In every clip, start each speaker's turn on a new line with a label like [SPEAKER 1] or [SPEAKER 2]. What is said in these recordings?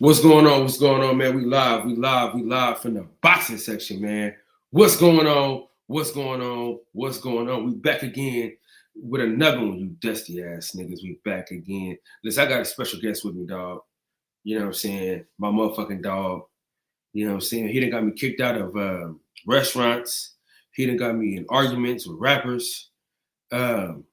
[SPEAKER 1] What's going on? What's going on, man? We live from the boxing section, man. What's going on? What's going on? What's going on? We back again with another one, you dusty ass niggas. We back again. Listen, I got a special guest with me, dog. You know what I'm saying? My motherfucking dog. You know what I'm saying? He done got me kicked out of restaurants. He done got me in arguments with rappers. Um,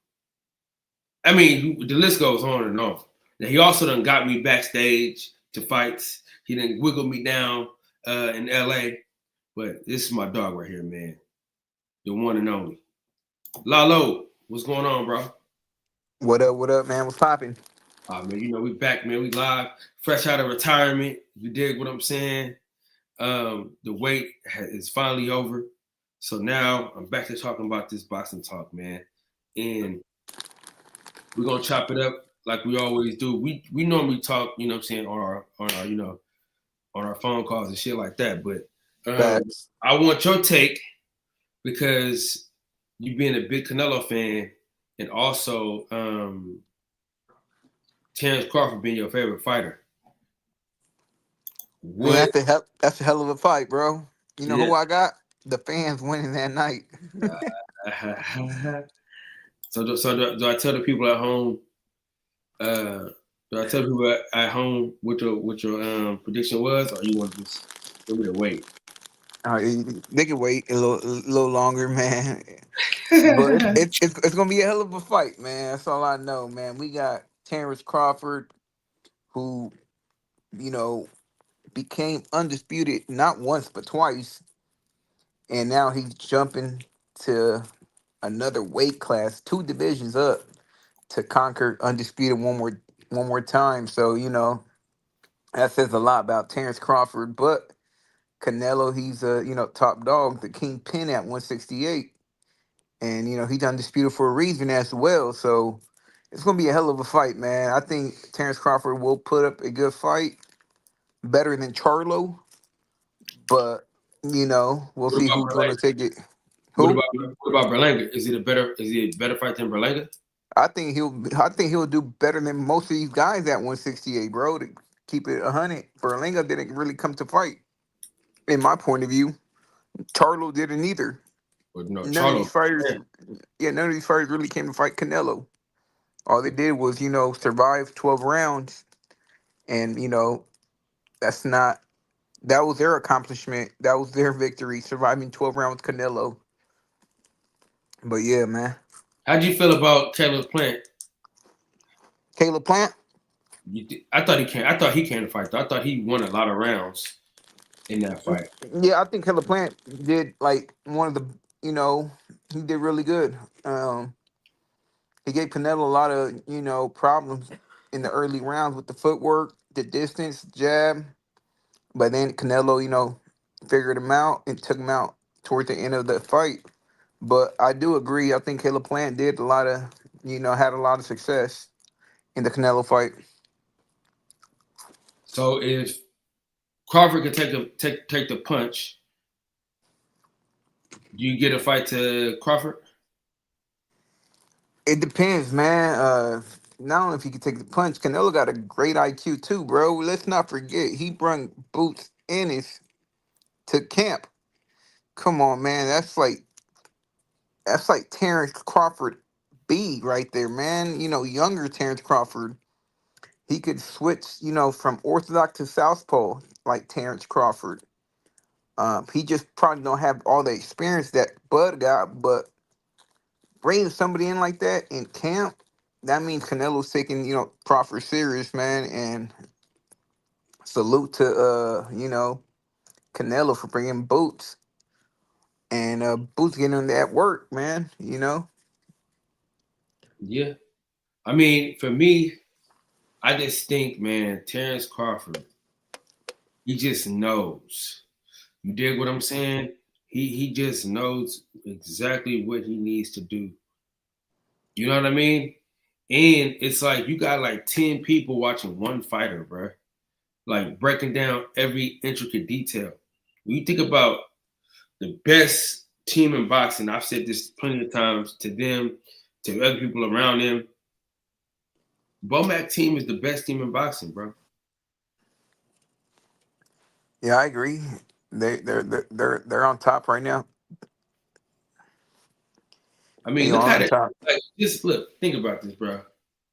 [SPEAKER 1] I mean, the list goes on and on. Now, he also done got me backstage to fights. He done wiggled me down in LA. But this is my dog right here, man. The one and only. Lalo, what's going on, bro?
[SPEAKER 2] What up, man? What's popping?
[SPEAKER 1] Man, you know, we back, man. We live, fresh out of retirement. You dig what I'm saying? The wait is finally over. So now I'm back to talking about this boxing talk, man. And we're gonna chop it up like we always do. We normally talk, you know what I'm saying, on our on our phone calls and shit like that. But
[SPEAKER 2] Facts.
[SPEAKER 1] I want your take because you being a big Canelo fan and also Terrence Crawford being your favorite fighter.
[SPEAKER 2] Man,
[SPEAKER 1] What?
[SPEAKER 2] that's a hell of a fight, bro. You know
[SPEAKER 1] Yeah.
[SPEAKER 2] who I got? The fans winning that night.
[SPEAKER 1] So do I tell the people at home? Uh, do I tell people at home what your prediction was, or you want to just give me to wait?
[SPEAKER 2] They can wait a little longer, man. But it's gonna be a hell of a fight, man. That's all I know, man. We got Terrence Crawford, who you know became undisputed not once but twice, and now he's jumping to another weight class, two divisions up, to conquer undisputed one more time. So that says a lot about Terrence Crawford. But Canelo, he's a top dog, the kingpin at 168, and he's undisputed for a reason as well. So it's gonna be a hell of a fight, man. I think Terrence Crawford will put up a good fight, better than Charlo, but we'll
[SPEAKER 1] What
[SPEAKER 2] see
[SPEAKER 1] about
[SPEAKER 2] who's gonna
[SPEAKER 1] Berlanga?
[SPEAKER 2] take it.
[SPEAKER 1] What
[SPEAKER 2] Who?
[SPEAKER 1] about what about Berlanga? Is he a better fight than Berlanga?
[SPEAKER 2] I think he'll do better than most of these guys at 168, bro. To keep it 100, Berlinga didn't really come to fight, in my point of view. Charlo didn't either.
[SPEAKER 1] But no,
[SPEAKER 2] None of
[SPEAKER 1] Charlo.
[SPEAKER 2] these fighters, yeah, none of these fighters really came to fight Canelo. All they did was, survive 12 rounds, and that's not that was their accomplishment. That was their victory, surviving 12 rounds with Canelo. But yeah, man,
[SPEAKER 1] How'd you feel about Caleb Plant?
[SPEAKER 2] Caleb Plant.
[SPEAKER 1] I thought he can. I thought he came to fight. Though. I thought he won a lot of rounds in that fight.
[SPEAKER 2] Yeah, I think Caleb Plant did like one of the, you know, he did really good. Um, he gave Canelo a lot of, problems in the early rounds with the footwork, the distance, jab. But then Canelo, figured him out and took him out toward the end of the fight. But I do agree. I think Caleb Plant did a lot of, had a lot of success in the Canelo fight.
[SPEAKER 1] So if Crawford could take the punch, do you get a fight to Crawford?
[SPEAKER 2] It depends, man. Not only if he could take the punch, Canelo got a great IQ too, bro. Let's not forget he brung Boots Ennis to camp. Come on, man. That's like Terrence Crawford B right there, man. Younger Terrence Crawford. He could switch, from orthodox to southpaw like Terrence Crawford. He just probably don't have all the experience that Bud got, but bringing somebody in like that in camp, that means Canelo's taking, Crawford serious, man. And salute to Canelo for bringing Boots and Boots getting him that work, man.
[SPEAKER 1] Yeah. I mean, for me, I just think, man, Terrence Crawford, he just knows. You dig what I'm saying? He just knows exactly what he needs to do. You know what I mean? And it's like you got like 10 people watching one fighter, bro. Like breaking down every intricate detail. When you think about the best team in boxing, I've said this plenty of times to them, to other people around them. Bomac team is the best team in boxing, bro.
[SPEAKER 2] Yeah, I agree. They're on top right now.
[SPEAKER 1] I
[SPEAKER 2] They
[SPEAKER 1] mean, look
[SPEAKER 2] are
[SPEAKER 1] at
[SPEAKER 2] on
[SPEAKER 1] it.
[SPEAKER 2] top.
[SPEAKER 1] Like, just look, think about this, bro.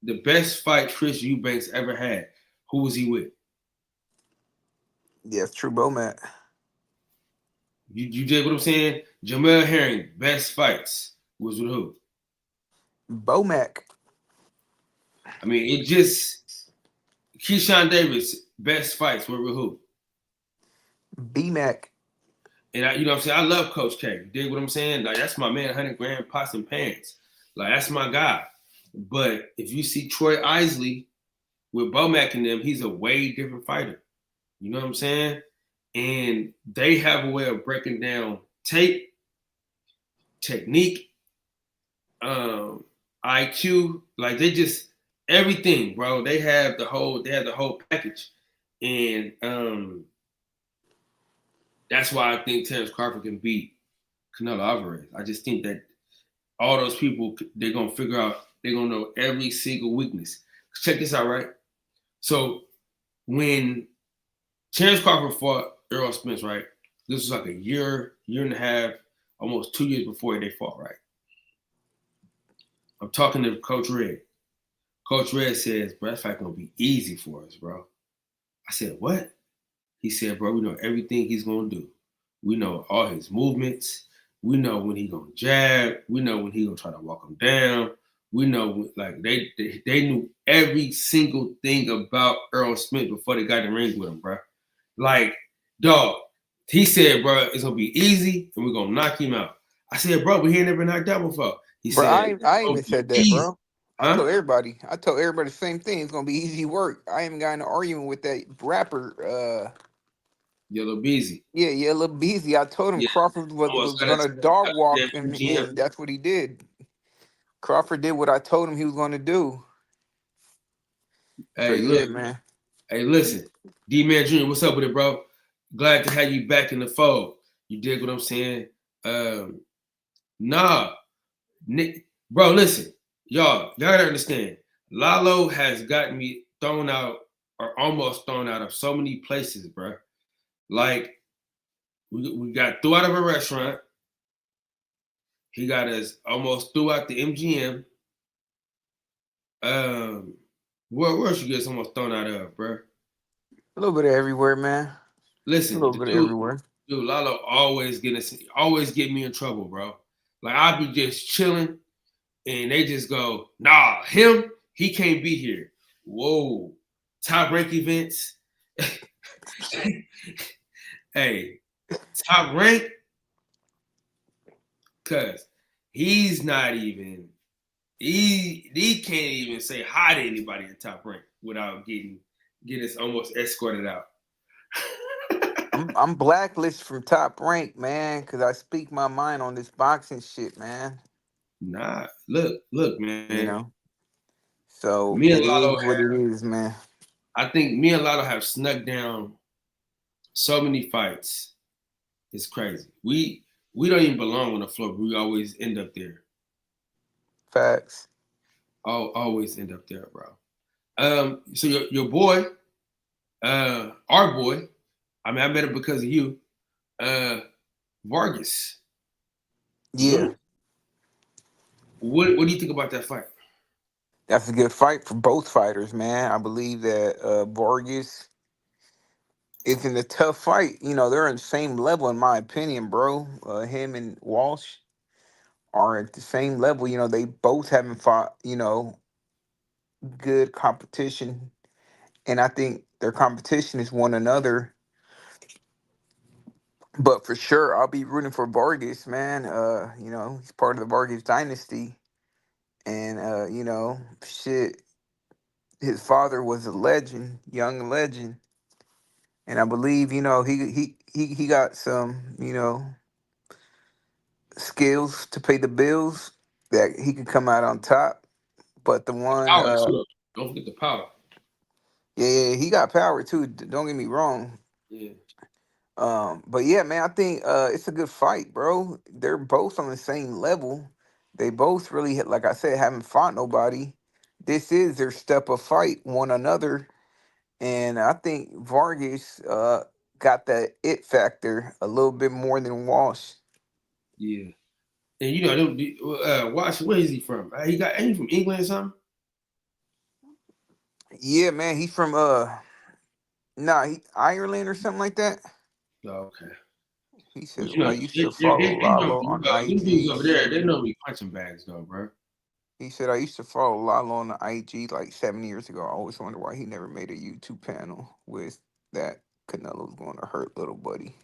[SPEAKER 1] The best fight Chris Eubanks ever had. Who was he with?
[SPEAKER 2] Yes, true, Bomac.
[SPEAKER 1] You dig what I'm saying? Jamel Herring, best fights was with who?
[SPEAKER 2] Bomac.
[SPEAKER 1] I mean, it just Keyshawn Davis, best fights were with who?
[SPEAKER 2] BMAC.
[SPEAKER 1] And you know what I'm saying? I love Coach K. You dig what I'm saying? Like that's my man, 100 grand pots and pants. Like that's my guy. But if you see Troy Isley with Bomac and them, he's a way different fighter. You know what I'm saying? And they have a way of breaking down tape, technique, IQ. Like they just everything, bro. They have the whole package. And that's why I think Terrence Crawford can beat Canelo Alvarez. I just think that all those people they're gonna figure out they're gonna know every single weakness. Check this out, right? So when Terrence Crawford fought Errol Spence, right? This was like a year and a half, almost 2 years before they fought, right? I'm talking to Coach Red. Coach Red says, bro, that fight gonna be easy for us, bro. I said, what? He said, bro, we know everything he's gonna do. We know all his movements. We know when he gonna jab. We know when he gonna try to walk him down. We know like they knew every single thing about Earl Smith before they got in the ring with him, bro. Like, dog, he said, bro, it's gonna be easy and we're gonna knock him out. I said, bro, but he ain't never knocked out before. He
[SPEAKER 2] Bro,
[SPEAKER 1] said, it's
[SPEAKER 2] I
[SPEAKER 1] gonna
[SPEAKER 2] even
[SPEAKER 1] be
[SPEAKER 2] said that,
[SPEAKER 1] easy,
[SPEAKER 2] bro.
[SPEAKER 1] huh?
[SPEAKER 2] I told everybody the same thing. It's gonna be easy work. I even got in an argument with that rapper.
[SPEAKER 1] Yellow Beezy.
[SPEAKER 2] Yeah, yeah, Lil Beezy. I told him
[SPEAKER 1] Yeah,
[SPEAKER 2] Crawford
[SPEAKER 1] almost
[SPEAKER 2] was
[SPEAKER 1] got
[SPEAKER 2] gonna
[SPEAKER 1] his
[SPEAKER 2] dog
[SPEAKER 1] damn
[SPEAKER 2] walk him,
[SPEAKER 1] MGM.
[SPEAKER 2] and that's what he did. Crawford did what I told him he was gonna do. So
[SPEAKER 1] Hey,
[SPEAKER 2] yeah,
[SPEAKER 1] look,
[SPEAKER 2] man.
[SPEAKER 1] hey, listen, D Man Jr., what's up with it, bro? Glad to have you back in the fold. You dig what I'm saying? Um, nah, Nick, bro, listen, y'all gotta understand. Lalo has gotten me thrown out or almost thrown out of so many places, bro. Like we got threw out of a restaurant. He got us almost threw out the MGM. Um, where else you get almost thrown out of, bro?
[SPEAKER 2] A little bit of everywhere, man. A
[SPEAKER 1] Listen,
[SPEAKER 2] little
[SPEAKER 1] the
[SPEAKER 2] bit of
[SPEAKER 1] dude,
[SPEAKER 2] everywhere.
[SPEAKER 1] dude, Lalo always get me in trouble, bro. Like I be just chilling, and they just go, nah, he can't be here. Whoa, top rank events. Hey, top rank, cause he's not even he can't even say hi to anybody at top rank without getting us almost escorted out.
[SPEAKER 2] I'm blacklisted from Top Rank, man, because I speak my mind on this boxing shit, man.
[SPEAKER 1] Nah, look, man.
[SPEAKER 2] You know. So
[SPEAKER 1] Me and
[SPEAKER 2] it
[SPEAKER 1] Lalo
[SPEAKER 2] is what it is, man.
[SPEAKER 1] I think me and Lotto have snuck down so many fights. It's crazy. We don't even belong on the floor, but we always end up there.
[SPEAKER 2] Facts.
[SPEAKER 1] Always end up there, bro. So your boy, our boy, I mean, I met him because of you, uh, Vargas
[SPEAKER 2] Yeah,
[SPEAKER 1] Jr. What do you think about that fight?
[SPEAKER 2] that's a good fight for both fighters, man. I believe that Vargas is in a tough fight. You know, they're on the same level, in my opinion, bro. Him and Walsh are at the same level. You know, they both haven't fought, good competition. And I think their competition is one another. But for sure, I'll be rooting for Vargas, man. He's part of the Vargas dynasty. And shit, his father was a legend, young legend. And I believe, he got some, skills to pay the bills that he could come out on top. But the one,
[SPEAKER 1] Power too. Don't forget the power.
[SPEAKER 2] yeah, he got power too. Don't get me wrong.
[SPEAKER 1] Yeah.
[SPEAKER 2] But yeah, man, I think it's a good fight, bro. They're both on the same level. They both really, like I said, haven't fought nobody. This is their step of fight one another, and I think Vargas. got that it factor a little bit more than Walsh.
[SPEAKER 1] Yeah. And you know, them, Watch, where is he from? Ain't he from England or something?
[SPEAKER 2] Yeah, man, he's from Ireland or something like that.
[SPEAKER 1] Oh, okay.
[SPEAKER 2] He said
[SPEAKER 1] But you know,
[SPEAKER 2] I used to follow
[SPEAKER 1] they know
[SPEAKER 2] Lalo
[SPEAKER 1] me.
[SPEAKER 2] on
[SPEAKER 1] Them dudes
[SPEAKER 2] IG.
[SPEAKER 1] over there, they know me punching bags though, bro.
[SPEAKER 2] He said I used to follow Lalo on the IG like 7 years ago. I always wonder why he never made a YouTube panel with that Canelo's going to hurt little buddy.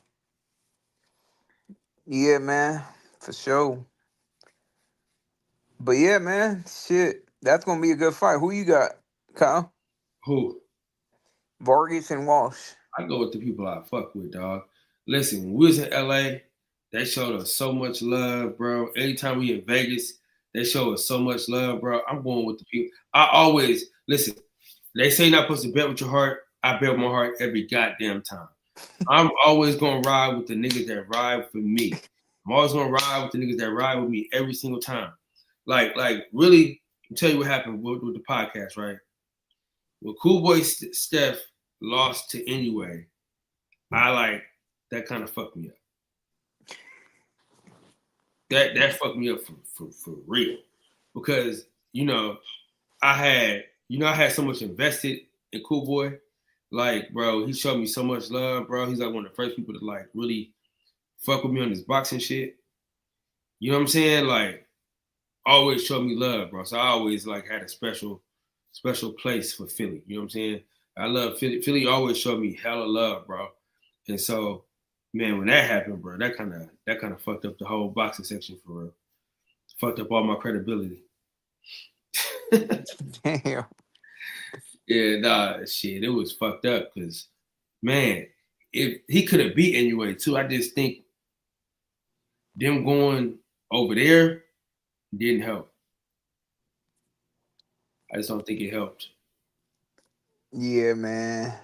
[SPEAKER 2] Yeah, man, for sure. But yeah, man, shit, that's gonna be a good fight. Who you got, Kyle?
[SPEAKER 1] Who?
[SPEAKER 2] Vargas and Walsh.
[SPEAKER 1] I go with the people I fuck with, dog. Listen, when we was in LA, they showed us so much love, bro. Anytime we in Vegas, they show us so much love, bro. I'm going with the people. I always listen. They say you're not supposed to bet with your heart. I bet with my heart every goddamn time. I'm always gonna ride with the niggas that ride for me. I'm always gonna ride with the niggas that ride with me every single time. Like really, I'll tell you what happened with the podcast, right? When Cool Boy Steph lost to Anyway, I like that kind of fucked me up. That fucked me up for real. Because, you know, I had so much invested in Cool Boy. Like, bro, he showed me so much love, bro. He's like one of the first people to like really fuck with me on this boxing shit. You know what I'm saying? Like, always showed me love, bro. So I always like had a special place for Philly. You know what I'm saying? I love Philly. Philly always showed me hella love, bro. And so, man, when that happened, bro, that kind of fucked up the whole boxing section for real. Fucked up all my credibility.
[SPEAKER 2] Damn.
[SPEAKER 1] Yeah, nah, shit, it was fucked up because, man, if he could have beat Anyway too. I just think them going over there didn't help. I just don't think it helped.
[SPEAKER 2] Yeah, man.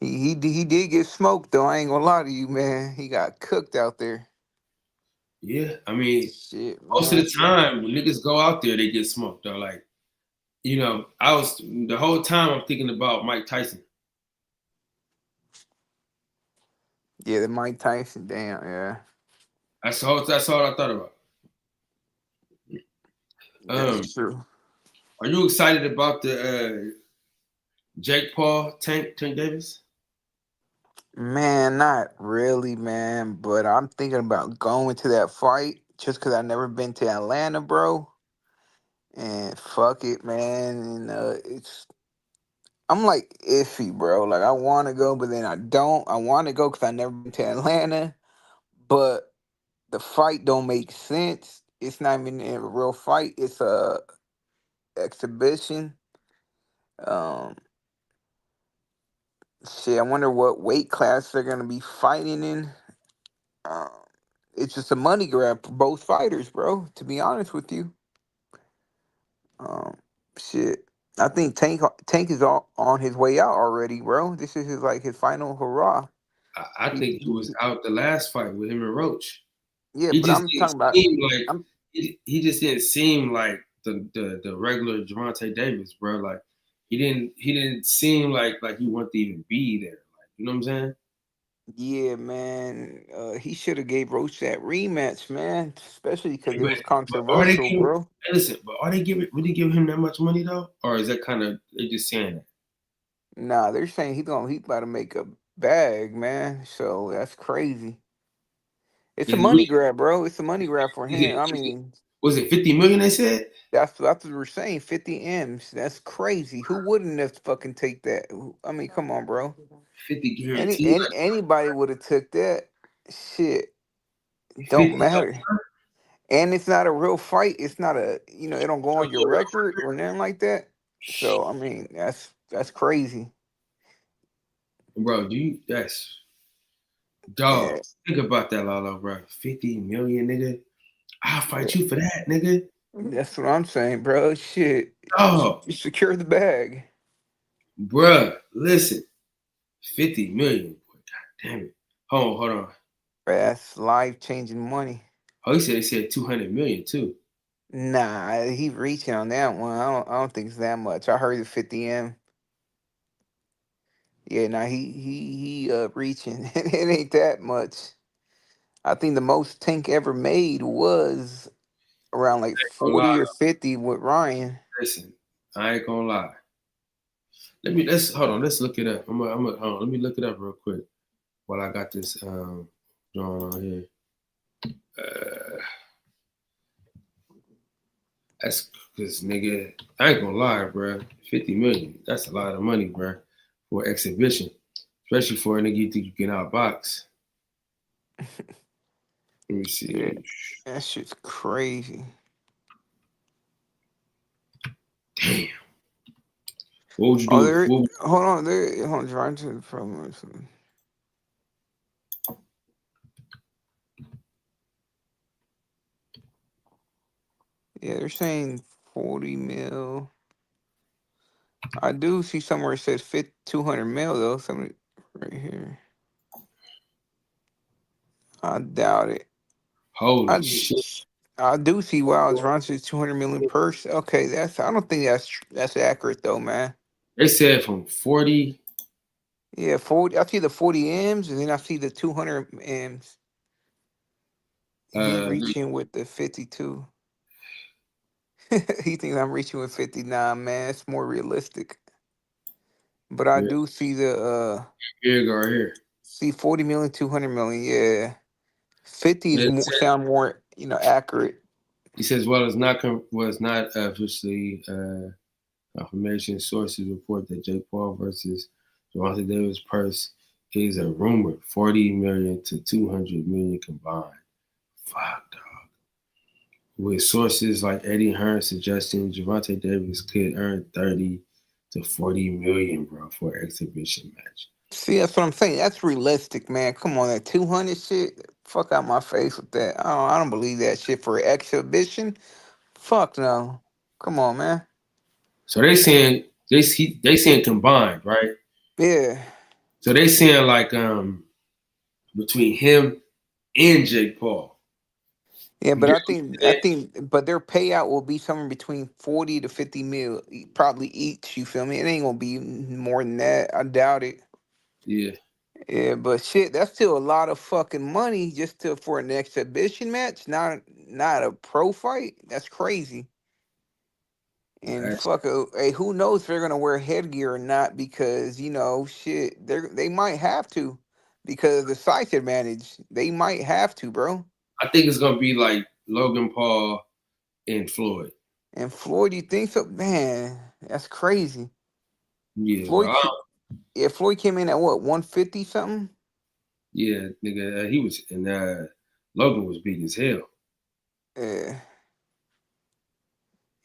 [SPEAKER 2] He did get smoked though. I ain't gonna lie to you, man. He got cooked out there.
[SPEAKER 1] Yeah, I mean,
[SPEAKER 2] Shit,
[SPEAKER 1] most of
[SPEAKER 2] man.
[SPEAKER 1] the time when niggas go out there, they get smoked. Though, like, you know, I was the whole time I'm thinking about Mike Tyson.
[SPEAKER 2] Yeah, the Mike Tyson. Damn, yeah.
[SPEAKER 1] That's all I thought about. Um,
[SPEAKER 2] That's true.
[SPEAKER 1] are you excited about the Jake Paul Tank Davis?
[SPEAKER 2] Man, not really, man. But I'm thinking about going to that fight just because I've never been to Atlanta, bro. And fuck it, man. And I'm like iffy, bro. Like I want to go, but then I don't. I want to go because I never been to Atlanta, but the fight don't make sense. It's not even a real fight. It's a exhibition. Um, shit. I wonder what weight class they're gonna be fighting in. Um, it's just a money grab for both fighters, bro. To be honest with you, um, shit. I think Tank is on his way out already, bro. This is his final hurrah.
[SPEAKER 1] I
[SPEAKER 2] He,
[SPEAKER 1] think he
[SPEAKER 2] he,
[SPEAKER 1] was out the last fight with him and Roach.
[SPEAKER 2] yeah,
[SPEAKER 1] He
[SPEAKER 2] but
[SPEAKER 1] just
[SPEAKER 2] I'm
[SPEAKER 1] didn't
[SPEAKER 2] talking about.
[SPEAKER 1] seem like
[SPEAKER 2] I'm
[SPEAKER 1] he just didn't seem like the regular Javante Davis, bro. Like he didn't seem like he wanted to even be there. Like, you know what I'm saying?
[SPEAKER 2] Yeah, man. He should have gave Roach that rematch, man. Especially because it
[SPEAKER 1] But,
[SPEAKER 2] was
[SPEAKER 1] but are they
[SPEAKER 2] controversial,
[SPEAKER 1] giving?
[SPEAKER 2] bro.
[SPEAKER 1] Hey, listen, but are they giving? Really giving him that much money though, or is that kind of they just saying that?
[SPEAKER 2] Nah, they're saying he about to make a bag, man. So that's crazy. It's a
[SPEAKER 1] Is it
[SPEAKER 2] money
[SPEAKER 1] really?
[SPEAKER 2] grab, bro. It's a money grab for
[SPEAKER 1] Is
[SPEAKER 2] him.
[SPEAKER 1] it,
[SPEAKER 2] I
[SPEAKER 1] is it
[SPEAKER 2] mean,
[SPEAKER 1] was it 50 million? They said
[SPEAKER 2] that's what we're saying. 50 M's. That's crazy. Who wouldn't have fucking take that? I mean, come on, bro.
[SPEAKER 1] 50 guaranteed.
[SPEAKER 2] Anybody would have took that. Shit,
[SPEAKER 1] Like
[SPEAKER 2] don't
[SPEAKER 1] 50
[SPEAKER 2] matter. And it's not a real fight. It's not it don't go on your record or nothing like that. So I mean, that's crazy.
[SPEAKER 1] bro. Do you? That's dog.
[SPEAKER 2] Yeah,
[SPEAKER 1] Think about that, Lalo, bro. 50 million, nigga. I'll fight
[SPEAKER 2] yeah.
[SPEAKER 1] you for that, nigga.
[SPEAKER 2] That's what I'm saying, bro. Shit,
[SPEAKER 1] Dog,
[SPEAKER 2] you secure the bag.
[SPEAKER 1] bruh, listen. 50 million. Boy, God damn it. Hold on.
[SPEAKER 2] That's life changing money.
[SPEAKER 1] Oh, they said 200 million too.
[SPEAKER 2] Nah, he reaching on that one. I don't think it's that much. I heard the 50 M. Yeah, now he reaching. It ain't that much. I think the most Tank ever made was around like
[SPEAKER 1] Gonna
[SPEAKER 2] 40
[SPEAKER 1] lie.
[SPEAKER 2] or 50 with Ryan.
[SPEAKER 1] Listen, I ain't gonna lie. Let's hold on. Let's look it up. Hold on. Let me look it up real quick while I got this drawing on here. Uh, that's because nigga, I ain't gonna lie, bro. 50 million. That's a lot of money, bro, for exhibition, especially for a nigga you think you can outbox. Let me
[SPEAKER 2] Yeah,
[SPEAKER 1] see.
[SPEAKER 2] that shit's crazy.
[SPEAKER 1] Damn. What would you
[SPEAKER 2] Oh,
[SPEAKER 1] do?
[SPEAKER 2] there.
[SPEAKER 1] What would,
[SPEAKER 2] Hold on, there. Hold on, trying to from. Yeah, they're saying 40 mil. I do see somewhere it says 200 mil though. Somebody right here. I doubt it.
[SPEAKER 1] holy
[SPEAKER 2] I
[SPEAKER 1] shit.
[SPEAKER 2] I do see Wild Ron says 200 million purse. Okay, that's I don't think that's accurate though, man.
[SPEAKER 1] They said from 40.
[SPEAKER 2] Yeah, 40. I see the 40 M's and then I see the 200 M's. He
[SPEAKER 1] Uh,
[SPEAKER 2] reaching with the 52. He thinks I'm reaching with 59, man. It's more realistic. But I
[SPEAKER 1] yeah,
[SPEAKER 2] do see the
[SPEAKER 1] here you go right here.
[SPEAKER 2] see 40 million, 200 million. Yeah. 50 is
[SPEAKER 1] It
[SPEAKER 2] more
[SPEAKER 1] says,
[SPEAKER 2] sound more, accurate.
[SPEAKER 1] he says, well, it's not was not officially confirmation. Sources report that Jake Paul versus Javante Davis purse is a rumor 40 million to 200 million combined. Fuck, dog. With sources like Eddie Hearn suggesting Javante Davis could earn 30 to 40 million, bro, for an exhibition match.
[SPEAKER 2] See, that's what I'm saying. That's realistic, man. Come on, that 200 shit. Fuck out my face with that. I don't believe that shit for exhibition. Fuck no. Come on, man.
[SPEAKER 1] So they saying combined, right?
[SPEAKER 2] Yeah.
[SPEAKER 1] So they saying like between him and Jake Paul.
[SPEAKER 2] Yeah,
[SPEAKER 1] You
[SPEAKER 2] but
[SPEAKER 1] get
[SPEAKER 2] I
[SPEAKER 1] what
[SPEAKER 2] think
[SPEAKER 1] I'm
[SPEAKER 2] I
[SPEAKER 1] saying?
[SPEAKER 2] think but their payout will be somewhere between 40 to 50 mil probably each, you feel me? It ain't gonna be more than that. I doubt it.
[SPEAKER 1] Yeah,
[SPEAKER 2] Yeah, but shit, that's still a lot of fucking money just to for an exhibition match, not a pro fight. That's crazy. And
[SPEAKER 1] that's,
[SPEAKER 2] fuck, hey, who knows if they're gonna wear headgear or not? Because shit, they might have to, because of the size advantage. They might have to, bro.
[SPEAKER 1] I think it's gonna be like Logan Paul and Floyd.
[SPEAKER 2] And Floyd, you think so? Man, that's crazy.
[SPEAKER 1] Yeah, bro.
[SPEAKER 2] Floyd, yeah, Floyd came in at what 150 something.
[SPEAKER 1] Yeah, nigga, he was and Logan was big as hell.
[SPEAKER 2] Yeah,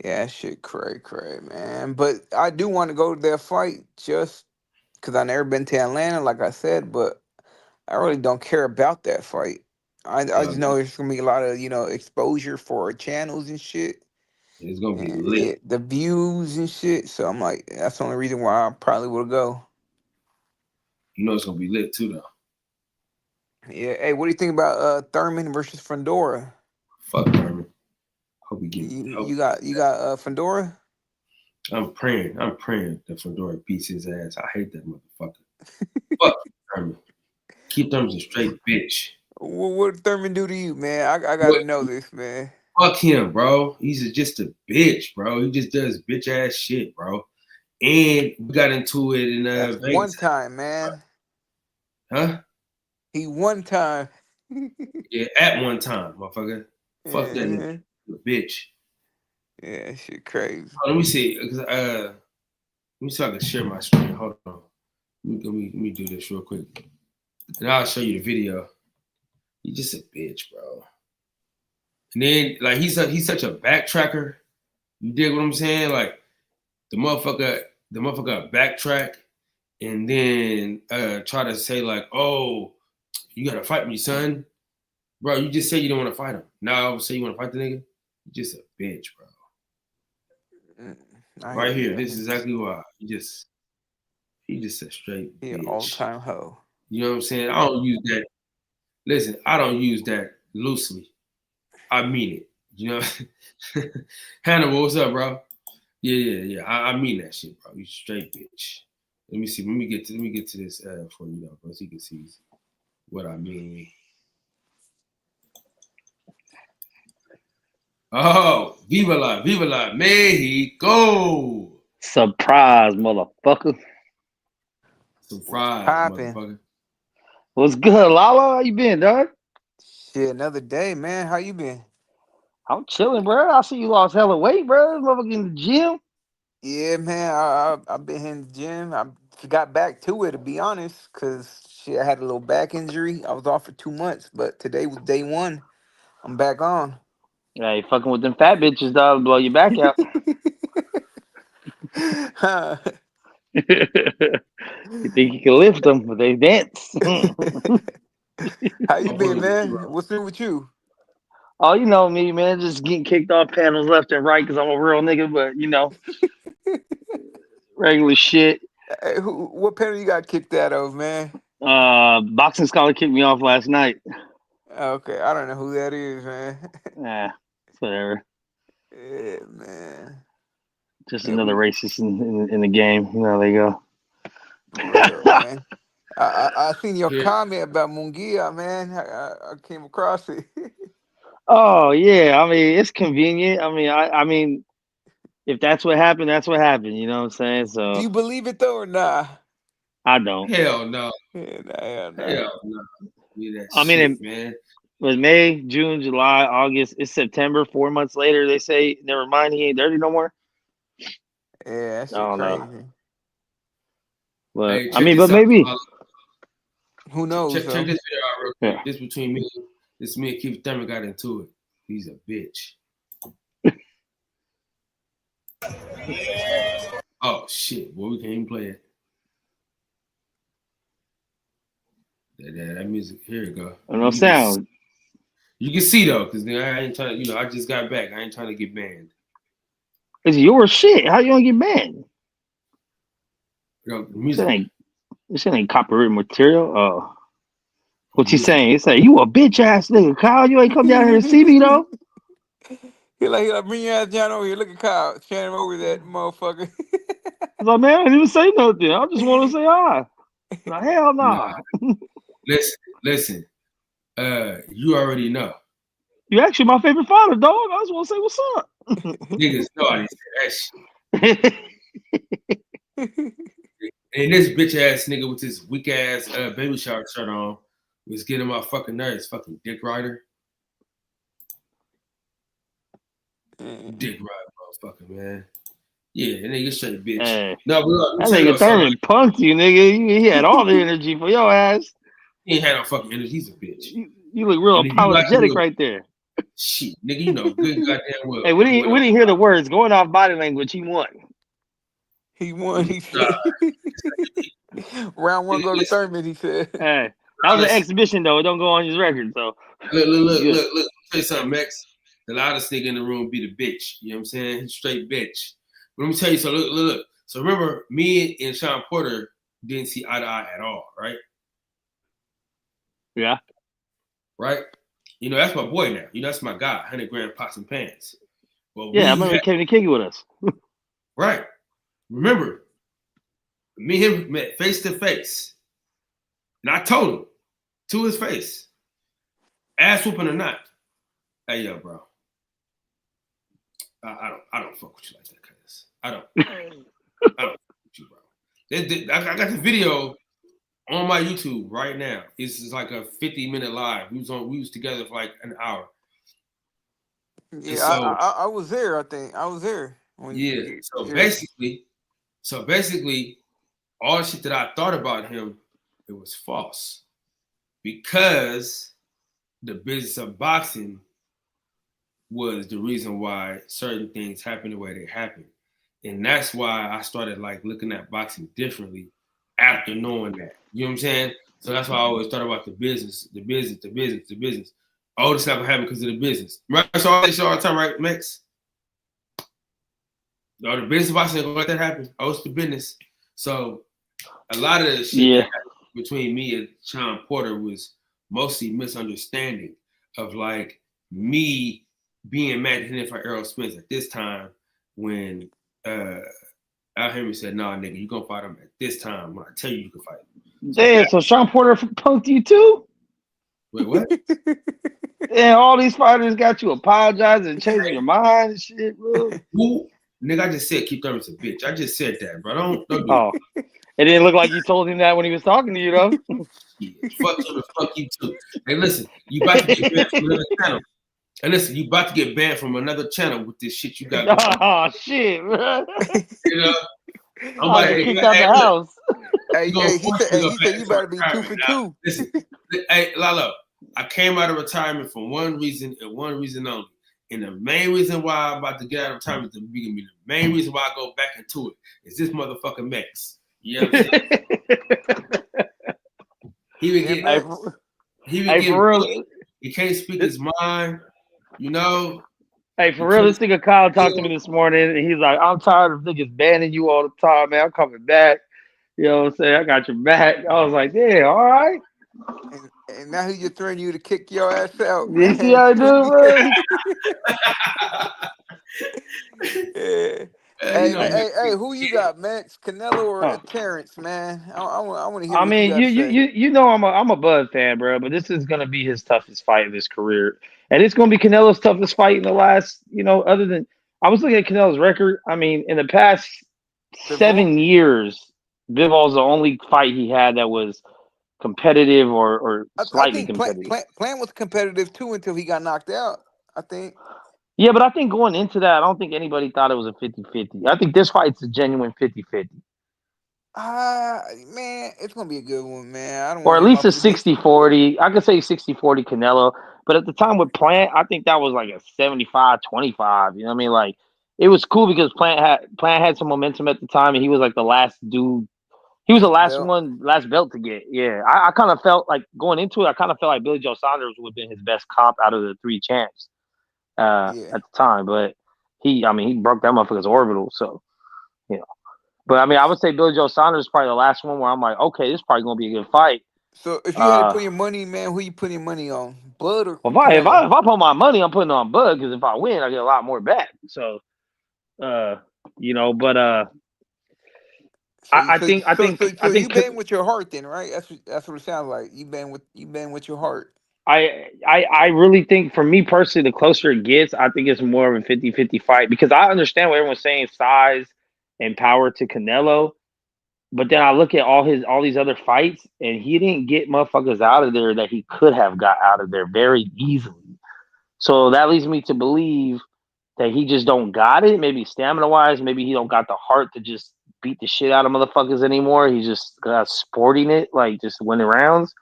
[SPEAKER 2] yeah, that shit cray, man. But I do want to go to that fight just because I never been to Atlanta, like I said. But I really don't care about that fight. I
[SPEAKER 1] Uh,
[SPEAKER 2] just know there's gonna be a lot of exposure for channels and shit,
[SPEAKER 1] it's gonna be
[SPEAKER 2] and
[SPEAKER 1] lit.
[SPEAKER 2] the views and shit. So I'm like, that's the only reason why I probably would go.
[SPEAKER 1] You know it's gonna be lit too, though.
[SPEAKER 2] Yeah. Hey, what do you think about Thurman versus Fundora?
[SPEAKER 1] Fuck Thurman. Hope he get.
[SPEAKER 2] You
[SPEAKER 1] Hope,
[SPEAKER 2] you got you got Fundora?
[SPEAKER 1] I'm praying. I'm praying that Fedora beats his ass. I hate that motherfucker. Fuck Thurman. Keep Thurman a straight bitch.
[SPEAKER 2] What did Thurman do to you, man? I
[SPEAKER 1] What?
[SPEAKER 2] gotta know this, man.
[SPEAKER 1] Fuck him, bro. Just a bitch, bro. He just does bitch ass shit, bro. And we got into it in
[SPEAKER 2] That's one
[SPEAKER 1] Vegas,
[SPEAKER 2] time, man.
[SPEAKER 1] huh?
[SPEAKER 2] He one time.
[SPEAKER 1] Yeah, at one time, motherfucker. Fuck that nigga,
[SPEAKER 2] Yeah,
[SPEAKER 1] bitch.
[SPEAKER 2] yeah, shit crazy.
[SPEAKER 1] Oh, let me see. Let me see if I can share my screen. Hold on. Let me do this real quick, and I'll show you the video. He's just a bitch, bro. And then like he's such a backtracker. You dig what I'm saying? Like the motherfucker backtrack and then try to say like, oh, you gotta fight me, son. Bro, you just say you don't want to fight him. Now I would say you want to fight the nigga. You're just a bitch, bro.
[SPEAKER 2] Mm, I hear
[SPEAKER 1] Right
[SPEAKER 2] you.
[SPEAKER 1] here, this is exactly why. He just a straight
[SPEAKER 2] He an all
[SPEAKER 1] bitch.
[SPEAKER 2] time hoe.
[SPEAKER 1] You know what I'm saying? I don't use that. Listen, I don't use that loosely. I mean it. You know, Hannibal, what's up, bro? Yeah. I mean that shit, bro. You straight bitch. Let me see. Let me get to this for you though, so you can see what I mean. Oh, Viva la Mexico!
[SPEAKER 3] Surprise, motherfucker.
[SPEAKER 1] Some
[SPEAKER 2] What's
[SPEAKER 1] fries,
[SPEAKER 2] popping?
[SPEAKER 1] motherfucker.
[SPEAKER 3] What's good, Lala? How you been, dog?
[SPEAKER 2] Shit, another day, man. How you been?
[SPEAKER 3] I'm chilling, bro. I see you lost hella weight, bro. Motherfucker in the gym.
[SPEAKER 2] Yeah, man. I've been in the gym. I got back to it, to be honest, cause shit, I had a little back injury. I was off for 2 months, but today was day one. I'm back on.
[SPEAKER 3] Yeah, you fucking with them fat bitches, dog. Blow your back out. You think you can lift them, but they dance.
[SPEAKER 2] How you
[SPEAKER 1] I'm fucking
[SPEAKER 2] been,
[SPEAKER 1] with you,
[SPEAKER 2] man?
[SPEAKER 1] bro.
[SPEAKER 2] What's new with you?
[SPEAKER 3] Oh, you know me, man. Just getting kicked off panels left and right because I'm a real nigga, but regular shit.
[SPEAKER 2] Hey, what panel you got kicked out of, man?
[SPEAKER 3] Boxing scholar kicked me off last night.
[SPEAKER 2] Okay, I don't know who that is, man.
[SPEAKER 3] Nah, it's whatever.
[SPEAKER 2] Yeah, man.
[SPEAKER 3] Just
[SPEAKER 2] Yeah,
[SPEAKER 3] another
[SPEAKER 2] we
[SPEAKER 3] racist in the game. You know how they go.
[SPEAKER 2] real, man. I seen your
[SPEAKER 1] Shit.
[SPEAKER 2] comment about Mungia, man. I came across it.
[SPEAKER 3] Oh yeah, I mean it's convenient. I mean if that's what happened, that's what happened. You know what I'm saying?
[SPEAKER 2] Do
[SPEAKER 3] So
[SPEAKER 2] you believe it though or nah?
[SPEAKER 3] I don't.
[SPEAKER 1] Hell no.
[SPEAKER 2] Yeah, nah, yeah, nah.
[SPEAKER 1] Hell no. Be that
[SPEAKER 3] I mean,
[SPEAKER 1] shit,
[SPEAKER 3] it
[SPEAKER 1] man.
[SPEAKER 3] was May, June, July, August. It's September. 4 months later, they say, "Never mind, he ain't dirty no more."
[SPEAKER 2] Yeah, that
[SPEAKER 3] I
[SPEAKER 2] shit
[SPEAKER 3] don't know,
[SPEAKER 2] crazy.
[SPEAKER 3] but
[SPEAKER 1] Hey,
[SPEAKER 3] I
[SPEAKER 1] check
[SPEAKER 3] mean,
[SPEAKER 1] this
[SPEAKER 3] but
[SPEAKER 1] out.
[SPEAKER 3] maybe.
[SPEAKER 2] Who knows
[SPEAKER 1] Check
[SPEAKER 2] though?
[SPEAKER 1] this video out real
[SPEAKER 3] Yeah.
[SPEAKER 1] quick. This between me. This me and Keith Thurman got into it. He's a bitch. Oh shit. Boy, we can't even play it. That music. Here you go.
[SPEAKER 3] No sound.
[SPEAKER 1] You can see though, because I ain't trying to, I just got back. I ain't trying to get banned.
[SPEAKER 3] It's your shit. How you gonna get banned?
[SPEAKER 1] The
[SPEAKER 3] This
[SPEAKER 1] music.
[SPEAKER 3] ain't this shit ain't copyright material. Oh, what you
[SPEAKER 1] Music.
[SPEAKER 3] saying? It's like you a bitch ass nigga, Kyle. You ain't come down here to see me though.
[SPEAKER 2] He like, bring your ass down over here. Look at Kyle. Stand him over that motherfucker.
[SPEAKER 3] I was like, man, I didn't even say nothing. I just want to say hi. Like, hell
[SPEAKER 1] Nah.
[SPEAKER 3] nah.
[SPEAKER 1] Listen. You already know.
[SPEAKER 3] You actually my favorite fighter, dog. I just want to say what's up.
[SPEAKER 1] Niggas know I didn't say that shit. And this bitch ass nigga with this weak ass baby shower shirt on was getting my fucking nerves. Fucking dick rider. Dick rider, motherfucker, man. Yeah, that nigga straight bitch.
[SPEAKER 3] Hey,
[SPEAKER 1] No, but look,
[SPEAKER 3] that
[SPEAKER 1] let me tell you
[SPEAKER 3] nigga
[SPEAKER 1] about something.
[SPEAKER 3] Thurman punked you, nigga. He had all the energy for your ass.
[SPEAKER 1] He ain't had no fucking energy. He's a bitch.
[SPEAKER 3] You look real
[SPEAKER 1] And if you like
[SPEAKER 3] apologetic
[SPEAKER 1] little
[SPEAKER 3] right there.
[SPEAKER 1] shit, nigga, you know good goddamn well.
[SPEAKER 3] Hey, we didn't hear the words going off body language. He won.
[SPEAKER 2] He won. He
[SPEAKER 1] Nah,
[SPEAKER 2] said. Round one
[SPEAKER 1] nigga,
[SPEAKER 2] go to
[SPEAKER 1] listen,
[SPEAKER 2] Thurman. He said.
[SPEAKER 3] Hey, that was an
[SPEAKER 1] listen.
[SPEAKER 3] exhibition though. It don't go on his record. So
[SPEAKER 1] Look,
[SPEAKER 3] good.
[SPEAKER 1] Let me tell you something, Max. The loudest nigga in the room be the bitch. You know what I'm saying? He's straight bitch. But let me tell you, so look. So remember, me and Sean Porter didn't see eye to eye at all, right?
[SPEAKER 3] Yeah.
[SPEAKER 1] Right? You know, that's my boy now. You know, that's my guy, 100 grand pots and pans. Well,
[SPEAKER 3] Yeah, I remember he came to kick it with us.
[SPEAKER 1] right. Remember, me and him met face to face. And I told him to his face, ass whooping or not, hey yo, bro. I don't fuck with you like that, cuz. I don't fuck with you, bro. I got the video on my YouTube right now. This is like a 50-minute live. We was together for like an hour.
[SPEAKER 2] Yeah,
[SPEAKER 1] So
[SPEAKER 2] I was there. I think I was there.
[SPEAKER 1] yeah.
[SPEAKER 2] Yeah.
[SPEAKER 1] So basically, all the shit that I thought about him, it was false. Because the business of boxing was the reason why certain things happen the way they happen. And that's why I started like looking at boxing differently after knowing that. You know what I'm saying? So that's why I always thought about the business. Oh, this not gonna happen because of the business. Right? So I say all the time, right, Max? No, the business boxing ain't gonna let that happen. Oh, it's the business. So a lot of the shit that happened between me and Sean Porter was mostly misunderstanding of like me being mad at him for Errol Spence at this time when Al Henry said, "Nah, nigga, you gonna fight him at this time when I tell you can fight him."
[SPEAKER 3] Damn, so Sean Porter punked you too?
[SPEAKER 1] Wait, what?
[SPEAKER 3] Damn, all these fighters got you apologizing and changing your mind and shit, bro.
[SPEAKER 1] Who? Nigga, I just said Keith Thurman's a bitch. I just said that, bro. Don't do
[SPEAKER 3] Oh, it didn't look like you told him that when he was talking to you, though.
[SPEAKER 1] it. Fuck you and fuck you too. Hey, listen, you about to get banned from another channel. And listen, you about to get banned from another channel with this shit you got going.
[SPEAKER 3] Oh shit, bro.
[SPEAKER 1] You know? I'm
[SPEAKER 3] I
[SPEAKER 1] like,
[SPEAKER 3] get
[SPEAKER 1] hey,
[SPEAKER 3] kicked out the
[SPEAKER 1] look,
[SPEAKER 3] house.
[SPEAKER 2] Hey,
[SPEAKER 1] you gonna
[SPEAKER 2] he
[SPEAKER 1] force me to go
[SPEAKER 2] said
[SPEAKER 1] back
[SPEAKER 2] you
[SPEAKER 1] into
[SPEAKER 2] better be 2 for
[SPEAKER 1] retirement now.
[SPEAKER 2] 2.
[SPEAKER 1] Listen, hey, Lalo, I came out of retirement for one reason and one reason only. And the main reason why I'm about to get out of retirement to be the main reason why I go back into it is this motherfucking Max. You know what I'm saying? He would get,
[SPEAKER 2] Max.
[SPEAKER 1] he would
[SPEAKER 3] Hey,
[SPEAKER 1] get
[SPEAKER 3] for real.
[SPEAKER 1] bullied. He can't speak his mind. You know,
[SPEAKER 3] Hey, for real, this nigga Kyle talked to me this morning, and he's like, I'm tired of niggas banning you all the time, man. I'm coming back. You know what I'm saying? I got your back. I was like, yeah, all right.
[SPEAKER 2] And now he just threatening you to kick your ass out,
[SPEAKER 3] You
[SPEAKER 2] man.
[SPEAKER 3] see how I do, bro?
[SPEAKER 2] Yeah.
[SPEAKER 1] you know,
[SPEAKER 2] Hey, who you got, Max, Canelo, or Terrence, man? I want to hear
[SPEAKER 3] I
[SPEAKER 2] what you
[SPEAKER 3] mean,
[SPEAKER 2] got to say.
[SPEAKER 3] you know I'm a Bud fan, bro, but this is gonna be his toughest fight of his career, and it's gonna be Canelo's toughest fight in the last, other than I was looking at Canelo's record. I mean, in the past
[SPEAKER 2] Bivol?
[SPEAKER 3] 7 years, Bivol's the only fight he had that was competitive or
[SPEAKER 2] I
[SPEAKER 3] slightly
[SPEAKER 2] think
[SPEAKER 3] competitive.
[SPEAKER 2] Plant was competitive too until he got knocked out. I think.
[SPEAKER 3] Yeah, but I think going into that, I don't think anybody thought it was a 50-50. I think this fight's a genuine 50-50.
[SPEAKER 2] Man, it's gonna be a good one, man. I don't
[SPEAKER 3] Or
[SPEAKER 2] want
[SPEAKER 3] at
[SPEAKER 2] no
[SPEAKER 3] least a
[SPEAKER 2] motherfucker get
[SPEAKER 3] 60-40. I could say 60-40 Canelo. But at the time with Plant, I think that was like a 75-25. You know what I mean? Like, it was cool because Plant had some momentum at the time, and he was like the last dude. He was the
[SPEAKER 2] belt.
[SPEAKER 3] last belt to get. Yeah. I kind of felt like going into it, I kind of felt like Billy Joe Saunders would have been his best comp out of the 3 champs
[SPEAKER 2] Yeah.
[SPEAKER 3] at the time. But he broke that motherfucker's orbital. So, you know. But I mean, I would say Billy Joe Saunders is probably the last one where I'm like, okay, this is probably gonna be a good fight.
[SPEAKER 2] So if you had to put your money, man, who you putting your money on? Bud or
[SPEAKER 3] If
[SPEAKER 2] Canelo?
[SPEAKER 3] I put my money, I'm putting it on Bud because if I win, I get a lot more back. So, but I think
[SPEAKER 2] you bang with your heart then, right? That's what it sounds like. You bang with your heart.
[SPEAKER 3] I really think for me personally, the closer it gets, I think it's more of a 50-50 fight because I understand what everyone's saying, size and power to Canelo. But then I look at all these other fights, and he didn't get motherfuckers out of there that he could have got out of there very easily. So that leads me to believe that he just don't got it. Maybe stamina wise, maybe he don't got the heart to just beat the shit out of motherfuckers anymore. He's just sporting it, like just winning rounds.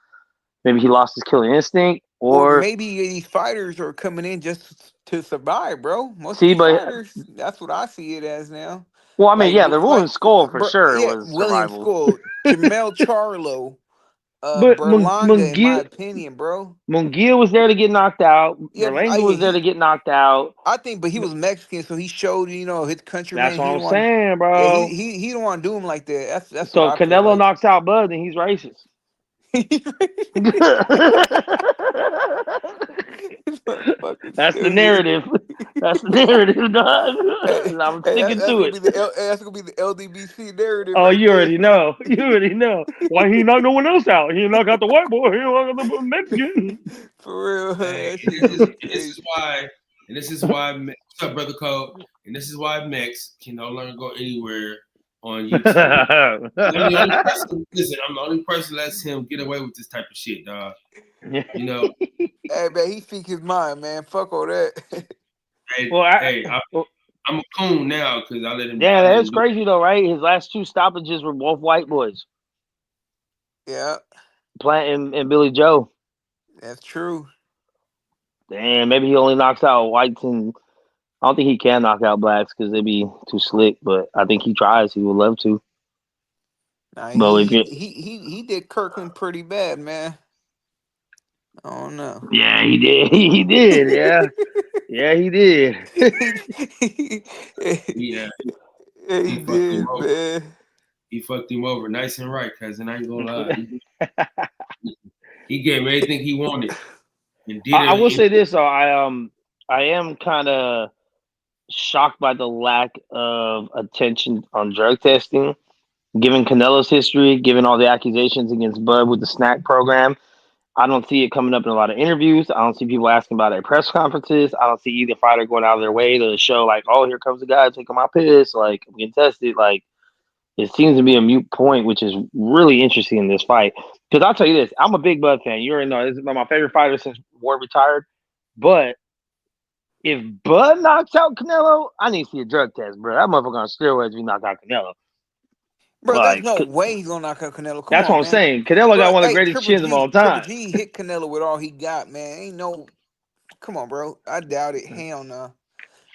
[SPEAKER 3] Maybe he lost his killing instinct,
[SPEAKER 2] Or
[SPEAKER 3] or
[SPEAKER 2] maybe these fighters are coming in just to survive, bro. Most of
[SPEAKER 3] see,
[SPEAKER 2] these
[SPEAKER 3] but
[SPEAKER 2] fighters, that's what I see it as now.
[SPEAKER 3] well, I mean, yeah, the ruling Skull for sure
[SPEAKER 2] Yeah,
[SPEAKER 3] was
[SPEAKER 2] William
[SPEAKER 3] survival.
[SPEAKER 2] Skull, Jamel Charlo,
[SPEAKER 3] But
[SPEAKER 2] Berlanga, in my opinion, bro.
[SPEAKER 3] Munguia was there to get knocked out.
[SPEAKER 2] Yeah,
[SPEAKER 3] Berlanga was there to get knocked out.
[SPEAKER 2] I think, but he was Mexican, so he showed his countrymen.
[SPEAKER 3] That's what
[SPEAKER 2] He
[SPEAKER 3] I'm
[SPEAKER 2] don't want.
[SPEAKER 3] saying,
[SPEAKER 2] Yeah,
[SPEAKER 3] bro.
[SPEAKER 2] he don't want to do him like that. That's what
[SPEAKER 3] So
[SPEAKER 2] I feel
[SPEAKER 3] Canelo
[SPEAKER 2] like.
[SPEAKER 3] knocks out Bud, and he's racist. That's the narrative. That's the narrative, dog. And I'm sticking to it.
[SPEAKER 2] That's gonna be the LDBC narrative.
[SPEAKER 3] Oh,
[SPEAKER 2] right
[SPEAKER 3] you
[SPEAKER 2] there.
[SPEAKER 3] already know. You already know. Why he knocked no one else out? He knocked out the white boy. He knocked out the Mexican.
[SPEAKER 2] For real.
[SPEAKER 1] Hey, this is why, what's up, brother Cole? And this is why Mex can no longer go anywhere on YouTube. I'm the only person, listen, I'm the only person that lets him get away with this type of shit, dog. You know.
[SPEAKER 2] Hey man, he speak his mind, man. Fuck all that.
[SPEAKER 1] I'm a coon now because I let him.
[SPEAKER 3] Yeah, that's crazy though, right? His last 2 stoppages were both white boys.
[SPEAKER 2] Yeah.
[SPEAKER 3] Plant and Billy Joe.
[SPEAKER 2] That's true.
[SPEAKER 3] Damn, maybe he only knocks out whites, and I don't think he can knock out blacks because they'd be too slick. But I think he tries. He would love to.
[SPEAKER 2] Nah, he did Kirkland pretty bad, man. I don't know.
[SPEAKER 3] Yeah, he did. He did. Yeah, yeah, he did.
[SPEAKER 1] Yeah,
[SPEAKER 2] he did, man.
[SPEAKER 1] He fucked him over nice and right, cousin. I ain't gonna lie. He gave him everything he wanted. And did
[SPEAKER 3] I will say this though, I am kind of shocked by the lack of attention on drug testing, given Canelo's history, given all the accusations against Bud with the snack program. I don't see it coming up in a lot of interviews. I don't see people asking about it at press conferences. I don't see either fighter going out of their way to show like, oh, here comes the guy taking my piss, like I'm getting tested. Like it seems to be a mute point, which is really interesting in this fight. Because I'll tell you this, I'm a big Bud fan. You already know this is my favorite fighter since Ward retired. But if Bud knocks out Canelo, I need to see a drug test, bro. That motherfucker on steroids if he knocked out Canelo.
[SPEAKER 2] Bro, there's
[SPEAKER 3] Like
[SPEAKER 2] no way he's gonna knock out Canelo. Come
[SPEAKER 3] that's what
[SPEAKER 2] on,
[SPEAKER 3] I'm
[SPEAKER 2] man.
[SPEAKER 3] saying. Canelo
[SPEAKER 2] Bro,
[SPEAKER 3] got one of the
[SPEAKER 2] hey,
[SPEAKER 3] greatest chins of all
[SPEAKER 2] Triple
[SPEAKER 3] time.
[SPEAKER 2] G hit Canelo with all he got, man. Ain't no, come on, bro. I doubt it. Hell no.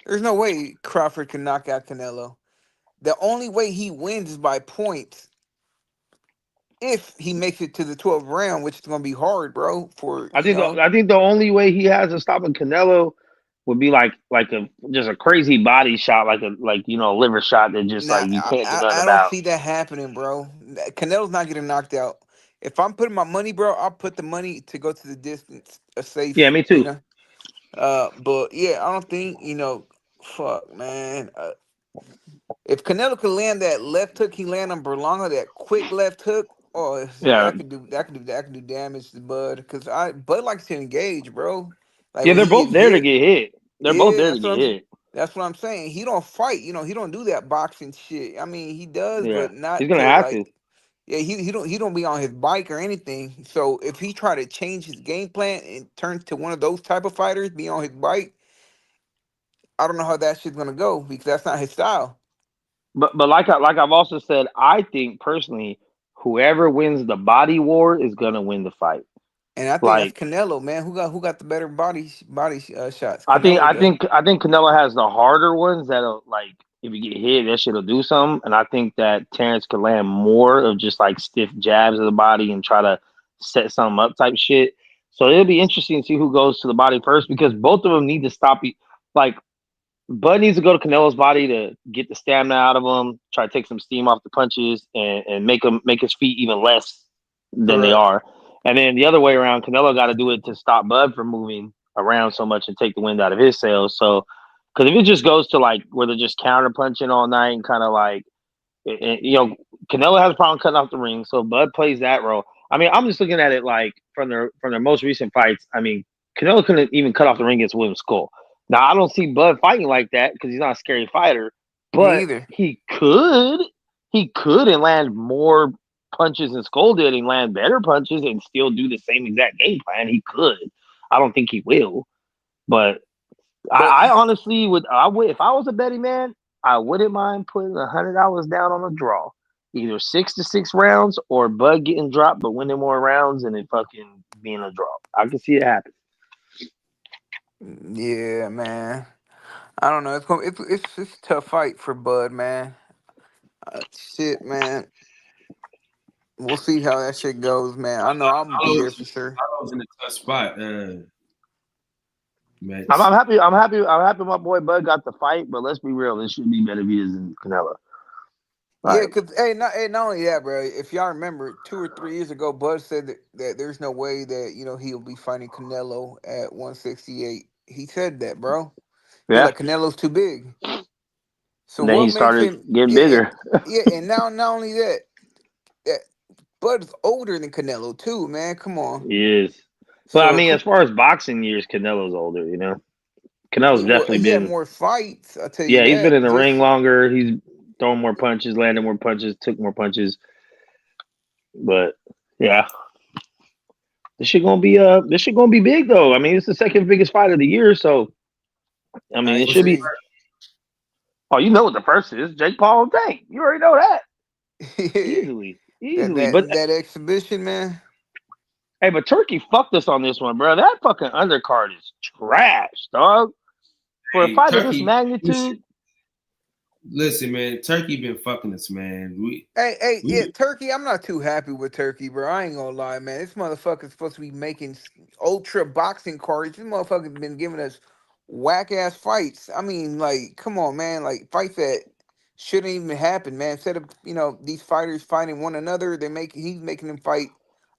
[SPEAKER 2] There's no way Crawford can knock out Canelo. The only way he wins is by points if he makes it to the 12th round, which is gonna be hard, bro. For
[SPEAKER 3] I think the only way he has of stopping Canelo would be like a just a crazy body shot, like a liver shot that just
[SPEAKER 2] nah,
[SPEAKER 3] like you can't do nothing
[SPEAKER 2] I don't
[SPEAKER 3] about.
[SPEAKER 2] see that happening, bro. Canelo's not getting knocked out. If I'm putting my money, bro, I'll put the money to go to the distance, a
[SPEAKER 3] Yeah,
[SPEAKER 2] safe,
[SPEAKER 3] me too.
[SPEAKER 2] But yeah, I don't think fuck, man. If Canelo could land that left hook, he land on Berlanga, that quick left hook. Oh,
[SPEAKER 3] Yeah,
[SPEAKER 2] that could do damage to Bud. Cause Bud likes to engage, bro. Like
[SPEAKER 3] yeah,
[SPEAKER 2] when
[SPEAKER 3] they're
[SPEAKER 2] he get
[SPEAKER 3] both there to
[SPEAKER 2] hit,
[SPEAKER 3] get hit. They're both
[SPEAKER 2] yeah,
[SPEAKER 3] there to get hit.
[SPEAKER 2] that's what I'm saying. He don't fight, he don't do that boxing shit. I mean, he does,
[SPEAKER 3] Yeah,
[SPEAKER 2] but
[SPEAKER 3] he's
[SPEAKER 2] not
[SPEAKER 3] gonna
[SPEAKER 2] to
[SPEAKER 3] have to.
[SPEAKER 2] like. Yeah, he don't be on his bike or anything. So if he try to change his game plan and turn to one of those type of fighters, be on his bike, I don't know how that shit's gonna go because that's not his style.
[SPEAKER 3] But like I've also said, I think personally, whoever wins the body war is gonna win the fight.
[SPEAKER 2] And I think that's
[SPEAKER 3] Like
[SPEAKER 2] Canelo, man. Who got the better shots? Canelo
[SPEAKER 3] I
[SPEAKER 2] does.
[SPEAKER 3] think I think Canelo has the harder ones that'll like if you get hit, that shit'll do something. And I think that Terrence could land more of just like stiff jabs of the body and try to set something up type shit. So it'll be interesting to see who goes to the body first because both of them need to stop. Like Bud needs to go to Canelo's body to get the stamina out of him, try to take some steam off the punches, and make his feet even less than they
[SPEAKER 2] Correct.
[SPEAKER 3] are. And then the other way around, Canelo got to do it to stop Bud from moving around so much and take the wind out of his sails. So, because if it just goes to like where they're just counter punching all night and kind of like, Canelo has a problem cutting off the ring, so Bud plays that role. I mean, I'm just looking at it like from their most recent fights. I mean, Canelo couldn't even cut off the ring against William Skull. Now I don't see Bud fighting like that because he's not a scary fighter,
[SPEAKER 2] Me
[SPEAKER 3] but
[SPEAKER 2] either.
[SPEAKER 3] he could and land more punches than Skull did and land better punches and still do the same exact game plan. He could. I don't think he will, but
[SPEAKER 2] But
[SPEAKER 3] I honestly would. I would if I was a betting man. I wouldn't mind putting $100 down on a draw, either 6-6 rounds or Bud getting dropped but winning more rounds and it fucking being a draw. I can see it happen.
[SPEAKER 2] yeah, man. I don't know. It's a tough fight for Bud, man. Shit, man. We'll see how that shit goes, man. I know I'm gonna be there for sure.
[SPEAKER 1] I was in a tough spot, man.
[SPEAKER 3] I'm happy. I'm happy. I'm happy. My boy Bud got the fight, but let's be real. This should be better views than Canelo.
[SPEAKER 2] Yeah,
[SPEAKER 3] Like,
[SPEAKER 2] cause not only that, bro. If y'all remember, 2 or 3 years ago, Bud said that there's no way that he'll be fighting Canelo at 168. He said that, bro. He
[SPEAKER 3] yeah.
[SPEAKER 2] like Canelo's too big. So
[SPEAKER 3] And then
[SPEAKER 2] what
[SPEAKER 3] he
[SPEAKER 2] makes
[SPEAKER 3] started
[SPEAKER 2] him?
[SPEAKER 3] getting
[SPEAKER 2] Yeah,
[SPEAKER 3] bigger.
[SPEAKER 2] yeah. And now not only that, that Bud's older than Canelo too, man. Come on.
[SPEAKER 3] He is. But I
[SPEAKER 2] So
[SPEAKER 3] mean, as far as boxing years, Canelo's older. Canelo's
[SPEAKER 2] well,
[SPEAKER 3] definitely
[SPEAKER 2] he had
[SPEAKER 3] been.
[SPEAKER 2] more fights. I tell you
[SPEAKER 3] Yeah, he's been in
[SPEAKER 2] that.
[SPEAKER 3] the ring
[SPEAKER 2] Just
[SPEAKER 3] longer. He's throwing more punches, landing more punches, took more punches. But yeah, this shit gonna be big though. I mean, it's the second biggest fight of the year, so I
[SPEAKER 2] I
[SPEAKER 3] mean, it should be.
[SPEAKER 2] agree.
[SPEAKER 3] Oh, you know what the first is? Jake Paul and Tank. You already know that
[SPEAKER 2] that
[SPEAKER 3] easily, easily. But
[SPEAKER 2] that exhibition, man.
[SPEAKER 3] hey, but Turkey fucked us on this one, bro. That fucking undercard is trash, dog. For a
[SPEAKER 1] Hey,
[SPEAKER 3] fight of this
[SPEAKER 1] Turkey, we should,
[SPEAKER 3] magnitude,
[SPEAKER 1] listen, man. Turkey been fucking us, man.
[SPEAKER 2] Hey, yeah,
[SPEAKER 1] We
[SPEAKER 2] Turkey. I'm not too happy with Turkey, bro. I ain't gonna lie, man. This motherfucker's supposed to be making ultra boxing cards. This motherfucker's been giving us whack ass fights. I mean, like, come on, man. Like fights that shouldn't even happen, man. Instead of these fighters fighting one another, he's making them fight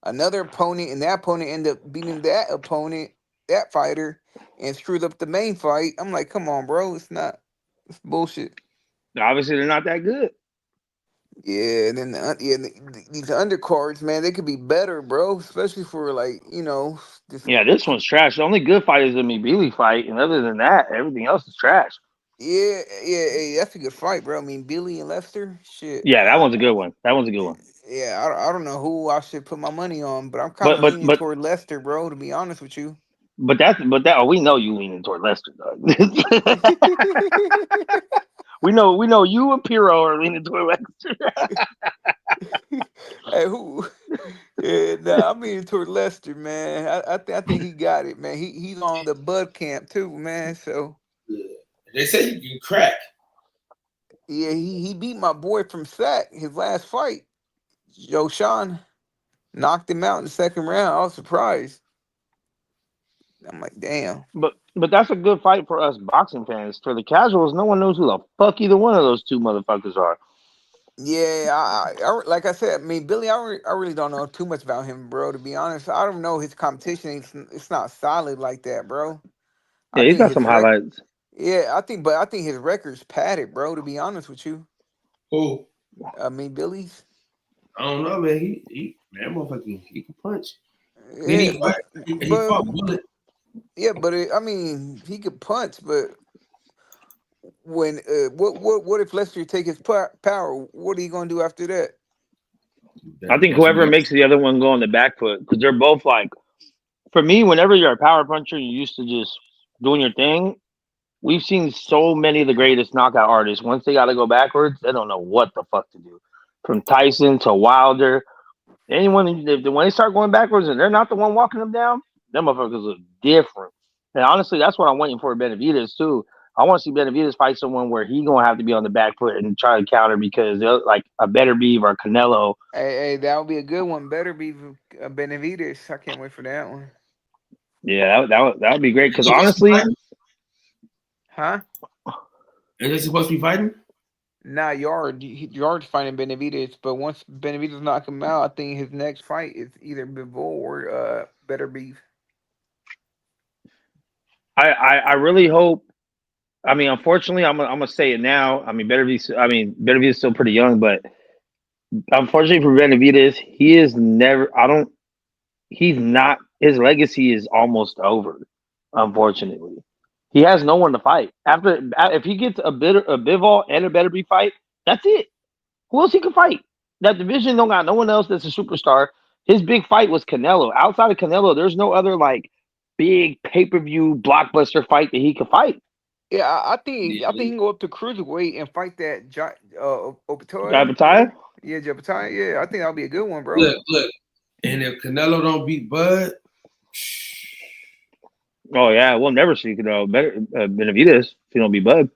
[SPEAKER 2] another opponent, and that opponent end up beating that opponent, that fighter, and screws up the main fight. I'm like, come on, bro. It's not. It's bullshit.
[SPEAKER 3] Obviously, they're not that good.
[SPEAKER 2] Yeah, and then these undercards, man, they could be better, bro. Especially for like this.
[SPEAKER 3] Yeah, this one's trash. The only good fight is the Mibili fight, and other than that, everything else is trash.
[SPEAKER 2] Hey, that's a good fight, bro. I mean, Billy and Lester, shit.
[SPEAKER 3] Yeah, that one's a good one. That one's a good one.
[SPEAKER 2] Yeah, I don't know who I should put my money on, but I'm kind
[SPEAKER 3] But
[SPEAKER 2] of
[SPEAKER 3] but
[SPEAKER 2] leaning
[SPEAKER 3] but
[SPEAKER 2] toward Lester, bro. To be honest with you.
[SPEAKER 3] but we know you leaning toward Lester, dog. we know you and Piro are leaning toward Lester.
[SPEAKER 2] Hey, who? Yeah, nah, I'm leaning toward Lester, man. I think he got it, man. He's on the Bud camp too, man. So
[SPEAKER 1] Yeah. They say you can crack.
[SPEAKER 2] yeah, he beat my boy from Sac his last fight. Joe Sean knocked him out in the second round. I was surprised. I'm like, damn.
[SPEAKER 3] But that's a good fight for us boxing fans. For the casuals, no one knows who the fuck either one of those two motherfuckers are.
[SPEAKER 2] Yeah, like I said, I mean, Billy, I really don't know too much about him, bro. To be honest, I don't know his competition. It's not solid like that, bro. I
[SPEAKER 3] Yeah, he's
[SPEAKER 2] think
[SPEAKER 3] got
[SPEAKER 2] his
[SPEAKER 3] some highlights.
[SPEAKER 2] yeah, I think his record's padded, bro. To be honest with you,
[SPEAKER 1] Who?
[SPEAKER 2] I mean, Billy's.
[SPEAKER 1] I don't know, man. That motherfucker, he can punch.
[SPEAKER 2] Yeah,
[SPEAKER 1] He fought Bullet.
[SPEAKER 2] yeah, but I mean, he could punch, but when what if Lester take his power? What are you gonna do after that?
[SPEAKER 3] I think whoever makes the other one go on the back foot, because they're both like, for me, whenever you're a power puncher, you're used to just doing your thing. We've seen so many of the greatest knockout artists. Once they got to go backwards, they don't know what the fuck to do. From Tyson to Wilder, anyone when they start going backwards and they're not the one walking them down, them motherfuckers look different. And honestly, that's what I'm waiting for Benavidez too. I want to see Benavidez fight someone where he gonna have to be on the back foot and try to counter because like a Beterbiev or Canelo.
[SPEAKER 2] Hey, that would be a good one. Better be Benavidez. I can't wait for that one.
[SPEAKER 3] Yeah, that would be great because honestly,
[SPEAKER 2] huh?
[SPEAKER 1] And they supposed to be fighting?
[SPEAKER 2] Nah, Yard's fighting Benavidez, but once Benavidez knock him out, I think his next fight is either Bivol or Beterbiev.
[SPEAKER 3] I really hope. I mean, unfortunately, I'm gonna say it now. I mean, Beterbiev is still pretty young, but unfortunately for Benavidez, he is never. He's not. His legacy is almost over. Unfortunately, he has no one to fight after. If he gets a Bivol and a Beterbiev fight, that's it. Who else he can fight? That division don't got no one else that's a superstar. His big fight was Canelo. Outside of Canelo, there's no other like big pay-per-view blockbuster fight that he could fight.
[SPEAKER 2] Yeah, I think he can go up to cruiserweight and fight that Opatoya.
[SPEAKER 3] Jabataia?
[SPEAKER 2] Yeah, Jabataia. Yeah, I think that'll be a good one, bro.
[SPEAKER 1] Look. And if Canelo don't beat Bud,
[SPEAKER 3] oh yeah, we'll never see Benavidez if he don't beat Bud.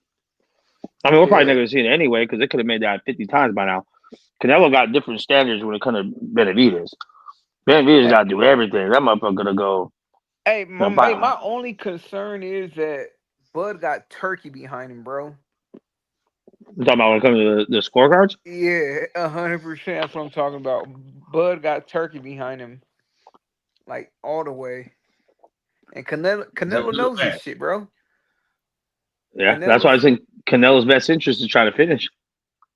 [SPEAKER 3] I mean, we're probably never gonna see it anyway because they could have made that 50 times by now. Canelo got different standards when it comes to Benavidez. Benavidez got to do everything. That motherfucker gonna go.
[SPEAKER 2] Hey, my only concern is that Bud got Turkey behind him, bro.
[SPEAKER 3] You talking about when it comes to the scorecards?
[SPEAKER 2] Yeah, 100%. That's what I'm talking about. Bud got Turkey behind him, like all the way. And Canelo knows this shit, bro.
[SPEAKER 3] Yeah, that's why I think Canelo's best interest is to try to finish.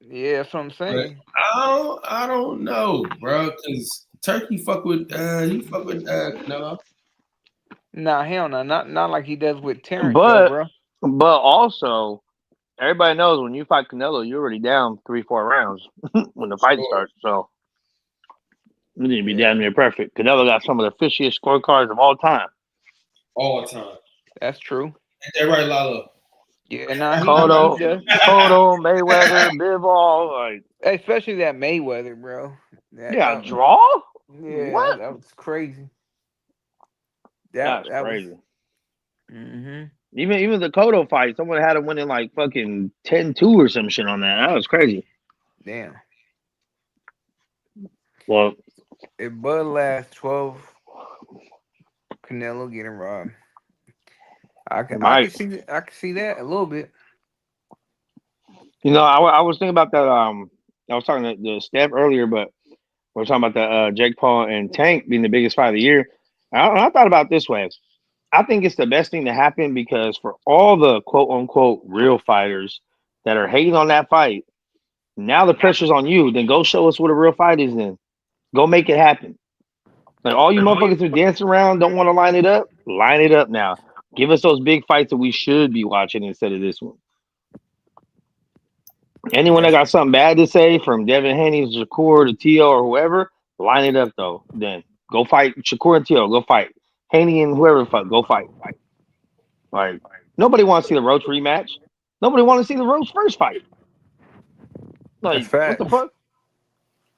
[SPEAKER 2] Yeah, that's what I'm saying.
[SPEAKER 1] I don't know, bro, because Turkey fuck with Canelo.
[SPEAKER 2] Nah, hell no, not like he does with Terrence,
[SPEAKER 3] bro. But also, everybody knows when you fight Canelo, you're already down 3-4 rounds when the fight starts. So you need to be damn near perfect. Canelo got some of the fishiest scorecards of all time.
[SPEAKER 1] All time.
[SPEAKER 2] That's true.
[SPEAKER 1] Ain't that right, Lalo?
[SPEAKER 2] Yeah, nah,
[SPEAKER 3] Cotto, Mayweather, Bivol, like
[SPEAKER 2] especially that Mayweather, bro.
[SPEAKER 3] That draw?
[SPEAKER 2] Yeah,
[SPEAKER 3] what?
[SPEAKER 2] That was crazy.
[SPEAKER 3] That's crazy.
[SPEAKER 2] Mm-hmm.
[SPEAKER 3] Even the Cotto fight, someone had him winning like fucking 10-2 or some shit on that. That was crazy.
[SPEAKER 2] Damn.
[SPEAKER 3] Well,
[SPEAKER 2] if Bud lasts 12, Canelo getting robbed. I can see that a little bit.
[SPEAKER 3] You know, I was thinking about that. I was talking to the staff earlier, but we were talking about the Jake Paul and Tank being the biggest fight of the year. I thought about it this way: I think it's the best thing to happen because for all the quote unquote real fighters that are hating on that fight, now the pressure's on you. Then go show us what a real fight is. Then go make it happen. Like all you motherfuckers who dance around don't want to line it up. Line it up now. Give us those big fights that we should be watching instead of this one. Anyone that got something bad to say, from Devin Haney to Shakur to T.O. or whoever, line it up though. Then go fight Shakur and T.O. Go fight Haney and whoever the fuck. Go fight. Like nobody wants to see the Roach rematch. Nobody wants to see the Roach first fight. Like what the fuck?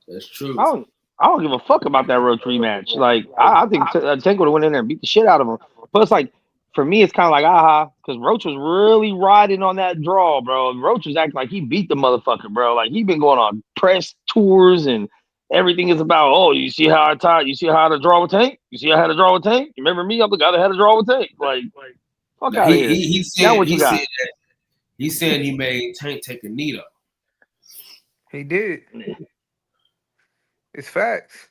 [SPEAKER 1] That's true.
[SPEAKER 3] I don't give a fuck about that Roach rematch. Like I think Tank would have went in there and beat the shit out of him. But it's like for me, it's kind of like because Roach was really riding on that draw, bro. Roach was acting like he beat the motherfucker, bro. Like he been going on press tours and everything is about. Oh, you see how I tied? You see how I had to draw with Tank? You see how I had to draw with Tank? You remember me? I'm the guy that had to draw with Tank. Like fuck out of here.
[SPEAKER 1] He said,
[SPEAKER 3] now what you got?
[SPEAKER 1] He's saying he made Tank take a knee up.
[SPEAKER 2] He did. It's facts.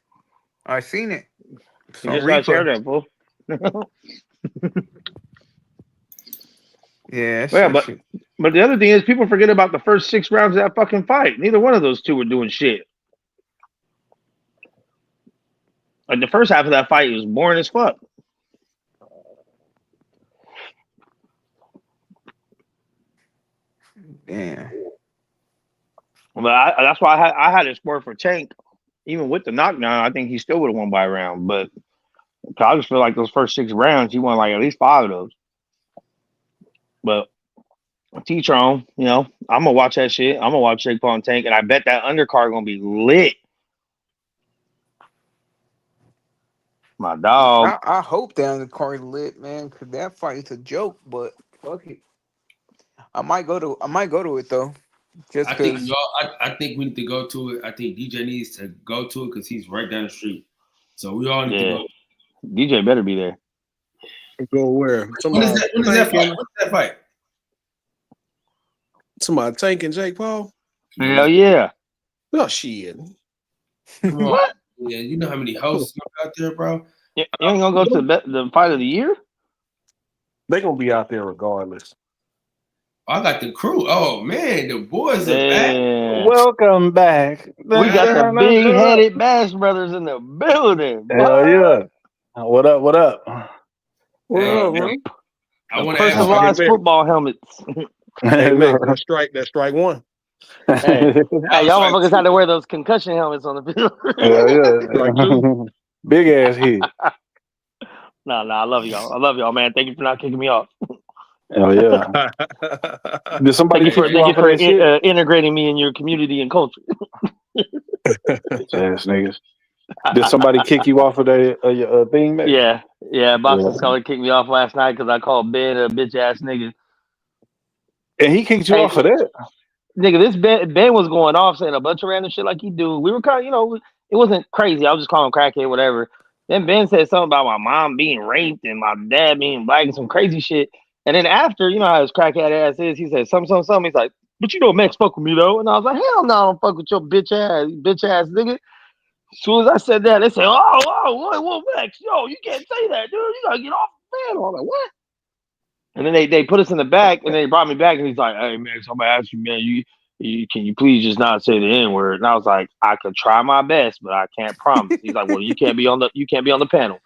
[SPEAKER 2] I seen it.
[SPEAKER 3] You just gotta share that, fool.
[SPEAKER 2] Yeah,
[SPEAKER 3] but the other thing is people forget about the first 6 rounds of that fucking fight. Neither one of those two were doing shit. Like the first half of that fight was boring as fuck.
[SPEAKER 2] Damn.
[SPEAKER 3] But that's why I had it scored for Tank. Even with the knockdown, I think he still would have won by a round. But I just feel like those first 6 rounds, he won like at least 5 of those. But teach your own, you know. I'm gonna watch that shit. I'm gonna watch Jake Paul and Tank, and I bet that undercard gonna be lit. My dog.
[SPEAKER 2] I hope that undercard lit, man, because that fight is a joke. But fuck it, I might go to it though. Just
[SPEAKER 1] I think we need to go to it. I think DJ needs to go to it because he's right down the street. So we all need to go.
[SPEAKER 3] DJ better be there.
[SPEAKER 4] Go where?
[SPEAKER 1] When is that fight?
[SPEAKER 4] Somebody Tank and Jake Paul?
[SPEAKER 3] Hell yeah.
[SPEAKER 4] Oh shit.
[SPEAKER 1] Come on. What? Yeah, you know how many hosts out there, bro?
[SPEAKER 3] You ain't gonna go to the fight of the year?
[SPEAKER 4] They gonna be out there regardless.
[SPEAKER 1] I got the crew. Oh man, the boys are back.
[SPEAKER 5] Welcome back.
[SPEAKER 3] We got the big-headed Bash Brothers in the building.
[SPEAKER 5] Hell yeah. What up? What up?
[SPEAKER 1] I want to
[SPEAKER 3] personalized football helmets.
[SPEAKER 4] Hey man, that's strike one.
[SPEAKER 3] Hey, y'all motherfuckers had to wear those concussion helmets on the field.
[SPEAKER 5] Hell yeah. Big ass head.
[SPEAKER 3] No, I love y'all. I love y'all, man. Thank you for not kicking me off.
[SPEAKER 5] Hell yeah. Did somebody
[SPEAKER 3] thank you for integrating me in your community and culture.
[SPEAKER 5] Ass niggas. Did somebody kick you off of your thing, man?
[SPEAKER 3] Yeah. Boxing Scholar kicked me off last night because I called Ben a bitch ass nigga.
[SPEAKER 5] And he kicked you off for that?
[SPEAKER 3] Nigga, this Ben was going off saying a bunch of random shit like he do. We were kind of, it wasn't crazy. I was just calling him crackhead, whatever. Then Ben said something about my mom being raped and my dad being black and some crazy shit. And then after, you know how his crackhead ass is, he said something. He's like, but you know Max fuck with me though. And I was like, hell no, I don't fuck with your bitch ass nigga. As soon as I said that, they said, whoa, Max, yo, you can't say that, dude. You gotta get off the panel. I'm like, what? And then they put us in the back, and they brought me back, and he's like, hey, Max, I'm gonna ask you, man, you can you please just not say the N-word? And I was like, I could try my best, but I can't promise. He's like, well, you can't be on the panel.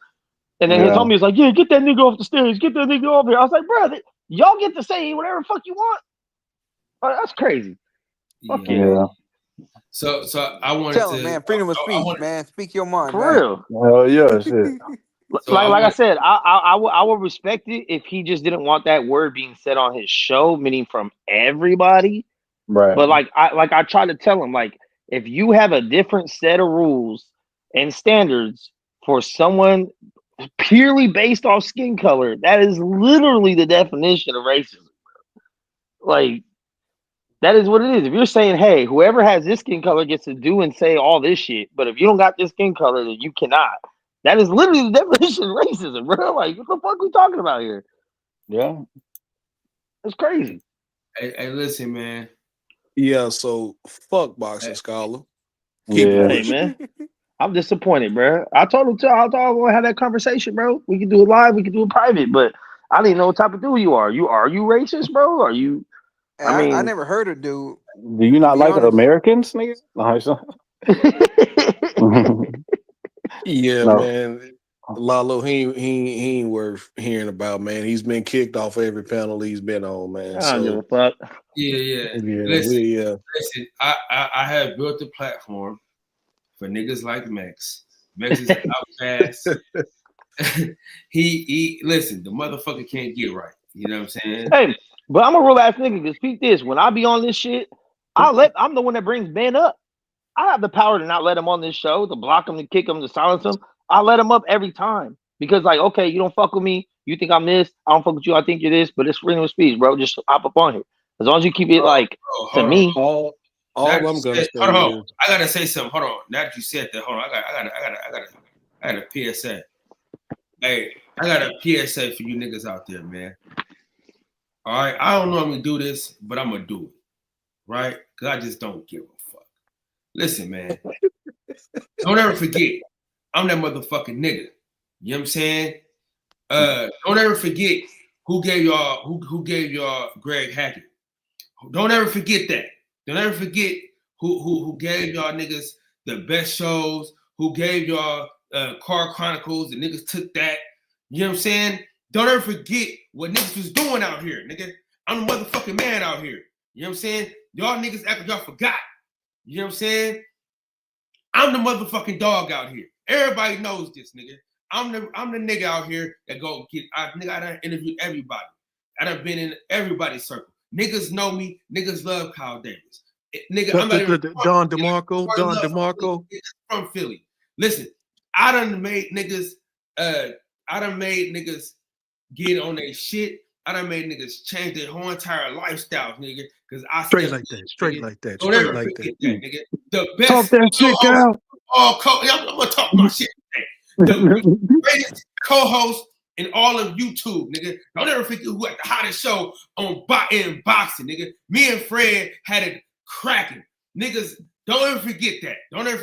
[SPEAKER 3] And then his homie was like, yeah, get that nigga off the stage, get that nigga off here. I was like, brother, y'all get to say whatever the fuck you want. Oh, that's crazy. Fuck yeah.
[SPEAKER 1] So I wanted
[SPEAKER 2] to man, freedom of speech, man. Speak your mind.
[SPEAKER 3] For real.
[SPEAKER 5] Hell yeah, shit.
[SPEAKER 3] Like I said, I would respect it if he just didn't want that word being said on his show, meaning from everybody.
[SPEAKER 5] Right.
[SPEAKER 3] But I try to tell him, like, if you have a different set of rules and standards for someone purely based off skin color, that is literally the definition of racism. Like, that is what it is. If you're saying, hey, whoever has this skin color gets to do and say all this shit, but if you don't got this skin color, then you cannot. That is literally the definition of racism, bro. Like, what the fuck are we talking about here?
[SPEAKER 5] Yeah.
[SPEAKER 3] It's crazy.
[SPEAKER 1] Hey, listen, man.
[SPEAKER 4] Yeah, so fuck Boxing Scholar.
[SPEAKER 3] Hey, man. I'm disappointed, bro. I told him I thought I was gonna have that conversation, bro. We can do it live, we can do it private, but I didn't know what type of dude you are. Are you racist, bro? Are you?
[SPEAKER 2] And
[SPEAKER 3] I
[SPEAKER 2] I
[SPEAKER 3] mean,
[SPEAKER 2] never heard a dude.
[SPEAKER 5] Do you not
[SPEAKER 2] Be
[SPEAKER 5] like
[SPEAKER 2] honest.
[SPEAKER 5] Americans, nigga?
[SPEAKER 4] Yeah,
[SPEAKER 5] No.
[SPEAKER 4] man. Lalo, he ain't worth hearing about, man. He's been kicked off every panel he's been on, man.
[SPEAKER 3] I don't give a
[SPEAKER 4] So
[SPEAKER 3] fuck.
[SPEAKER 1] Yeah.
[SPEAKER 4] yeah,
[SPEAKER 1] Listen, I have built a platform for niggas like Max. Max is an outcast. he listen, the motherfucker can't get right. You know what I'm saying?
[SPEAKER 3] Hey, but I'm a real ass nigga. Cause speak this. When I be on this shit, I'm the one that brings Ben up. I have the power to not let him on this show, to block him, to kick him, to silence him. I let him up every time because, like, okay, you don't fuck with me. You think I'm this. I don't fuck with you. I think you're this. But it's freedom of speech, bro. Just hop up on here. As long as you keep it like to me.
[SPEAKER 4] all I'm gonna say
[SPEAKER 1] hold on.
[SPEAKER 4] is
[SPEAKER 1] I gotta say something. Hold on. Now that you said that, hold on. I got a PSA. Hey, I got a PSA for you niggas out there, man. All right, I don't normally do this, but I'm gonna do it, right? Cause I just don't give a fuck. Listen, man. Don't ever forget, I'm that motherfucking nigga. You know what I'm saying? Don't ever forget who gave y'all Greg Hackett. Don't ever forget that. Don't ever forget who gave y'all niggas the best shows, who gave y'all Car Chronicles, the niggas took that. You know what I'm saying? Don't ever forget what niggas was doing out here, nigga. I'm the motherfucking man out here. You know what I'm saying? Y'all niggas act like y'all forgot. You know what I'm saying? I'm the motherfucking dog out here. Everybody knows this, nigga. I'm the nigga out here that go get. I done interviewed everybody. I done been in everybody's circle. Niggas know me. Niggas love Kyle Davis. Nigga, I'm not even
[SPEAKER 4] Don DeMarco.
[SPEAKER 1] From Philly. Listen, I done made niggas. I done made niggas get on their shit. I done made niggas change their whole entire lifestyles, nigga. Because I
[SPEAKER 4] Straight like that.
[SPEAKER 1] Don't ever forget that, nigga. The best.
[SPEAKER 5] Talk that shit, Cal.
[SPEAKER 1] I'm gonna talk my shit today. The greatest co-host in all of YouTube, nigga. Don't ever forget who had the hottest show in boxing, nigga. Me and Fred had it cracking. Niggas, don't ever forget that. Don't ever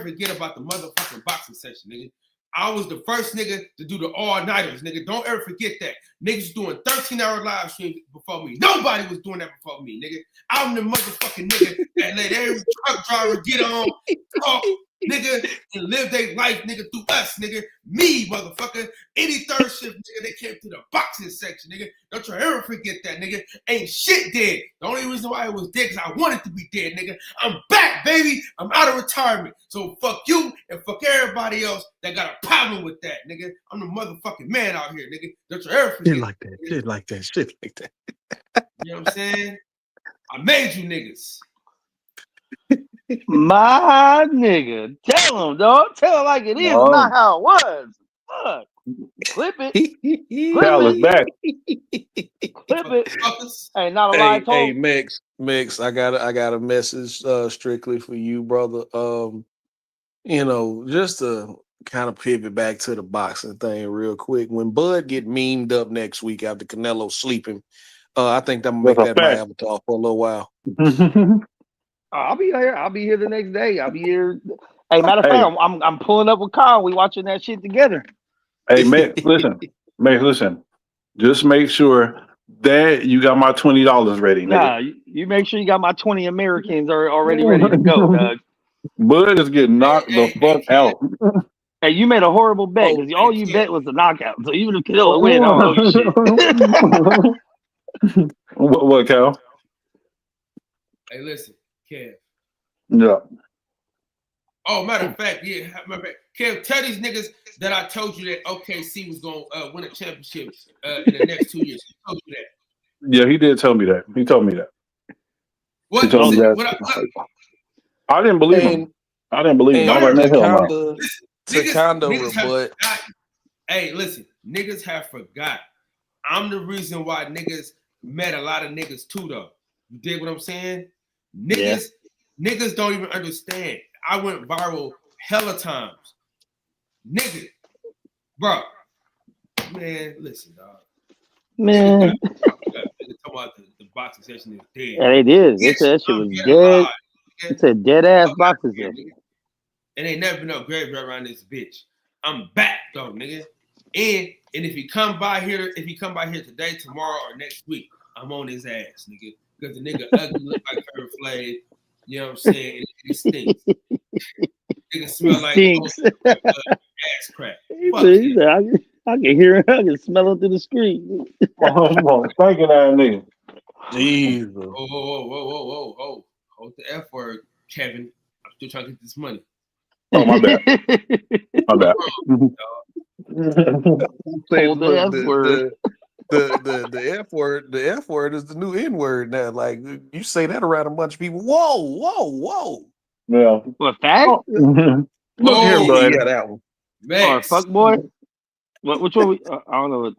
[SPEAKER 1] forget about the motherfucking boxing session, nigga. I was the first nigga to do the all-nighters, nigga. Don't ever forget that. Niggas doing 13-hour live streams before me. Nobody was doing that before me, nigga. I'm the motherfucking nigga that let every truck driver get on, talk, nigga, and live their life, nigga, through us, nigga. Me, motherfucker. Any third shift, nigga, they came to the boxing section, nigga. Don't you ever forget that, nigga. Ain't shit dead. The only reason why it was dead because I wanted to be dead, nigga. I'm back, baby. I'm out of retirement. So fuck you and fuck everybody else that got a problem with that, nigga. I'm the motherfucking man out here, nigga. Don't you ever forget
[SPEAKER 4] Shit like that.
[SPEAKER 1] You know what I'm saying? I made you niggas.
[SPEAKER 3] My nigga. Tell him, dog. Tell him like it is, not how it was. Fuck. Clip it.
[SPEAKER 5] Cal is back.
[SPEAKER 3] Clip it.
[SPEAKER 1] Fuckers.
[SPEAKER 3] Hey, not a lie told.
[SPEAKER 4] Hey, Mix, I got a message strictly for you, brother. Just to kind of pivot back to the boxing thing real quick. When Bud get memed up next week after Canelo sleeping, I think I'm gonna make that my avatar for a little while.
[SPEAKER 3] I'll be here. I'll be here the next day. I'll be here. Hey, matter of fact, I'm pulling up with Kyle. We watching that shit together.
[SPEAKER 5] Hey, Max, listen. Just make sure that you got my $20 ready, nigga.
[SPEAKER 3] Nah, you make sure you got my 20 Americans are already ready to go, dog.
[SPEAKER 5] Bud is getting knocked the fuck out.
[SPEAKER 3] Hey, you made a horrible bet because all you bet was the knockout. So even if Canelo win, I don't know shit.
[SPEAKER 5] What, Cal?
[SPEAKER 1] Hey, listen, Kev.
[SPEAKER 5] Yeah.
[SPEAKER 1] Oh, matter of fact, Kev, tell these niggas that I told you that OKC was going to win a championship in the next 2 years. He told you that.
[SPEAKER 5] Yeah, he did tell me that. He told me that.
[SPEAKER 1] What?
[SPEAKER 5] He told me that. I didn't believe him. I didn't believe him. I was like, hell no.
[SPEAKER 1] Niggas have forgotten. Hey, listen, niggas have forgot. I'm the reason why niggas met a lot of niggas too, though. You dig what I'm saying? Niggas don't even understand. I went viral hella times. Nigga, bro. Man, listen, dog.
[SPEAKER 3] Man.
[SPEAKER 1] Nigga talking about the boxing session is dead.
[SPEAKER 3] Yeah, they did. They said that shit was dead. It's a dead ass boxing session.
[SPEAKER 1] and ain't never been no graveyard around this bitch. I'm back though, nigga. And if he come by here today, tomorrow, or next week, I'm on his ass, nigga. Because the nigga ugly, look like Kurt Flav. You know what I'm saying? It stinks. Nigga smell like ass crack. Fuck
[SPEAKER 3] I can hear it. I can smell it through the screen.
[SPEAKER 5] Thinking that nigga.
[SPEAKER 4] Jesus.
[SPEAKER 1] Whoa. Hold the F word, Kevin. I'm still trying to get this money.
[SPEAKER 5] Oh, my bad. My bad.
[SPEAKER 3] Hold the F word.
[SPEAKER 4] The F word is the new N word now. Like you say that around a bunch of people. Whoa.
[SPEAKER 5] Yeah.
[SPEAKER 3] What, fact?
[SPEAKER 5] Look here, bud.
[SPEAKER 4] Yeah, that one.
[SPEAKER 3] Or
[SPEAKER 1] Max.
[SPEAKER 3] fuck boy? Which one? I don't know.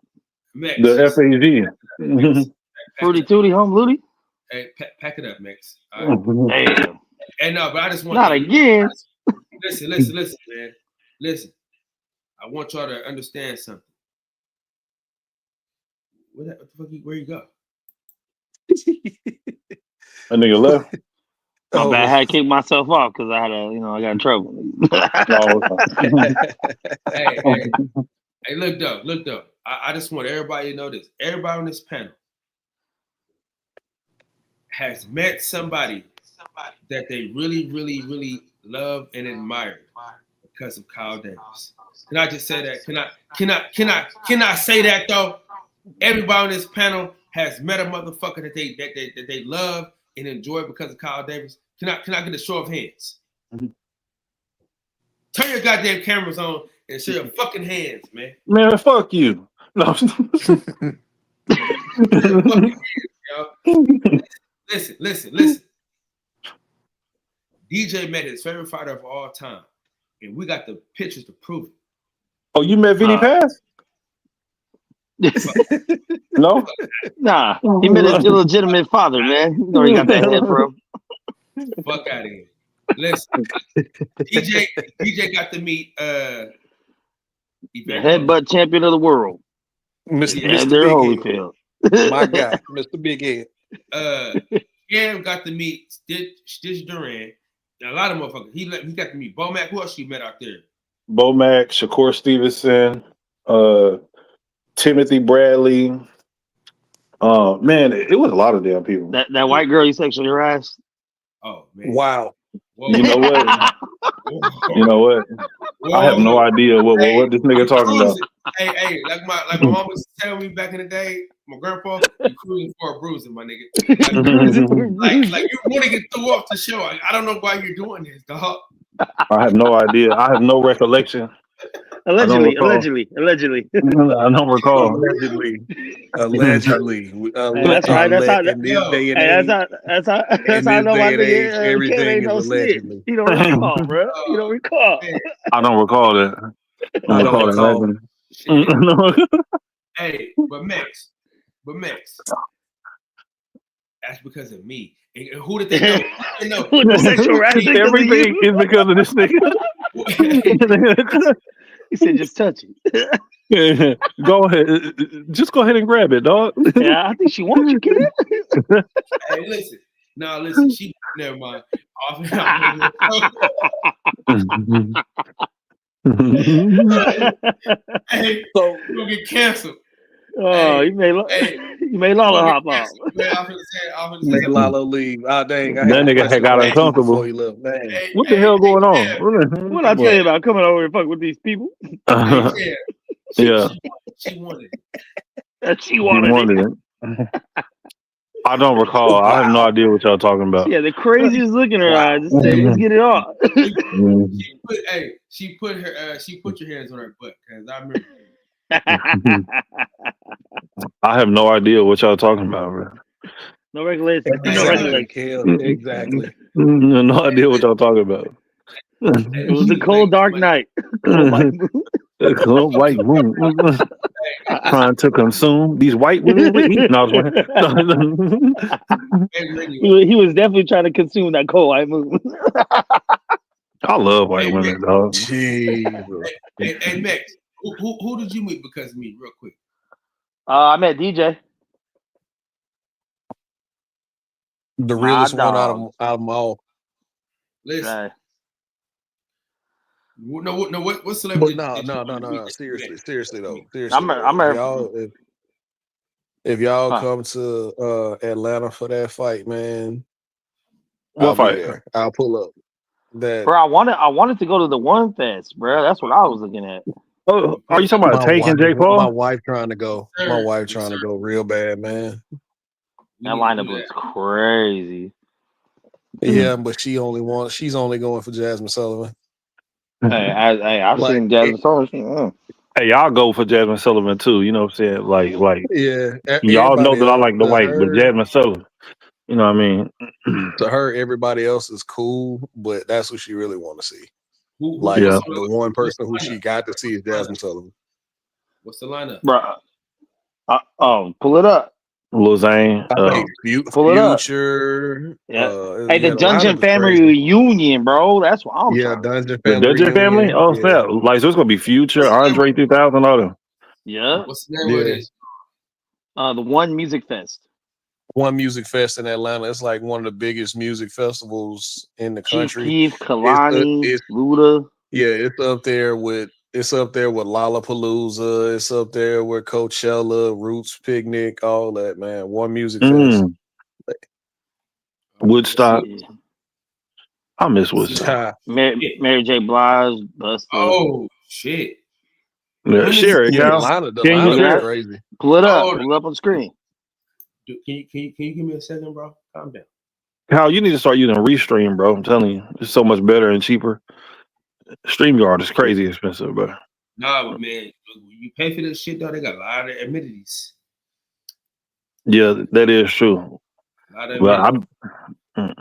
[SPEAKER 1] Max.
[SPEAKER 5] The FAG.
[SPEAKER 3] Fruity Tooty, Home Looty?
[SPEAKER 1] Hey, pack it up, Max. All right.
[SPEAKER 3] Damn.
[SPEAKER 1] Hey, no, but I just want
[SPEAKER 3] Not again.
[SPEAKER 1] Listen, man. Listen. I want y'all to understand something. Where you go?
[SPEAKER 5] A nigga left.
[SPEAKER 3] My bad. I had to kick myself off because I got in trouble.
[SPEAKER 1] Hey, look though. I just want everybody to know this. Everybody on this panel has met somebody that they really, really, really love and admire because of Kyle Davis. Can I just say that? Can I say that though? Everybody on this panel has met a motherfucker that they love and enjoy because of Kyle Davis. Can I get a show of hands? Turn your goddamn cameras on and show your fucking hands, man.
[SPEAKER 5] Man, fuck you. No.
[SPEAKER 1] Listen. DJ met his favorite fighter of all time, and we got the pictures to prove it.
[SPEAKER 5] Oh, you met Vinny Paz? No?
[SPEAKER 3] Nah, he met his illegitimate father, man. You know he got that head from.
[SPEAKER 1] Fuck out of here. Listen, DJ got to meet
[SPEAKER 3] the headbutt champion of the world,
[SPEAKER 4] Mr.
[SPEAKER 3] Holyfield.
[SPEAKER 4] My guy, Mr. Big Head.
[SPEAKER 1] Cam got to meet Stitch Duran. A lot of motherfuckers. He got to meet Bo Mac. Who else you met out there?
[SPEAKER 5] Bo Mac, Shakur Stevenson, Timothy Bradley. Man, it was a lot of damn people.
[SPEAKER 3] That white girl you sexually harassed.
[SPEAKER 1] Oh man!
[SPEAKER 4] Wow.
[SPEAKER 1] Whoa.
[SPEAKER 5] You know what? You know what?
[SPEAKER 1] Whoa.
[SPEAKER 5] I have no idea what this nigga talking about.
[SPEAKER 1] Hey, like my mom was telling me back in the day, my grandpa, you cruising for a bruising, my nigga. Like you want to get threw off the show. I don't know why you're doing this, dog.
[SPEAKER 5] I have no idea. I have no recollection.
[SPEAKER 3] Allegedly.
[SPEAKER 5] I don't recall.
[SPEAKER 4] Allegedly.
[SPEAKER 3] That's right. That's how.
[SPEAKER 4] In this day and age,
[SPEAKER 3] That's how I know my nigga.
[SPEAKER 4] Everything
[SPEAKER 3] ain't
[SPEAKER 4] is
[SPEAKER 3] no snitch.
[SPEAKER 4] allegedly.
[SPEAKER 3] You don't recall, bro. You don't recall.
[SPEAKER 5] I don't recall that.
[SPEAKER 4] I don't recall.
[SPEAKER 1] Hey, but Max, that's because of me. And who did they know?
[SPEAKER 3] The sexual harassment.
[SPEAKER 5] Everything is because of this nigga.
[SPEAKER 3] He said, "Just touch it."
[SPEAKER 5] Go ahead. Just go ahead and grab it, dog.
[SPEAKER 3] Yeah, I think she wants you, kid.
[SPEAKER 1] Hey, listen. No, listen. She never mind. Hey,
[SPEAKER 4] So
[SPEAKER 1] you're gonna get canceled.
[SPEAKER 3] Oh, you made Lala hop off.
[SPEAKER 4] make Lalo leave. Ah, dang. I
[SPEAKER 5] That nigga had got uncomfortable.
[SPEAKER 4] before he left. Man.
[SPEAKER 5] What the hell going on?
[SPEAKER 3] What I tell you about coming over and fuck with these people?
[SPEAKER 5] Yeah.
[SPEAKER 1] She wanted it.
[SPEAKER 3] She wanted it.
[SPEAKER 5] I don't recall. I have no idea what y'all talking about.
[SPEAKER 3] Yeah, the craziest look in her eyes. Just say, let's get it on.
[SPEAKER 1] She put your hands on her butt because I remember.
[SPEAKER 5] I have no idea what y'all talking about, bro.
[SPEAKER 3] No regulation.
[SPEAKER 4] Exactly.
[SPEAKER 5] No idea what y'all talking about.
[SPEAKER 3] It was a cold, dark night.
[SPEAKER 5] A cold white room. Trying to consume these white women with me. No,
[SPEAKER 3] he was definitely trying to consume that cold white moon.
[SPEAKER 5] I love white women, dog.
[SPEAKER 1] Hey, Max, who did you meet because of me, real quick?
[SPEAKER 3] I met DJ.
[SPEAKER 4] The realest one out of them all.
[SPEAKER 1] Listen, No, what celebrity?
[SPEAKER 4] But
[SPEAKER 1] did you want to meet
[SPEAKER 4] no.
[SPEAKER 1] that you
[SPEAKER 4] Seriously
[SPEAKER 1] met?
[SPEAKER 4] though. If y'all come to Atlanta for that fight, man,
[SPEAKER 5] What
[SPEAKER 4] I'll
[SPEAKER 5] fight?
[SPEAKER 4] be there. I'll pull up. That
[SPEAKER 3] Bro, I wanted to go to the One Fest, bro. That's what I was looking at.
[SPEAKER 5] Oh, are you talking about taking Jake
[SPEAKER 4] my
[SPEAKER 5] Paul?
[SPEAKER 4] wife trying to go.
[SPEAKER 1] Sir,
[SPEAKER 4] My wife
[SPEAKER 1] yes,
[SPEAKER 4] trying to
[SPEAKER 1] sir.
[SPEAKER 4] go real bad, man.
[SPEAKER 1] We
[SPEAKER 3] That
[SPEAKER 1] need to
[SPEAKER 3] lineup
[SPEAKER 1] do
[SPEAKER 3] looks crazy.
[SPEAKER 4] Yeah, but she's only going for Jasmine Sullivan.
[SPEAKER 3] I've
[SPEAKER 4] Like,
[SPEAKER 3] seen Jasmine Sullivan.
[SPEAKER 5] Hey, y'all go for Jasmine Sullivan too. You know what I'm saying? Like
[SPEAKER 4] Yeah,
[SPEAKER 5] y'all know
[SPEAKER 4] everybody
[SPEAKER 5] that I
[SPEAKER 4] else
[SPEAKER 5] like the
[SPEAKER 4] to
[SPEAKER 5] white, but
[SPEAKER 4] her,
[SPEAKER 5] Jasmine Sullivan. You know what I mean?
[SPEAKER 4] to her, everybody else is cool, but that's what she really want to see.
[SPEAKER 1] Who,
[SPEAKER 4] Like
[SPEAKER 5] Yeah.
[SPEAKER 4] the one
[SPEAKER 1] what's the
[SPEAKER 4] person who she
[SPEAKER 1] lineup?
[SPEAKER 4] got to see is Jasmine Sullivan.
[SPEAKER 1] What's the lineup?
[SPEAKER 3] Bro, pull it up.
[SPEAKER 5] Lil Zane.
[SPEAKER 4] I think
[SPEAKER 3] Pull it up.
[SPEAKER 4] Future.
[SPEAKER 3] Yeah. Hey,
[SPEAKER 4] yeah,
[SPEAKER 3] the Dungeon
[SPEAKER 4] lineup is
[SPEAKER 3] Family
[SPEAKER 4] crazy.
[SPEAKER 3] reunion, bro. That's what I'm
[SPEAKER 4] Yeah,
[SPEAKER 3] trying to
[SPEAKER 4] Dungeon
[SPEAKER 5] The
[SPEAKER 4] Family
[SPEAKER 5] Dungeon Family?
[SPEAKER 4] reunion.
[SPEAKER 5] Oh,
[SPEAKER 4] Yeah.
[SPEAKER 5] snap. Like, so it's going to be Future,
[SPEAKER 1] What's the name
[SPEAKER 5] Andre 3000, all them.
[SPEAKER 3] Yeah.
[SPEAKER 1] What's the name of
[SPEAKER 4] Yeah.
[SPEAKER 1] this?
[SPEAKER 3] The One Music Fest.
[SPEAKER 4] One Music Fest in Atlanta. It's like one of the biggest music festivals in the
[SPEAKER 3] Chief
[SPEAKER 4] country.
[SPEAKER 3] Keef, Kalani,
[SPEAKER 4] It's
[SPEAKER 3] Luda.
[SPEAKER 4] Yeah, it's up there with Lollapalooza. It's up there with Coachella, Roots Picnic, all that, man. One Music Fest.
[SPEAKER 5] Woodstock.
[SPEAKER 3] Yeah.
[SPEAKER 5] I miss Woodstock.
[SPEAKER 3] Mary J. Blige, Busta.
[SPEAKER 1] Oh shit!
[SPEAKER 5] Yeah,
[SPEAKER 1] When is
[SPEAKER 5] share it,
[SPEAKER 1] it?
[SPEAKER 4] Yeah,
[SPEAKER 5] Cal.
[SPEAKER 4] the
[SPEAKER 5] Can you
[SPEAKER 4] lineup
[SPEAKER 5] share
[SPEAKER 4] is
[SPEAKER 5] it?
[SPEAKER 4] crazy.
[SPEAKER 3] Pull it up.
[SPEAKER 1] Oh,
[SPEAKER 3] Pull it up on the screen.
[SPEAKER 1] Can you give me a second, bro? Calm down.
[SPEAKER 5] Cal, you need to start using Restream, bro. I'm telling you. It's so much better and cheaper. StreamYard is crazy expensive, bro.
[SPEAKER 1] Nah, but man, you pay for this shit though. They got a lot of amenities.
[SPEAKER 5] Yeah, that is true.
[SPEAKER 1] A lot of
[SPEAKER 5] Well,
[SPEAKER 1] amenities.
[SPEAKER 5] I'm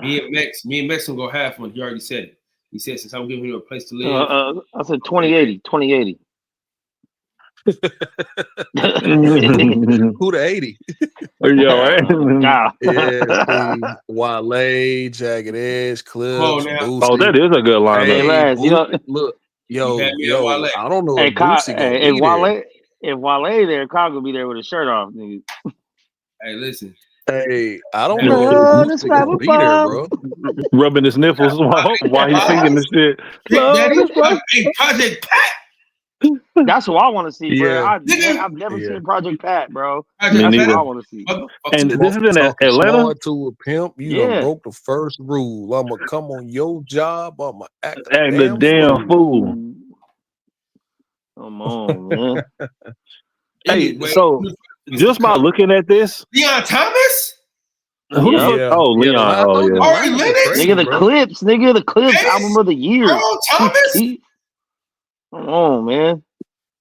[SPEAKER 1] Me and Max gonna go half one. He already said it. He said since I'm giving him a place to live.
[SPEAKER 3] I said 2080.
[SPEAKER 4] Who the 80?
[SPEAKER 5] Yo, eh?
[SPEAKER 3] God.
[SPEAKER 4] Yeah, see, Wale, Jagged Edge, Clips,
[SPEAKER 1] Come on now.
[SPEAKER 4] Boosie.
[SPEAKER 5] Oh, that is a good lineup.
[SPEAKER 3] Hey,
[SPEAKER 4] Hey,
[SPEAKER 3] lads, you know,
[SPEAKER 4] Boosie, look,
[SPEAKER 1] You had me at Wale.
[SPEAKER 4] I don't know
[SPEAKER 3] hey,
[SPEAKER 4] if Boosie gonna be there.
[SPEAKER 3] if Wale there, Kyle gonna be there with his shirt off, nigga.
[SPEAKER 1] Hey, listen.
[SPEAKER 4] Hey, I don't
[SPEAKER 1] Hey,
[SPEAKER 4] know if
[SPEAKER 3] Love is
[SPEAKER 4] Boosie gonna be there, bro.
[SPEAKER 5] Rubbing his nipples while he's singing this shit.
[SPEAKER 1] Big Daddy,
[SPEAKER 5] Love is right.
[SPEAKER 1] hey, Project Pat.
[SPEAKER 3] That's what I want to see, bro.
[SPEAKER 4] Yeah.
[SPEAKER 3] I've never seen Project Pat, bro.
[SPEAKER 1] Project
[SPEAKER 5] Me
[SPEAKER 3] That's
[SPEAKER 5] neither.
[SPEAKER 3] what I want to see.
[SPEAKER 5] And this is in
[SPEAKER 4] Talking
[SPEAKER 5] Atlanta?
[SPEAKER 4] smart to a pimp, you done
[SPEAKER 3] Yeah.
[SPEAKER 4] broke the first rule. I'ma come on your job, I'ma act
[SPEAKER 5] Act the damn fool.
[SPEAKER 3] Come on, man.
[SPEAKER 5] Hey,
[SPEAKER 1] Anyway,
[SPEAKER 5] so just by looking at this,
[SPEAKER 1] Leon Thomas?
[SPEAKER 5] who the fuck?
[SPEAKER 4] Yeah.
[SPEAKER 5] Oh,
[SPEAKER 4] Yeah,
[SPEAKER 5] Leon. Oh, yeah.
[SPEAKER 1] Ari Lennox?
[SPEAKER 3] Nigga, the Clips. Nigga, the Clips
[SPEAKER 1] Yes.
[SPEAKER 3] album of the year.
[SPEAKER 1] Earl Thomas?
[SPEAKER 3] Come on, man.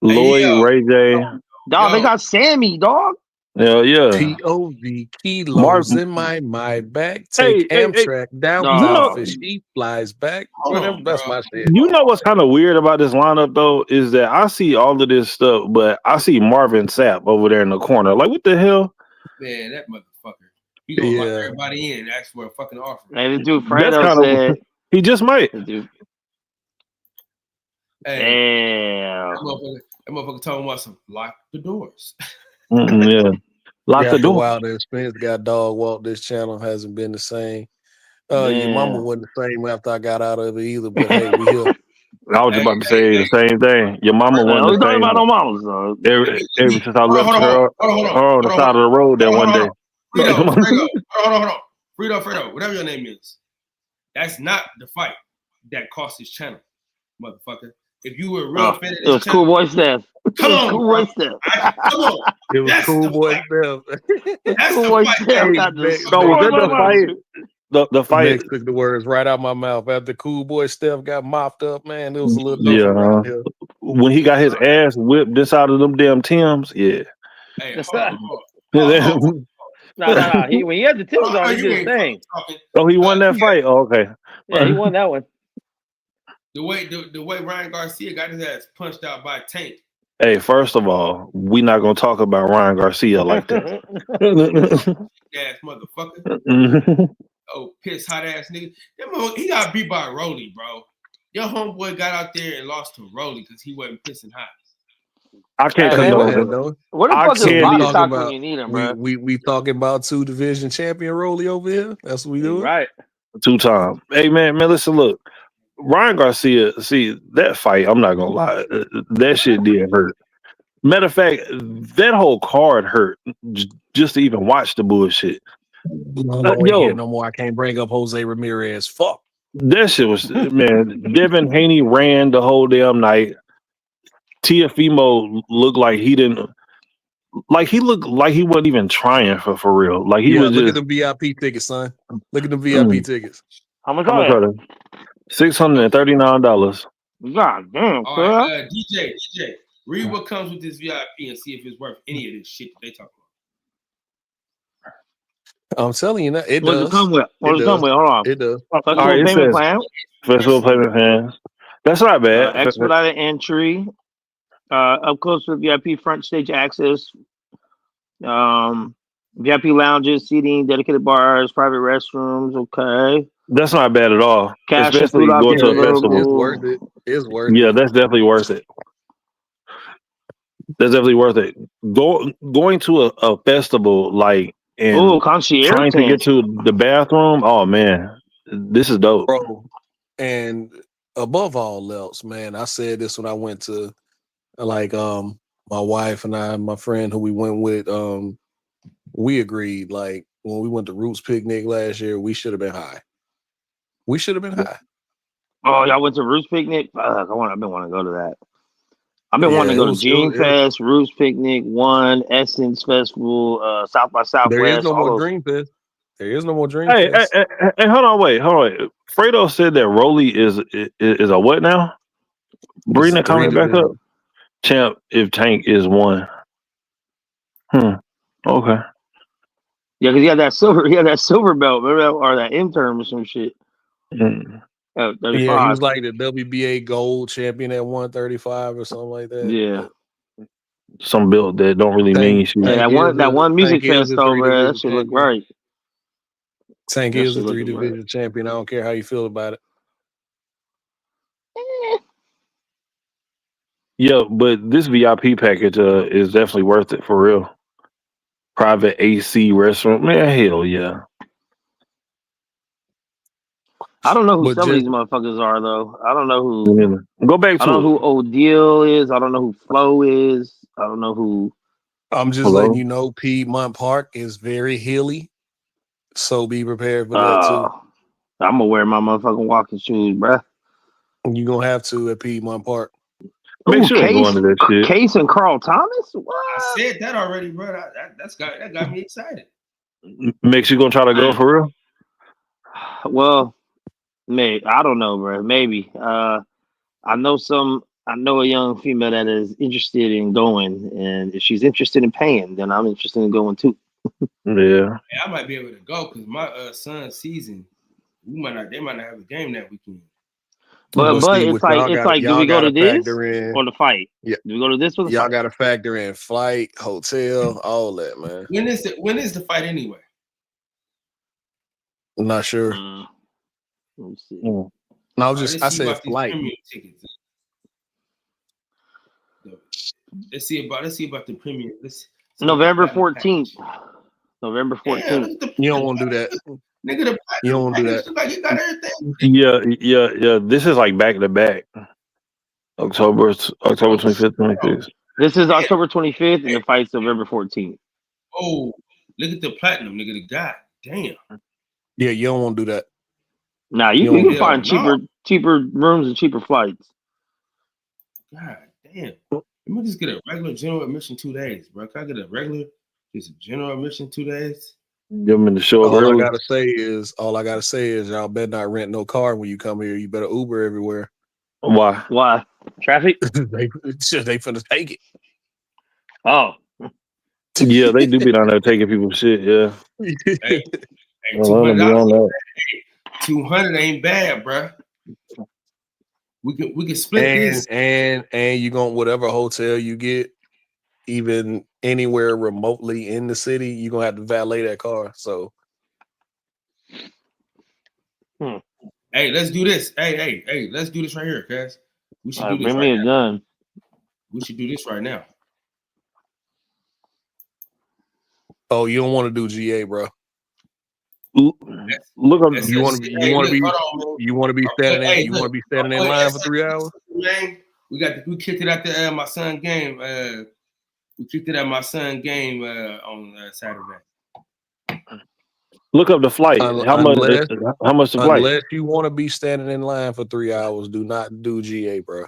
[SPEAKER 5] Lloyd,
[SPEAKER 1] yo.
[SPEAKER 5] Ray J.
[SPEAKER 3] Dog, they
[SPEAKER 1] Yo.
[SPEAKER 3] got Sammy, dog.
[SPEAKER 5] Yeah, yeah.
[SPEAKER 4] POV kilos in my bag.
[SPEAKER 5] Hey,
[SPEAKER 4] Take Amtrak down
[SPEAKER 3] No.
[SPEAKER 4] south and she flies back.
[SPEAKER 1] Hold on,
[SPEAKER 4] That's
[SPEAKER 1] bro.
[SPEAKER 4] my shit.
[SPEAKER 5] You know what's kind of weird about this lineup though is that I see all of this stuff, but I see Marvin Sapp over there in the corner. Like, what the hell?
[SPEAKER 1] Man, that motherfucker. He gonna lock
[SPEAKER 4] Yeah.
[SPEAKER 1] everybody in and ask for a fucking offer.
[SPEAKER 3] Hey, this dude
[SPEAKER 5] That's
[SPEAKER 3] Fredo
[SPEAKER 5] kinda-
[SPEAKER 3] said.
[SPEAKER 5] He just might.
[SPEAKER 3] This dude,
[SPEAKER 1] Hey,
[SPEAKER 3] damn.
[SPEAKER 1] that motherfucker talking about some lock the doors.
[SPEAKER 5] Yeah, lock the
[SPEAKER 4] After a
[SPEAKER 5] door.
[SPEAKER 4] while, the experience got dog walked. This channel hasn't been the same. Your mama
[SPEAKER 3] Man.
[SPEAKER 4] wasn't the same after I got out of it either. But hey, we here.
[SPEAKER 5] I was about to say the same thing. Your mama
[SPEAKER 3] Man,
[SPEAKER 5] wasn't
[SPEAKER 3] we
[SPEAKER 5] the
[SPEAKER 3] talking about
[SPEAKER 5] same.
[SPEAKER 3] no mamas, though.
[SPEAKER 5] Ever since I left her
[SPEAKER 1] Hold
[SPEAKER 5] on the side of the road that one day.
[SPEAKER 1] Hold on. Fredo, whatever your name is. That's not the fight that cost his channel, motherfucker. If you were a real fan of
[SPEAKER 3] It was
[SPEAKER 1] this channel,
[SPEAKER 3] Cool Boy Steph.
[SPEAKER 1] come on,
[SPEAKER 3] Cool
[SPEAKER 1] bro.
[SPEAKER 3] Boy Steph.
[SPEAKER 1] Come on.
[SPEAKER 4] It was
[SPEAKER 1] That's
[SPEAKER 4] Cool
[SPEAKER 1] the
[SPEAKER 4] Boy
[SPEAKER 1] fight.
[SPEAKER 4] Steph.
[SPEAKER 1] That's
[SPEAKER 3] Cool
[SPEAKER 1] the
[SPEAKER 3] Boy
[SPEAKER 1] fight.
[SPEAKER 3] Steph got this.
[SPEAKER 5] No, was that the fight? The fight.
[SPEAKER 4] Max took the words right out my mouth. After Cool Boy Steph got mopped up, man, it was a little
[SPEAKER 5] Yeah.
[SPEAKER 4] different around here.
[SPEAKER 5] When he got his ass whipped this out of them damn Timbs, yeah.
[SPEAKER 1] Hey,
[SPEAKER 3] That's
[SPEAKER 1] hold
[SPEAKER 3] not-
[SPEAKER 1] on.
[SPEAKER 3] No. When he had the tips on, he
[SPEAKER 1] You
[SPEAKER 3] did his
[SPEAKER 1] ain't
[SPEAKER 3] thing.
[SPEAKER 1] talking.
[SPEAKER 5] Oh, he won that fight? Oh, okay.
[SPEAKER 3] Yeah, he won that one.
[SPEAKER 1] The way Ryan Garcia got his ass punched out by Tank.
[SPEAKER 5] Hey, first of all, we not gonna talk about Ryan Garcia like that.
[SPEAKER 1] Ass motherfucker. Oh, piss hot ass nigga. He got beat by Rolly, bro. Your homeboy got out there and lost to Rolly because he wasn't pissing hot.
[SPEAKER 5] I can't
[SPEAKER 3] Hey,
[SPEAKER 5] condone
[SPEAKER 3] man,
[SPEAKER 5] it.
[SPEAKER 3] What the
[SPEAKER 5] I
[SPEAKER 3] fuck is
[SPEAKER 5] can't
[SPEAKER 3] Bobby
[SPEAKER 5] even-
[SPEAKER 3] talk when you need him, bro?
[SPEAKER 4] We talking about 2 division champion Rolly over here. That's what we doing.
[SPEAKER 3] Right.
[SPEAKER 5] 2 times. Hey man, listen, look. Ryan Garcia, see that fight. I'm not gonna lie, that shit did hurt. Matter of fact, that whole card hurt just to even watch the bullshit.
[SPEAKER 4] No, no, ain't
[SPEAKER 5] Yo,
[SPEAKER 4] here no more. I can't bring up Jose Ramirez. Fuck.
[SPEAKER 5] that shit was man. Devin Haney ran the whole damn night. Tiafimo looked like he didn't. Like he looked like he wasn't even trying for real. Like he was
[SPEAKER 4] Look
[SPEAKER 5] just.
[SPEAKER 4] at the VIP tickets, son. Look at the VIP tickets.
[SPEAKER 3] How much
[SPEAKER 5] How much
[SPEAKER 3] are
[SPEAKER 5] are they? $639.
[SPEAKER 3] they? God damn,
[SPEAKER 1] All
[SPEAKER 3] cuz.
[SPEAKER 1] right, DJ, read what comes with this VIP and see if it's worth any of this shit that they talk about.
[SPEAKER 4] I'm telling you, it
[SPEAKER 3] What does
[SPEAKER 4] does.
[SPEAKER 3] it come with? What does it come with? Hold on.
[SPEAKER 4] It does.
[SPEAKER 3] Flexible
[SPEAKER 5] All right, it
[SPEAKER 3] payment
[SPEAKER 5] says
[SPEAKER 3] plan.
[SPEAKER 5] festival payment plans. That's not bad.
[SPEAKER 3] Expedited entry. Up close with VIP front stage access. VIP lounges, seating, dedicated bars, private restrooms. Okay.
[SPEAKER 5] That's not bad at all.
[SPEAKER 3] Cash and
[SPEAKER 5] Especially
[SPEAKER 3] food
[SPEAKER 5] going
[SPEAKER 3] options
[SPEAKER 5] to a festival.
[SPEAKER 4] It's
[SPEAKER 3] available.
[SPEAKER 4] worth it. It's worth
[SPEAKER 5] Yeah,
[SPEAKER 4] it.
[SPEAKER 5] that's definitely worth it. That's definitely worth it. Going to a festival like and
[SPEAKER 3] Oh, concierge
[SPEAKER 5] trying to get
[SPEAKER 3] tent.
[SPEAKER 5] to the bathroom. Oh man, this is dope.
[SPEAKER 4] Bro. And above all else, man, I said this when I went to like my wife and I, my friend who we went with, we agreed like when we went to Roots Picnic last year, we should have been high. We should have been high.
[SPEAKER 3] Oh, y'all went to Roots Picnic? Fuck, I've been wanting to go to that. I've been wanting to go to Gene Fest, Roots Picnic, One, Essence Festival, South by Southwest.
[SPEAKER 4] There is no more
[SPEAKER 3] those.
[SPEAKER 4] Dream Fest. There is no more Dream
[SPEAKER 5] Hey,
[SPEAKER 4] Fest.
[SPEAKER 5] hey, hold on, wait. Fredo said that Rolly is a what now? Bring the comment back up. Champ if Tank is one. Okay.
[SPEAKER 3] Yeah, because he had that silver belt, remember that, or that intern or some shit.
[SPEAKER 4] Yeah, he was like the WBA gold champion at 135 or something like that.
[SPEAKER 3] Yeah.
[SPEAKER 5] Some belt that don't really mean shit.
[SPEAKER 3] Yeah, that one music fest over, that shit look right.
[SPEAKER 4] Tank is a 3-division champion. I don't care how you feel about it.
[SPEAKER 5] Yeah, but this VIP package is definitely worth it for real. Private AC restaurant, man, hell yeah.
[SPEAKER 3] I don't know who some of these motherfuckers are though. I don't know who.
[SPEAKER 5] Go back to.
[SPEAKER 3] I don't know who Odile is. I don't know who Flo is. I don't know who.
[SPEAKER 4] I'm just letting you know, Piedmont Park is very hilly, so be prepared for that too.
[SPEAKER 3] I'm gonna wear my motherfucking walking shoes, bruh.
[SPEAKER 4] You gonna have to at Piedmont Park.
[SPEAKER 5] Make sure you're going to that shit.
[SPEAKER 3] Case and Carl Thomas? What?
[SPEAKER 1] I said that already, bro. That got me excited.
[SPEAKER 5] Makes you gonna try to go for real?
[SPEAKER 3] Well, maybe I don't know, bro. Maybe. I know a young female that is interested in going, and if she's interested in paying, then I'm interested in going too.
[SPEAKER 5] Yeah.
[SPEAKER 1] I might be able to go because my son's season, they might not have a game that weekend.
[SPEAKER 3] But it's like, do we go to this or the fight?
[SPEAKER 4] Yeah.
[SPEAKER 3] Do we go to this or the
[SPEAKER 4] y'all
[SPEAKER 3] fight?
[SPEAKER 4] Got to factor in flight, hotel, all that, man.
[SPEAKER 1] When is the fight anyway?
[SPEAKER 4] I'm not sure.
[SPEAKER 3] Let me see.
[SPEAKER 4] No, I said flight.
[SPEAKER 1] Let's see about the premium.
[SPEAKER 3] November 14th. November 14th.
[SPEAKER 4] You don't want to do that.
[SPEAKER 1] Nigga,
[SPEAKER 4] you don't want to do that.
[SPEAKER 1] Like you got everything.
[SPEAKER 5] Yeah. This is like back to back. October 25th, 26th.
[SPEAKER 3] This is October 25th, and the fight's November 14th.
[SPEAKER 1] Oh, look at the platinum, nigga. The guy, damn.
[SPEAKER 4] Yeah, you don't want to do that.
[SPEAKER 3] Nah, you can find cheaper rooms and cheaper flights.
[SPEAKER 1] God damn. Let me just get a regular general admission 2 days, bro. Can I get a regular, just a general admission 2 days?
[SPEAKER 5] Give them the show up
[SPEAKER 4] all
[SPEAKER 5] early.
[SPEAKER 4] I gotta say is y'all better not rent no car when you come here. You better Uber everywhere.
[SPEAKER 5] Why?
[SPEAKER 3] Traffic?
[SPEAKER 4] they finna take it.
[SPEAKER 3] Oh.
[SPEAKER 5] Yeah, they do be down there taking people's shit, yeah.
[SPEAKER 1] Hey,
[SPEAKER 5] $200
[SPEAKER 1] $200 ain't bad, bro. We can split this.
[SPEAKER 4] And you going whatever hotel you get, even anywhere remotely in the city, you're gonna have to valet that car. So
[SPEAKER 1] Hey, let's do this. Hey, let's do this right here, guys. We should do this
[SPEAKER 3] bring me a gun.
[SPEAKER 1] We should do this right now.
[SPEAKER 4] Oh, you don't want to do GA, bro.
[SPEAKER 5] Look up.
[SPEAKER 1] That's
[SPEAKER 4] You
[SPEAKER 1] it.
[SPEAKER 4] want to be
[SPEAKER 1] Hey, look, hold on, man. Hey, look,
[SPEAKER 4] standing in
[SPEAKER 1] boy,
[SPEAKER 4] line for 3 hours?
[SPEAKER 1] man. We kicked it out the my son game. We kicked it at my son game on Saturday.
[SPEAKER 5] Look up the flight. How much?
[SPEAKER 4] Unless
[SPEAKER 5] How much the flight?
[SPEAKER 4] unless you want to be standing in line for 3 hours, do not do GA, bro.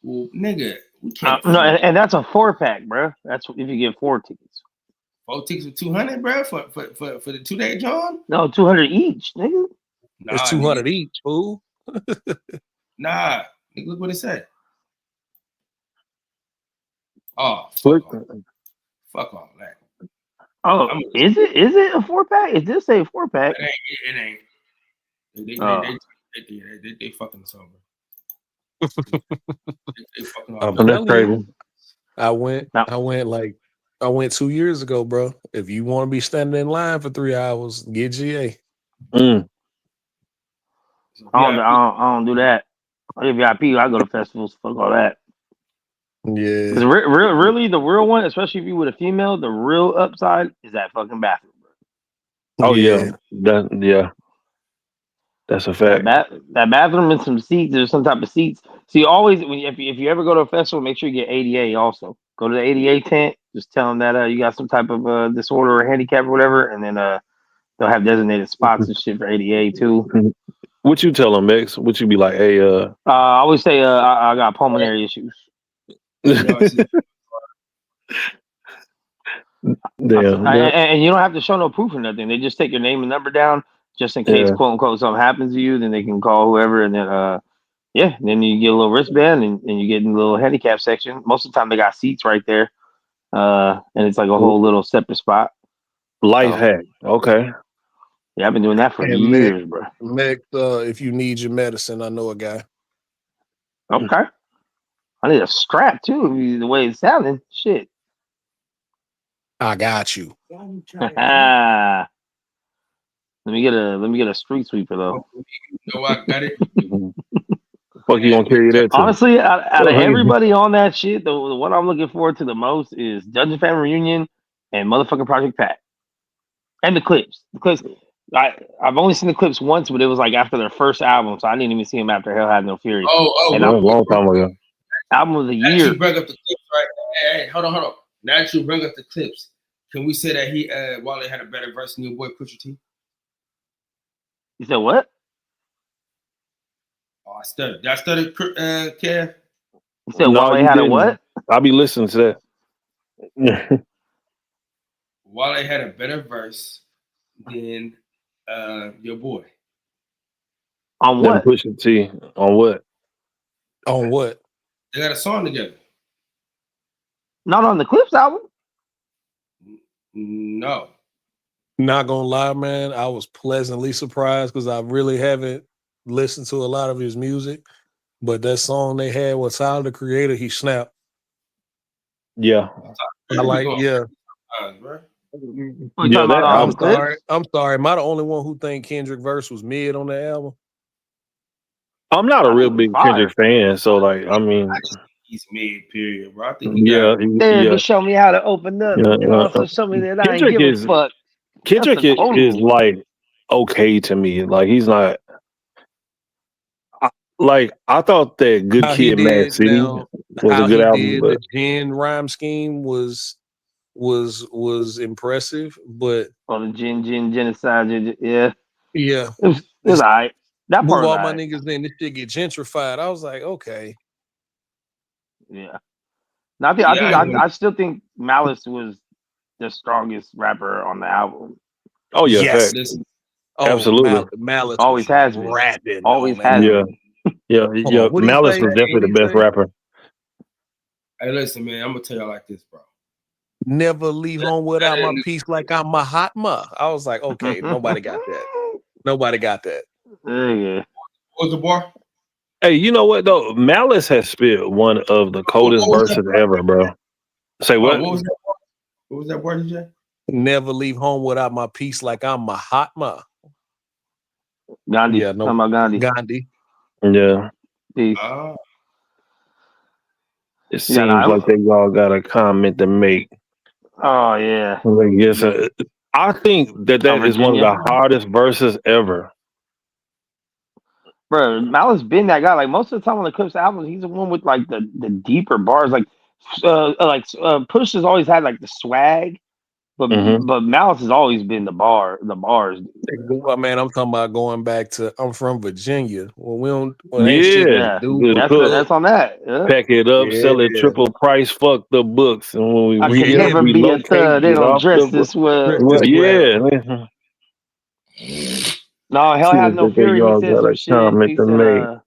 [SPEAKER 1] Well, nigga, we can't.
[SPEAKER 3] No, and that's a 4-pack, bro. That's if you get 4 tickets.
[SPEAKER 1] 4 tickets for 200, bro, for the 2-day John.
[SPEAKER 3] No, 200 each, nigga.
[SPEAKER 1] Nah,
[SPEAKER 4] It's 200
[SPEAKER 1] nigga.
[SPEAKER 4] each, fool.
[SPEAKER 1] Nah, nigga, look what it said. Oh,
[SPEAKER 5] Look,
[SPEAKER 1] fuck all that.
[SPEAKER 3] Oh, is it a 4-pack? It did say 4-pack.
[SPEAKER 1] It ain't. They fucking us over. they fucking
[SPEAKER 4] I'm
[SPEAKER 1] over.
[SPEAKER 5] that's crazy.
[SPEAKER 4] I went 2 years ago, bro. If you want to be standing in line for 3 hours, get GA.
[SPEAKER 5] Mm.
[SPEAKER 3] I don't do that. I get VIP. I go to festivals. Fuck all that.
[SPEAKER 4] Yeah.
[SPEAKER 3] Because really, the real one, especially if you with a female, the real upside is that fucking bathroom.
[SPEAKER 5] Oh yeah. That's a fact.
[SPEAKER 3] That bathroom and some seats. There's some type of seats. See, always if you ever go to a festival, make sure you get ADA. Also, go to the ADA tent. Just tell them that you got some type of disorder or handicap or whatever, and then they'll have designated spots and shit for ADA too.
[SPEAKER 5] What you tell them, Max? What you be like? Hey,
[SPEAKER 3] I always say I got pulmonary issues.
[SPEAKER 5] Damn.
[SPEAKER 3] And you don't have to show no proof or nothing. They just take your name and number down just in case, quote unquote, something happens to you. Then they can call whoever, and then then you get a little wristband and you get in the little handicap section. Most of the time they got seats right there, and it's like a whole little separate spot.
[SPEAKER 5] Life hack. Okay.
[SPEAKER 3] Yeah, I've been doing that for years, bro.
[SPEAKER 4] Meg, if you need your medicine, I know a guy.
[SPEAKER 3] Okay. I need a strap too. The way it's sounding, shit.
[SPEAKER 4] I got you.
[SPEAKER 3] Let me get a street sweeper though.
[SPEAKER 1] No, I got it.
[SPEAKER 5] Fuck, you gonna carry that too?
[SPEAKER 3] Honestly, out of everybody on that shit, the one I'm looking forward to the most is Dungeon Family Reunion and motherfucking Project Pat. And the clips. I've only seen the clips once, but it was like after their first album, so I didn't even see them after Hell Had No Fury.
[SPEAKER 1] And
[SPEAKER 5] a long time ago.
[SPEAKER 3] Album of the
[SPEAKER 1] Now
[SPEAKER 3] year.
[SPEAKER 1] you bring up the clips, right? Hey, hold on. Now that you bring up the clips, can we say that Wale had a better verse than your boy Pusha T?
[SPEAKER 3] You said what?
[SPEAKER 1] Oh, I stuttered. Did I stutter, Kev?
[SPEAKER 3] You said Wale had a what?
[SPEAKER 5] I'll be listening to that.
[SPEAKER 1] Wale had a better verse than your boy.
[SPEAKER 3] On what?
[SPEAKER 5] Pusha T. On what?
[SPEAKER 4] On what?
[SPEAKER 1] They got a song together.
[SPEAKER 3] Not on the Clips album.
[SPEAKER 1] No.
[SPEAKER 4] Not gonna lie, man. I was pleasantly surprised because I really haven't listened to a lot of his music. But that song they had with Tyler the Creator, he snapped.
[SPEAKER 5] Yeah.
[SPEAKER 4] I like, yeah. I'm sorry. Am I the only one who think Kendrick verse was mid on the album?
[SPEAKER 5] I'm not a real big Kendrick fan, so like, I mean,
[SPEAKER 1] he's mid, period, bro. I think
[SPEAKER 3] to show me how to open up, and also show me that I ain't give a fuck.
[SPEAKER 5] Kendrick is like okay to me. Like he's not. Like I thought that Good Kid, Mad City was a good album. But
[SPEAKER 4] the Gen rhyme scheme was impressive, but
[SPEAKER 3] on the genocide, yeah,
[SPEAKER 4] it's
[SPEAKER 3] all right. That
[SPEAKER 4] move
[SPEAKER 3] part
[SPEAKER 4] all
[SPEAKER 3] right.
[SPEAKER 4] my niggas in. This shit get gentrified. I was like, okay,
[SPEAKER 3] yeah. I still think Malice was the strongest rapper on the album.
[SPEAKER 5] Oh yeah,
[SPEAKER 4] yes.
[SPEAKER 5] Absolutely.
[SPEAKER 4] Malice
[SPEAKER 3] always has been.
[SPEAKER 4] Rapping,
[SPEAKER 3] always has been.
[SPEAKER 5] Yeah. Malice was definitely the best rapper.
[SPEAKER 1] Hey, listen, man. I'm gonna tell y'all like this, bro.
[SPEAKER 4] Never leave home without my piece like I'm Mahatma. I was like, okay, nobody got that. Nobody got that.
[SPEAKER 3] Yeah.
[SPEAKER 1] What was the bar?
[SPEAKER 5] Hey, you know what though? Malice has spit one of the coldest verses ever, bro. Say what?
[SPEAKER 1] What was that word, DJ?
[SPEAKER 4] Never leave home without my piece like I'm Mahatma.
[SPEAKER 3] Gandhi.
[SPEAKER 4] Yeah, no,
[SPEAKER 3] about
[SPEAKER 4] Gandhi.
[SPEAKER 5] Yeah.
[SPEAKER 3] Peace.
[SPEAKER 5] It seems like they all got a comment to make.
[SPEAKER 3] Oh yeah.
[SPEAKER 5] I guess I think that is one of the hardest verses ever.
[SPEAKER 3] Bro, Malice been that guy. Like most of the time on the Clips albums, he's the one with like the deeper bars. Like Push has always had like the swag, but Malice has always been the bars.
[SPEAKER 4] Man, I'm talking about going back to. I'm from Virginia. Well, we don't.
[SPEAKER 3] That's on that. Yeah.
[SPEAKER 5] Pack it up, sell it triple price. Fuck the books, and when we
[SPEAKER 3] I can never be a thug. They don't dress this well. No, Hell has no fury. He said some shit. He said,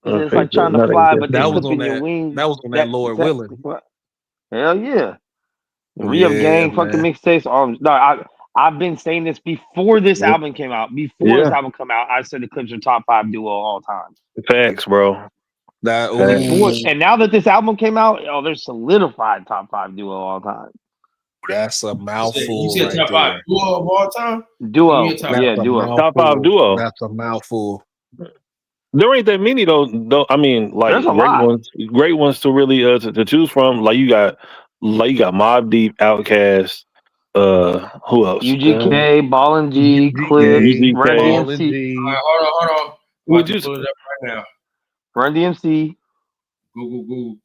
[SPEAKER 3] it's like trying to fly, but they clipping your wings.
[SPEAKER 4] That was on that Lord willing.
[SPEAKER 3] Hell yeah. Re-Up Gang, fucking mixtapes. No, I've been saying this before this album came out. Before this album come out, I said the Clips are top 5 duo all time.
[SPEAKER 5] Facts, bro.
[SPEAKER 3] And now that this album came out, they're solidified top 5 duo all time.
[SPEAKER 4] That's a mouthful.
[SPEAKER 1] You said top 5 duo of all time?
[SPEAKER 3] Duo. Duo.
[SPEAKER 5] Top 5 duo.
[SPEAKER 4] That's a mouthful.
[SPEAKER 5] There ain't that many though. I mean, like great ones to really to choose from. Like you got Mobb Deep, Outkast, who else?
[SPEAKER 3] UGK, Ballin' G, Clips, Run DMC.
[SPEAKER 1] All right, hold on.
[SPEAKER 5] Would you
[SPEAKER 1] pull it up right now?
[SPEAKER 3] Run DMC.
[SPEAKER 1] Google.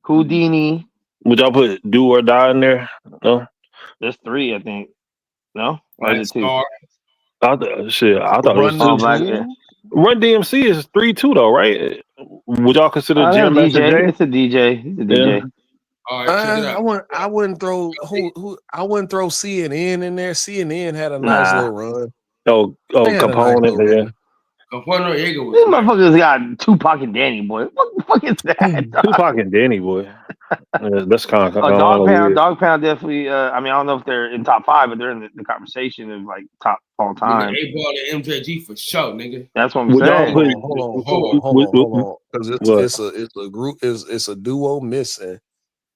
[SPEAKER 3] Houdini.
[SPEAKER 5] Would y'all put Do or Die in there? No.
[SPEAKER 3] There's 3, I think. No,
[SPEAKER 1] or is it 2? I
[SPEAKER 5] thought it was 2. Run DMC is 3 too, though, right? Would y'all consider Jam Master Jay?
[SPEAKER 3] It's a DJ. He's a DJ.
[SPEAKER 1] Yeah. All right, check it out.
[SPEAKER 4] I wouldn't throw I wouldn't throw CNN in there. CNN had a nice little run.
[SPEAKER 5] Capone in there.
[SPEAKER 3] These motherfuckers got Tupac and Danny Boy. What the fuck is that?
[SPEAKER 5] Tupac and Danny Boy. That's kind of
[SPEAKER 3] Dog Pound definitely. I mean, I don't know if they're in top 5, but they're in the conversation of like top all time.
[SPEAKER 1] A-Ball and MJG for sure, nigga.
[SPEAKER 3] That's what I'm saying.
[SPEAKER 4] Hold on, because it's a group, it's a duo missing,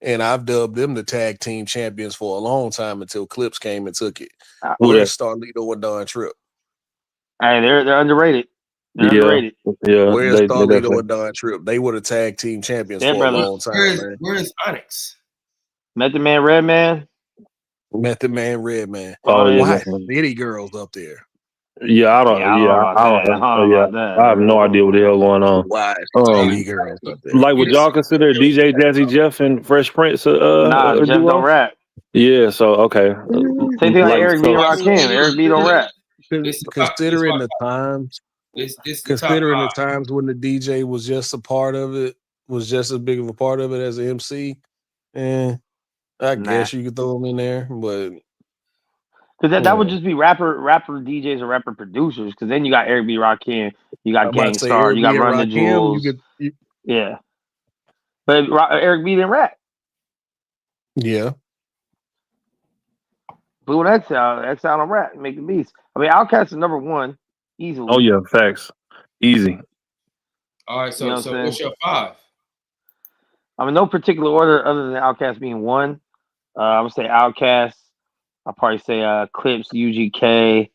[SPEAKER 4] and I've dubbed them the tag team champions for a long time until Clips came and took it. Where's Starlito and Don Tripp?
[SPEAKER 3] Hey, they're underrated. They're underrated.
[SPEAKER 5] Yeah.
[SPEAKER 4] Where's Starlito and Don Tripp? They were the tag team champions for a long time.
[SPEAKER 1] Where's Onyx?
[SPEAKER 3] Method Man, Redman.
[SPEAKER 4] Why City Girls up there?
[SPEAKER 5] Yeah, I have no idea what the hell going on.
[SPEAKER 4] Why City Girls up there?
[SPEAKER 5] Like, would y'all consider DJ Jazzy Jeff and Fresh Prince?
[SPEAKER 3] Nah, Jeff don't rap.
[SPEAKER 5] Yeah, so okay.
[SPEAKER 3] Same thing like Eric B. Rakim. Eric B. don't rap.
[SPEAKER 4] Considering the times. Considering the times when the DJ was just a part of it, was just as big of a part of it as an MC, I guess you could throw them in there, but
[SPEAKER 3] because that would just be rapper DJs or rapper producers. Because then you got Eric B. Rakim, you got Gangstar, you got Run the Jewels, yeah. But Eric B. didn't rap.
[SPEAKER 4] Yeah.
[SPEAKER 3] Blue and X out on rap, make the beats. I mean, Outkast is number 1. Easily.
[SPEAKER 5] Oh yeah, facts. Easy.
[SPEAKER 1] All right, so what's your 5?
[SPEAKER 3] I'm in no particular order other than Outkast being 1. I'm gonna say Outkast. I'll probably say Clips, UGK,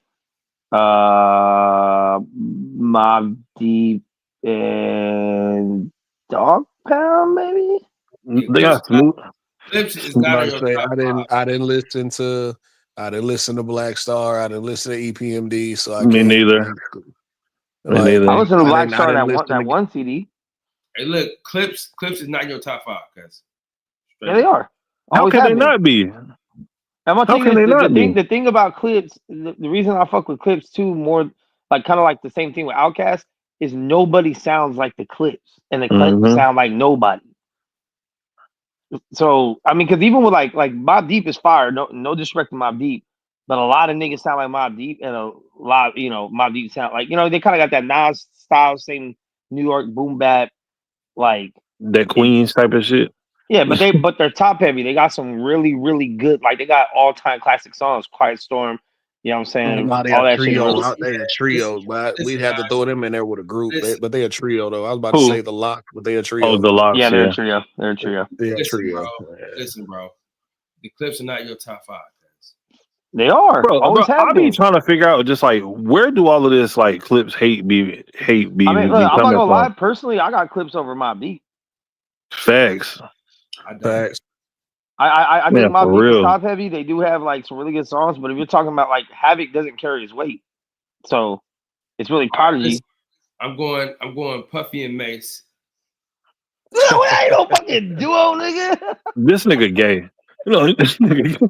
[SPEAKER 3] Mobb Deep, and Dog Pound, maybe.
[SPEAKER 5] They got Smooth.
[SPEAKER 1] Clips is not
[SPEAKER 4] I didn't listen to Black Star. I didn't listen to EPMD. So
[SPEAKER 5] Me neither.
[SPEAKER 3] I listened to Black Star that one CD.
[SPEAKER 1] Hey, look, Clips is not your top 5, guys.
[SPEAKER 3] Yeah, they are.
[SPEAKER 5] How can they not be?
[SPEAKER 3] How can they not be? The thing about Clips, the reason I fuck with Clips too, more like kind of like the same thing with Outkast, is nobody sounds like the Clips, and the Clips sound like nobody. So I mean, because even with like Mobb Deep is fire. No disrespect to Mobb Deep, but a lot of niggas sound like Mobb Deep, and a lot, Mobb Deep sound like they kind of got that Nas style, same New York boom bap, like
[SPEAKER 5] that Queens type of shit.
[SPEAKER 3] Yeah, but they're top heavy. They got some really, really good, like they got all time classic songs. Quiet Storm, you know what I'm saying?
[SPEAKER 4] All that trio, they a trio, but we'd have to throw them in there with a group. But they a trio though. I was about to say the Lock, but they a trio.
[SPEAKER 5] Oh, the Lock.
[SPEAKER 3] Yeah, they're a trio. They're a trio.
[SPEAKER 1] Listen, bro. The Clips are not your top 5. Guys.
[SPEAKER 3] They are.
[SPEAKER 5] Bro, I be trying to figure out just like where do all of this like Clips hate be. I mean,
[SPEAKER 3] look, I'm not gonna lie. Personally, I got Clips over Mobb Deep.
[SPEAKER 5] Facts.
[SPEAKER 4] Facts.
[SPEAKER 3] I
[SPEAKER 5] Man,
[SPEAKER 3] think Mobb
[SPEAKER 5] for
[SPEAKER 3] Deep is
[SPEAKER 5] real.
[SPEAKER 3] top heavy. They do have like some really good songs, but if you're talking about like Havoc doesn't carry his weight, so it's really Prodigy.
[SPEAKER 1] I'm going Puffy and Mace.
[SPEAKER 3] No, it ain't no fucking duo, nigga.
[SPEAKER 5] This nigga gay. You know, this nigga.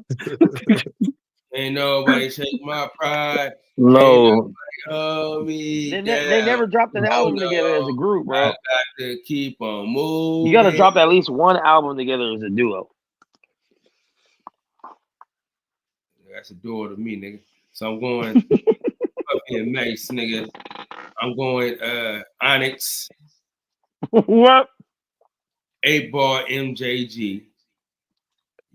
[SPEAKER 1] Ain't nobody take my pride.
[SPEAKER 5] No,
[SPEAKER 1] Hold me
[SPEAKER 3] They
[SPEAKER 1] down.
[SPEAKER 3] never dropped an album
[SPEAKER 1] no.
[SPEAKER 3] together as a group, bro.
[SPEAKER 1] I got to keep on moving.
[SPEAKER 3] You got to drop at least one album together as a duo.
[SPEAKER 1] That's a duo to me, nigga. So I'm going Puffy and Mace, nigga. I'm going Onyx,
[SPEAKER 3] What?
[SPEAKER 1] 8-Ball, MJG,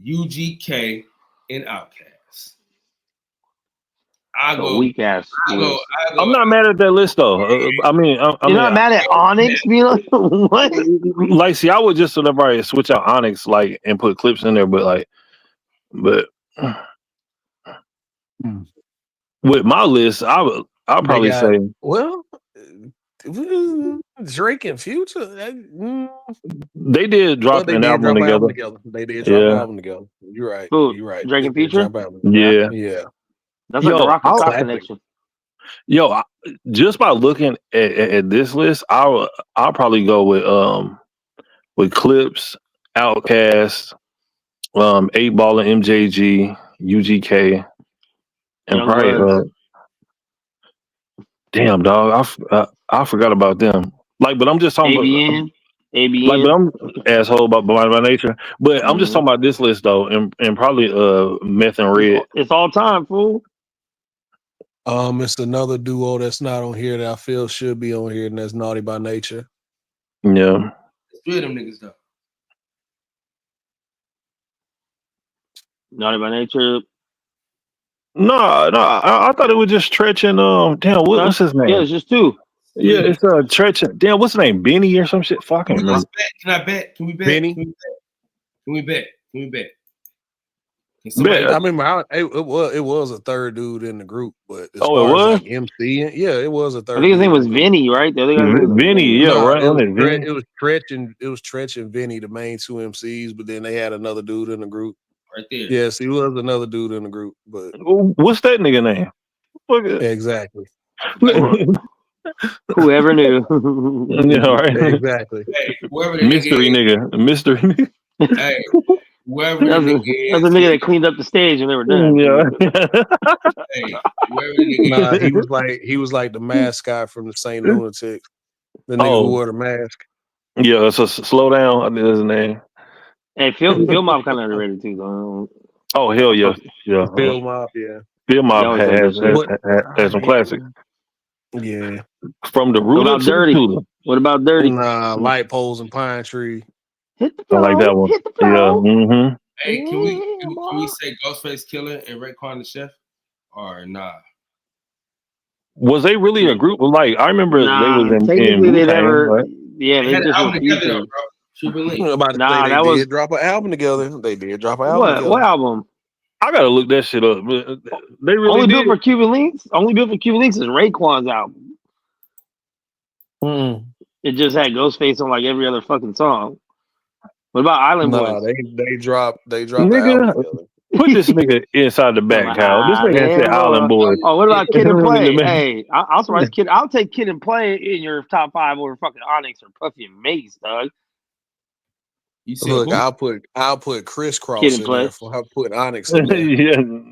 [SPEAKER 1] UGK, and Outkast. I
[SPEAKER 3] A
[SPEAKER 1] go.
[SPEAKER 3] weak ass.
[SPEAKER 1] I go.
[SPEAKER 5] I'm not mad at that list though. I mean,
[SPEAKER 3] You're not mad at Onyx, you know? What?
[SPEAKER 5] Like, see, I would just whenever switch out Onyx, like, and put clips in there, but with my list, I'll probably say
[SPEAKER 4] Drake and Future.
[SPEAKER 5] they did drop an album together.
[SPEAKER 4] They did drop an album together. You're right.
[SPEAKER 3] Who?
[SPEAKER 4] You're right.
[SPEAKER 3] Drake and Future?
[SPEAKER 5] Yeah.
[SPEAKER 4] Yeah.
[SPEAKER 3] That's like the Rock and Sock connection.
[SPEAKER 5] Yo, just by looking at this list, I'll probably go with Clips, Outkast, 8-Ball and MJG, UGK, and
[SPEAKER 3] Young
[SPEAKER 5] probably
[SPEAKER 3] Bloods.
[SPEAKER 5] damn dog, I forgot about them. Like, but I'm just talking about
[SPEAKER 3] ABN.
[SPEAKER 5] like, but I'm asshole by nature. But I'm just talking about this list though, and probably Meth and Red.
[SPEAKER 3] It's all time, fool.
[SPEAKER 4] It's another duo that's not on here that I feel should be on here, and that's Naughty by Nature.
[SPEAKER 5] Yeah.
[SPEAKER 1] It's 3 of them niggas though.
[SPEAKER 3] Naughty by Nature.
[SPEAKER 5] No, I thought it was just Tretch and damn, what's his name?
[SPEAKER 3] Yeah, it's just 2.
[SPEAKER 5] Yeah, it's Tretch. Damn, what's his name? Benny or some shit? Fucking remember.
[SPEAKER 1] Can I bet? Can we bet?
[SPEAKER 4] Benny?
[SPEAKER 1] Can we bet? Can bet?
[SPEAKER 4] I remember it was a third dude in the group, but as
[SPEAKER 5] Oh, it
[SPEAKER 4] far as
[SPEAKER 5] was?
[SPEAKER 4] like MC, yeah, it was a third.
[SPEAKER 3] I think his name was Vinny, right? The other guy was
[SPEAKER 5] Vinny, yeah,
[SPEAKER 4] No,
[SPEAKER 5] right.
[SPEAKER 4] It was Tretch and Vinny, the main 2 MCs, but then they had another dude in the group.
[SPEAKER 1] Right there.
[SPEAKER 4] Yes, he was another dude in the group, but
[SPEAKER 5] What's that nigga name?
[SPEAKER 4] exactly.
[SPEAKER 3] Whoever knew.
[SPEAKER 5] Yeah, right.
[SPEAKER 4] Exactly.
[SPEAKER 1] Hey, whoever the
[SPEAKER 5] Mystery nigga. Mystery nigga.
[SPEAKER 1] Hey, whoever the
[SPEAKER 3] That's
[SPEAKER 1] nigga
[SPEAKER 3] the nigga that cleaned up the stage and they were done.
[SPEAKER 5] Yeah.
[SPEAKER 1] Hey, whoever the nigga
[SPEAKER 4] Nah, he was like the mascot from the St. Lunatics. The nigga who wore the mask.
[SPEAKER 5] Yeah, so Slow Down, I think that's his name.
[SPEAKER 3] Hey, Phil Mob kind of underrated too, though.
[SPEAKER 5] Oh, hell yeah. Yeah.
[SPEAKER 4] Phil Mob, yeah.
[SPEAKER 5] Phil Mob has some classics.
[SPEAKER 4] Yeah.
[SPEAKER 5] From the root
[SPEAKER 3] about
[SPEAKER 5] of
[SPEAKER 3] Dirty?
[SPEAKER 5] Tula.
[SPEAKER 3] What about Dirty?
[SPEAKER 4] Nah, Light Poles and Pine Tree.
[SPEAKER 3] Hit the
[SPEAKER 5] I like that one.
[SPEAKER 3] Hit the
[SPEAKER 5] Yeah.
[SPEAKER 3] flow.
[SPEAKER 5] Mm-hmm.
[SPEAKER 1] Hey, can we say Ghostface Killer and Raekwon the Chef? Or nah?
[SPEAKER 5] Was they really a group? Like, I remember they was in
[SPEAKER 3] technically they
[SPEAKER 5] Wu-Tang,
[SPEAKER 3] never.
[SPEAKER 5] right?
[SPEAKER 3] Yeah,
[SPEAKER 1] They
[SPEAKER 3] they
[SPEAKER 1] had an
[SPEAKER 3] just
[SPEAKER 1] album
[SPEAKER 3] were
[SPEAKER 1] together though,
[SPEAKER 3] featured.
[SPEAKER 1] bro. Cuban Link.
[SPEAKER 3] Nah, that
[SPEAKER 4] They
[SPEAKER 3] was
[SPEAKER 4] did drop an album together. They did drop an album
[SPEAKER 3] what?
[SPEAKER 4] together.
[SPEAKER 3] What album?
[SPEAKER 5] I gotta look that shit up. But they really
[SPEAKER 3] Only built
[SPEAKER 5] did.
[SPEAKER 3] for Cuban Links. Only built for Cuban Links is Raekwon's album. It just had Ghostface on like every other fucking song. What about Island
[SPEAKER 4] Nah,
[SPEAKER 3] Boys?
[SPEAKER 4] they dropped an
[SPEAKER 5] Nigga.
[SPEAKER 4] album together.
[SPEAKER 5] Put this nigga inside the back, Kyle. This nigga said Island Boys.
[SPEAKER 3] Oh, what about Kid and Play?
[SPEAKER 5] Man.
[SPEAKER 3] Hey, I'm surprised Kid. I'll take Kid and Play in your top 5 over fucking Onyx or Puffy and Mace, dog.
[SPEAKER 1] You said
[SPEAKER 4] Look,
[SPEAKER 1] who?
[SPEAKER 4] I'll put Crisscross
[SPEAKER 3] Kid and
[SPEAKER 4] in
[SPEAKER 3] Play.
[SPEAKER 4] there. I'll put Onyx in there.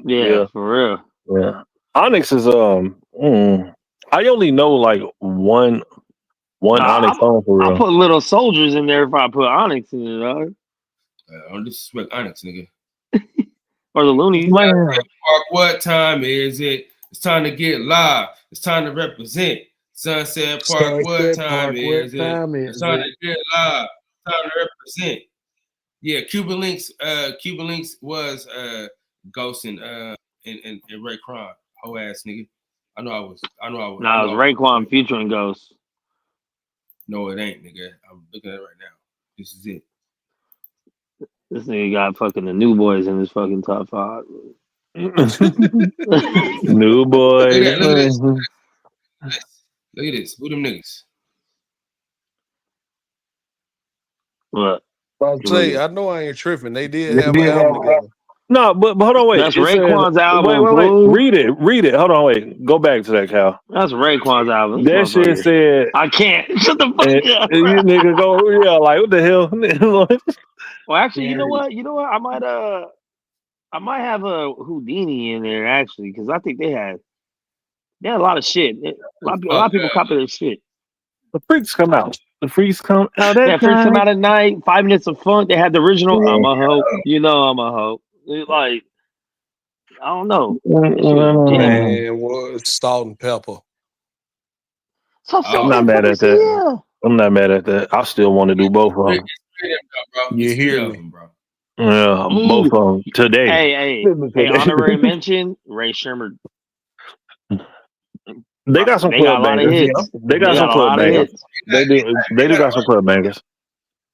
[SPEAKER 3] Yeah, for real.
[SPEAKER 5] Yeah. Onyx is I only know like one Onyx song for real.
[SPEAKER 3] I'll put Little Soldiers in there if I put Onyx in it, dog.
[SPEAKER 1] Don't disrespect Onyx, nigga.
[SPEAKER 3] Or the Loonies.
[SPEAKER 1] Park, what time is it? It's time to get live. It's time to represent. Sunset Park, what time is it? It's time to get live. It's time to represent. Yeah, Cuban Links was Ghost and Raekwon. Whole ass nigga. I know I was.
[SPEAKER 3] Nah, it was Raekwon featuring Ghost.
[SPEAKER 1] No, it ain't, nigga. I'm looking at it right now. This is it.
[SPEAKER 3] This nigga got fucking the New Boys in his fucking top 5.
[SPEAKER 5] New Boys.
[SPEAKER 1] Look at this. Who them niggas?
[SPEAKER 3] What?
[SPEAKER 4] I'll tell you, I know I ain't tripping. They did
[SPEAKER 5] They
[SPEAKER 4] have
[SPEAKER 5] did
[SPEAKER 4] an album
[SPEAKER 5] have-
[SPEAKER 4] together.
[SPEAKER 5] No, but hold on, wait.
[SPEAKER 3] That's
[SPEAKER 5] It says-
[SPEAKER 3] Raekwon's album,
[SPEAKER 5] Wait.
[SPEAKER 3] Blue.
[SPEAKER 5] Read it. Hold on, wait. Go back to that, Cal.
[SPEAKER 3] That's Raekwon's album.
[SPEAKER 5] That shit said,
[SPEAKER 3] I can't. Shut the fuck up.
[SPEAKER 5] you nigga go, yeah, like, what the hell?
[SPEAKER 3] Well, actually, you know what? I might have a Houdini in there actually, because I think they had a lot of shit. A lot of people copy their shit.
[SPEAKER 5] The Freaks come out. The Freaks come out.
[SPEAKER 3] Yeah, Freaks come out at night. 5 Minutes of Funk. They had the original. I'm a hoe. You know, I'm a hoe. Like, I don't know.
[SPEAKER 4] Man, what Salt and Pepper.
[SPEAKER 5] I'm not mad at that.
[SPEAKER 3] Yeah.
[SPEAKER 5] I'm not mad at that. I still want to do both of them.
[SPEAKER 4] You hear me?
[SPEAKER 1] bro.
[SPEAKER 5] Yeah, both of them today.
[SPEAKER 3] Hey, honorary mention, Ray Sherman.
[SPEAKER 5] They got some
[SPEAKER 3] They got
[SPEAKER 5] club
[SPEAKER 3] a lot of
[SPEAKER 5] bangers.
[SPEAKER 3] hits.
[SPEAKER 5] They got some club bangers. They do got some club bangers.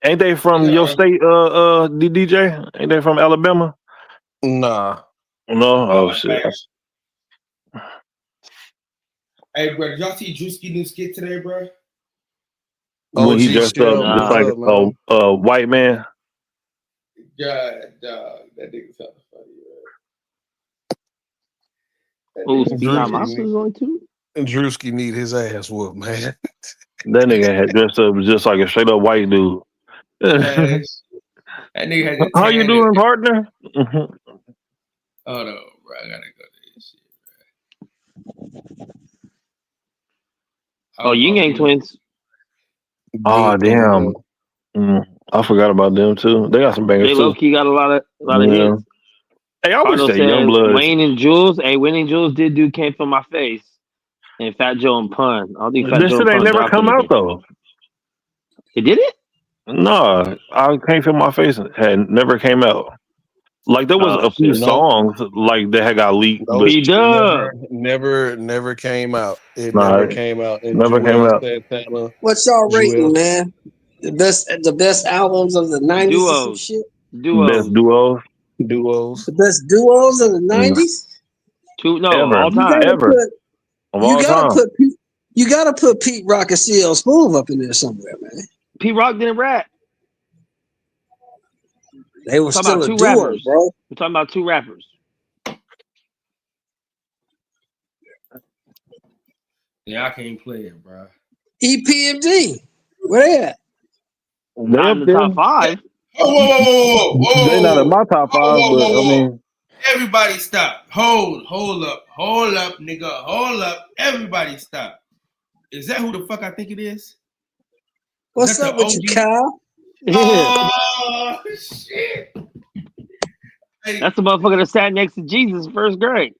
[SPEAKER 5] Ain't they from your state, DJ? Ain't they from Alabama?
[SPEAKER 4] Nah.
[SPEAKER 5] No? Oh, shit.
[SPEAKER 1] Hey, bro, did y'all see Drewski new skit today, bro?
[SPEAKER 5] When he
[SPEAKER 4] OG
[SPEAKER 5] dressed
[SPEAKER 4] still
[SPEAKER 5] up just like
[SPEAKER 4] man.
[SPEAKER 5] a white man.
[SPEAKER 1] God, dog, that nigga's so funny, man.
[SPEAKER 3] Oh, Beyond Monsters on too?
[SPEAKER 4] And Drewski need his ass whooped, man.
[SPEAKER 5] That nigga had dressed up just like a straight up white dude.
[SPEAKER 1] That nigga had the
[SPEAKER 5] How you
[SPEAKER 1] tan
[SPEAKER 5] doing,
[SPEAKER 1] and-
[SPEAKER 5] partner?
[SPEAKER 1] Hold on, bro. I gotta go to this shit, bro.
[SPEAKER 3] Oh, Yin Yang Twins.
[SPEAKER 5] Oh, damn. I forgot about them too. They got some bangers
[SPEAKER 3] They
[SPEAKER 5] too.
[SPEAKER 3] low key got a lot of hits.
[SPEAKER 5] Hey, I wish
[SPEAKER 3] Cardo
[SPEAKER 5] that
[SPEAKER 3] says
[SPEAKER 5] Youngblood.
[SPEAKER 3] Wayne and Jules. Hey, Wayne and Jules did do Came From My Face. And Fat Joe and Pun. I don't think Fat
[SPEAKER 5] This
[SPEAKER 3] Joe
[SPEAKER 5] shit
[SPEAKER 3] and
[SPEAKER 5] ain't
[SPEAKER 3] Pun
[SPEAKER 5] never
[SPEAKER 3] dropped
[SPEAKER 5] come
[SPEAKER 3] anything.
[SPEAKER 5] out though.
[SPEAKER 3] It did it?
[SPEAKER 5] No, I Can't Feel My Face had never came out. Like there was
[SPEAKER 3] Oh,
[SPEAKER 5] a few
[SPEAKER 3] shit.
[SPEAKER 5] songs like that had got leaked.
[SPEAKER 4] No,
[SPEAKER 5] but
[SPEAKER 3] P-Dub.
[SPEAKER 4] never came out. It
[SPEAKER 5] Nah,
[SPEAKER 4] never came out. And
[SPEAKER 5] never came
[SPEAKER 4] Joel
[SPEAKER 5] out.
[SPEAKER 4] Santana,
[SPEAKER 6] What's y'all
[SPEAKER 4] Joel.
[SPEAKER 6] rating, man? The best albums of the 90s or some
[SPEAKER 3] Duos.
[SPEAKER 6] shit?
[SPEAKER 5] Best duos
[SPEAKER 4] duos.
[SPEAKER 6] The best duos of the 90s?
[SPEAKER 5] Ever.
[SPEAKER 3] All
[SPEAKER 6] You
[SPEAKER 3] time.
[SPEAKER 6] gotta
[SPEAKER 5] Ever.
[SPEAKER 6] put
[SPEAKER 5] of
[SPEAKER 6] you
[SPEAKER 5] all
[SPEAKER 6] gotta
[SPEAKER 5] time.
[SPEAKER 6] put you gotta put Pete Rock and CL Smooth up in there somewhere, man.
[SPEAKER 3] Pete Rock didn't rap.
[SPEAKER 6] They were
[SPEAKER 3] We're talking
[SPEAKER 6] still
[SPEAKER 3] about
[SPEAKER 6] a
[SPEAKER 3] two
[SPEAKER 6] duo,
[SPEAKER 3] rappers.
[SPEAKER 6] bro.
[SPEAKER 3] We're talking about two rappers.
[SPEAKER 1] Yeah, I can't play it, bro.
[SPEAKER 6] EPMD. Where they at?
[SPEAKER 3] Not in the top five.
[SPEAKER 1] Whoa.
[SPEAKER 5] They're not in my top five, but I mean,
[SPEAKER 1] Everybody stop. Hold up, nigga. Hold up. Everybody stop. Is that who the fuck I think it is?
[SPEAKER 6] What's
[SPEAKER 1] that
[SPEAKER 6] up
[SPEAKER 1] the
[SPEAKER 6] with you,
[SPEAKER 1] OG?
[SPEAKER 6] Kyle?
[SPEAKER 1] Oh, shit. Hey,
[SPEAKER 3] That's the motherfucker that sat next to Jesus in first grade.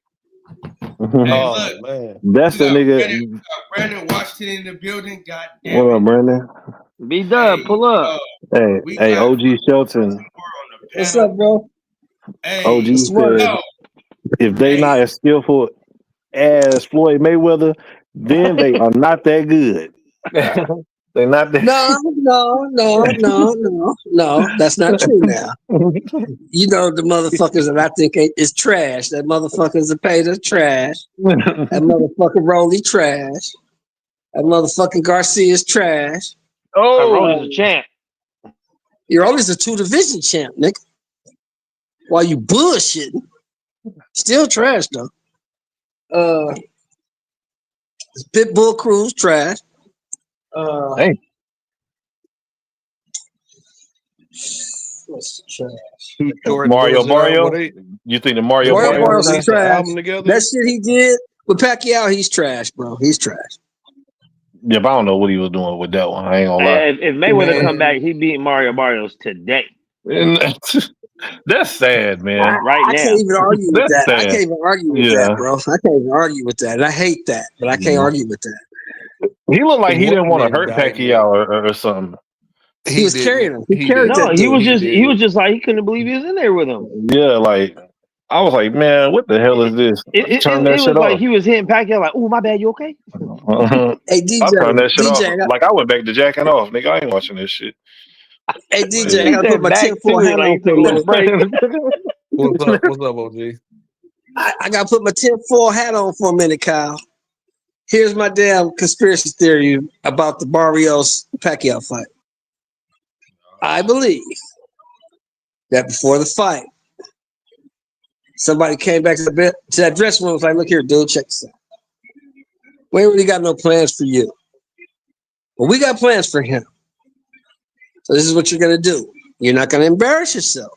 [SPEAKER 1] hey,
[SPEAKER 4] Oh
[SPEAKER 1] look.
[SPEAKER 4] man.
[SPEAKER 5] that's the
[SPEAKER 1] We got
[SPEAKER 5] nigga.
[SPEAKER 1] Brandon Washington in the building. God damn
[SPEAKER 5] What up,
[SPEAKER 1] it.
[SPEAKER 5] Brandon?
[SPEAKER 3] B-Dub, pull up.
[SPEAKER 5] Hey,
[SPEAKER 1] We
[SPEAKER 5] hey,
[SPEAKER 1] got-
[SPEAKER 5] OG Shelton.
[SPEAKER 6] What's up, bro?
[SPEAKER 1] Hey,
[SPEAKER 5] OG
[SPEAKER 6] What's the word?
[SPEAKER 5] said if they
[SPEAKER 1] Hey.
[SPEAKER 5] not as skillful as Floyd Mayweather, then they are not that good. They not that.
[SPEAKER 6] No. That's not true now. You know the motherfuckers that I think is trash. That motherfucker Zepeda trash. That motherfucker Rolly trash. That motherfucking Garcia's trash.
[SPEAKER 3] Rolly's a champ.
[SPEAKER 6] You're always a 2-division champ, nigga. While you bullshitting. Still trash though. Pitbull Cruz trash.
[SPEAKER 5] Hey.
[SPEAKER 6] What's trash?
[SPEAKER 5] Mario. You think the Mario
[SPEAKER 6] Barrio's
[SPEAKER 5] thing?
[SPEAKER 6] trash.
[SPEAKER 4] Album together?
[SPEAKER 6] That shit he did with Pacquiao, he's trash, bro. He's trash.
[SPEAKER 5] Yeah, but I don't know what he was doing with that one. I ain't gonna lie.
[SPEAKER 3] If Mayweather
[SPEAKER 4] Man.
[SPEAKER 3] come back, he beat Mario Barrios today.
[SPEAKER 5] That's sad, man.
[SPEAKER 3] Right
[SPEAKER 6] I
[SPEAKER 3] now.
[SPEAKER 6] can't even argue with
[SPEAKER 5] That's
[SPEAKER 6] that. I
[SPEAKER 5] sad.
[SPEAKER 6] can't even argue with
[SPEAKER 5] Yeah.
[SPEAKER 6] that, bro. I can't even argue with that. And I hate that, but I can't argue with that.
[SPEAKER 5] He looked like he
[SPEAKER 4] What
[SPEAKER 5] didn't want
[SPEAKER 4] an
[SPEAKER 5] to hurt
[SPEAKER 4] indictment.
[SPEAKER 5] Pacquiao or something.
[SPEAKER 6] He was
[SPEAKER 4] didn't.
[SPEAKER 6] carrying him. He carried
[SPEAKER 3] No,
[SPEAKER 6] that
[SPEAKER 3] he
[SPEAKER 6] dude.
[SPEAKER 3] was just
[SPEAKER 4] did.
[SPEAKER 3] just like he couldn't believe he was in there with him.
[SPEAKER 5] Yeah, like I was like, man, what the hell is this?
[SPEAKER 3] It
[SPEAKER 5] Turn that
[SPEAKER 3] was
[SPEAKER 5] shit
[SPEAKER 3] like
[SPEAKER 5] off.
[SPEAKER 3] he was hitting Pacquiao like, "Oh, my bad, you okay?"
[SPEAKER 6] Hey DJ,
[SPEAKER 5] I turned that shit
[SPEAKER 6] DJ,
[SPEAKER 5] off. Like I went back to jacking off, nigga. I ain't watching this shit.
[SPEAKER 6] hey DJ, I
[SPEAKER 3] He
[SPEAKER 6] gotta
[SPEAKER 3] said
[SPEAKER 6] put my
[SPEAKER 3] back
[SPEAKER 6] 10-4
[SPEAKER 3] to it,
[SPEAKER 6] hat
[SPEAKER 3] like
[SPEAKER 6] on
[SPEAKER 3] he
[SPEAKER 6] for
[SPEAKER 3] took
[SPEAKER 6] a
[SPEAKER 3] a little
[SPEAKER 6] minute.
[SPEAKER 3] break.
[SPEAKER 4] What's up, OG?
[SPEAKER 6] I gotta put my 10-4 hat on for a minute, Kyle. Here's my damn conspiracy theory about the Barrios Pacquiao fight. I believe that before the fight, somebody came back to that dressing room and was like, look here, dude, check this out. We ain't really got no plans for you. But we got plans for him. So this is what you're going to do. You're not going to embarrass yourself,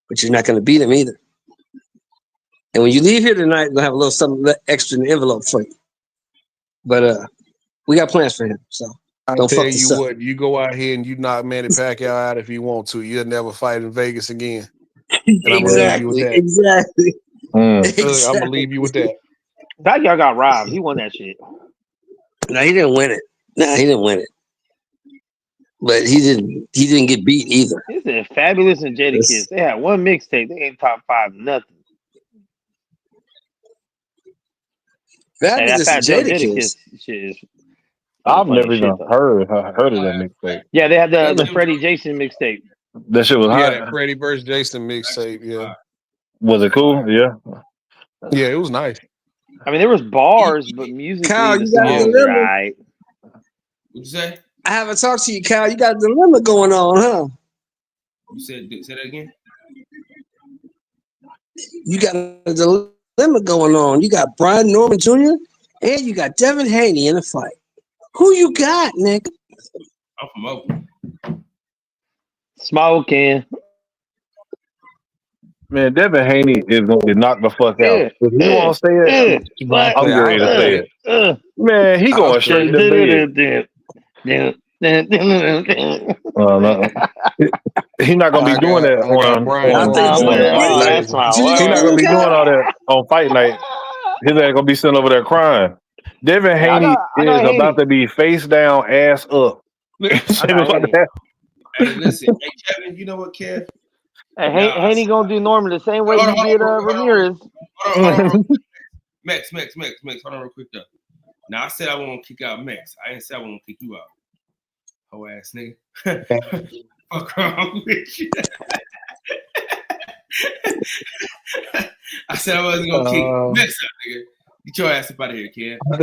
[SPEAKER 6] but you're not going to beat him either. And when you leave here tonight, we're going to have a little something extra in the envelope for you. But we got plans for him. So
[SPEAKER 4] I'll
[SPEAKER 6] don't
[SPEAKER 4] tell
[SPEAKER 6] fuck this
[SPEAKER 4] you
[SPEAKER 6] up.
[SPEAKER 4] what, you go out here and you knock Manny Pacquiao out if you want to. You'll never fight in Vegas again. And I'm gonna leave you with that.
[SPEAKER 6] Exactly.
[SPEAKER 4] I'm gonna leave you with that.
[SPEAKER 3] Pacquiao got robbed. He won that shit.
[SPEAKER 6] No, he didn't win it. But he didn't get beat either.
[SPEAKER 3] He said Fabulous and Jadakiss. They had one mixtape. They ain't top 5 nothing.
[SPEAKER 6] Fabulous and Jadakiss
[SPEAKER 3] shit is.
[SPEAKER 5] I've never even heard of that mixtape.
[SPEAKER 3] Yeah, they had the Freddie Jason mixtape.
[SPEAKER 5] That shit was hot.
[SPEAKER 4] That Freddie versus Jason mixtape. Yeah.
[SPEAKER 5] Was it cool? Yeah.
[SPEAKER 4] Yeah, it was nice.
[SPEAKER 3] I mean, there was bars, but musically
[SPEAKER 6] Kyle,
[SPEAKER 3] the
[SPEAKER 6] you got
[SPEAKER 3] song was right.
[SPEAKER 1] What'd you say?
[SPEAKER 6] I haven't talked to you, Kyle. You got a dilemma going on, huh?
[SPEAKER 1] You say that again?
[SPEAKER 6] You got a dilemma going on. You got Brian Norman Jr. and you got Devin Haney in a fight. Who you got, Nick?
[SPEAKER 1] I'm from Oakland.
[SPEAKER 3] Smoking.
[SPEAKER 5] Man, Devin Haney is gonna get knocked the fuck out. If you want to say it, I'm ready to say it. Man, he going straight to bed. No. He's not gonna be doing that on
[SPEAKER 3] That's my
[SPEAKER 5] He's not gonna be doing all that on fight night. His ass gonna be sitting over there crying. Devin Haney is about to be face down, ass up.
[SPEAKER 1] Hey, listen, hey Kevin, you know what, Kev?
[SPEAKER 3] Hey, Haney gonna do Norman the same way he did Ramirez.
[SPEAKER 1] Hold on. Max, hold on real quick though. Now I said I won't kick out Max. I didn't say I won't kick you out. Hoe ass nigga. Fuck wrong with you. I said I wasn't gonna kick Max out, nigga. Get your ass up out of here, kid.
[SPEAKER 4] I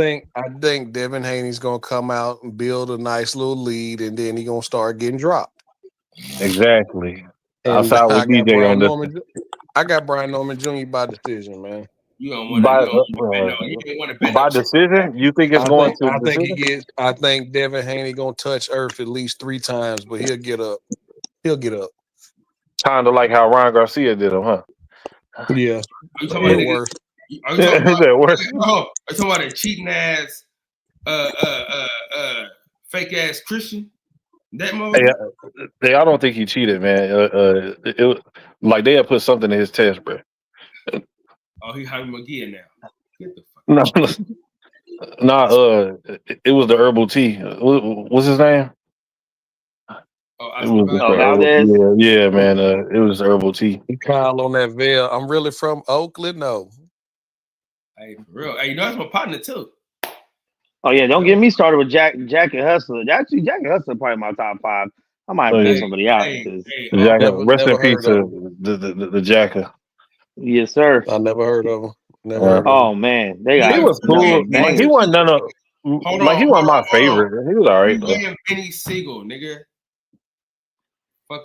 [SPEAKER 4] think Devin Haney's gonna come out and build a nice little lead, and then he's gonna start getting dropped.
[SPEAKER 5] Exactly. I'll side with DJ on this.
[SPEAKER 4] I got Brian Norman Jr. by decision, man.
[SPEAKER 1] You don't want to bet
[SPEAKER 5] by decision? You think it's going to?
[SPEAKER 4] I think he gets. I think Devin Haney gonna touch earth at least 3 times, but he'll get up.
[SPEAKER 5] Kind of like how Ryan Garcia did him, huh?
[SPEAKER 4] Yeah.
[SPEAKER 1] Are you talking about Are you talking about a cheating ass, fake ass Christian? That moment?
[SPEAKER 5] Hey, I don't think he cheated, man. Like they had put something in his test, bro.
[SPEAKER 1] Oh, he Jaime McGee now. Get the fuck.
[SPEAKER 5] It was the herbal tea. What's his name? Yeah, man. It was herbal tea.
[SPEAKER 4] Kyle on that veil. I'm really from Oakland, no.
[SPEAKER 1] Hey, for real. Hey, you know that's my partner too.
[SPEAKER 3] Oh yeah, don't get me started with Jack and Hustler. Actually, Jack and Hustler probably my top 5. I might have picked somebody out.
[SPEAKER 5] Rest in peace to the Jacker.
[SPEAKER 3] Yes, sir.
[SPEAKER 4] I never heard of him.
[SPEAKER 3] Man, they got.
[SPEAKER 5] He was cool. Like, he wasn't none of. He wasn't my favorite. He was all right.
[SPEAKER 1] Benny Siegel, nigga.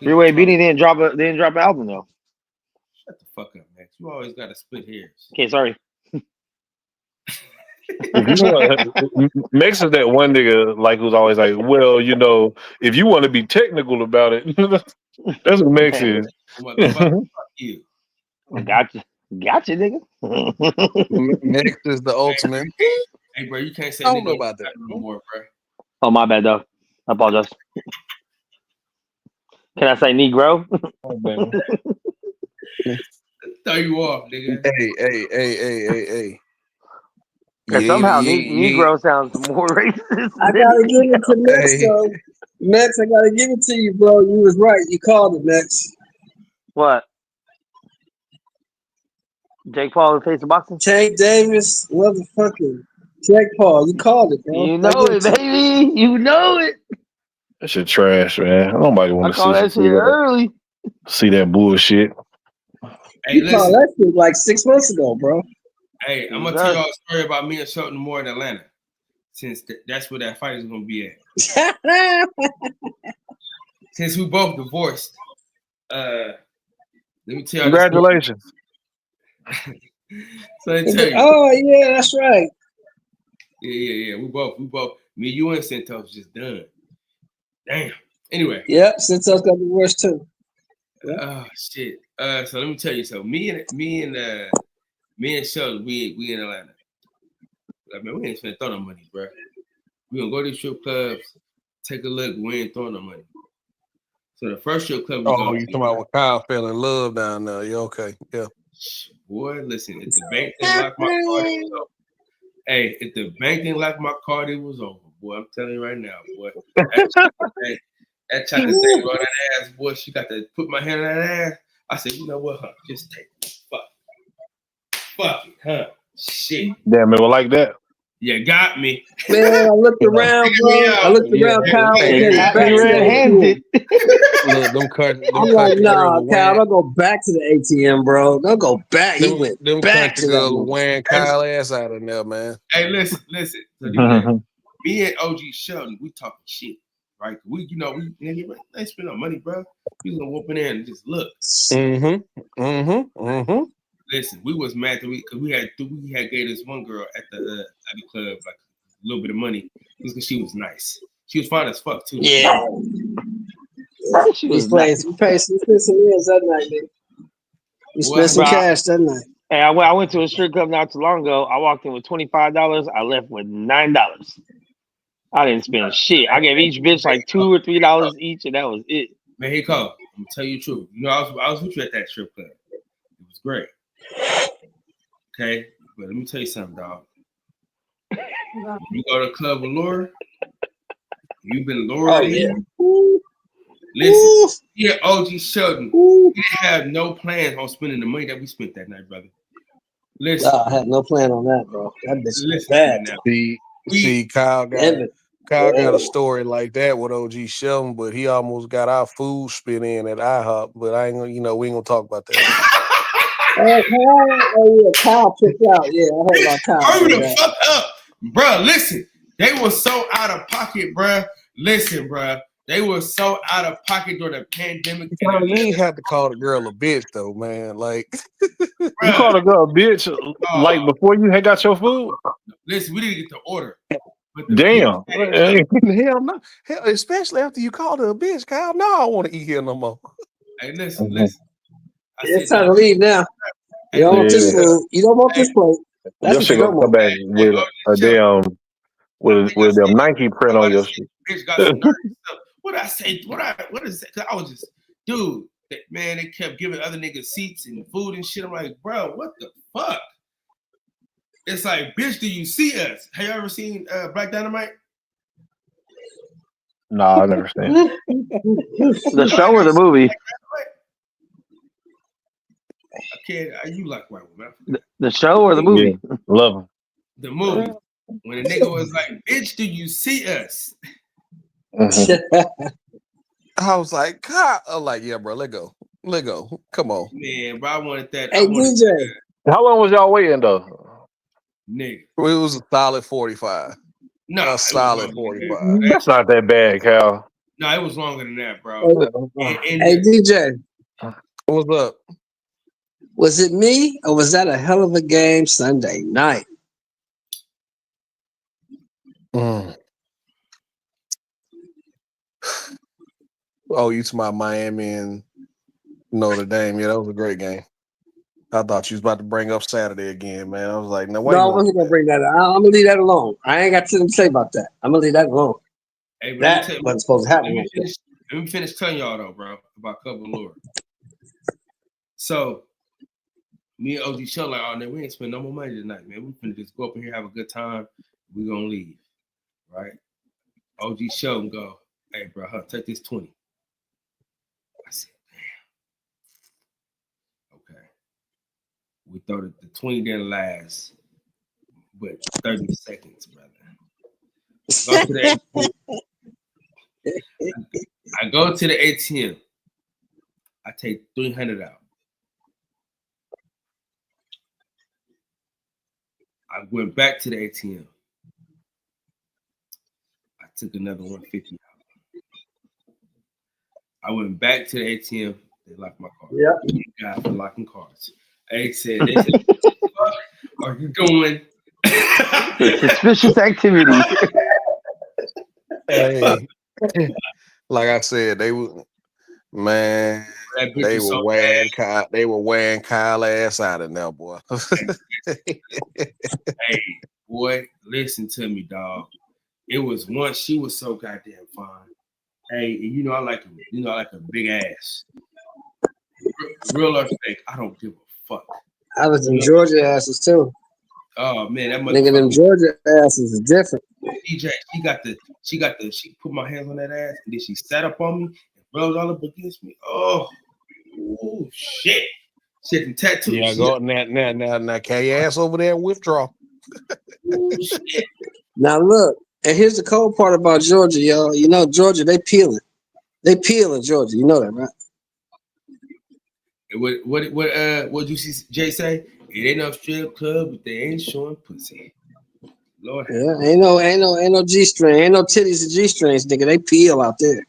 [SPEAKER 3] Freeway Benny didn't drop an album though.
[SPEAKER 1] Shut the fuck up, Max. You always gotta split hairs.
[SPEAKER 3] Okay, sorry.
[SPEAKER 5] Max is that one nigga like who's always like, well, you know, if you want to be technical about it, that's what Max is.
[SPEAKER 1] Fuck you.
[SPEAKER 3] Gotcha, nigga.
[SPEAKER 4] Max is the ultimate.
[SPEAKER 1] Hey, bro, you can't say
[SPEAKER 4] I don't know about that
[SPEAKER 1] no more, bro.
[SPEAKER 3] Oh, my bad, though. I apologize. Can I say Negro?
[SPEAKER 1] Throw you off, nigga.
[SPEAKER 4] Hey.
[SPEAKER 3] Somehow Negro sounds more racist.
[SPEAKER 6] I gotta give it to Max, though. Max, I gotta give it to you, bro. You was right. You called it, Max.
[SPEAKER 3] What? Jake Paul in the face of boxing?
[SPEAKER 6] Tank Davis, motherfucker. Jake Paul, you called it, bro.
[SPEAKER 3] You know it, baby. You know it.
[SPEAKER 5] That shit trash, man. Nobody want to see
[SPEAKER 3] that shit early.
[SPEAKER 5] See that bullshit.
[SPEAKER 1] Hey,
[SPEAKER 6] you called that shit like 6 months ago, bro.
[SPEAKER 1] Hey, I'm gonna tell y'all a story about me and Shelton Moore in Atlanta, since that's where that fight is gonna be at. Since we both divorced, Let me tell you.
[SPEAKER 5] Congratulations.
[SPEAKER 1] So I tell you.
[SPEAKER 6] Oh yeah, that's right.
[SPEAKER 1] Yeah. We both. Me, you, and Santos just done. Damn. Anyway.
[SPEAKER 6] Yep, Santos got the worst too. Yep.
[SPEAKER 1] Oh shit. So let me tell you. So me and Sheldon, we in Atlanta. Like, man, we ain't finna throw no money, bro. We gonna go to these strip clubs, take a look. We ain't throwing no money. So the first strip club we go.
[SPEAKER 4] Oh, you talking about when Kyle fell in love down there? Yeah, okay, yeah.
[SPEAKER 1] Boy, listen. If the bank didn't lock my card, it was over. Hey, if the bank didn't lock my card, it was over. Boy, I'm telling you right now, boy. That child to say, "Run that ass, boy." She got to put my hand on that ass. I said, "You know what, huh? Just take it. Fuck it, huh? Shit."
[SPEAKER 5] Damn, it was like that.
[SPEAKER 1] You got me.
[SPEAKER 6] Man, I looked around, bro. I looked around, Kyle.
[SPEAKER 3] red-handed.
[SPEAKER 4] Look, them country.
[SPEAKER 6] I'm like, nah, Kyle, don't go back to the ATM, bro. Don't go back. He went
[SPEAKER 4] them
[SPEAKER 6] back
[SPEAKER 4] country
[SPEAKER 6] to that
[SPEAKER 4] girls
[SPEAKER 6] one.
[SPEAKER 4] wearing Kyle ass out in there, man.
[SPEAKER 1] Hey, listen. So me and OG Sheldon, we talking shit, right? We ain't spend no money, bro. We gonna whoop in there and just look. Listen, we was mad that we had gave this one girl at the club like a little bit of money just because she was nice. She was fine as fuck too.
[SPEAKER 6] Yeah. We spent some years that night, man. We spent some cash that night.
[SPEAKER 3] Hey, I went to a strip club not too long ago. I walked in with $25. I left with $9. I didn't spend shit. I gave each bitch like $2 or $3 each, and that was it.
[SPEAKER 1] Man, hey Cole, I'm gonna tell you the truth. You know, I was with you at that strip club. It was great. Okay, but let me tell you something, dog. You go to the club with Laura. You've been lured in. Listen, here OG Sheldon, we didn't have no plans on spending the money that we spent that night, brother. Listen,
[SPEAKER 6] I had no plan on that, bro. That bitch was bad.
[SPEAKER 4] See, Kyle got a story like that with OG Sheldon, but he almost got our food spit in at IHOP. But I ain't gonna, we ain't gonna talk about that.
[SPEAKER 6] Oh yeah, Kyle tripped out. Yeah, I heard about Kyle.
[SPEAKER 1] Hurry the fuck up, bro. Listen, they were so out of pocket, bro. Listen, bro. They were so out of pocket during the pandemic.
[SPEAKER 4] You ain't have to call the girl a bitch, though, man. Like,
[SPEAKER 5] you called a girl a bitch like before you had got your food?
[SPEAKER 1] Listen, we didn't get the order.
[SPEAKER 5] Damn.
[SPEAKER 4] Hell no. Hell, especially after you called her a bitch, Kyle. No, I don't want to eat here no more.
[SPEAKER 1] Hey, listen.
[SPEAKER 6] It's time to leave now. You don't want this food. You don't want this plate.
[SPEAKER 5] Your shit gonna come back with a damn with a Nike print on your shit.
[SPEAKER 1] Bitch got some nerdy stuff. What I say? What is that? Cause I was just, dude, man, they kept giving other niggas seats and food and shit. I'm like, bro, what the fuck? It's like, bitch, do you see us? Have you ever seen Black Dynamite?
[SPEAKER 5] Nah, I've never seen
[SPEAKER 3] the show or the movie?
[SPEAKER 1] I can't. You like white women?
[SPEAKER 3] The show or the movie?
[SPEAKER 5] Yeah, love them.
[SPEAKER 1] The movie. When a nigga was like, bitch, do you see us?
[SPEAKER 4] I was like, God, I'm like, yeah, bro, let go. Come on.
[SPEAKER 1] Man, bro, I wanted that.
[SPEAKER 6] Hey, DJ.
[SPEAKER 5] How long was y'all waiting, though?
[SPEAKER 1] Nigga.
[SPEAKER 4] It was a solid 45.
[SPEAKER 1] No,
[SPEAKER 4] a solid 45.
[SPEAKER 5] That's not that bad, Cal.
[SPEAKER 1] No, it was longer than that, bro.
[SPEAKER 6] Hey, DJ.
[SPEAKER 4] What's up?
[SPEAKER 6] Was it me or was that a hell of a game Sunday night?
[SPEAKER 4] Oh, you talking about Miami and Notre Dame? Yeah, that was a great game. I thought you was about to bring up Saturday again, man. I was like, no, wait.
[SPEAKER 6] No, I wasn't gonna bring that up. I'm gonna leave that alone. I ain't got nothing to say about that. I'm gonna leave that alone.
[SPEAKER 1] Hey,
[SPEAKER 6] that wasn't supposed to happen.
[SPEAKER 1] Let me finish telling y'all though, bro, about Club Allure. So, me and OG Sheldon, like, oh, man, we ain't spend no more money tonight, man. We finna just go up in here, have a good time. We gonna leave, right? OG Sheldon go, hey, bro, take this 20. I said, damn. Okay. We thought the 20 didn't last, but 30 seconds, brother. I go to the ATM. I take $300 out. I went back to the ATM. took another $150 out. I went back to the ATM, They locked my car.
[SPEAKER 6] Yeah.
[SPEAKER 1] Thank God for locking cars. They said, what are you doing?
[SPEAKER 3] Suspicious activity.
[SPEAKER 4] Hey, like I said, they were man.
[SPEAKER 1] That bitch
[SPEAKER 4] They
[SPEAKER 1] was
[SPEAKER 4] were
[SPEAKER 1] so
[SPEAKER 4] wearing Kyle. They were wearing Kyle ass out in there, boy.
[SPEAKER 1] Hey, boy, listen to me, dog. It was once she was so goddamn fine. Hey, and I like a big ass. Real or fake, I don't give a fuck.
[SPEAKER 6] I was in Georgia asses too.
[SPEAKER 1] Oh man, that
[SPEAKER 6] Nigga, them
[SPEAKER 1] motherfucker.
[SPEAKER 6] Georgia asses is different.
[SPEAKER 1] DJ, she put my hands on that ass and then she sat up on me and rolled all up against me. Oh shit. She had the tattoo.
[SPEAKER 4] Yeah, go now. Carry your ass over there and withdraw.
[SPEAKER 1] Shit.
[SPEAKER 6] Now look, and here's the cold part about Georgia, y'all. You know, Georgia, they peeling. They peel in Georgia. You know that, right?
[SPEAKER 1] What you see Jay say? It ain't no strip club, but they ain't showing pussy. Lord,
[SPEAKER 6] Yeah, ain't no G string, ain't no titties and G strings, nigga. They peel out there.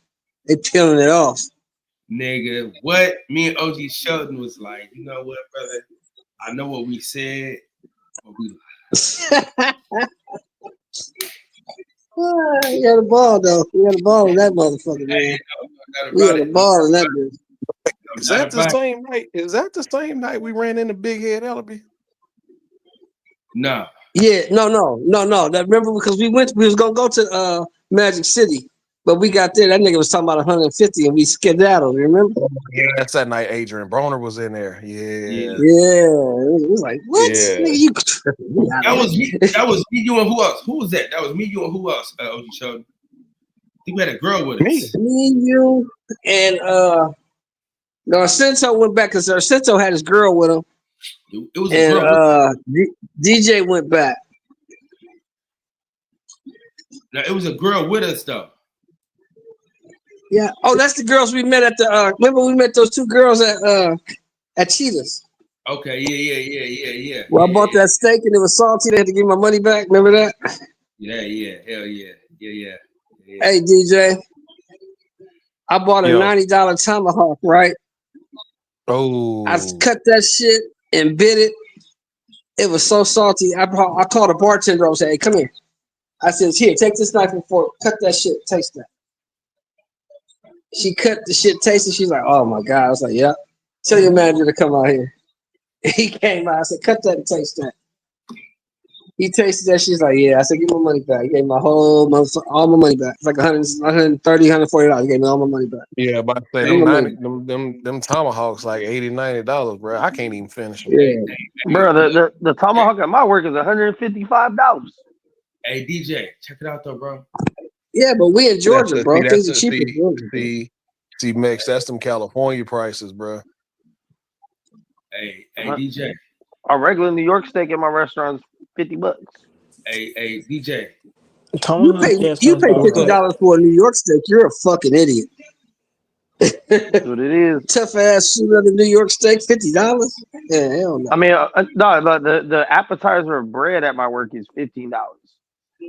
[SPEAKER 6] They peeling it off.
[SPEAKER 1] nigga, what me and OG Sheldon was like, you know what, brother? I know what we said, but we
[SPEAKER 6] You had a ball though. You had a ball in that motherfucker, man. We had a ball in that bitch.
[SPEAKER 4] Is that the same night? Is that the same night we ran into Big Head Ellaby?
[SPEAKER 1] No.
[SPEAKER 6] Yeah, no. That remember because we was gonna go to Magic City, but we got there. That nigga was talking about 150, and we skedaddled. Remember?
[SPEAKER 4] Yeah, that's that night. Adrian Broner was in there. Yeah.
[SPEAKER 6] Yeah. It was like, what?
[SPEAKER 4] Yeah.
[SPEAKER 6] Nigga, you
[SPEAKER 1] That was me. That was me. You and who else? Who was that? That was me. You and who else? OG Sheldon. I think we had a girl with us.
[SPEAKER 6] Me, you, and no, Arcento went back because Arcento had his girl with him.
[SPEAKER 1] It was a
[SPEAKER 6] And
[SPEAKER 1] girl.
[SPEAKER 6] DJ went back.
[SPEAKER 1] Now it was a girl with us though.
[SPEAKER 6] Yeah. Oh, that's the girls we met at the. Remember we met those two girls at Cheetah's.
[SPEAKER 1] Okay. Yeah.
[SPEAKER 6] Well, I bought that steak and it was salty. They had to give my money back. Remember that?
[SPEAKER 1] Yeah. Hell yeah. Yeah.
[SPEAKER 6] Hey DJ, I bought a $90 tomahawk. Right.
[SPEAKER 4] Oh.
[SPEAKER 6] I cut that shit and bit it. It was so salty. I called a bartender. I said, "Hey, come here." I said, "Here, take this knife and fork. Cut that shit. Taste that." She cut the shit, tasted. She's like, "Oh my god!" I was like, "Yep." Tell your manager to come out here. He came out. I said, "Cut that and taste that." He tasted that. She's like, "Yeah." I said, "Give my money back." He gave my all my money back. It's like $130, $140. He gave me all my money back.
[SPEAKER 4] Yeah, but I say them tomahawks like $80, $90, bro. I can't even finish them.
[SPEAKER 6] Yeah,
[SPEAKER 3] bro. The tomahawk at my work is $155.
[SPEAKER 1] Hey DJ, check it out though, bro.
[SPEAKER 6] Yeah, but we in Georgia, bro. Things are cheaper.
[SPEAKER 4] See, Max, that's them California prices, bro.
[SPEAKER 1] Hey, DJ.
[SPEAKER 3] A regular New York steak at my restaurant is $50.
[SPEAKER 1] Hey, DJ.
[SPEAKER 6] You pay $50 for a New York steak. You're a fucking idiot.
[SPEAKER 3] That's what it is.
[SPEAKER 6] Tough ass shoot of the New York steak, $50. Yeah, hell no.
[SPEAKER 3] I mean, no, the appetizer of bread at my work is $15.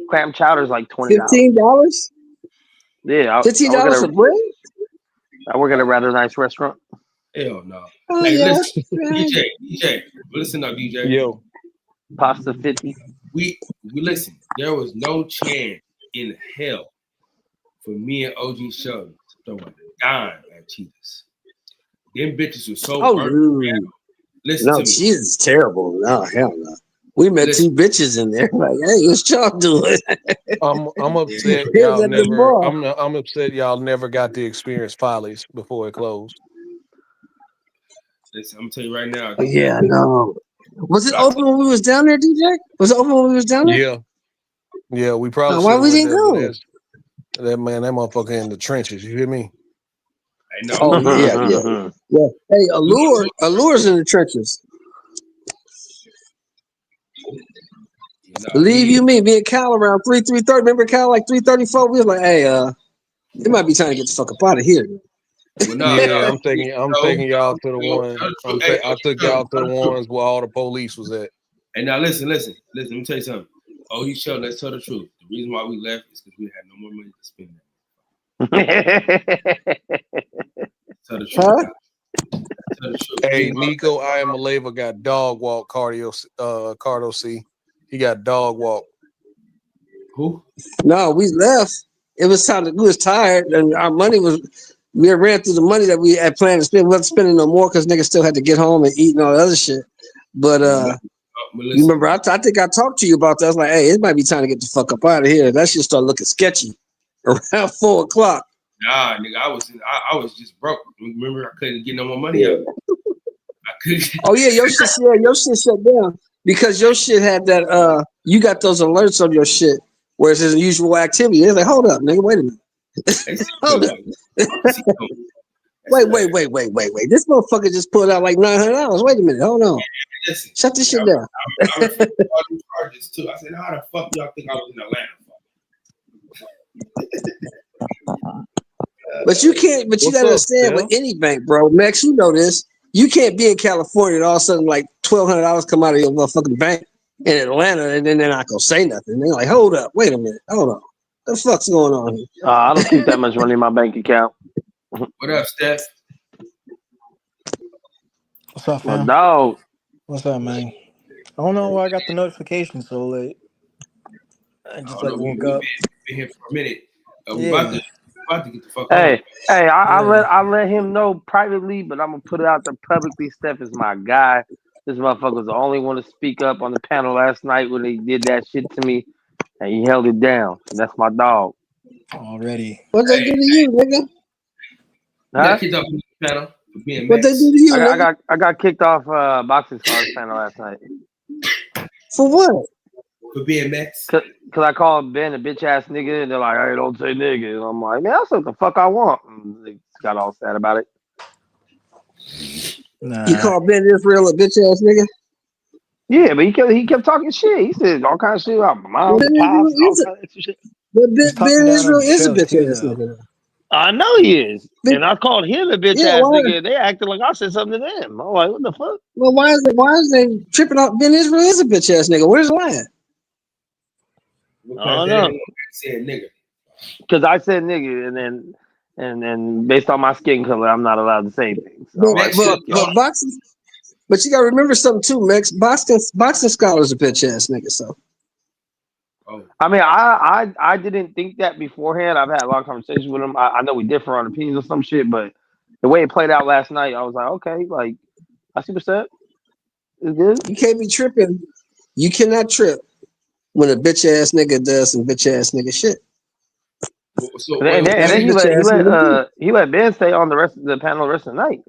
[SPEAKER 3] Clam chowder is like $20.
[SPEAKER 6] $15?
[SPEAKER 3] Yeah,
[SPEAKER 6] $15 for bread?
[SPEAKER 3] I work at a rather nice restaurant.
[SPEAKER 1] Hell no.
[SPEAKER 6] Oh,
[SPEAKER 1] Hey,
[SPEAKER 6] yeah.
[SPEAKER 1] listen, DJ, listen up, DJ.
[SPEAKER 4] Yo,
[SPEAKER 3] pasta 50.
[SPEAKER 1] We listen. There was no chance in hell for me and OG Sheldon to throw a dime at Cheetahs. Them bitches were so burnt. Listen to me.
[SPEAKER 6] Cheetahs is terrible. No, hell no. We met two bitches in there. Like, hey, what's y'all doing?
[SPEAKER 4] I'm upset y'all never. I'm upset y'all never got to experience Follies before it closed.
[SPEAKER 1] Listen, I'm gonna tell you right now.
[SPEAKER 6] Yeah, no. Was it open when we was down there, DJ? Was it open when we was down there?
[SPEAKER 4] Yeah. We probably.
[SPEAKER 6] Why we didn't go?
[SPEAKER 4] That motherfucker in the trenches. You hear me?
[SPEAKER 1] I know.
[SPEAKER 6] Oh yeah. Hey, Allure's in the trenches. Believe you me and Cal around 3:30. Remember Cal like 3:34? We was like, hey, it might be time to get the fuck up out of here.
[SPEAKER 1] Well,
[SPEAKER 4] I'm taking y'all to the ones. I took y'all to the ones where all the police was at.
[SPEAKER 1] And now listen. Let me tell you something. Oh, he showed. Let's tell the truth. The reason why we left is because we had no more money to spend. Tell the truth.
[SPEAKER 6] Huh?
[SPEAKER 4] Hey, Nico Iamaleava got dog walk Cardo C. He got dog walk.
[SPEAKER 1] Who?
[SPEAKER 6] No, we left. It was time. We was tired, and our money was. We had ran through the money that we had planned to spend. We wasn't spending no more because niggas still had to get home and eat and all the other shit. But you remember, I think I talked to you about that. I was like, hey, it might be time to get the fuck up out of here. That shit started looking sketchy around 4 o'clock.
[SPEAKER 1] Nah, nigga, I was just broke. Remember, I couldn't get no more money out. I couldn't.
[SPEAKER 6] Oh yeah, your shit shut down because your shit had that. You got those alerts on your shit where it says unusual activity. They're like, hold up, nigga, wait a minute. Hold up. Wait. This motherfucker just pulled out like $900. Wait a minute. Hold on.
[SPEAKER 1] Listen,
[SPEAKER 6] shut this shit down.
[SPEAKER 1] I refused all them charges too. I said, how the fuck y'all think I was in Atlanta?
[SPEAKER 6] But you can't. But you gotta understand with any bank, bro. Max, you know this. You can't be in California and all of a sudden like $1,200 come out of your motherfucking bank in Atlanta, and then they're not gonna say nothing. They're like, hold up, wait a minute, hold on. What the fuck's going on here?
[SPEAKER 3] I don't keep that much money in my bank account.
[SPEAKER 1] What up, Steph?
[SPEAKER 7] What's up, fam?
[SPEAKER 3] Dog.
[SPEAKER 7] What's up, man? I don't know why I got the notification so late. I just woke up.
[SPEAKER 1] Been here for a minute.
[SPEAKER 7] Yeah.
[SPEAKER 1] About to get the fuck
[SPEAKER 3] Hey, I let him know privately, but I'm gonna put it out there publicly. Steph is my guy. This motherfucker was the only one to speak up on the panel last night when he did that shit to me, and he held it down. And that's my dog.
[SPEAKER 7] Already.
[SPEAKER 6] What they do to you, nigga?
[SPEAKER 1] Huh? Kicked off the panel for being
[SPEAKER 6] what they do to you?
[SPEAKER 3] I got kicked off Boxing Stars panel last night.
[SPEAKER 6] For what?
[SPEAKER 1] For being Mex.
[SPEAKER 3] Cause I called Ben a bitch ass nigga, and they're like, "Hey, don't say nigga." And I'm like, "Man, that's what the fuck I want." And they got all sad about it.
[SPEAKER 7] Nah.
[SPEAKER 6] You call Ben Israel a bitch ass nigga?
[SPEAKER 3] Yeah, but he kept talking shit. He said all kinds of shit about my mom, pops, all kinds of shit.
[SPEAKER 6] But Ben Israel is a bitch ass nigga.
[SPEAKER 3] I know he is, and I called him a bitch ass nigga. They acted like I said something to them. I'm like, what the fuck?
[SPEAKER 6] Well, why is they tripping off? Ben Israel is a bitch ass nigga. Where's the line?
[SPEAKER 3] I don't know.
[SPEAKER 1] Said nigga.
[SPEAKER 3] Because I said nigga, and then based on my skin color, I'm not allowed to say things. So
[SPEAKER 6] but you gotta remember something too, Max. Boxing Scholar's a bitch ass nigga. So.
[SPEAKER 3] I mean, I didn't think that beforehand. I've had a lot of conversations with him. I know we differ on opinions or some shit, but the way it played out last night, I was like, okay, like I see what's up. It's good.
[SPEAKER 6] You can't be tripping. You cannot trip when a bitch ass nigga does some bitch ass nigga shit.
[SPEAKER 3] So, and then he let Ben stay on the rest of the panel the rest of the night.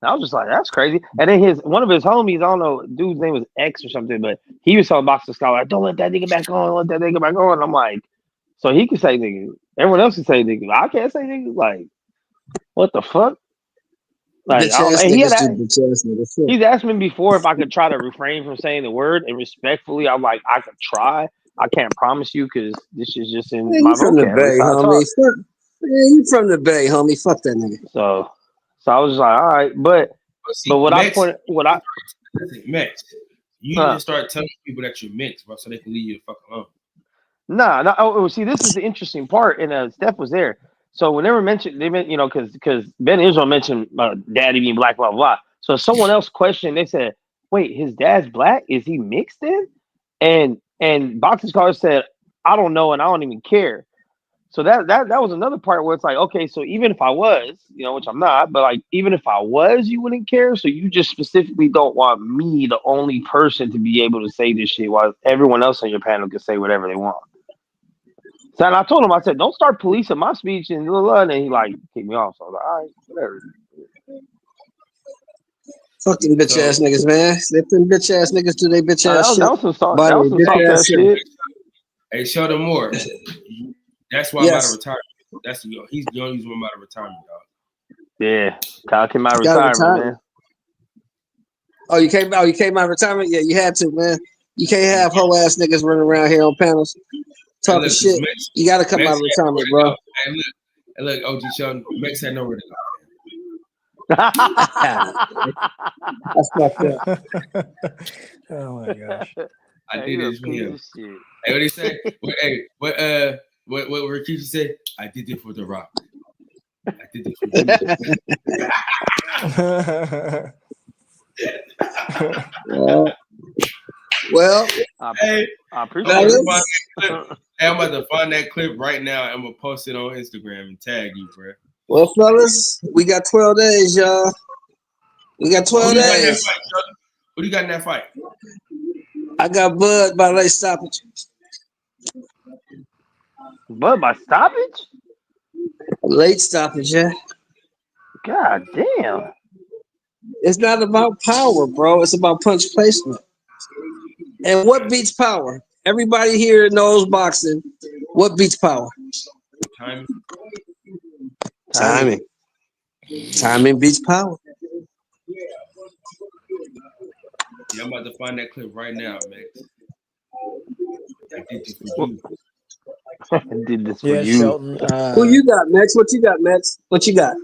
[SPEAKER 3] And I was just like, that's crazy. And then one of his homies, I don't know, dude's name was X or something, but he was telling Boxing Scholar, like, don't let that nigga back on, let that nigga back on. And I'm like, so he can say nigga. Everyone else can say nigga. I can't say nigga. Like, what the fuck? Like, he's asked me before if I could try to refrain from saying the word, and respectfully, I'm like, I could try. I can't promise you because this is just in my vocabulary.
[SPEAKER 6] You from the Bay, homie. Fuck that nigga.
[SPEAKER 3] So I was just like, all right, but what
[SPEAKER 1] Mex,
[SPEAKER 3] Mex,
[SPEAKER 1] you need to start telling people that you're mixed, bro, so they can leave you the fuck alone.
[SPEAKER 3] Nah. Oh, see, this is the interesting part, and Steph was there. So when they mentioned, because Ben Israel mentioned daddy being black, blah, blah, blah. So someone else questioned, they said, wait, his dad's black? Is he mixed then? And Boxing Scholar said, I don't know, and I don't even care. So that was another part where it's like, okay, so even if I was, which I'm not, but like even if I was, you wouldn't care. So you just specifically don't want me, the only person, to be able to say this shit while everyone else on your panel can say whatever they want. So and I told him, I said, don't start policing my speech and blah, blah, and then he like kicked me off. So I was like, all right, whatever.
[SPEAKER 6] Fuck them bitch ass niggas, man. Let them bitch ass niggas do their bitch ass shit.
[SPEAKER 3] That was some soft ass shit.
[SPEAKER 1] Hey, Sheldon Moore. That's why I'm out of retirement. He's the only reason I'm out of retirement, dog.
[SPEAKER 3] Yeah, Kyle came out of retirement, man.
[SPEAKER 6] Oh, you came out of retirement? Yeah, you had to, man. You can't have hoe ass niggas running around here on panels talking shit. You got to come out of retirement, bro.
[SPEAKER 1] Hey, look, OG Sheldon, Mex had nowhere to go.
[SPEAKER 6] That's fucked up.
[SPEAKER 7] Oh my gosh!
[SPEAKER 1] I did this for him. Hey, what he say? What Rikishi said? I did it for The Rock. I did it for you.
[SPEAKER 6] Well,
[SPEAKER 1] Hey,
[SPEAKER 3] I
[SPEAKER 1] I'm
[SPEAKER 3] appreciate
[SPEAKER 1] about, to
[SPEAKER 3] it.
[SPEAKER 1] find that clip. Hey, I'm about to find that clip right now. I'm gonna post it on Instagram and tag you, bro.
[SPEAKER 6] well, fellas, we got 12 days, y'all. We got
[SPEAKER 1] Who
[SPEAKER 6] 12
[SPEAKER 1] do you got in that
[SPEAKER 6] days.
[SPEAKER 1] fight, brother? Who do you got in that fight?
[SPEAKER 6] I got Bud by late stoppage.
[SPEAKER 3] But by stoppage?
[SPEAKER 6] Late stoppage, yeah.
[SPEAKER 3] God damn.
[SPEAKER 6] It's not about power, bro. It's about punch placement. And what beats power? Everybody here knows boxing. What beats power?
[SPEAKER 1] Timing.
[SPEAKER 6] Timing. Timing beats power.
[SPEAKER 1] Yeah, I'm about to find that clip right now, Max. I did this for you.
[SPEAKER 3] I did this for
[SPEAKER 7] Yeah,
[SPEAKER 3] you.
[SPEAKER 7] Shelton.
[SPEAKER 6] Who you got, Max? What you got, Max? What you got?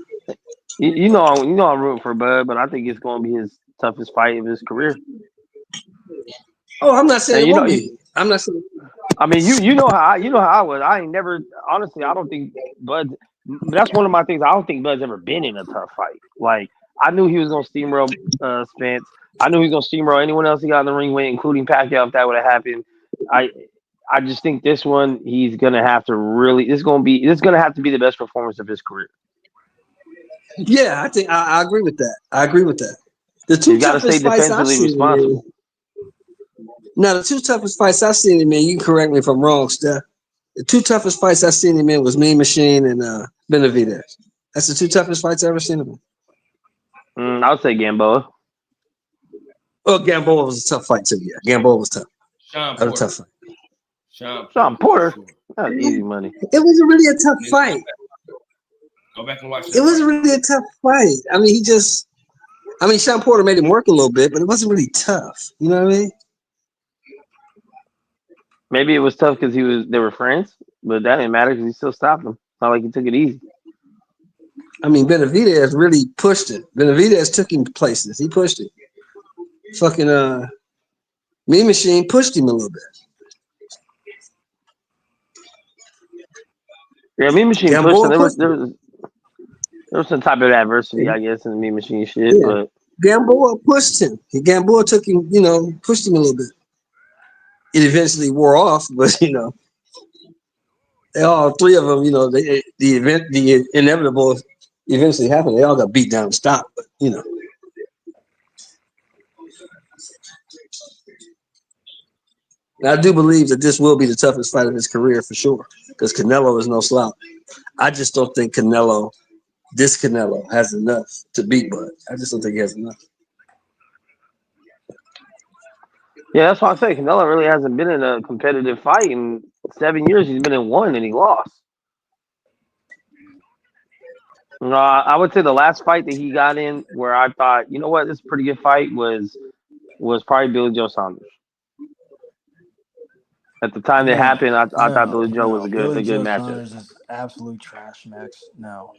[SPEAKER 3] You know I'm rooting for Bud, but I think it's gonna be his toughest fight of his career.
[SPEAKER 6] Oh, I'm not saying
[SPEAKER 3] And
[SPEAKER 6] it won't be. I'm not saying.
[SPEAKER 3] I mean, you know how I was. I ain't never honestly. I don't think Bud. That's one of my things. I don't think Bud's ever been in a tough fight. Like I knew he was gonna steamroll Spence. I knew he was gonna steamroll anyone else he got in the ring with, including Pacquiao. If that would have happened, I just think this one he's gonna have to really. This is gonna have to be the best performance of his career.
[SPEAKER 6] Yeah, I think I agree with that. I agree with that. The two
[SPEAKER 3] He's got to stay
[SPEAKER 6] toughest fights I've
[SPEAKER 3] defensively
[SPEAKER 6] seen him in.
[SPEAKER 3] responsible.
[SPEAKER 6] Now, the two toughest fights I've seen him in, you can correct me if I'm wrong, Steph. The two toughest fights I've seen him in was Mean Machine and Benavidez. That's the two toughest fights I've ever seen him in.
[SPEAKER 3] I would say Gamboa.
[SPEAKER 6] Well, Gamboa was a tough fight too. Yeah, Gamboa was tough.
[SPEAKER 1] Sean
[SPEAKER 6] That was a
[SPEAKER 1] Porter.
[SPEAKER 6] tough fight.
[SPEAKER 3] Sean Porter. That's easy money.
[SPEAKER 6] It wasn't really a tough fight.
[SPEAKER 1] Go back and watch that.
[SPEAKER 6] It wasn't really a tough fight. I mean, Sean Porter made him work a little bit, but it wasn't really tough. You know what I mean?
[SPEAKER 3] Maybe it was tough because they were friends, but that didn't matter because he still stopped him. It's not like he took it easy.
[SPEAKER 6] I mean, Benavidez really pushed it. Benavidez took him places. He pushed it. Fucking Mean Machine pushed him a little bit.
[SPEAKER 3] Yeah, Mean Machine
[SPEAKER 6] Gamboa
[SPEAKER 3] pushed him. There was some type of adversity, I guess, in the Mean Machine shit. Yeah. But
[SPEAKER 6] Gamboa pushed him. Gamboa took him, pushed him a little bit. It eventually wore off, but all three of them, the inevitable eventually happened. They all got beat down and stopped, but I do believe that this will be the toughest fight of his career for sure, because Canelo is no slouch. I just don't think Canelo has enough to beat Bud. I just don't think he has enough.
[SPEAKER 3] Yeah, that's why I say Canelo really hasn't been in a competitive fight in 7 years. He's been in one and he lost. I would say the last fight that he got in where I thought, you know what, this is a pretty good fight was probably Billy Joe Saunders. At the time that happened, I thought Billy Joe was a good matchup.
[SPEAKER 7] Saunders is absolute trash, Max. No.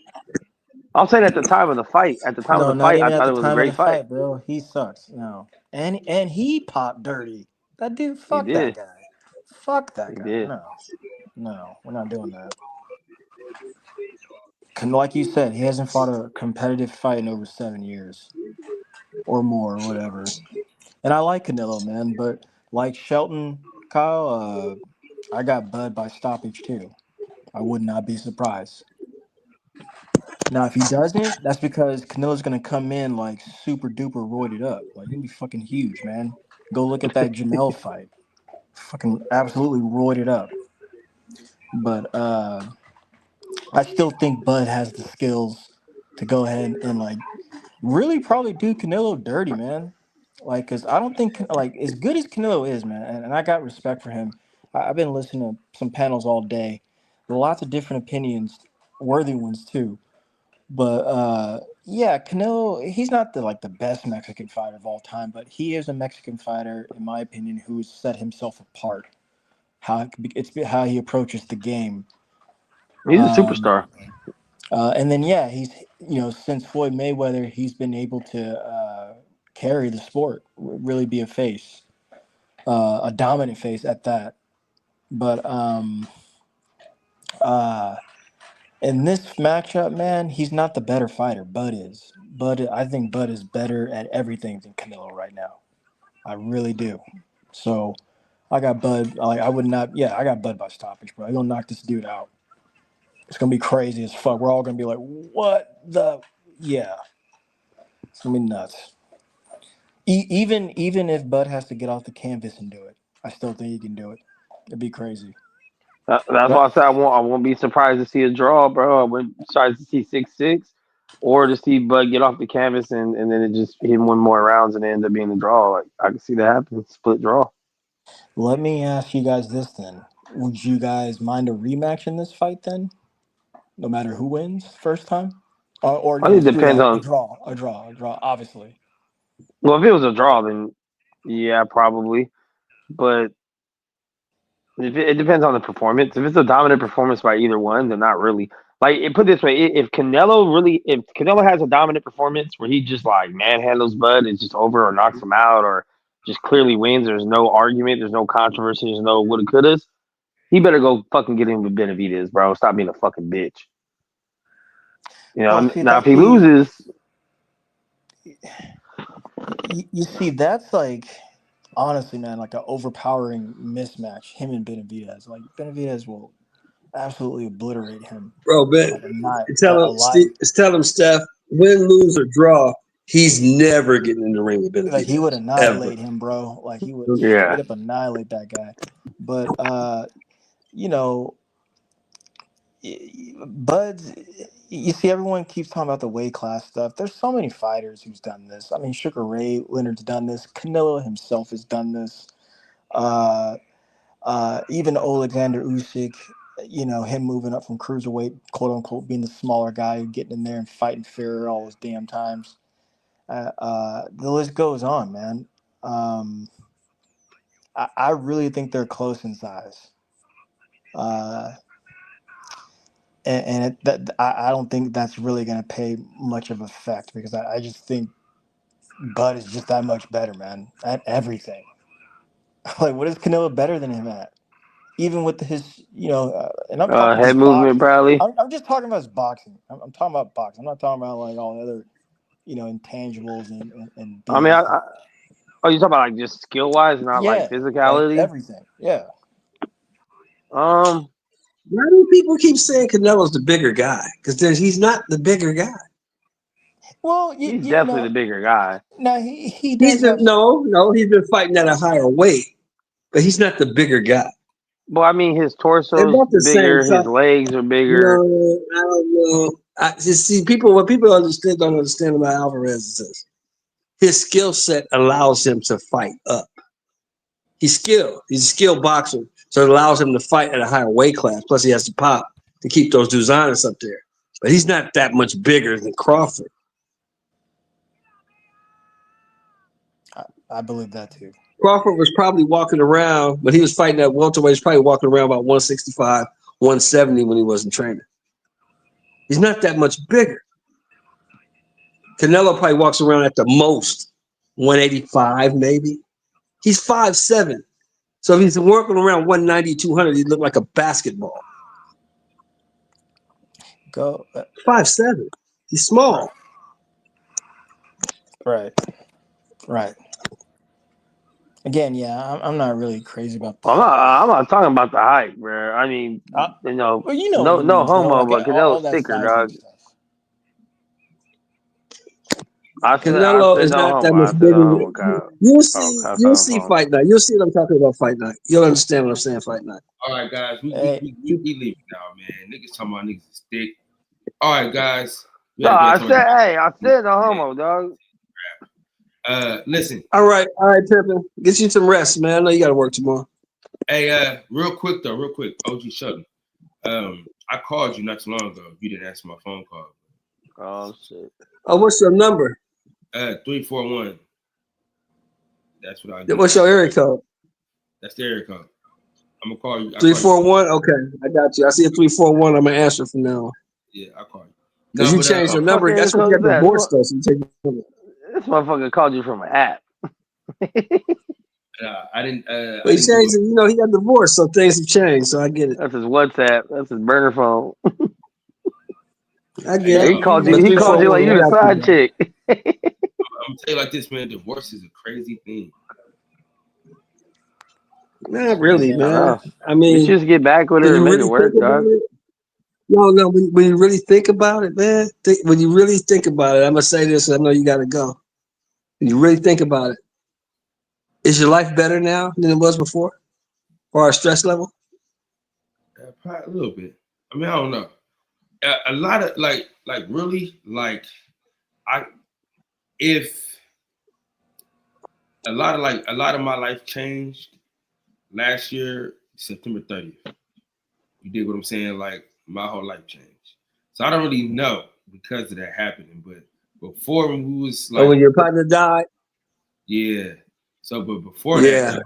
[SPEAKER 3] I'm saying at the time of the fight. At the time of the fight, I thought it was a great fight.
[SPEAKER 7] Bro. He sucks. No. And he popped dirty. That dude, fuck that guy. Fuck that guy.
[SPEAKER 3] Did.
[SPEAKER 7] No, we're not doing that. Like you said, he hasn't fought a competitive fight in over 7 years or more, or whatever. And I like Canelo, man, but like Shelton, Kyle, I got Bud by stoppage too. I would not be surprised. Now, if he doesn't, that's because Canelo's gonna come in like super duper roided up. Like he's gonna be fucking huge, man. Go look at that Jamel fight. Fucking absolutely roided up. But I still think Bud has the skills to go ahead and like really probably do Canelo dirty, man. Like, cause I don't think like as good as Canelo is, man, and I got respect for him. I've been listening to some panels all day, lots of different opinions, worthy ones too. But yeah, Canelo, he's not the best Mexican fighter of all time, but he is a Mexican fighter, in my opinion, who's set himself apart. It's how he approaches the game.
[SPEAKER 3] He's a superstar.
[SPEAKER 7] And then he's since Floyd Mayweather, he's been able to carry the sport, really be a face, a dominant face at that. But in this matchup, man, he's not the better fighter. Bud is. I think Bud is better at everything than Canelo right now. I really do. So I got Bud. Like I would not. Yeah, I got Bud by stoppage, bro. I'm gonna knock this dude out. It's gonna be crazy as fuck. We're all gonna be like, what the? Yeah, it's gonna be nuts. Even if Bud has to get off the canvas and do it, I still think he can do it. It'd be crazy.
[SPEAKER 3] That's why I said I won't be surprised to see a draw, bro. I wouldn't be surprised to see 6-6, or to see Bud get off the canvas and then it just hit one more rounds and end up being a draw. Like I can see that happen, split draw.
[SPEAKER 7] Let me ask you guys this then: would you guys mind a rematch in this fight then? No matter who wins first time, or
[SPEAKER 3] I
[SPEAKER 7] no,
[SPEAKER 3] think it
[SPEAKER 7] screw
[SPEAKER 3] depends
[SPEAKER 7] that.
[SPEAKER 3] on.
[SPEAKER 7] A draw. Obviously,
[SPEAKER 3] Well, if it was a draw, then yeah, probably. But it depends on the performance. If it's a dominant performance by either one, then not really. Like put it this way, if Canelo has a dominant performance where he just like manhandles Bud, it's just over or knocks him out or just clearly wins. There's no argument. There's no controversy. There's no woulda couldas. He better go fucking get him with Benavidez, bro. Stop being a fucking bitch. You know.
[SPEAKER 7] well, see
[SPEAKER 3] Now if
[SPEAKER 7] that
[SPEAKER 3] he loses,
[SPEAKER 7] you see that's like honestly, man, like an overpowering mismatch. Him and Benavidez, like Benavidez will absolutely obliterate him.
[SPEAKER 6] Bro, man,
[SPEAKER 7] Like not
[SPEAKER 6] tell
[SPEAKER 7] a
[SPEAKER 6] him,
[SPEAKER 7] lot.
[SPEAKER 6] tell him, Steph, win, lose, or draw, he's never getting in the ring with
[SPEAKER 7] Like he would
[SPEAKER 6] Benavidez.
[SPEAKER 7] annihilate him, bro. Like he would
[SPEAKER 3] yeah.
[SPEAKER 7] straight up annihilate that guy. But you know, Bud's. You see, everyone keeps talking about the weight class stuff. There's so many fighters who's done this. I mean, Sugar Ray Leonard's done this. Canelo himself has done this. Even Alexander Usyk, you know, him moving up from cruiserweight, quote unquote, being the smaller guy, getting in there and fighting fair all those damn times. The list goes on, man. I really think they're close in size. I don't think that's really going to pay much of effect because I just think Bud is just that much better, man, at everything. Like, what is Canelo better than him at? Even with his, and I'm talking
[SPEAKER 3] Head
[SPEAKER 7] just
[SPEAKER 3] movement,
[SPEAKER 7] boxing.
[SPEAKER 3] probably.
[SPEAKER 7] I'm just talking about his boxing. I'm talking about boxing. I'm not talking about like all the other, intangibles and
[SPEAKER 3] I mean,
[SPEAKER 7] BS.
[SPEAKER 3] you talking about like just skill wise, not like
[SPEAKER 7] Yeah, like
[SPEAKER 3] physicality?
[SPEAKER 7] everything. Yeah.
[SPEAKER 6] Why do people keep saying Canelo's the bigger guy? Because he's not the bigger guy.
[SPEAKER 7] Well,
[SPEAKER 3] he's definitely the bigger guy.
[SPEAKER 7] No, he does have.
[SPEAKER 6] No, he's been fighting at a higher weight, but he's not the bigger guy.
[SPEAKER 3] Well, I mean, his torso's
[SPEAKER 6] the
[SPEAKER 3] bigger,
[SPEAKER 6] same
[SPEAKER 3] his legs are bigger.
[SPEAKER 6] No, I don't know. I just see what people don't understand about Alvarez is this. His skill set allows him to fight up. He's skilled. He's a skilled boxer, so it allows him to fight at a higher weight class. Plus, he has the pop to keep those dudes honest up there. But he's not that much bigger than Crawford.
[SPEAKER 7] I believe that too.
[SPEAKER 6] Crawford was probably walking around, when he was fighting at welterweight, he's probably walking around about 165, 170 when he wasn't training. He's not that much bigger. Canelo probably walks around at the most 185, maybe. He's 5'7". So if he's working around 190, 200, he'd look like a basketball.
[SPEAKER 7] Go
[SPEAKER 6] 5'7". He's small.
[SPEAKER 7] Right. Again, yeah, I'm not really crazy about this.
[SPEAKER 3] I'm not talking about the height, bro. I mean,
[SPEAKER 7] well,
[SPEAKER 3] no homo, but Canelo's thicker, dog.
[SPEAKER 6] Canelo is not that much bigger. You'll see Fight Night. You'll see what I'm talking about Fight Night. You'll understand what I'm saying Fight Night.
[SPEAKER 1] All right, guys. We leave now, man. Niggas talking about niggas is thick. All right, guys.
[SPEAKER 3] I said no homo, dog.
[SPEAKER 1] Listen.
[SPEAKER 6] All right, Pippin. Get you some rest, man. I know you got to work tomorrow.
[SPEAKER 1] Hey, real quick, OG Shelton. I called you not too long ago. You didn't answer my phone call.
[SPEAKER 3] Oh shit.
[SPEAKER 6] Oh, what's your number?
[SPEAKER 1] 341. That's what I do.
[SPEAKER 6] What's your area code?
[SPEAKER 1] That's the area code. I'm gonna call you.
[SPEAKER 6] 341. Okay, I got you. I see a 341. I'm gonna answer from now on.
[SPEAKER 1] Yeah, I'll call you.
[SPEAKER 6] Because you changed your number. That's when you got divorced, though. So you take your number.
[SPEAKER 3] This motherfucker called you from an app.
[SPEAKER 1] I didn't.
[SPEAKER 6] But he changed it. You know, he got divorced, so things have changed. So I get it.
[SPEAKER 3] That's his WhatsApp. That's his burner phone.
[SPEAKER 6] I
[SPEAKER 1] Hey,
[SPEAKER 6] get it.
[SPEAKER 3] He called you.
[SPEAKER 6] Let's
[SPEAKER 3] He
[SPEAKER 6] move
[SPEAKER 3] called you like
[SPEAKER 6] forward.
[SPEAKER 3] you the side chick.
[SPEAKER 1] I'm gonna tell you like this, man. Divorce is a crazy thing.
[SPEAKER 6] Not really,
[SPEAKER 3] I
[SPEAKER 6] man.
[SPEAKER 3] know.
[SPEAKER 6] I
[SPEAKER 3] You
[SPEAKER 6] mean,
[SPEAKER 3] should just get back with
[SPEAKER 6] when
[SPEAKER 3] her and
[SPEAKER 6] you
[SPEAKER 3] make it
[SPEAKER 6] really
[SPEAKER 3] work,
[SPEAKER 6] think about
[SPEAKER 3] dog.
[SPEAKER 6] it, no. When you really think about it, man, when you really think about it, I'm gonna say this. I know you got to go. When you really think about it, is your life better now than it was before, or our stress level?
[SPEAKER 1] Probably a little bit. I mean, I don't know. A lot of like really like if a lot of my life changed last year, September 30th. You dig what I'm saying? Like my whole life changed. So I don't really know because of that happening. But before we was like,
[SPEAKER 6] Or when your partner died?
[SPEAKER 1] yeah. So, but before
[SPEAKER 6] Yeah.
[SPEAKER 1] that,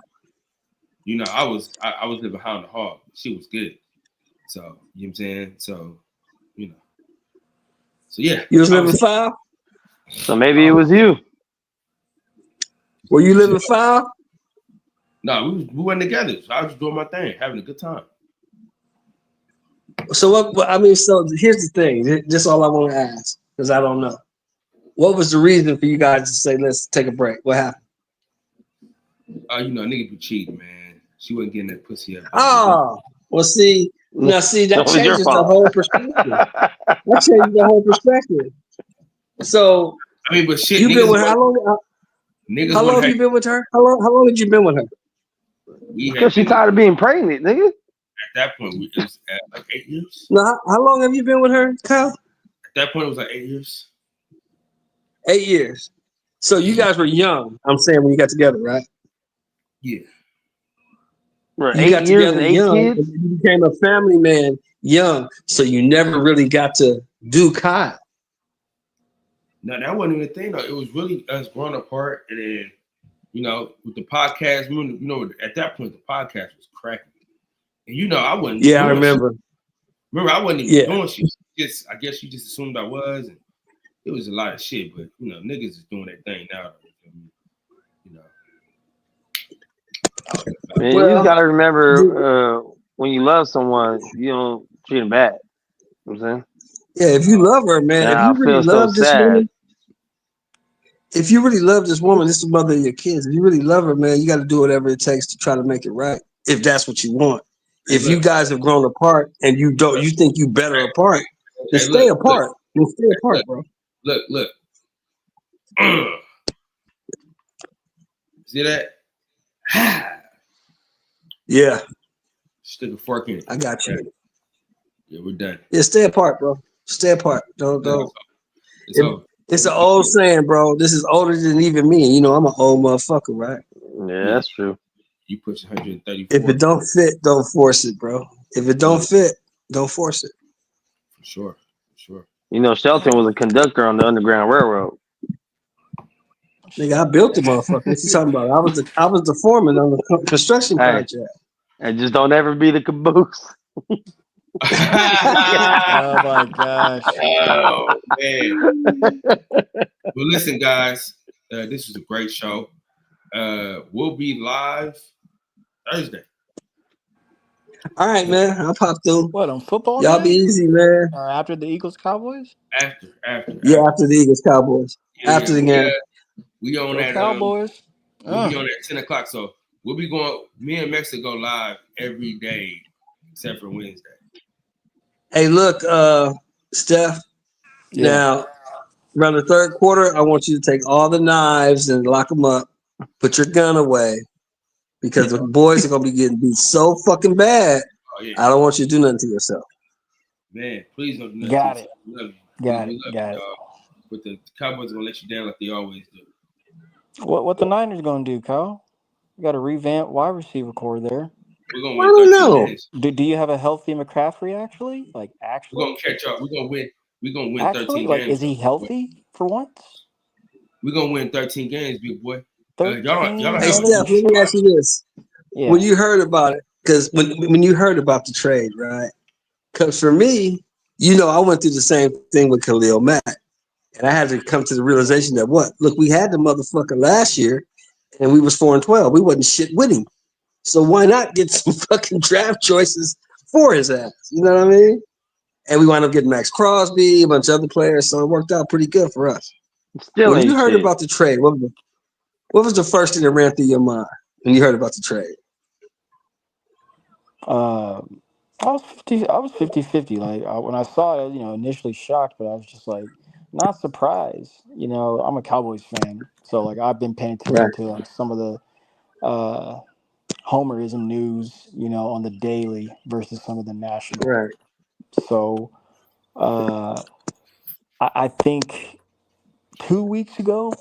[SPEAKER 1] you know, I was living behind the hog. She was good. So you know what I'm saying? So, you know. So yeah.
[SPEAKER 6] You was living foul?
[SPEAKER 3] So maybe it was you.
[SPEAKER 6] Were you living foul?
[SPEAKER 1] No, we weren't together. So I was just doing my thing, having a good time.
[SPEAKER 6] So what? I mean, so here's the thing. Just all I want to ask, because I don't know. What was the reason for you guys to say, let's take a break? What happened?
[SPEAKER 1] You know, nigga be cheating, man. She wasn't getting that pussy up.
[SPEAKER 6] Oh, well, see, now see that
[SPEAKER 3] was your
[SPEAKER 6] changes the
[SPEAKER 3] fault.
[SPEAKER 6] whole perspective. That changes the whole perspective. So
[SPEAKER 1] I mean, but shit,
[SPEAKER 6] you've been
[SPEAKER 1] niggas
[SPEAKER 6] with her how long?
[SPEAKER 1] niggas
[SPEAKER 6] How long have
[SPEAKER 1] had-
[SPEAKER 6] you been with her? How long had you been with her?
[SPEAKER 1] we had
[SPEAKER 3] Because she
[SPEAKER 1] been-
[SPEAKER 3] tired of being pregnant, nigga.
[SPEAKER 1] At that point, it was at like 8 years.
[SPEAKER 6] No, how long have you been with her, Kyle?
[SPEAKER 1] At that point, it was like 8 years.
[SPEAKER 6] 8 years. So you guys were young. I'm saying when you got together, right?
[SPEAKER 1] Yeah.
[SPEAKER 3] For
[SPEAKER 6] You
[SPEAKER 3] 8
[SPEAKER 6] got
[SPEAKER 3] years
[SPEAKER 6] together
[SPEAKER 3] and 8
[SPEAKER 6] young,
[SPEAKER 3] kids.
[SPEAKER 6] and you became a family man young. So you never really got to do Kyle.
[SPEAKER 1] No, that wasn't even a thing though. It was really us growing apart, and then you know, with the podcast, you know, at that point the podcast was cracking, and you know, I wasn't.
[SPEAKER 6] Yeah, I
[SPEAKER 1] doing
[SPEAKER 6] remember.
[SPEAKER 1] shit. Remember, I wasn't even doing shit. Just, I guess you just assumed I was, and it was a lot of shit. But you know, niggas is doing their thing now. You know.
[SPEAKER 3] Man, you just gotta remember when you love someone, you don't treat them bad. You know what I'm saying?
[SPEAKER 6] Yeah, if you love her, man,
[SPEAKER 3] And
[SPEAKER 6] if
[SPEAKER 3] I
[SPEAKER 6] you really
[SPEAKER 3] feel so
[SPEAKER 6] love this
[SPEAKER 3] sad.
[SPEAKER 6] woman, if you really love this woman, this is the mother of your kids. If you really love her, man, you got to do whatever it takes to try to make it right. If that's what you want. If you guys have grown apart and you think you better apart, then stay apart. Then stay apart, bro.
[SPEAKER 1] Look. See that?
[SPEAKER 6] Yeah.
[SPEAKER 1] Stick a fork in it.
[SPEAKER 6] I got you.
[SPEAKER 1] Yeah, we're done.
[SPEAKER 6] Yeah, stay apart, bro. Stay apart. Don't.
[SPEAKER 1] It's over.
[SPEAKER 6] It's an old saying, bro. This is older than even me. You know, I'm an old motherfucker, right?
[SPEAKER 3] Yeah, that's true.
[SPEAKER 1] You push 134.
[SPEAKER 6] If it don't fit, don't force it, bro. If it don't fit, don't force it.
[SPEAKER 1] For sure.
[SPEAKER 3] You know, Shelton was a conductor on the Underground Railroad.
[SPEAKER 6] Nigga, I built the motherfucker. What you talking about? I was the foreman on the construction project.
[SPEAKER 3] And just don't ever be the caboose.
[SPEAKER 7] Oh my gosh.
[SPEAKER 1] Oh man. Well, listen, guys. This was a great show. We'll be live Thursday.
[SPEAKER 6] All right, man. I'll pop through.
[SPEAKER 7] What, on football
[SPEAKER 6] Y'all
[SPEAKER 7] night?
[SPEAKER 6] be easy, man.
[SPEAKER 7] Or after the Eagles Cowboys?
[SPEAKER 1] After.
[SPEAKER 6] Yeah, after the Eagles Cowboys. After the game.
[SPEAKER 1] We on
[SPEAKER 7] Go
[SPEAKER 1] that
[SPEAKER 7] Cowboys.
[SPEAKER 1] We'll be on at 10 o'clock. So we'll be going. Me and Mexico go live every day except for Wednesday.
[SPEAKER 6] Hey, look, Steph.
[SPEAKER 7] Yeah.
[SPEAKER 6] Now, around the third quarter, I want you to take all the knives and lock them up. Put your gun away, because the boys are gonna be getting beat so fucking bad.
[SPEAKER 1] Oh, yeah.
[SPEAKER 6] I don't want you to do nothing to yourself.
[SPEAKER 1] Man, please don't do nothing.
[SPEAKER 7] Got
[SPEAKER 1] to
[SPEAKER 7] it.
[SPEAKER 1] yourself. We love you.
[SPEAKER 7] Got
[SPEAKER 1] We
[SPEAKER 7] it.
[SPEAKER 1] love
[SPEAKER 7] Got
[SPEAKER 1] you,
[SPEAKER 7] it.
[SPEAKER 1] dog. But the Cowboys are gonna let you down like they always do.
[SPEAKER 7] What the Niners gonna do, Kyle? You got a revamp wide receiver core there.
[SPEAKER 1] We're gonna
[SPEAKER 6] I
[SPEAKER 1] win
[SPEAKER 6] don't
[SPEAKER 1] 13
[SPEAKER 6] know.
[SPEAKER 1] games.
[SPEAKER 7] Do you have a healthy McCaffrey actually? Like
[SPEAKER 1] We're
[SPEAKER 7] actually?
[SPEAKER 1] gonna catch up. We're gonna win. We're gonna win
[SPEAKER 7] Actually?
[SPEAKER 1] 13
[SPEAKER 7] Like
[SPEAKER 1] games.
[SPEAKER 7] is he healthy for once?
[SPEAKER 1] We're gonna win 13 games, big boy.
[SPEAKER 7] 13
[SPEAKER 1] y'all
[SPEAKER 6] Hey,
[SPEAKER 1] don't
[SPEAKER 6] Steph,
[SPEAKER 1] have
[SPEAKER 6] let me ask you this.
[SPEAKER 7] Yeah.
[SPEAKER 6] When you heard about it, because when you heard about the trade, right? Because for me, you know, I went through the same thing with Khalil Mack. And I had to come to the realization that look, we had the motherfucker last year and we was 4-12. We wasn't shit with him. So why not get some fucking draft choices for his ass? You know what I mean? And we wound up getting Max Crosby, a bunch of other players, so it worked out pretty good for us.
[SPEAKER 3] Still
[SPEAKER 6] When
[SPEAKER 3] ain't
[SPEAKER 6] you heard
[SPEAKER 3] shit.
[SPEAKER 6] about the trade, what was the first thing that ran through your mind when you heard about the trade?
[SPEAKER 7] I was 50-50. Like when I saw it, initially shocked, but I was just like not surprised. I'm a Cowboys fan, so like I've been paying attention
[SPEAKER 6] Right.
[SPEAKER 7] to like some of the homerism news, on the daily versus some of the national.
[SPEAKER 6] Right.
[SPEAKER 7] So I think 2.5 weeks ago,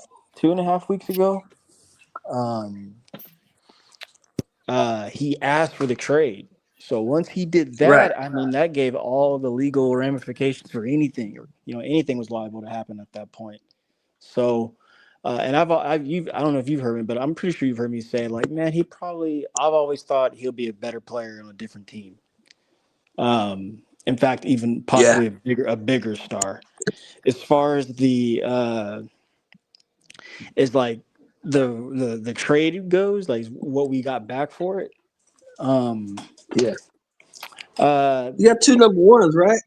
[SPEAKER 7] he asked for the trade. So once he did
[SPEAKER 6] Right.
[SPEAKER 7] that, I mean, that gave all the legal ramifications for anything. Anything was liable to happen at that point. So, and I don't know if you've heard me, but I'm pretty sure you've heard me say, like, man, I've always thought he'll be a better player on a different team. In fact, even
[SPEAKER 6] Yeah.
[SPEAKER 7] possibly a bigger star. As far as the the trade goes, like what we got back for it.
[SPEAKER 6] Yeah.
[SPEAKER 7] Uh,
[SPEAKER 6] You got 2 number ones, right?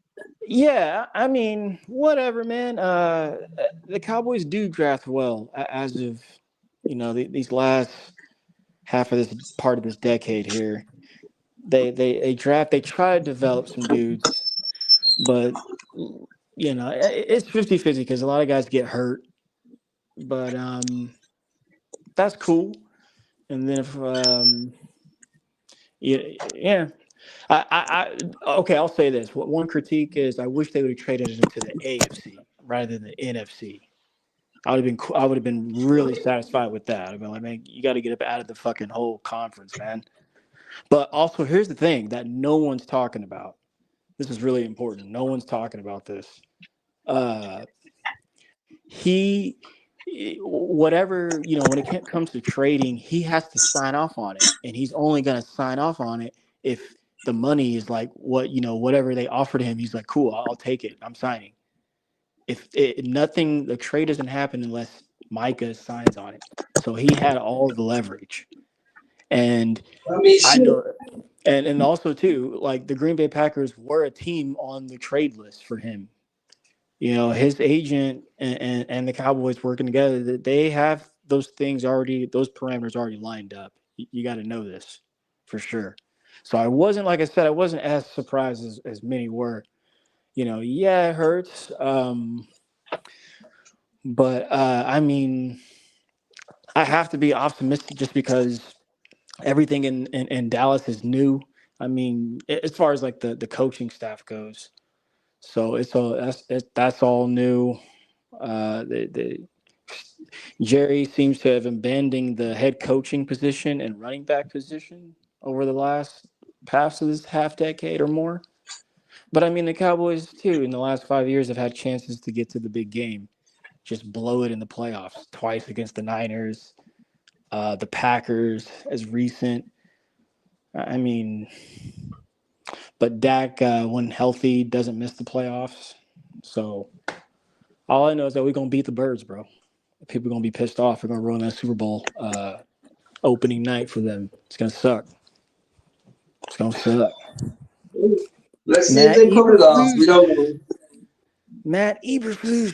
[SPEAKER 7] yeah, I mean, whatever, man. The Cowboys do draft well as of these last half of this part of this decade here. They try to develop some dudes, but it's 50-50 because a lot of guys get hurt. But that's cool. And then if yeah. Okay, I'll say this. One critique is I wish they would have traded it into the AFC rather than the NFC. I would have been really satisfied with that. I'd been like, man, you got to get up out of the fucking whole conference, man. But also, here's the thing that no one's talking about. This is really important. No one's talking about this. Whatever, when it comes to trading, he has to sign off on it, and he's only going to sign off on it if the money is like whatever they offered him. He's like, cool, I'll take it. I'm signing. If the trade doesn't happen unless Micah signs on it. So he had all the leverage, and
[SPEAKER 6] I mean,
[SPEAKER 7] I
[SPEAKER 6] shit.
[SPEAKER 7] know, and also too, like the Green Bay Packers were a team on the trade list for him. His agent and the Cowboys working together, that they have those parameters already lined up. You got to know this for sure. So I wasn't, like I said, I wasn't as surprised as many were. Yeah, it hurts. But I mean, I have to be optimistic just because everything in Dallas is new. I mean, as far as like the coaching staff goes, so that's all new. Jerry seems to have abandoned the head coaching position and running back position over the past of this half decade or more. But I mean, the Cowboys too in the last 5 years have had chances to get to the big game, just blow it in the playoffs twice against the Niners, the Packers as recent. I mean, but Dak, when healthy, doesn't miss the playoffs. So all I know is that we're gonna beat the Birds, bro. People are gonna be pissed off. We're gonna ruin that Super Bowl opening night for them. It's gonna suck. It's gonna suck.
[SPEAKER 6] Let's see if they pull it off. We don't know.
[SPEAKER 7] Matt Eberflus.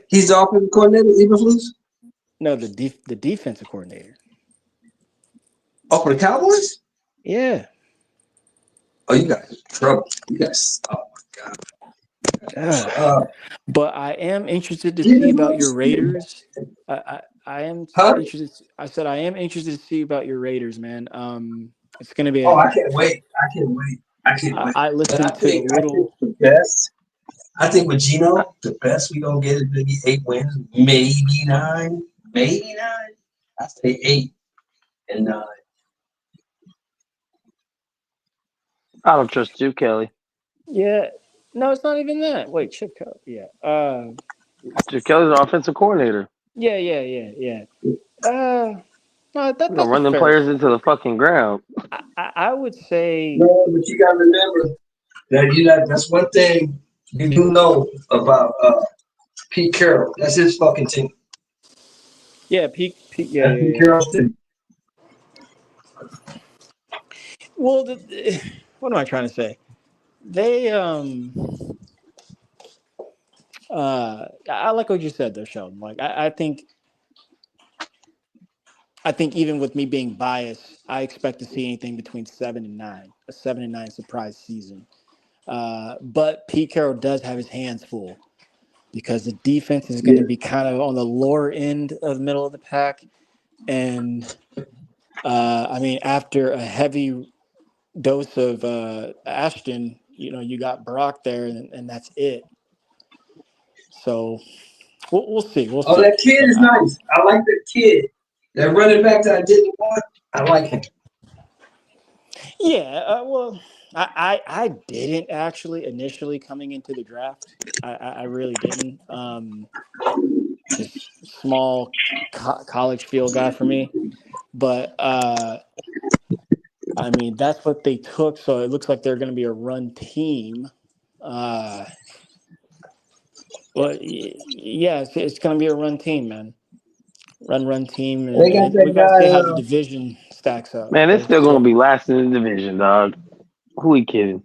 [SPEAKER 6] He's the offensive coordinator, Eberflus?
[SPEAKER 7] No, the defensive coordinator.
[SPEAKER 6] Oh, for the Cowboys?
[SPEAKER 7] Yeah.
[SPEAKER 6] Oh, you guys in trouble. You guys. Oh my God.
[SPEAKER 7] But I am interested to see about your Raiders. I am interested. I said I am interested to see about your Raiders, man. It's gonna be.
[SPEAKER 6] I can't wait.
[SPEAKER 7] I listened to a little.
[SPEAKER 6] The best. I think with Gino, the best we gonna get is maybe 8 wins, maybe 9, maybe 9. I say 8 and 9.
[SPEAKER 3] I don't trust you, Kelly.
[SPEAKER 7] Yeah. No, it's not even that. Wait, Chip Kelly. Yeah.
[SPEAKER 3] Chip Kelly's an offensive coordinator.
[SPEAKER 7] Yeah. No, that's
[SPEAKER 3] gonna run them players into the fucking ground.
[SPEAKER 7] I would say.
[SPEAKER 6] No, but you gotta remember that that's one thing you do know about Pete Carroll. That's his fucking team.
[SPEAKER 7] Yeah, Pete. Yeah.
[SPEAKER 6] Pete Carroll's team.
[SPEAKER 7] Well, what am I trying to say? They I like what you said there, Sheldon. Like I think even with me being biased, I expect to see anything between 7 and 9, a 7-9 surprise season. But Pete Carroll does have his hands full because the defense is going to be kind of on the lower end of the middle of the pack. And I mean, after a heavy dose of Ashton, you got Brock there, and that's it. So we'll see. We'll see.
[SPEAKER 6] That kid is nice. I like that kid. That running back that I didn't want, I like him.
[SPEAKER 7] Yeah, well, I didn't actually initially coming into the draft. I really didn't. Just small college field guy for me. But I mean, that's what they took. So it looks like they're going to be a run team. Well, yeah, it's going to be a run team, man. Run team. And
[SPEAKER 6] They got that
[SPEAKER 7] we got to see how the
[SPEAKER 6] guy.
[SPEAKER 7] division stacks up.
[SPEAKER 3] Man, it's still gonna be last in the division, dog. Who we kidding?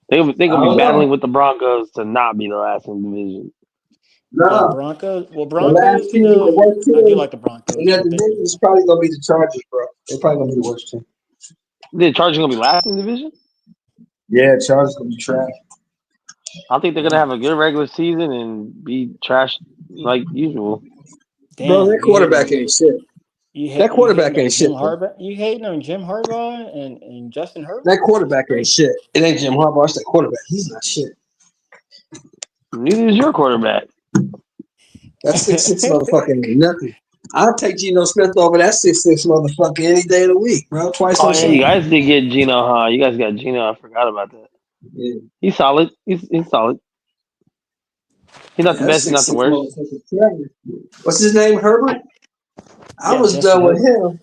[SPEAKER 3] They gonna be battling with the Broncos to not be the last in the division.
[SPEAKER 6] No,
[SPEAKER 7] Broncos. Well,
[SPEAKER 6] the
[SPEAKER 7] Broncos.
[SPEAKER 6] last team, the worst team.
[SPEAKER 7] I do like the Broncos.
[SPEAKER 6] In that division is probably gonna be the Chargers, bro. They're probably gonna be the worst team.
[SPEAKER 3] The Chargers gonna be last in the division?
[SPEAKER 6] Yeah, Chargers gonna be trash.
[SPEAKER 3] I think they're gonna have a good regular season and be trash like usual.
[SPEAKER 7] Damn,
[SPEAKER 6] Bro, that quarterback ain't shit. That quarterback ain't shit.
[SPEAKER 7] You hating on Jim Harbaugh and Justin Herbert?
[SPEAKER 6] That quarterback ain't shit. It ain't Jim Harbaugh. It's that quarterback. He's not shit.
[SPEAKER 3] Neither is your quarterback.
[SPEAKER 6] That 6'6" motherfucker ain't nothing. I'll take Geno Smith over that 6'6" motherfucker any day of the week, bro. Twice
[SPEAKER 3] Oh
[SPEAKER 6] on
[SPEAKER 3] yeah,
[SPEAKER 6] Sunday.
[SPEAKER 3] you guys did get Geno, huh? You guys got Geno. I forgot about that.
[SPEAKER 6] Yeah.
[SPEAKER 3] He's solid. He's solid. He's not the best. He's not the worst.
[SPEAKER 6] What's his name? Herbert? I was done with him,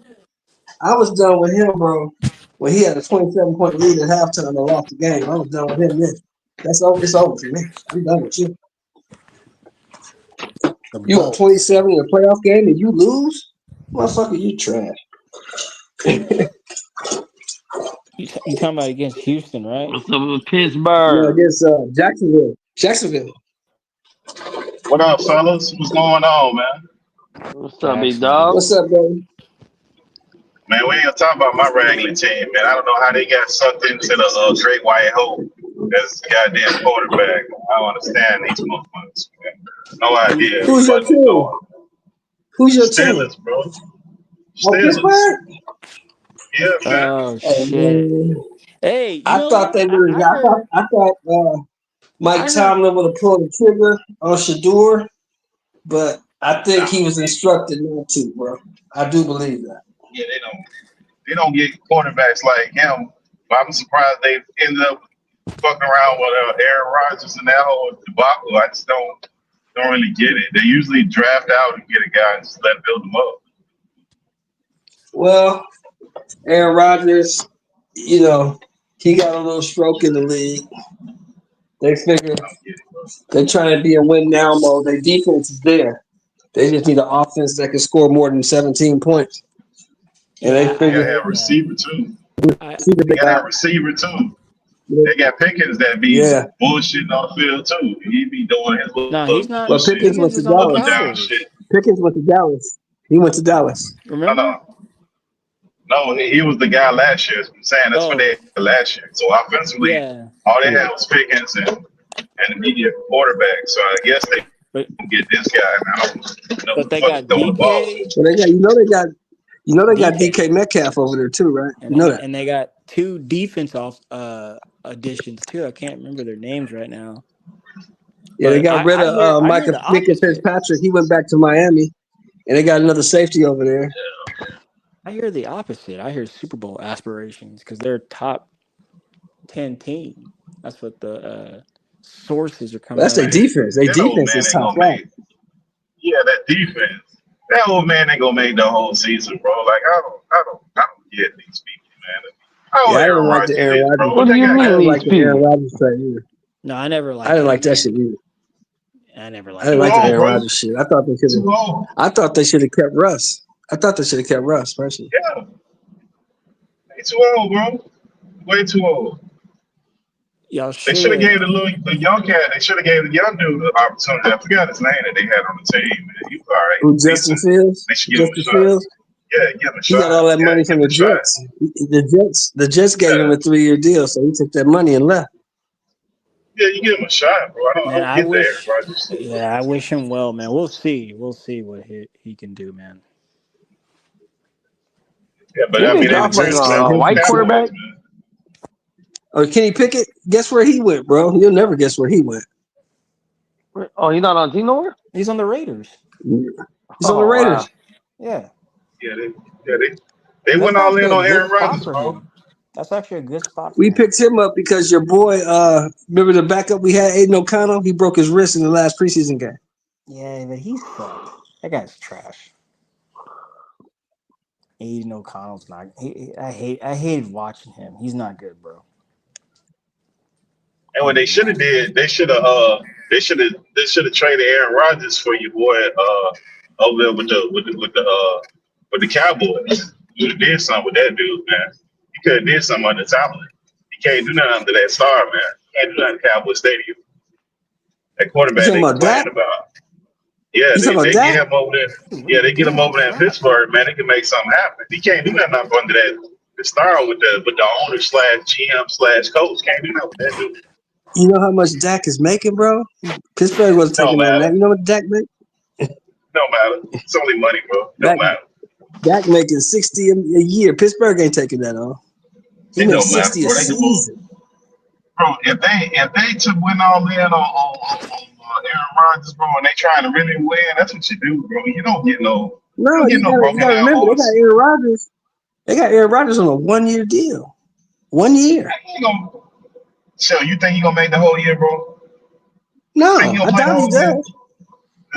[SPEAKER 6] bro. When he had a 27-point lead at halftime and lost the game. I was done with him then. That's over. It's over for me. I'm done with you. You up 27 in a playoff game and you lose? Motherfucker, you trash.
[SPEAKER 7] You talking about against Houston, right?
[SPEAKER 3] What's up with Pittsburgh?
[SPEAKER 6] No, against Jacksonville.
[SPEAKER 8] What up, fellas? What's going on, man?
[SPEAKER 3] What's up, big dog?
[SPEAKER 6] What's up, baby?
[SPEAKER 8] Man, we ain't gonna talk about my Wrangler team, man. I don't know how they got sucked into the Drake White hole as goddamn quarterback. I don't understand these motherfuckers, man. No idea.
[SPEAKER 6] Who's your team? Who's your team?
[SPEAKER 8] Steelers, bro.
[SPEAKER 6] Pittsburgh?
[SPEAKER 8] Yeah, man.
[SPEAKER 7] Oh shit! Hey,
[SPEAKER 6] I thought they would. I thought Mike Tomlin would have pulled the trigger on Shador, but I think he was instructed not to, bro. I do believe that.
[SPEAKER 8] Yeah, they don't get quarterbacks like him. But I'm surprised they ended up fucking around with Aaron Rodgers and that whole debacle. I just don't really get it. They usually draft out and get a guy and just let him build them up.
[SPEAKER 6] Well, Aaron Rodgers, he got a little stroke in the league. They figure they're trying to be in win now mode. Their defense is there. They just need an offense that can score more than 17 points. And they figure
[SPEAKER 8] they got a receiver too.
[SPEAKER 6] They
[SPEAKER 8] got a receiver too. They got Pickens that be bullshitting on the field too. He be doing his little
[SPEAKER 7] he's not.
[SPEAKER 6] But Pickens went to Dallas. Pickens went to Dallas. He went to Dallas.
[SPEAKER 7] Remember?
[SPEAKER 8] No, he was the guy last year. I'm saying that's what they had last year. So offensively, all they had was Pickens and the media quarterback. So I guess they get this guy. I don't know.
[SPEAKER 7] But they got DK.
[SPEAKER 6] Well, they got DK Metcalf over there too, right? You know that.
[SPEAKER 7] And they got two defense additions too. I can't remember their names right now.
[SPEAKER 6] Yeah, they got rid of Micah Fitzpatrick. He went back to Miami, and they got another safety over there.
[SPEAKER 7] I hear the opposite. I hear Super Bowl aspirations because they're a top 10 team. That's what the sources are coming.
[SPEAKER 6] That's their defense. Their defense is top flight.
[SPEAKER 8] Yeah, that defense. That old man ain't gonna make the whole season, bro. Like I don't get these people, man.
[SPEAKER 6] I don't like the Aaron Rodgers.
[SPEAKER 3] What do you mean?
[SPEAKER 6] I don't like the Aaron Rodgers trade either.
[SPEAKER 7] No, I never liked.
[SPEAKER 6] I didn't like that shit either.
[SPEAKER 7] I
[SPEAKER 6] didn't like the Aaron Rodgers shit. I thought they should have kept Russ. I thought they should have kept Russ, personally.
[SPEAKER 8] Yeah. Way too old, bro. Way too old.
[SPEAKER 7] Y'all
[SPEAKER 8] They should have
[SPEAKER 7] should.
[SPEAKER 8] gave the young cat. They should have gave the young dude the opportunity. I forgot his name that they had on the team. Man. He was all right.
[SPEAKER 6] Who, Justin
[SPEAKER 8] Decent.
[SPEAKER 6] Fields?
[SPEAKER 8] They should give him a
[SPEAKER 6] Justin
[SPEAKER 8] shot.
[SPEAKER 6] Fields?
[SPEAKER 8] Yeah, give him a
[SPEAKER 6] He
[SPEAKER 8] shot.
[SPEAKER 6] got all that money from
[SPEAKER 8] give him
[SPEAKER 6] the
[SPEAKER 8] a shot.
[SPEAKER 6] Jets. The Jets gave him a 3-year deal, so he took that money and left.
[SPEAKER 8] Yeah, you give him a shot, bro. I
[SPEAKER 7] Man,
[SPEAKER 8] don't
[SPEAKER 7] I
[SPEAKER 8] get there,
[SPEAKER 7] wish.
[SPEAKER 8] bro.
[SPEAKER 7] Yeah, I wish him well, man. We'll see. We'll see what he can do, man.
[SPEAKER 8] Yeah, but
[SPEAKER 3] Didn't
[SPEAKER 8] I
[SPEAKER 3] they
[SPEAKER 8] mean, they the
[SPEAKER 3] draft like
[SPEAKER 8] Jets,
[SPEAKER 3] a
[SPEAKER 8] man.
[SPEAKER 3] white
[SPEAKER 8] Cowboys,
[SPEAKER 3] quarterback?
[SPEAKER 8] man.
[SPEAKER 6] Oh, Kenny Pickett? Guess where he went, bro? You'll never guess where he went.
[SPEAKER 3] Oh, he's not on the team no more?
[SPEAKER 7] He's on the Raiders.
[SPEAKER 6] He's on the
[SPEAKER 3] Oh,
[SPEAKER 6] Raiders.
[SPEAKER 3] wow.
[SPEAKER 7] Yeah.
[SPEAKER 8] Yeah, they
[SPEAKER 7] And
[SPEAKER 8] went
[SPEAKER 7] that's
[SPEAKER 8] all
[SPEAKER 7] actually
[SPEAKER 8] in
[SPEAKER 7] a
[SPEAKER 8] on
[SPEAKER 7] good
[SPEAKER 8] Aaron
[SPEAKER 7] spot
[SPEAKER 8] Rodgers,
[SPEAKER 7] for
[SPEAKER 8] bro.
[SPEAKER 7] him. That's actually a good spot for
[SPEAKER 6] We
[SPEAKER 7] him.
[SPEAKER 6] picked him up because your boy, remember the backup we had, Aiden O'Connell? He broke his wrist in the last preseason game.
[SPEAKER 7] Yeah, but he sucked. That guy's trash. Aiden O'Connell's not. I hated watching him. He's not good, bro.
[SPEAKER 8] And what they should have did, they should have traded Aaron Rodgers for your boy over there with the Cowboys. You would have did something with that dude, man. You could have did something under talent. You can't do nothing under that star, man. You can't do nothing at Cowboy Stadium. That quarterback
[SPEAKER 6] You
[SPEAKER 8] they
[SPEAKER 6] talking about
[SPEAKER 8] complaining
[SPEAKER 6] Dak?
[SPEAKER 8] about. Yeah,
[SPEAKER 6] You talking
[SPEAKER 8] they
[SPEAKER 6] about
[SPEAKER 8] get
[SPEAKER 6] Dak?
[SPEAKER 8] him over there. Yeah, they get him over there in Pittsburgh, man. They can make something happen. He can't do nothing up under the star with the owner / GM / coach. Can't do nothing with that dude.
[SPEAKER 6] You know how much Dak is making, bro? Pittsburgh wasn't
[SPEAKER 8] No
[SPEAKER 6] taking on that.
[SPEAKER 8] matter.
[SPEAKER 6] You know what Dak make?
[SPEAKER 8] No matter. It's only money, bro. No
[SPEAKER 6] Dak,
[SPEAKER 8] matter.
[SPEAKER 6] Dak making 60 a year. Pittsburgh ain't taking that on. He
[SPEAKER 8] It
[SPEAKER 6] makes
[SPEAKER 8] don't matter,
[SPEAKER 6] 60 a
[SPEAKER 8] bro. They can move.
[SPEAKER 6] season.
[SPEAKER 8] Bro, if they took went all in on Aaron Rodgers, bro, and they trying to really win, that's what you do, bro. You don't get no
[SPEAKER 6] No, you
[SPEAKER 8] broken
[SPEAKER 6] gotta
[SPEAKER 8] down
[SPEAKER 6] remember they got
[SPEAKER 8] horse.
[SPEAKER 6] Aaron Rodgers. They got Aaron Rodgers on a 1-year deal. 1 year.
[SPEAKER 8] So you think he gonna make the whole year, bro?
[SPEAKER 6] No,
[SPEAKER 8] Think he
[SPEAKER 6] I
[SPEAKER 8] gonna play the
[SPEAKER 6] doubt he
[SPEAKER 8] whole year?
[SPEAKER 6] does.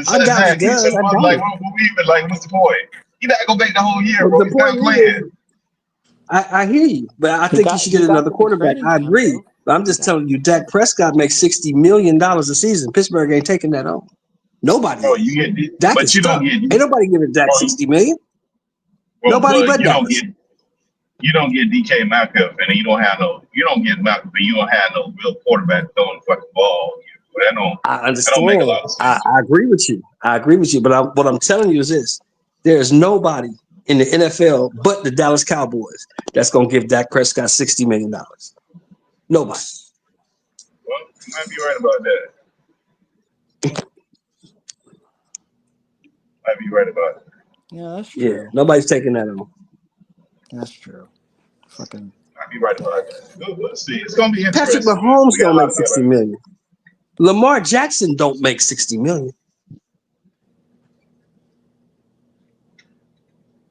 [SPEAKER 6] I doubt he
[SPEAKER 8] Exactly.
[SPEAKER 6] does.
[SPEAKER 8] So
[SPEAKER 6] I doubt
[SPEAKER 8] like,
[SPEAKER 6] it.
[SPEAKER 8] what we even like? What's the point? He not gonna make the whole year,
[SPEAKER 6] But
[SPEAKER 8] bro.
[SPEAKER 6] the
[SPEAKER 8] He's not
[SPEAKER 6] point
[SPEAKER 8] playing.
[SPEAKER 6] is, I hear you, but I
[SPEAKER 7] He
[SPEAKER 6] think you should get
[SPEAKER 7] got
[SPEAKER 6] another
[SPEAKER 7] to the
[SPEAKER 6] quarterback.
[SPEAKER 7] training
[SPEAKER 6] I
[SPEAKER 7] camp,
[SPEAKER 6] agree.
[SPEAKER 7] though.
[SPEAKER 6] But I'm just telling you, Dak Prescott makes $60 million a season. Pittsburgh ain't taking that on. Nobody
[SPEAKER 8] Bro,
[SPEAKER 6] is.
[SPEAKER 8] you get,
[SPEAKER 6] Dak
[SPEAKER 8] but
[SPEAKER 6] is
[SPEAKER 8] you
[SPEAKER 6] stuck.
[SPEAKER 8] don't get,
[SPEAKER 6] Ain't nobody giving Dak
[SPEAKER 8] bro,
[SPEAKER 6] $60 million. Nobody but Dallas.
[SPEAKER 8] You don't get DK Metcalf, and you don't get Metcalf, and you don't have no real quarterback throwing the fucking ball. That don't make a lot of sense.
[SPEAKER 6] I agree with you. But what I'm telling you is this: there's nobody in the NFL but the Dallas Cowboys that's gonna give Dak Prescott $60 million. Nobody.
[SPEAKER 8] Well, you might be right about that. Might be right about it.
[SPEAKER 7] Yeah, that's true.
[SPEAKER 6] Yeah, nobody's taking that on.
[SPEAKER 7] That's true. Fucking.
[SPEAKER 8] Might be right about that. Let's see. It's gonna be interesting.
[SPEAKER 6] Patrick Mahomes
[SPEAKER 8] We got
[SPEAKER 6] don't
[SPEAKER 8] a lot
[SPEAKER 6] make
[SPEAKER 8] to talk
[SPEAKER 6] $60
[SPEAKER 8] about.
[SPEAKER 6] million. Lamar Jackson don't make $60 million.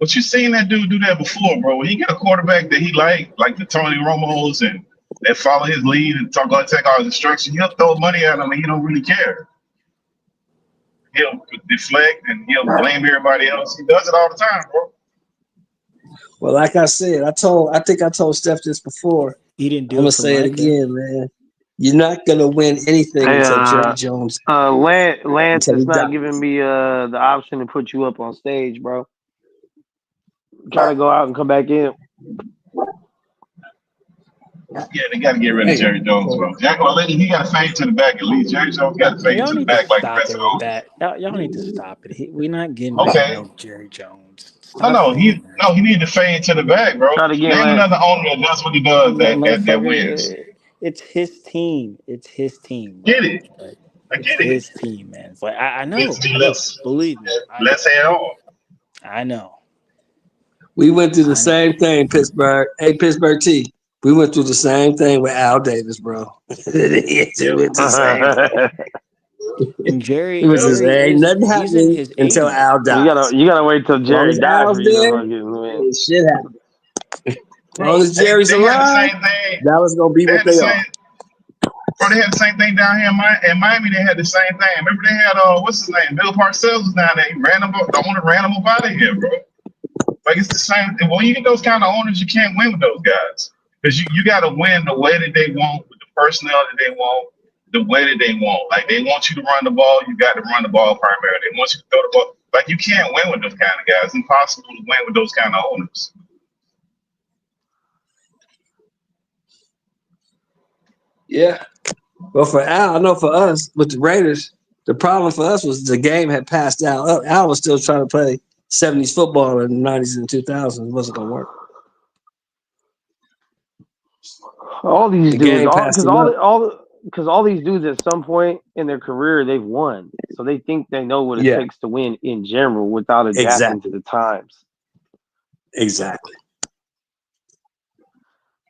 [SPEAKER 8] But you seen that dude do that before, bro. When he get a quarterback that he like the Tony Romos, and that follow his lead and take all his instructions, he'll throw money at him and he don't really care. He'll deflect and he'll blame everybody else. He does it all the time, bro.
[SPEAKER 6] Well, like I said, I think I told Steph this before.
[SPEAKER 7] He didn't do
[SPEAKER 6] I'm
[SPEAKER 7] it
[SPEAKER 6] gonna
[SPEAKER 7] for
[SPEAKER 6] say it
[SPEAKER 7] Micah.
[SPEAKER 6] again, man. You're not gonna win anything
[SPEAKER 3] Hey,
[SPEAKER 6] until Jerry Jones.
[SPEAKER 3] Lance
[SPEAKER 6] Until
[SPEAKER 3] is
[SPEAKER 6] he
[SPEAKER 3] not
[SPEAKER 6] dies.
[SPEAKER 3] giving me the option to put you up on stage, bro. Try to go out and come back in.
[SPEAKER 8] Yeah, they got to get rid of Jerry Jones, bro. He got to fade to the back at least. Jerry Jones got to fade
[SPEAKER 7] Y'all
[SPEAKER 8] to the
[SPEAKER 7] need to
[SPEAKER 8] back like the
[SPEAKER 7] stop
[SPEAKER 8] rest
[SPEAKER 7] it
[SPEAKER 8] of
[SPEAKER 7] with
[SPEAKER 8] them.
[SPEAKER 7] that. Y'all need to stop it. We're not getting rid
[SPEAKER 8] Okay.
[SPEAKER 7] of Jerry Jones. Stop
[SPEAKER 8] He need to fade to the back, bro.
[SPEAKER 3] Try to get
[SPEAKER 8] Name another owner that does what he does that wins.
[SPEAKER 7] It's his team. It's his team.
[SPEAKER 8] Get it.
[SPEAKER 7] Like,
[SPEAKER 8] I get
[SPEAKER 7] his
[SPEAKER 8] it.
[SPEAKER 7] team, man. It's like I know.
[SPEAKER 8] Let's
[SPEAKER 7] Believe me.
[SPEAKER 8] let's head on.
[SPEAKER 7] I know.
[SPEAKER 6] We went through the same thing, Pittsburgh. Hey, Pittsburgh T. We went through the same thing with Al Davis, bro. We went through the same thing.
[SPEAKER 7] And Jerry,
[SPEAKER 6] It was just, ain't nothing
[SPEAKER 7] he's in
[SPEAKER 6] happening
[SPEAKER 7] his
[SPEAKER 6] until
[SPEAKER 7] 80s.
[SPEAKER 6] Al dies.
[SPEAKER 3] You gotta wait till
[SPEAKER 6] As long
[SPEAKER 3] Jerry
[SPEAKER 6] as
[SPEAKER 3] dies
[SPEAKER 6] Al's
[SPEAKER 3] for you
[SPEAKER 6] there,
[SPEAKER 3] to fucking win.
[SPEAKER 6] shit happens. As
[SPEAKER 8] Bro,
[SPEAKER 6] long as Jerry's
[SPEAKER 8] they had the
[SPEAKER 6] alive,
[SPEAKER 8] same thing.
[SPEAKER 6] Dallas gonna be what they are.
[SPEAKER 8] Bro, they had the same thing down here in Miami. They had the same thing. Remember they had what's his name? Bill Parcells was down there. He ran him up. The owner ran him up out of here, bro. Like it's the same. When you get those kind of owners, you can't win with those guys because you got to win the way that they want, with the personnel that they want, the way that they want. Like they want you to run the ball, you got to run the ball primarily. They want you to throw the ball. Like you can't win with those kind of guys. It's impossible to win with those kind of owners.
[SPEAKER 6] Yeah. Well, for Al, I know for us with the Raiders, the problem for us was the game had passed Al up. Al was still trying to play 70s football in the 90s and 2000s. It wasn't going to work.
[SPEAKER 3] All these
[SPEAKER 6] The
[SPEAKER 3] dudes,
[SPEAKER 6] game passed him up.
[SPEAKER 3] all these dudes at some point in their career they've won, so they think they know what it
[SPEAKER 6] Yeah.
[SPEAKER 3] takes to win in general without adapting to the times.
[SPEAKER 6] Exactly.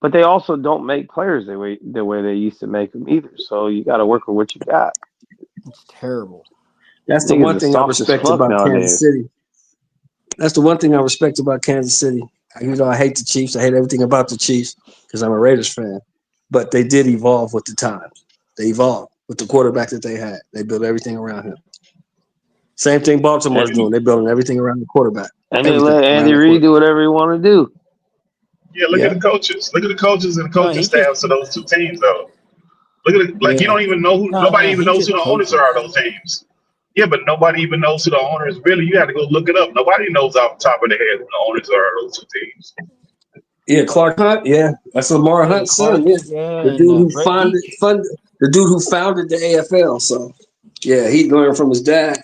[SPEAKER 3] But they also don't make players the way they used to make them either. So you got to work with what you got.
[SPEAKER 7] It's terrible.
[SPEAKER 6] That's the
[SPEAKER 3] Niggas
[SPEAKER 6] one
[SPEAKER 3] is
[SPEAKER 6] thing I
[SPEAKER 3] soft as
[SPEAKER 6] respect
[SPEAKER 3] fuck
[SPEAKER 6] about
[SPEAKER 3] nowadays.
[SPEAKER 6] Kansas City. That's the one thing I respect about Kansas City. Even though I hate the Chiefs, I hate everything about the Chiefs because I'm a Raiders fan. But they did evolve with the times. They evolved with the quarterback that they had. They built everything around him. Same thing Baltimore's doing. They're building everything around the quarterback.
[SPEAKER 3] And they let Andy Reid do whatever he want to do.
[SPEAKER 8] Yeah, look at the coaches. Look at the coaches and the coaching
[SPEAKER 7] he
[SPEAKER 8] staffs of those two teams, though. Look at it. Like, you don't even know who. Nobody even
[SPEAKER 7] he
[SPEAKER 8] knows
[SPEAKER 7] just
[SPEAKER 8] who the owners are of those teams. Yeah, but nobody even knows who the owners really. You got to go look it up. Nobody knows off the top of their head who the owners are of those two teams.
[SPEAKER 6] Yeah, Clark Hunt. Yeah, that's Lamar Hunt's son. Yeah, the dude who funded the dude who founded the AFL. So, yeah, he learned from his dad.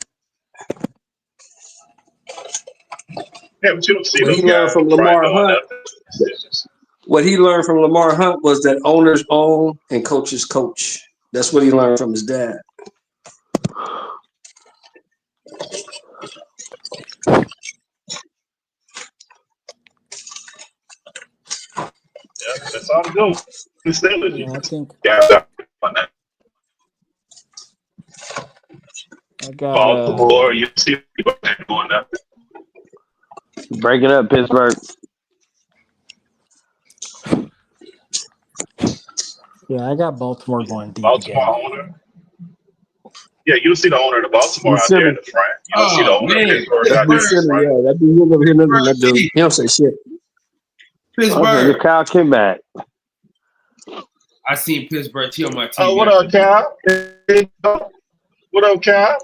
[SPEAKER 8] Yeah, but you don't see
[SPEAKER 6] What
[SPEAKER 8] those
[SPEAKER 6] he learned
[SPEAKER 8] guys
[SPEAKER 6] from
[SPEAKER 8] probably
[SPEAKER 6] Lamar
[SPEAKER 8] knowing
[SPEAKER 6] Hunt.
[SPEAKER 8] nothing.
[SPEAKER 6] What he learned from Lamar Hunt was that owners own and coaches coach. That's what he learned from his dad.
[SPEAKER 8] Yeah, that's all to go.
[SPEAKER 7] Yeah, I think I got
[SPEAKER 8] Baltimore, you see what they're doing now.
[SPEAKER 3] Break it up, Pittsburgh.
[SPEAKER 7] Yeah, I got Baltimore going deep
[SPEAKER 8] Baltimore
[SPEAKER 7] again.
[SPEAKER 8] owner. Yeah, you don't see the owner of the Baltimore out there in the front. You don't see the owner of Pittsburgh out there in the front.
[SPEAKER 6] Yeah, that dude over here, that dude. He don't say shit.
[SPEAKER 3] Okay, Kyle came back.
[SPEAKER 1] I seen Pittsburgh T on my TV.
[SPEAKER 8] Oh, what up, Cal? What up, Cal?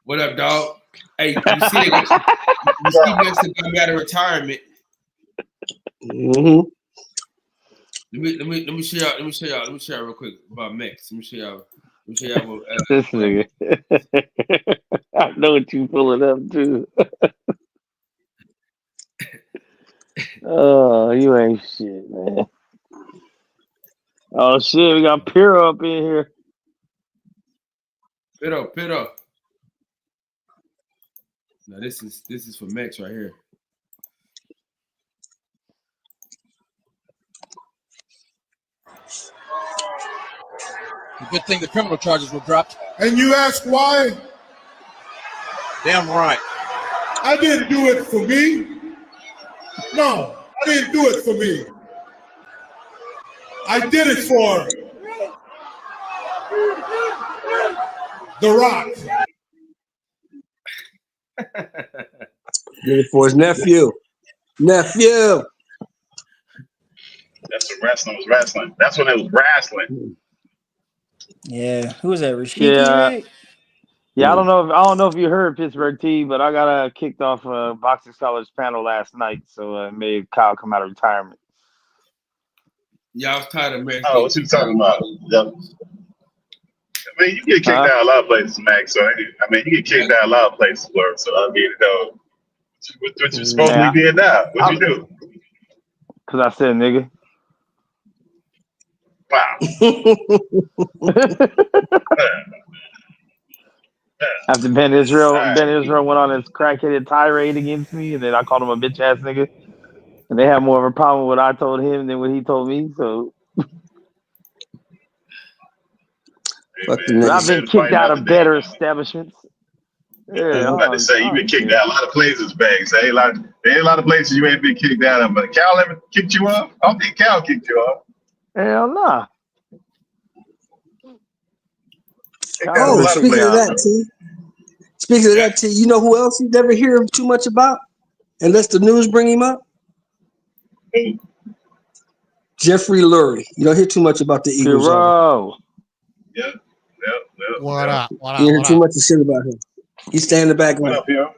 [SPEAKER 1] What up, dog? Hey, you see next to come out of retirement.
[SPEAKER 6] Mm-hmm.
[SPEAKER 1] Let me show y'all real quick about Mex. Let me show y'all what,
[SPEAKER 3] This nigga. I know what you pulling up too. Oh, you ain't shit, man. Oh shit, we got Piro up in here.
[SPEAKER 1] Piro. Now this is for Mex right here.
[SPEAKER 9] The good thing the criminal charges were dropped.
[SPEAKER 10] And you ask why?
[SPEAKER 9] Damn right.
[SPEAKER 10] I didn't do it for me. No, I didn't do it for me. I did it for The Rock.
[SPEAKER 6] Did it for his nephew.
[SPEAKER 8] That's when wrestling was wrestling. That's when it was wrestling.
[SPEAKER 7] Yeah, who was that? Rashiki, right?
[SPEAKER 3] Yeah, I don't know if you heard Pittsburgh T, but I got kicked off a boxing scholars panel last night, so made Kyle come out of retirement.
[SPEAKER 1] Yeah, I was tired of Mex.
[SPEAKER 8] Oh, what you talking about? Yep. I mean, you get kicked out a lot of places, Max. So I mean, you get kicked out a lot of places, Blur. So I mean, what you supposed to be doing now? What you do?
[SPEAKER 3] Cause I said nigga.
[SPEAKER 8] Wow.
[SPEAKER 3] After Ben Israel went on his crackheaded tirade against me, and then I called him a bitch ass nigga. And they had more of a problem with what I told him than what he told me. So I've been kicked out of better establishments.
[SPEAKER 8] Yeah, I'm about to say you've been kicked out a lot of places, Bags. There ain't a lot of places you ain't been kicked out of. But Cal ever kicked you off? I don't think Cal kicked you off.
[SPEAKER 3] Hell nah.
[SPEAKER 6] Oh, speaking of that, T, you know who else you never hear too much about? Unless the news bring him up? Jeffrey Lurie. You don't hear too much about the Eagles.
[SPEAKER 8] Yep.
[SPEAKER 10] What up?
[SPEAKER 6] You hear too much shit about him. He stay in the background.
[SPEAKER 8] What up, Piro?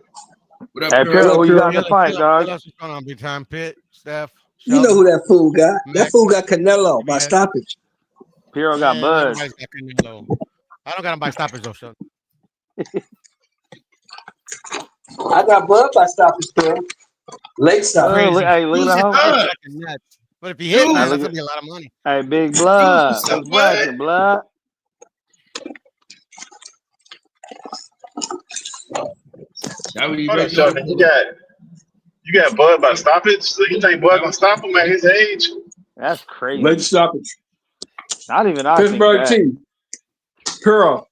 [SPEAKER 1] What up,
[SPEAKER 3] Hey, Piro, you got the fight, dog.
[SPEAKER 10] What else is going on? Big time Pitt, Steph.
[SPEAKER 6] You know who that fool got? That fool got Canelo by stoppage.
[SPEAKER 3] Piero got Bud.
[SPEAKER 11] Everybody's got Canelo. I don't got him by stoppage though, Sean.
[SPEAKER 6] I got Bud by stoppage, bro. Late stop.
[SPEAKER 3] Hey, look at that.
[SPEAKER 11] But if he hit,
[SPEAKER 3] Hey,
[SPEAKER 11] man,
[SPEAKER 3] look
[SPEAKER 11] that's
[SPEAKER 3] at-
[SPEAKER 11] gonna be a lot of money.
[SPEAKER 3] Hey, Big Blood. What's bracket, Blood?
[SPEAKER 8] Hold on, Sheldon. You got Bud by stoppage. So you think Bud gonna stop him at his age?
[SPEAKER 3] That's crazy.
[SPEAKER 6] Late stoppage.
[SPEAKER 3] Not even I
[SPEAKER 6] Pittsburgh
[SPEAKER 3] think that.
[SPEAKER 6] team. Pearl.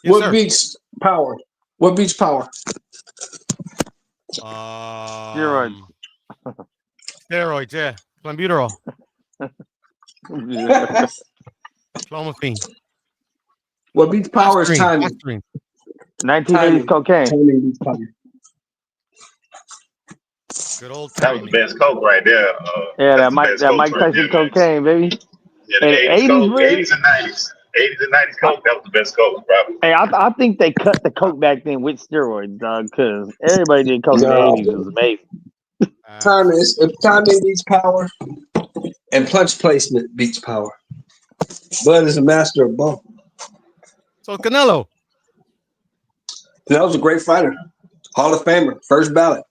[SPEAKER 11] Yes,
[SPEAKER 6] What
[SPEAKER 11] sir.
[SPEAKER 6] beats power? What beats power?
[SPEAKER 3] Steroids.
[SPEAKER 11] Steroids, yeah. Clenbuterol. Clomiphene.
[SPEAKER 6] What beats power is
[SPEAKER 11] Aspirin,
[SPEAKER 6] timing.
[SPEAKER 11] aspirin.
[SPEAKER 3] 1980s cocaine.
[SPEAKER 6] Timing beats power.
[SPEAKER 11] Good old
[SPEAKER 8] That was the best Coke right there.
[SPEAKER 3] Yeah,
[SPEAKER 8] that's
[SPEAKER 3] that
[SPEAKER 8] the
[SPEAKER 3] Mike
[SPEAKER 8] best Coke right
[SPEAKER 3] Tyson
[SPEAKER 8] there, man.
[SPEAKER 3] cocaine, baby.
[SPEAKER 8] Yeah, the
[SPEAKER 3] Hey,
[SPEAKER 8] 80s Coke,
[SPEAKER 3] really?
[SPEAKER 8] 80s and 90s. 80s and 90s Coke, that was the best Coke, probably.
[SPEAKER 3] Hey, I think they cut the coke back then with steroids, dog, because everybody did coke in the
[SPEAKER 6] No.
[SPEAKER 3] 80s. It was amazing.
[SPEAKER 6] Timing is if timing beats power, and punch placement beats power. Bud is a master of both.
[SPEAKER 11] So Canelo.
[SPEAKER 6] That was a great fighter. Hall of Famer, first ballot.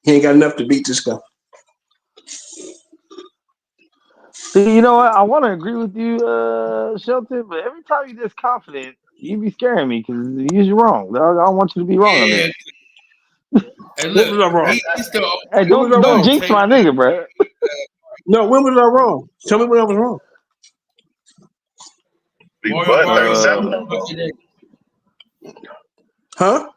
[SPEAKER 6] He ain't got enough to beat this guy.
[SPEAKER 3] See, you know what? I want to agree with you, Shelton, but every time you're this confident, you be scaring me because you're wrong, dog. I don't want you to be wrong on this.
[SPEAKER 1] Hey,
[SPEAKER 6] When was I wrong?
[SPEAKER 1] he's still.
[SPEAKER 3] Hey,
[SPEAKER 6] When was I
[SPEAKER 3] don't
[SPEAKER 6] wrong?
[SPEAKER 3] jinx my nigga, bro.
[SPEAKER 6] No, when was I wrong? Tell me when I was wrong.
[SPEAKER 8] Bud 37, bro.
[SPEAKER 6] Huh?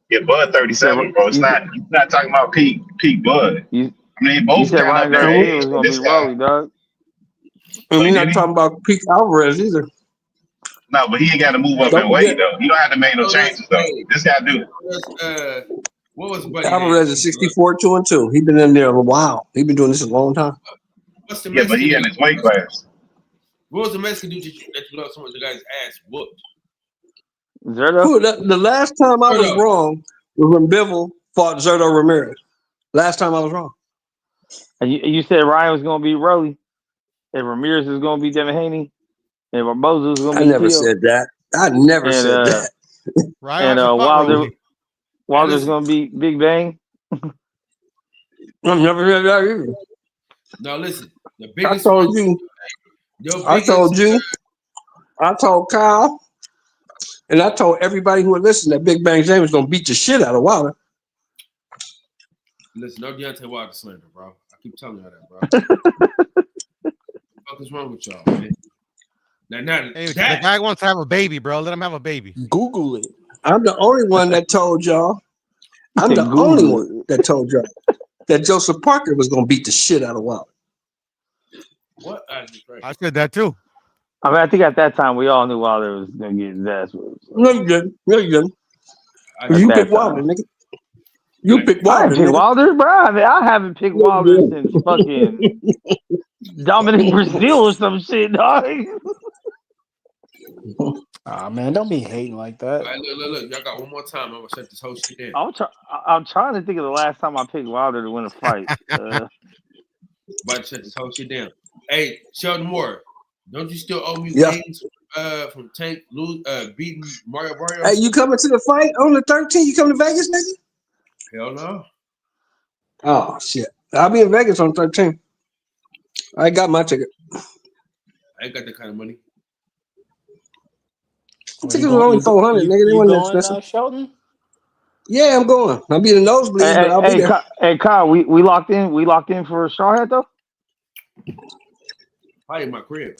[SPEAKER 8] Yeah, Bud 37, bro. It's not. You're not talking about peak Bud.
[SPEAKER 3] You
[SPEAKER 8] I mean,
[SPEAKER 3] You
[SPEAKER 8] both
[SPEAKER 3] said
[SPEAKER 8] kind
[SPEAKER 3] Ryan
[SPEAKER 8] of their
[SPEAKER 3] Garcia
[SPEAKER 8] age.
[SPEAKER 3] was
[SPEAKER 8] But
[SPEAKER 3] gonna be
[SPEAKER 8] this guy,
[SPEAKER 3] Rolly, dog.
[SPEAKER 6] And we're
[SPEAKER 8] Did
[SPEAKER 6] not
[SPEAKER 8] he?
[SPEAKER 6] talking about Pete Alvarez either.
[SPEAKER 8] No, but he ain't got to move up
[SPEAKER 6] Don't
[SPEAKER 8] in weight
[SPEAKER 6] forget,
[SPEAKER 8] though. He don't have to make no changes though. This guy do.
[SPEAKER 1] What was Buddy?
[SPEAKER 6] Alvarez is 64, 2-2. He's been in there a while. He's been doing this a long time.
[SPEAKER 1] What's the
[SPEAKER 8] Yeah, but he in his weight class.
[SPEAKER 1] What was the Mexican dude that you love so much? The guy's ass whooped.
[SPEAKER 3] Zerto?
[SPEAKER 6] Who, the last time I was wrong was when Bivol fought Zerto Ramirez. Last time I was wrong.
[SPEAKER 3] And you said Ryan was gonna be Rolly, and Ramirez is gonna be Devin Haney, and Barboza was gonna
[SPEAKER 6] I
[SPEAKER 3] be
[SPEAKER 6] never
[SPEAKER 3] Teal.
[SPEAKER 6] said that. I never
[SPEAKER 3] And
[SPEAKER 6] said that.
[SPEAKER 11] Ryan actually fought
[SPEAKER 3] Wilder's
[SPEAKER 11] Rolly.
[SPEAKER 3] gonna be Big Bang.
[SPEAKER 6] I never said that either.
[SPEAKER 1] Now listen, the
[SPEAKER 6] I
[SPEAKER 1] biggest
[SPEAKER 6] told
[SPEAKER 1] one,
[SPEAKER 6] you.
[SPEAKER 1] your
[SPEAKER 6] I
[SPEAKER 1] biggest,
[SPEAKER 6] told you. I told Kyle. And I told everybody who would listen that Big Bang James was gonna beat the shit out of Wilder.
[SPEAKER 1] listen, no Deontay Wilder slander, bro. I keep telling you that, bro. What the fuck is wrong with y'all, man? Now
[SPEAKER 11] Hey, the
[SPEAKER 1] that
[SPEAKER 11] guy wants to have a baby, bro. Let him have a baby.
[SPEAKER 7] Google it.
[SPEAKER 6] I'm the only one that told y'all. I'm the only one that told y'all that Joseph Parker was gonna beat the shit out of Wilder.
[SPEAKER 1] what?
[SPEAKER 11] I said that too.
[SPEAKER 3] I mean, I think at that time we all knew Wilder was gonna get his ass whooped.
[SPEAKER 6] No, you didn't. No, you didn't.
[SPEAKER 3] At
[SPEAKER 6] You
[SPEAKER 3] that
[SPEAKER 6] picked Wilder,
[SPEAKER 3] time.
[SPEAKER 6] nigga. You picked
[SPEAKER 3] I
[SPEAKER 6] Wilder,
[SPEAKER 3] didn't pick
[SPEAKER 6] nigga.
[SPEAKER 3] Wilder, bro. I mean, I haven't picked Wilder since fucking Dominic Brazil or some shit, dog.
[SPEAKER 7] Ah, man, don't be hating like that.
[SPEAKER 1] All right, look. Y'all got one more time. I'm gonna shut this whole shit down.
[SPEAKER 3] I'm trying to think of the last time I picked Wilder to win a fight.
[SPEAKER 1] About to shut this whole shit down. Hey, Sheldon Moore, don't you still owe me wings from Tank beating Mario Barrios?
[SPEAKER 6] Hey, you coming to the fight on the 13th? You coming to Vegas, nigga?
[SPEAKER 1] Hell no.
[SPEAKER 6] Oh shit! I'll be in Vegas on 13th. I got my ticket.
[SPEAKER 1] I ain't got that kind of money.
[SPEAKER 6] The tickets were only 400, nigga. They wasn't expensive.
[SPEAKER 7] Sheldon?
[SPEAKER 6] Yeah, I'm going. I'll be in the nosebleed, but I'll be there.
[SPEAKER 3] Kyle, we locked in. We locked in for Strawhead though.
[SPEAKER 1] Probably in my crib.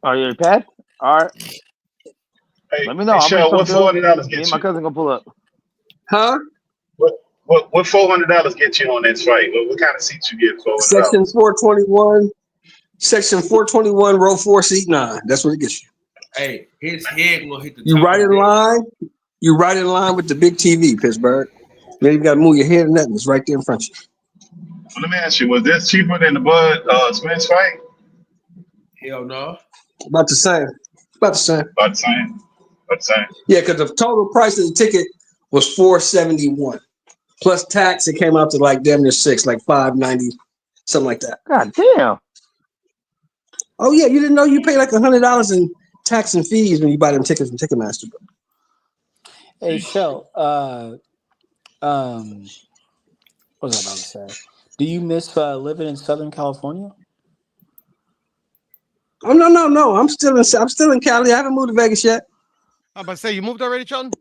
[SPEAKER 3] Are you Pat? All right.
[SPEAKER 8] Hey,
[SPEAKER 3] Let me know.
[SPEAKER 8] Hey,
[SPEAKER 3] I'll
[SPEAKER 8] Shell,
[SPEAKER 3] bring
[SPEAKER 8] what
[SPEAKER 3] some
[SPEAKER 8] $400
[SPEAKER 3] Me
[SPEAKER 8] get
[SPEAKER 3] and my
[SPEAKER 8] you?
[SPEAKER 3] cousin gonna pull up.
[SPEAKER 6] Huh?
[SPEAKER 8] What $400 get you on this fight? What kind of seats you get for $400?
[SPEAKER 6] Section 421. Section 421, row 4, seat 9. That's what it gets you.
[SPEAKER 1] Hey, his head gonna hit the
[SPEAKER 6] You
[SPEAKER 1] top
[SPEAKER 6] right
[SPEAKER 1] of
[SPEAKER 6] in
[SPEAKER 1] the
[SPEAKER 6] line. You right in line with the big TV, Pittsburgh. You ain't got to move your head and nothing. It's right there in front of you.
[SPEAKER 8] Let me ask you, was this cheaper than the Bud Spence fight?
[SPEAKER 1] Hell no.
[SPEAKER 6] About the same. About the same.
[SPEAKER 8] About the same. About the same.
[SPEAKER 6] Yeah, because the total price of the ticket was $471 plus tax. It came out to like damn near $6, like $590, something like that.
[SPEAKER 3] God damn.
[SPEAKER 6] Oh yeah, you didn't know you pay like $100 in tax and fees when you buy them tickets from Ticketmaster, bro.
[SPEAKER 7] Hey, Shell. What was I about to say? Do you miss living in Southern California?
[SPEAKER 6] Oh no. I'm still in Cali. I haven't moved to Vegas yet.
[SPEAKER 11] I'm about to say, you moved already, Sheldon?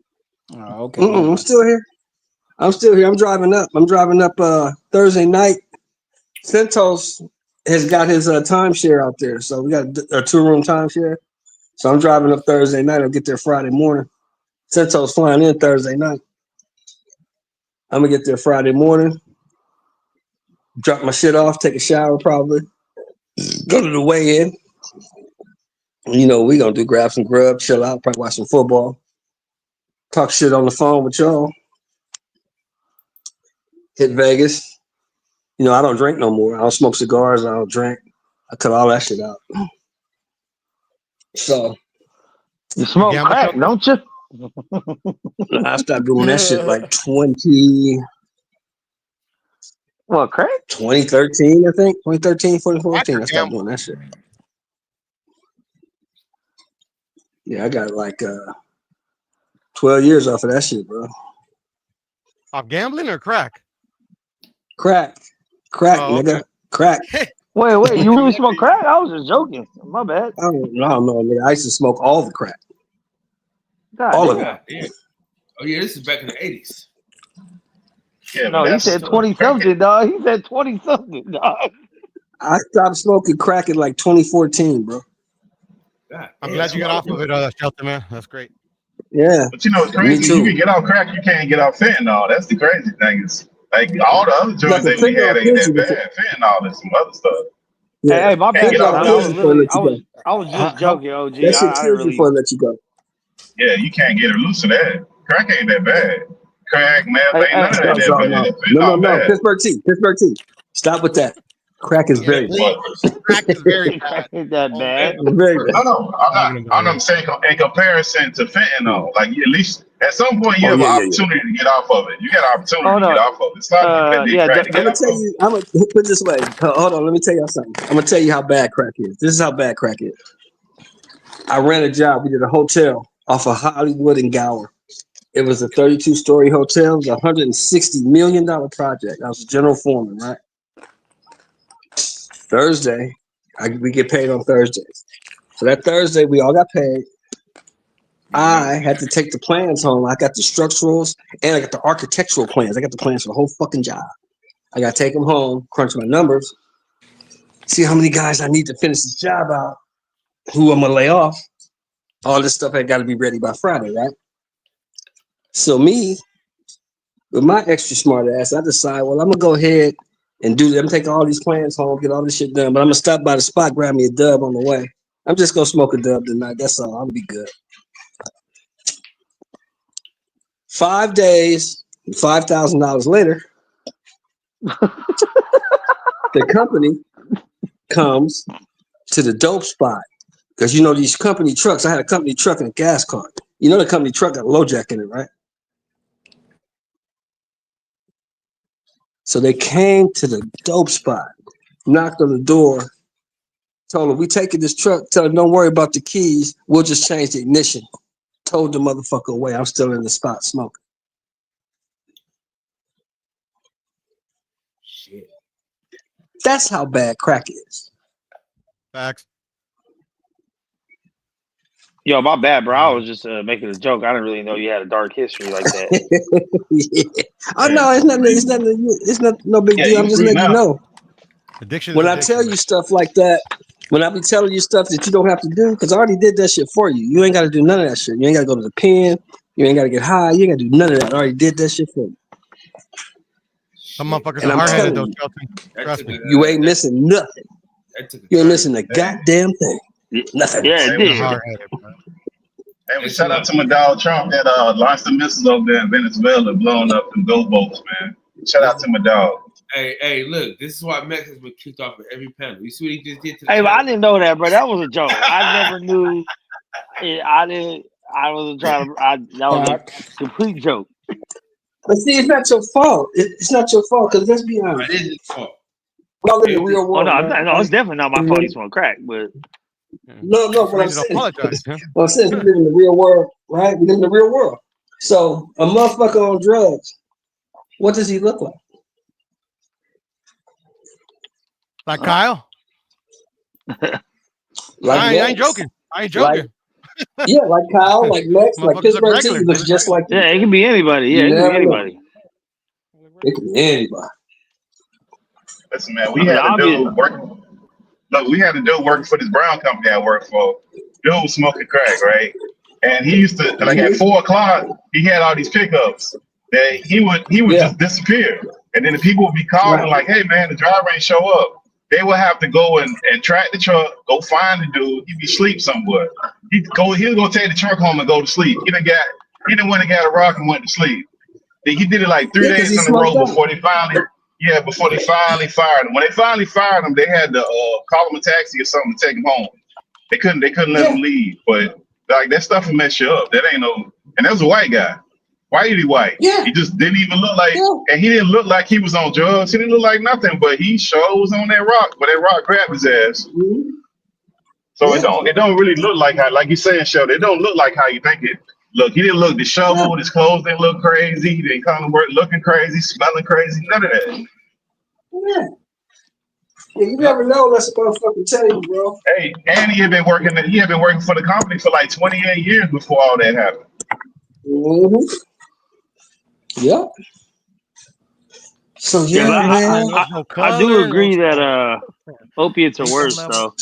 [SPEAKER 7] Oh, okay.
[SPEAKER 6] I'm still here. I'm driving up Thursday night. Centos has got his timeshare out there, so we got a 2-room timeshare. So I'm driving up Thursday night. I'll get there Friday morning. Centos flying in Thursday night. I'm gonna get there Friday morning. Drop my shit off, take a shower, probably go to the weigh-in. You know, we gonna grab some grub, chill out, probably watch some football, talk shit on the phone with y'all. Hit Vegas. You know, I don't drink no more. I don't smoke cigars. I don't drink. I cut all that shit out. So
[SPEAKER 3] you smoke crack, don't you?
[SPEAKER 6] I stopped doing that shit like 20.
[SPEAKER 3] What, crack?
[SPEAKER 6] 2013, I think. 2013, 2014. I stopped doing that shit. Yeah, I got like 12 years off of that shit, bro.
[SPEAKER 11] Off gambling or crack?
[SPEAKER 6] Crack, nigga. Okay. Crack.
[SPEAKER 3] Wait, you really smoke crack? I was just joking. My bad.
[SPEAKER 6] I don't know, nigga. I used to smoke all the crack.
[SPEAKER 3] God,
[SPEAKER 6] all of it.
[SPEAKER 1] Yeah. Oh yeah, this is back in the 80s.
[SPEAKER 8] Yeah,
[SPEAKER 3] no, he said 20-something, dog. He said 20-something, dog.
[SPEAKER 6] I stopped smoking crack in like 2014, bro.
[SPEAKER 1] God,
[SPEAKER 11] I'm glad you got off of it, Shelton, man. That's great.
[SPEAKER 6] Yeah.
[SPEAKER 8] But you know, it's crazy. You can get off crack, you can't get off fentanyl. That's the crazy thing. Is like all the other joints that we had ain't that bad. Fentanyl and some other stuff.
[SPEAKER 6] Yeah.
[SPEAKER 3] Hey, my bad. I was just joking, OG.
[SPEAKER 6] That shit kills you before I let you go.
[SPEAKER 8] Yeah, you can't get loose of that. Crack ain't that bad. Crack, meth, ain't none of that bad.
[SPEAKER 6] No. Pittsburgh T. Stop with that. Crack is very bad.
[SPEAKER 11] Crack is very bad.
[SPEAKER 3] Ain't that bad?
[SPEAKER 6] Very bad.
[SPEAKER 8] No, I'm saying in comparison to fentanyl. Like at least at some point you have an opportunity to get off of it. You got an opportunity to get off of it. It's not
[SPEAKER 6] I'm gonna tell you. I'm gonna put it this way. Hold on. Let me tell you something. I'm gonna tell you how bad crack is. This is how bad crack is. I ran a job. We did a hotel off of Hollywood and Gower. It was a 32-story hotel. It was a $160 million project. I was a general foreman, right? Thursday, we get paid on Thursdays. So that Thursday, we all got paid. I had to take the plans home. I got the structurals and I got the architectural plans. I got the plans for the whole fucking job. I got to take them home, crunch my numbers, see how many guys I need to finish this job out, who I'm going to lay off. All this stuff had got to be ready by Friday, right? So me, with my extra smart ass, I decide, well, I'm going to go ahead and I'm take all these plans home, get all this shit done, but I'm going to stop by the spot, grab me a dub on the way. I'm just going to smoke a dub tonight. That's all. I'm going to be good. 5 days, $5,000 later, the company comes to the dope spot. Because you know these company trucks, I had a company truck and a gas cart. You know the company truck got a low jack in it, right? So they came to the dope spot, knocked on the door, told them, we taking this truck, tell them don't worry about the keys, we'll just change the ignition. Told the motherfucker away, I'm still in the spot smoking.
[SPEAKER 1] Shit.
[SPEAKER 6] That's how bad crack is.
[SPEAKER 11] Facts.
[SPEAKER 3] Yo, my bad, bro. I was just making a joke. I didn't really know you had a dark history like that.
[SPEAKER 6] Yeah. Oh no, it's not no big deal. I'm just letting you know.
[SPEAKER 11] Addiction.
[SPEAKER 6] When I tell you stuff like that, when I be telling you stuff that you don't have to do, because I already did that shit for you. You ain't got to do none of that shit. You ain't got to go to the pen. You ain't got to get high. You ain't got to do none of that. I already did that shit for you.
[SPEAKER 11] Some motherfuckers are hard-headed though, Shelton. Trust me.
[SPEAKER 6] You ain't missing nothing. You ain't missing a goddamn thing. Nothing.
[SPEAKER 3] Yeah, it did.
[SPEAKER 8] Hey, shout out to my dog Trump that launched the missiles over there in Venezuela, blowing up them ghost boats, man. Shout out to my dog.
[SPEAKER 1] Hey, look, this is why Max has been kicked off of every panel. You see what he just did to the
[SPEAKER 3] Hey, but I didn't know that, bro. That was a joke. I never knew. I wasn't trying to. That was a complete joke.
[SPEAKER 6] But see, it's not your fault. It's not your fault, because let's be honest.
[SPEAKER 1] It is his fault.
[SPEAKER 6] Well, in the real world,
[SPEAKER 3] no,
[SPEAKER 6] man.
[SPEAKER 3] no, it's definitely not my fault. He smoked crack, but
[SPEAKER 6] No, what I'm
[SPEAKER 11] Ready to
[SPEAKER 6] saying,
[SPEAKER 11] apologize. Huh?
[SPEAKER 6] what I'm saying, we live in the real world, right? We live in the real world. So a motherfucker on drugs, what does he look like?
[SPEAKER 11] Like Kyle?
[SPEAKER 6] Like
[SPEAKER 11] I ain't
[SPEAKER 6] Max.
[SPEAKER 11] joking. I ain't joking.
[SPEAKER 6] Yeah, like Kyle, like Max, like
[SPEAKER 11] Motherfuckers look
[SPEAKER 6] Pittsburgh
[SPEAKER 11] regular.
[SPEAKER 6] T looks just like
[SPEAKER 3] yeah, it can be anybody. Yeah,
[SPEAKER 6] You
[SPEAKER 3] it can be
[SPEAKER 6] never know.
[SPEAKER 3] anybody.
[SPEAKER 6] It can be anybody.
[SPEAKER 8] Listen, man,
[SPEAKER 3] I
[SPEAKER 8] we
[SPEAKER 3] mean,
[SPEAKER 8] had to do
[SPEAKER 3] obvious.
[SPEAKER 8] work. Look, we had to do work for this brown company I work for. Dude was smoking crack, right? And he used to like at 4:00, he had all these pickups that he would just disappear. And then the people would be calling like, hey man, the driver ain't show up. They would have to go and track the truck, go find the dude. He'd be asleep somewhere. He'll go take the truck home and go to sleep. He done went and got a rock and went to sleep. He did it like 3 days in a row before they finally fired him. When they finally fired him, they had to call him a taxi or something to take him home. They couldn't let him leave. But like that stuff will mess you up. That ain't no. And that was a white guy. White. Yeah. He just didn't even look like, and he didn't look like he was on drugs. He didn't look like nothing, but he sure was on that rock. But that rock grabbed his ass. Mm-hmm. So it don't really look like how, like you saying, Sheldon. It don't look like how you think it. Look, he didn't look disheveled. His clothes didn't look crazy. He didn't come to work looking crazy, smelling crazy. None of that.
[SPEAKER 6] Yeah, you never know unless a motherfucker tell you, bro.
[SPEAKER 8] Hey, and he had been working for the company for like 28 years before all that happened.
[SPEAKER 6] Mm-hmm. Yep. So man,
[SPEAKER 3] I do agree that opiates are worse though.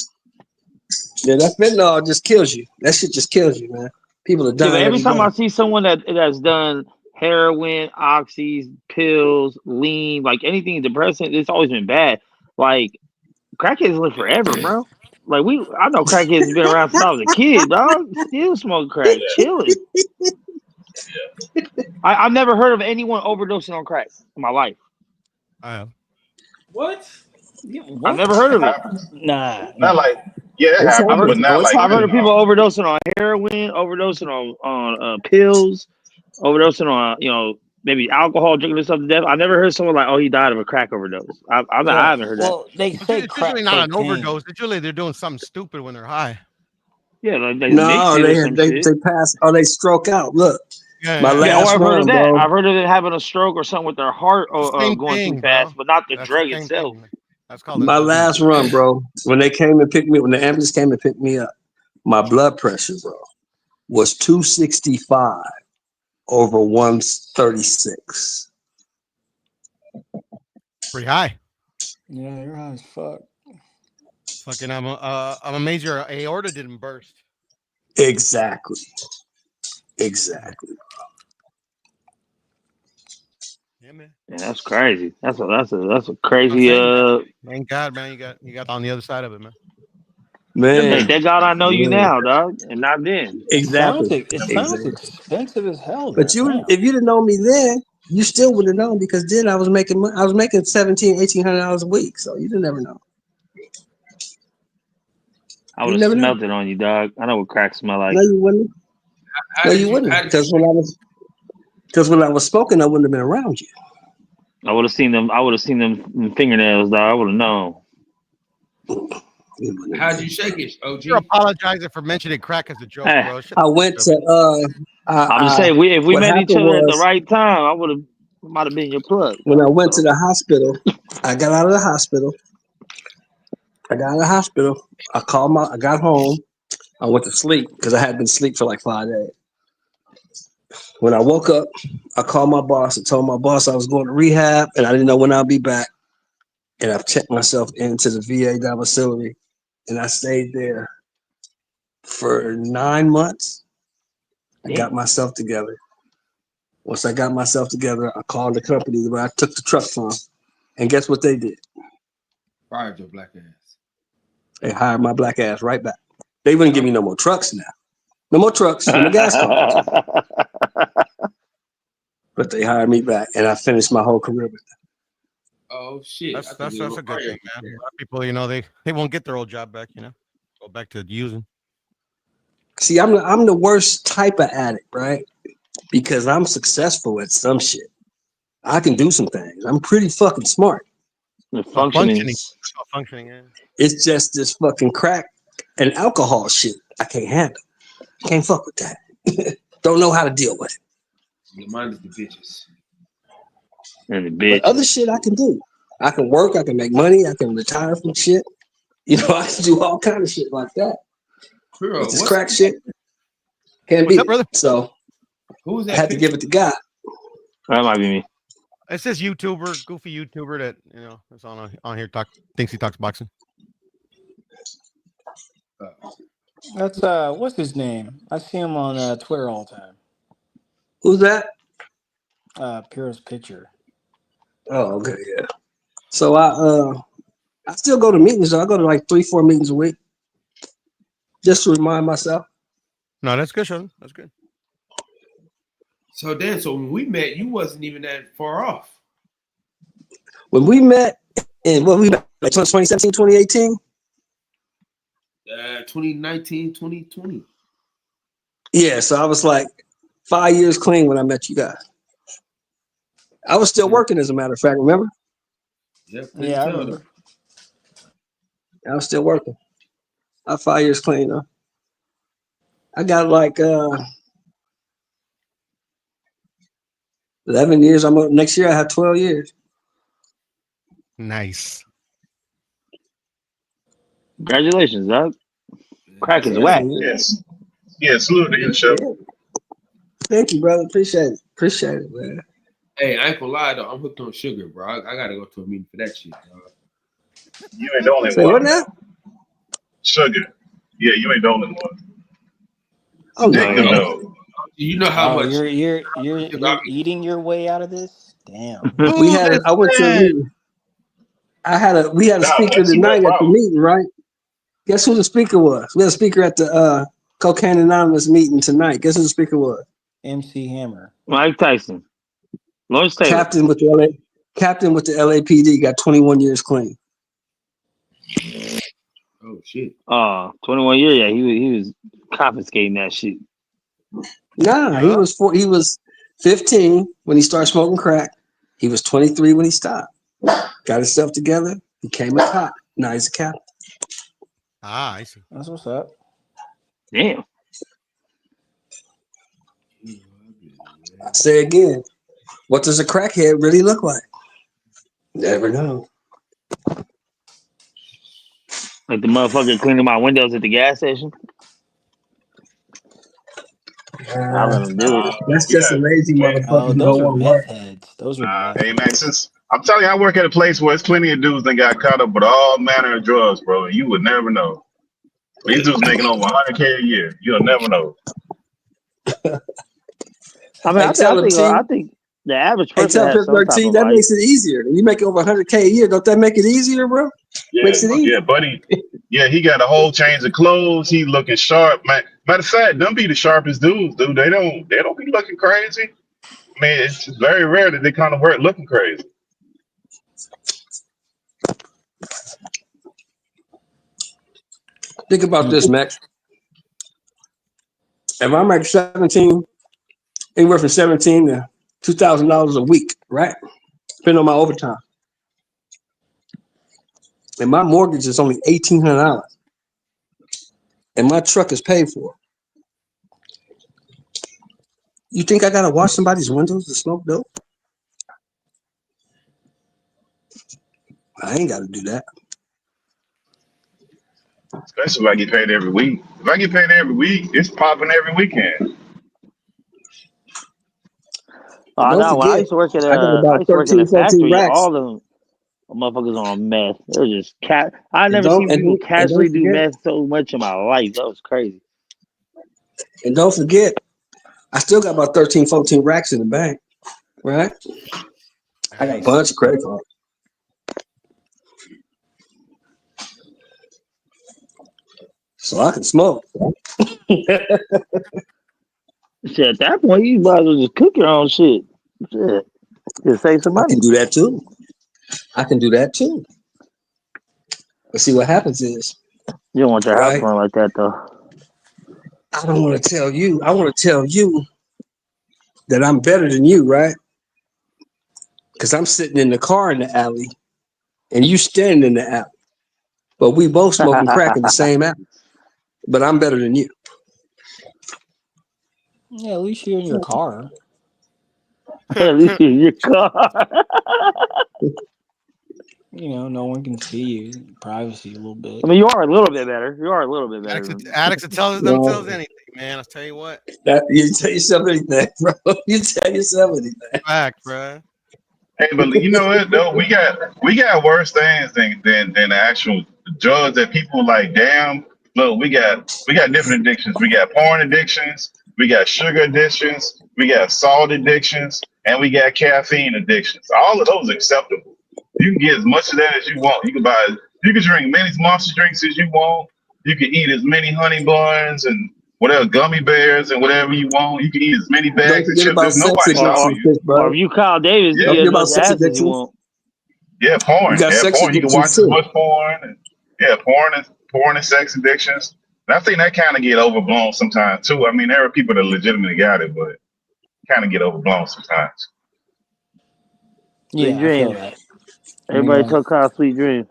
[SPEAKER 6] Yeah, that fentanyl just kills you. That shit just kills you, man. People are dying.
[SPEAKER 3] Yeah, every time
[SPEAKER 6] day.
[SPEAKER 3] I see someone that's done heroin, oxys, pills, lean, like anything depressant, it's always been bad. Like crackheads live forever, bro. Like I know crackheads have been around since I was a kid, dog. Still smoke crack, chilling. I've never heard of anyone overdosing on crack in my life.
[SPEAKER 11] I have.
[SPEAKER 7] What?
[SPEAKER 3] I've never heard of it.
[SPEAKER 7] Nah.
[SPEAKER 8] Not like it happened, but not like
[SPEAKER 3] I've heard of people overdosing on heroin, overdosing on pills, overdosing on maybe alcohol, drinking themselves to death. I never heard someone like, oh, he died of a crack overdose. I haven't heard that.
[SPEAKER 7] Well, they say
[SPEAKER 11] it's usually not an overdose. Usually they're doing something stupid when they're high.
[SPEAKER 3] Yeah, like they
[SPEAKER 6] pass or they stroke out. Look,
[SPEAKER 3] I've heard of that. Bro. I've heard of them having a stroke or something with their heart going too fast, but not the drug itself.
[SPEAKER 11] That's called
[SPEAKER 6] my last run, bro. When the ambulance came and picked me up, my blood pressure, bro, was 265 over 136.
[SPEAKER 11] Pretty high.
[SPEAKER 7] Yeah, you're high as fuck.
[SPEAKER 11] Fucking, I'm amazed your aorta didn't burst.
[SPEAKER 6] Exactly.
[SPEAKER 11] Yeah, man.
[SPEAKER 3] Yeah, that's crazy. That's a crazy.
[SPEAKER 11] Thank God, man. You got on the other side of it, man.
[SPEAKER 6] Man,
[SPEAKER 3] thank God I know you now, dog, and not then.
[SPEAKER 6] Exactly.
[SPEAKER 7] It sounds expensive as hell.
[SPEAKER 6] But if you didn't know me then, you still would have known because then I was making $1,700-$1,800 a week, so you didn't never know.
[SPEAKER 3] I would have smelled it on you, dog. I know what crack smell like.
[SPEAKER 6] No, you wouldn't. Because when I was smoking, I wouldn't have been around you.
[SPEAKER 3] I would have seen them. I would have seen them fingernails, dog. I would have known.
[SPEAKER 1] How'd you shake it, OG?
[SPEAKER 11] You're apologizing for mentioning crack as a joke, bro.
[SPEAKER 6] I went to.
[SPEAKER 3] I'm just saying, if we met each other at the right time, I might have been your plug.
[SPEAKER 6] When I went to the hospital, I got out of the hospital. I got home. I went to sleep because I had been asleep for like 5 days. When I woke up, I called my boss and told my boss I was going to rehab and I didn't know when I'll be back. And I've checked myself into the VA facility and I stayed there for 9 months. I got myself together. Once I got myself together, I called the company where I took the truck from. And guess what they did?
[SPEAKER 1] Fired your black ass.
[SPEAKER 6] They hired my black ass right back. They wouldn't give me no more trucks now. No more trucks, no more gas cars. But they hired me back, and I finished my whole career with them.
[SPEAKER 1] Oh shit!
[SPEAKER 11] That's a good thing, man. A lot of people, they won't get their old job back. Go back to using.
[SPEAKER 6] See, I'm the worst type of addict, right? Because I'm successful at some shit. I can do some things. I'm pretty fucking smart.
[SPEAKER 3] The functioning.
[SPEAKER 11] Functioning. Yeah.
[SPEAKER 6] It's just this fucking crack and alcohol shit. I can't handle. Can't fuck with that. Don't know how to deal with it.
[SPEAKER 1] Your mind is the bitches.
[SPEAKER 3] And the bitch.
[SPEAKER 6] But other shit I can do. I can work. I can make money. I can retire from shit. You know, I can do all kind of shit like that.
[SPEAKER 1] Bro,
[SPEAKER 6] But this crack shit can't beat it. So
[SPEAKER 1] who's
[SPEAKER 6] I
[SPEAKER 1] that?
[SPEAKER 6] had to give it to God.
[SPEAKER 3] That might be me.
[SPEAKER 11] It's this YouTuber, goofy YouTuber that is on here thinks he talks boxing.
[SPEAKER 7] That's what's his name? I see him on Twitter all the time.
[SPEAKER 6] Who's that?
[SPEAKER 7] Pyrrhus Pitcher.
[SPEAKER 6] Oh, okay, yeah. So I still go to meetings. Though. I go to like 3-4 meetings a week, just to remind myself.
[SPEAKER 11] No, that's good, Sean. That's good.
[SPEAKER 1] So Dan, so when we met, you wasn't even that far off.
[SPEAKER 6] When we met, in what we met, like 2017, 2018?
[SPEAKER 1] 2019, 2020.
[SPEAKER 6] Yeah, so I was like 5 years clean when I met you guys. I was still working, as a matter of fact, remember?
[SPEAKER 7] Yeah, I remember.
[SPEAKER 6] I was still working. I'm 5 years clean, huh? I got like 11 years. Next year I have 12 years.
[SPEAKER 11] Nice.
[SPEAKER 3] Congratulations, Doug. Crack is whack.
[SPEAKER 8] Yes. Yeah, salute to you, Chef.
[SPEAKER 6] Thank you, brother. Appreciate it, man.
[SPEAKER 1] Hey, I ain't gonna lie though, I'm hooked on sugar, bro. I gotta go to a meeting for that shit, dog.
[SPEAKER 8] You ain't the only
[SPEAKER 6] Say
[SPEAKER 8] one.
[SPEAKER 6] what now?
[SPEAKER 8] Sugar. Yeah, you ain't the only one.
[SPEAKER 6] Oh
[SPEAKER 8] no.
[SPEAKER 1] You know how much
[SPEAKER 7] you're eating your way out of this? Damn.
[SPEAKER 6] We had I went to a meeting. We had a speaker tonight at the meeting, right? Guess who the speaker was? We had a speaker at the Cocaine Anonymous meeting tonight. Guess who the speaker was?
[SPEAKER 7] MC Hammer.
[SPEAKER 3] Mike Tyson. Lawrence Taylor.
[SPEAKER 6] Captain with the LAPD got 21 years clean.
[SPEAKER 1] Oh shit.
[SPEAKER 3] 21 years. Yeah, he was confiscating that shit.
[SPEAKER 6] Nah, he was 15 when he started smoking crack. He was 23 when he stopped. Got himself together, became a cop. Now he's a captain.
[SPEAKER 11] Ah, I see.
[SPEAKER 7] That's what's up.
[SPEAKER 3] Damn.
[SPEAKER 6] I say again, what does a crackhead really look like? Never know.
[SPEAKER 3] Like the motherfucker cleaning my windows at the gas station. I let him do it.
[SPEAKER 6] That's just a lazy motherfucker who
[SPEAKER 7] those
[SPEAKER 6] don't
[SPEAKER 7] are
[SPEAKER 6] want to
[SPEAKER 7] meth
[SPEAKER 6] work.
[SPEAKER 7] heads. Those are meth
[SPEAKER 8] Hey, man, I'm telling you, I work at a place where there's plenty of dudes that got caught up with all manner of drugs, bro. You would never know. These dudes making over 100K a year. You'll never know.
[SPEAKER 3] I mean, I think the average person has some type of
[SPEAKER 6] that makes it easier. You make over 100K a year. Don't that make it easier, bro?
[SPEAKER 8] Yeah,
[SPEAKER 6] Makes it easier.
[SPEAKER 8] yeah, buddy. Yeah, he got a whole change of clothes. He looking sharp, man. Matter of fact, them be the sharpest dudes, dude. They don't be looking crazy. I mean, it's just very rare that they kind of work looking crazy.
[SPEAKER 6] Think about this, Max. If I make 17, anywhere from $17 to $2,000 a week, right? Depending on my overtime. And my mortgage is only $1,800. And my truck is paid for. You think I gotta wash somebody's windows to smoke dope? I ain't gotta do that.
[SPEAKER 8] Especially if I get paid every week. If I get paid every week, it's popping every weekend.
[SPEAKER 3] I know. When I used to work at a factory, all of them motherfuckers on meth. They're just I never seen people casually do meth so much in my life. That was crazy.
[SPEAKER 6] And don't forget, I still got about 13, 14 racks in the bank, right? I got a bunch of credit cards. So I can smoke.
[SPEAKER 3] Shit, at that point, you might as well just cook your own shit. Shit. Just save some money.
[SPEAKER 6] I can do that too. But see, what happens is,
[SPEAKER 3] you don't want your house going like that, though.
[SPEAKER 6] I don't want to tell you. I want to tell you that I'm better than you, right? Because I'm sitting in the car in the alley and you stand in the alley. But we both smoking crack in the same alley. But I'm better than you.
[SPEAKER 7] Yeah, at least you're in your car.
[SPEAKER 3] At least you're in your car.
[SPEAKER 7] You know, no one can see you. Privacy a little bit.
[SPEAKER 3] I mean, you are a little bit better. You are a little bit better.
[SPEAKER 11] Addicts will tell themselves anything, man. I'll tell you what.
[SPEAKER 6] You tell yourself anything, bro. You tell yourself anything.
[SPEAKER 11] Fact, bro.
[SPEAKER 8] Hey, but you know what though? We got worse things than the actual drugs that people like. Damn, look, we got different addictions. We got porn addictions. We got sugar addictions. We got salt addictions, and we got caffeine addictions. All of those are acceptable. You can get as much of that as you want. You can drink many monster drinks as you want. You can eat as many honey buns and whatever gummy bears and whatever you want. You can eat as many bags of chips. There's nobody stopping you.
[SPEAKER 3] Or if you Kyle Davis, you get as much ass as you want.
[SPEAKER 8] Yeah, porn.
[SPEAKER 6] You got sex
[SPEAKER 8] porn. You can watch
[SPEAKER 6] addictions
[SPEAKER 8] as much porn. Porn and sex addictions. And I think that kind of get overblown sometimes too. I mean, there are people that legitimately got it, but kind of get overblown sometimes.
[SPEAKER 7] Yeah,
[SPEAKER 3] Sweet dreams. Everybody tell Kyle sweet dreams.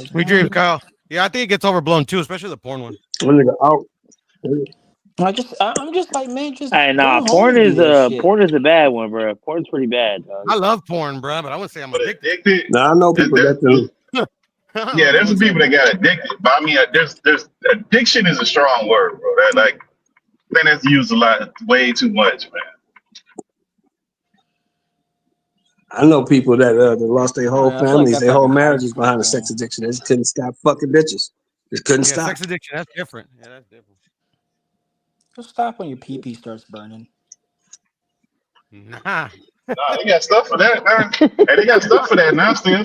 [SPEAKER 11] Sweet dreams, Kyle. Yeah, I think it gets overblown too, especially the porn one.
[SPEAKER 7] I'm just like, man, just
[SPEAKER 3] Hey, nah,
[SPEAKER 7] go home
[SPEAKER 3] porn
[SPEAKER 7] and
[SPEAKER 3] is
[SPEAKER 7] do that shit.
[SPEAKER 3] porn is a bad one, bro. Porn's pretty bad, dog.
[SPEAKER 11] I love porn, bro, but I wouldn't say I'm addicted.
[SPEAKER 6] Now I know people that do.
[SPEAKER 8] Yeah, there's some people that got addicted. But I mean, there's addiction is a strong word, bro. That I think that's used a lot, way too much, man.
[SPEAKER 6] I know people that lost their whole
[SPEAKER 7] Yeah, I feel like
[SPEAKER 6] families,
[SPEAKER 7] that's
[SPEAKER 6] their whole
[SPEAKER 7] like
[SPEAKER 6] marriages
[SPEAKER 7] high
[SPEAKER 6] behind the
[SPEAKER 7] school.
[SPEAKER 6] sex addiction. They just couldn't stop fucking bitches. Just couldn't
[SPEAKER 11] Yeah,
[SPEAKER 6] stop.
[SPEAKER 11] sex addiction, that's different. Yeah, that's different.
[SPEAKER 7] Just stop when your pee starts burning.
[SPEAKER 11] Nah.
[SPEAKER 8] They got stuff for that, man. Hey, they got stuff for that now, still.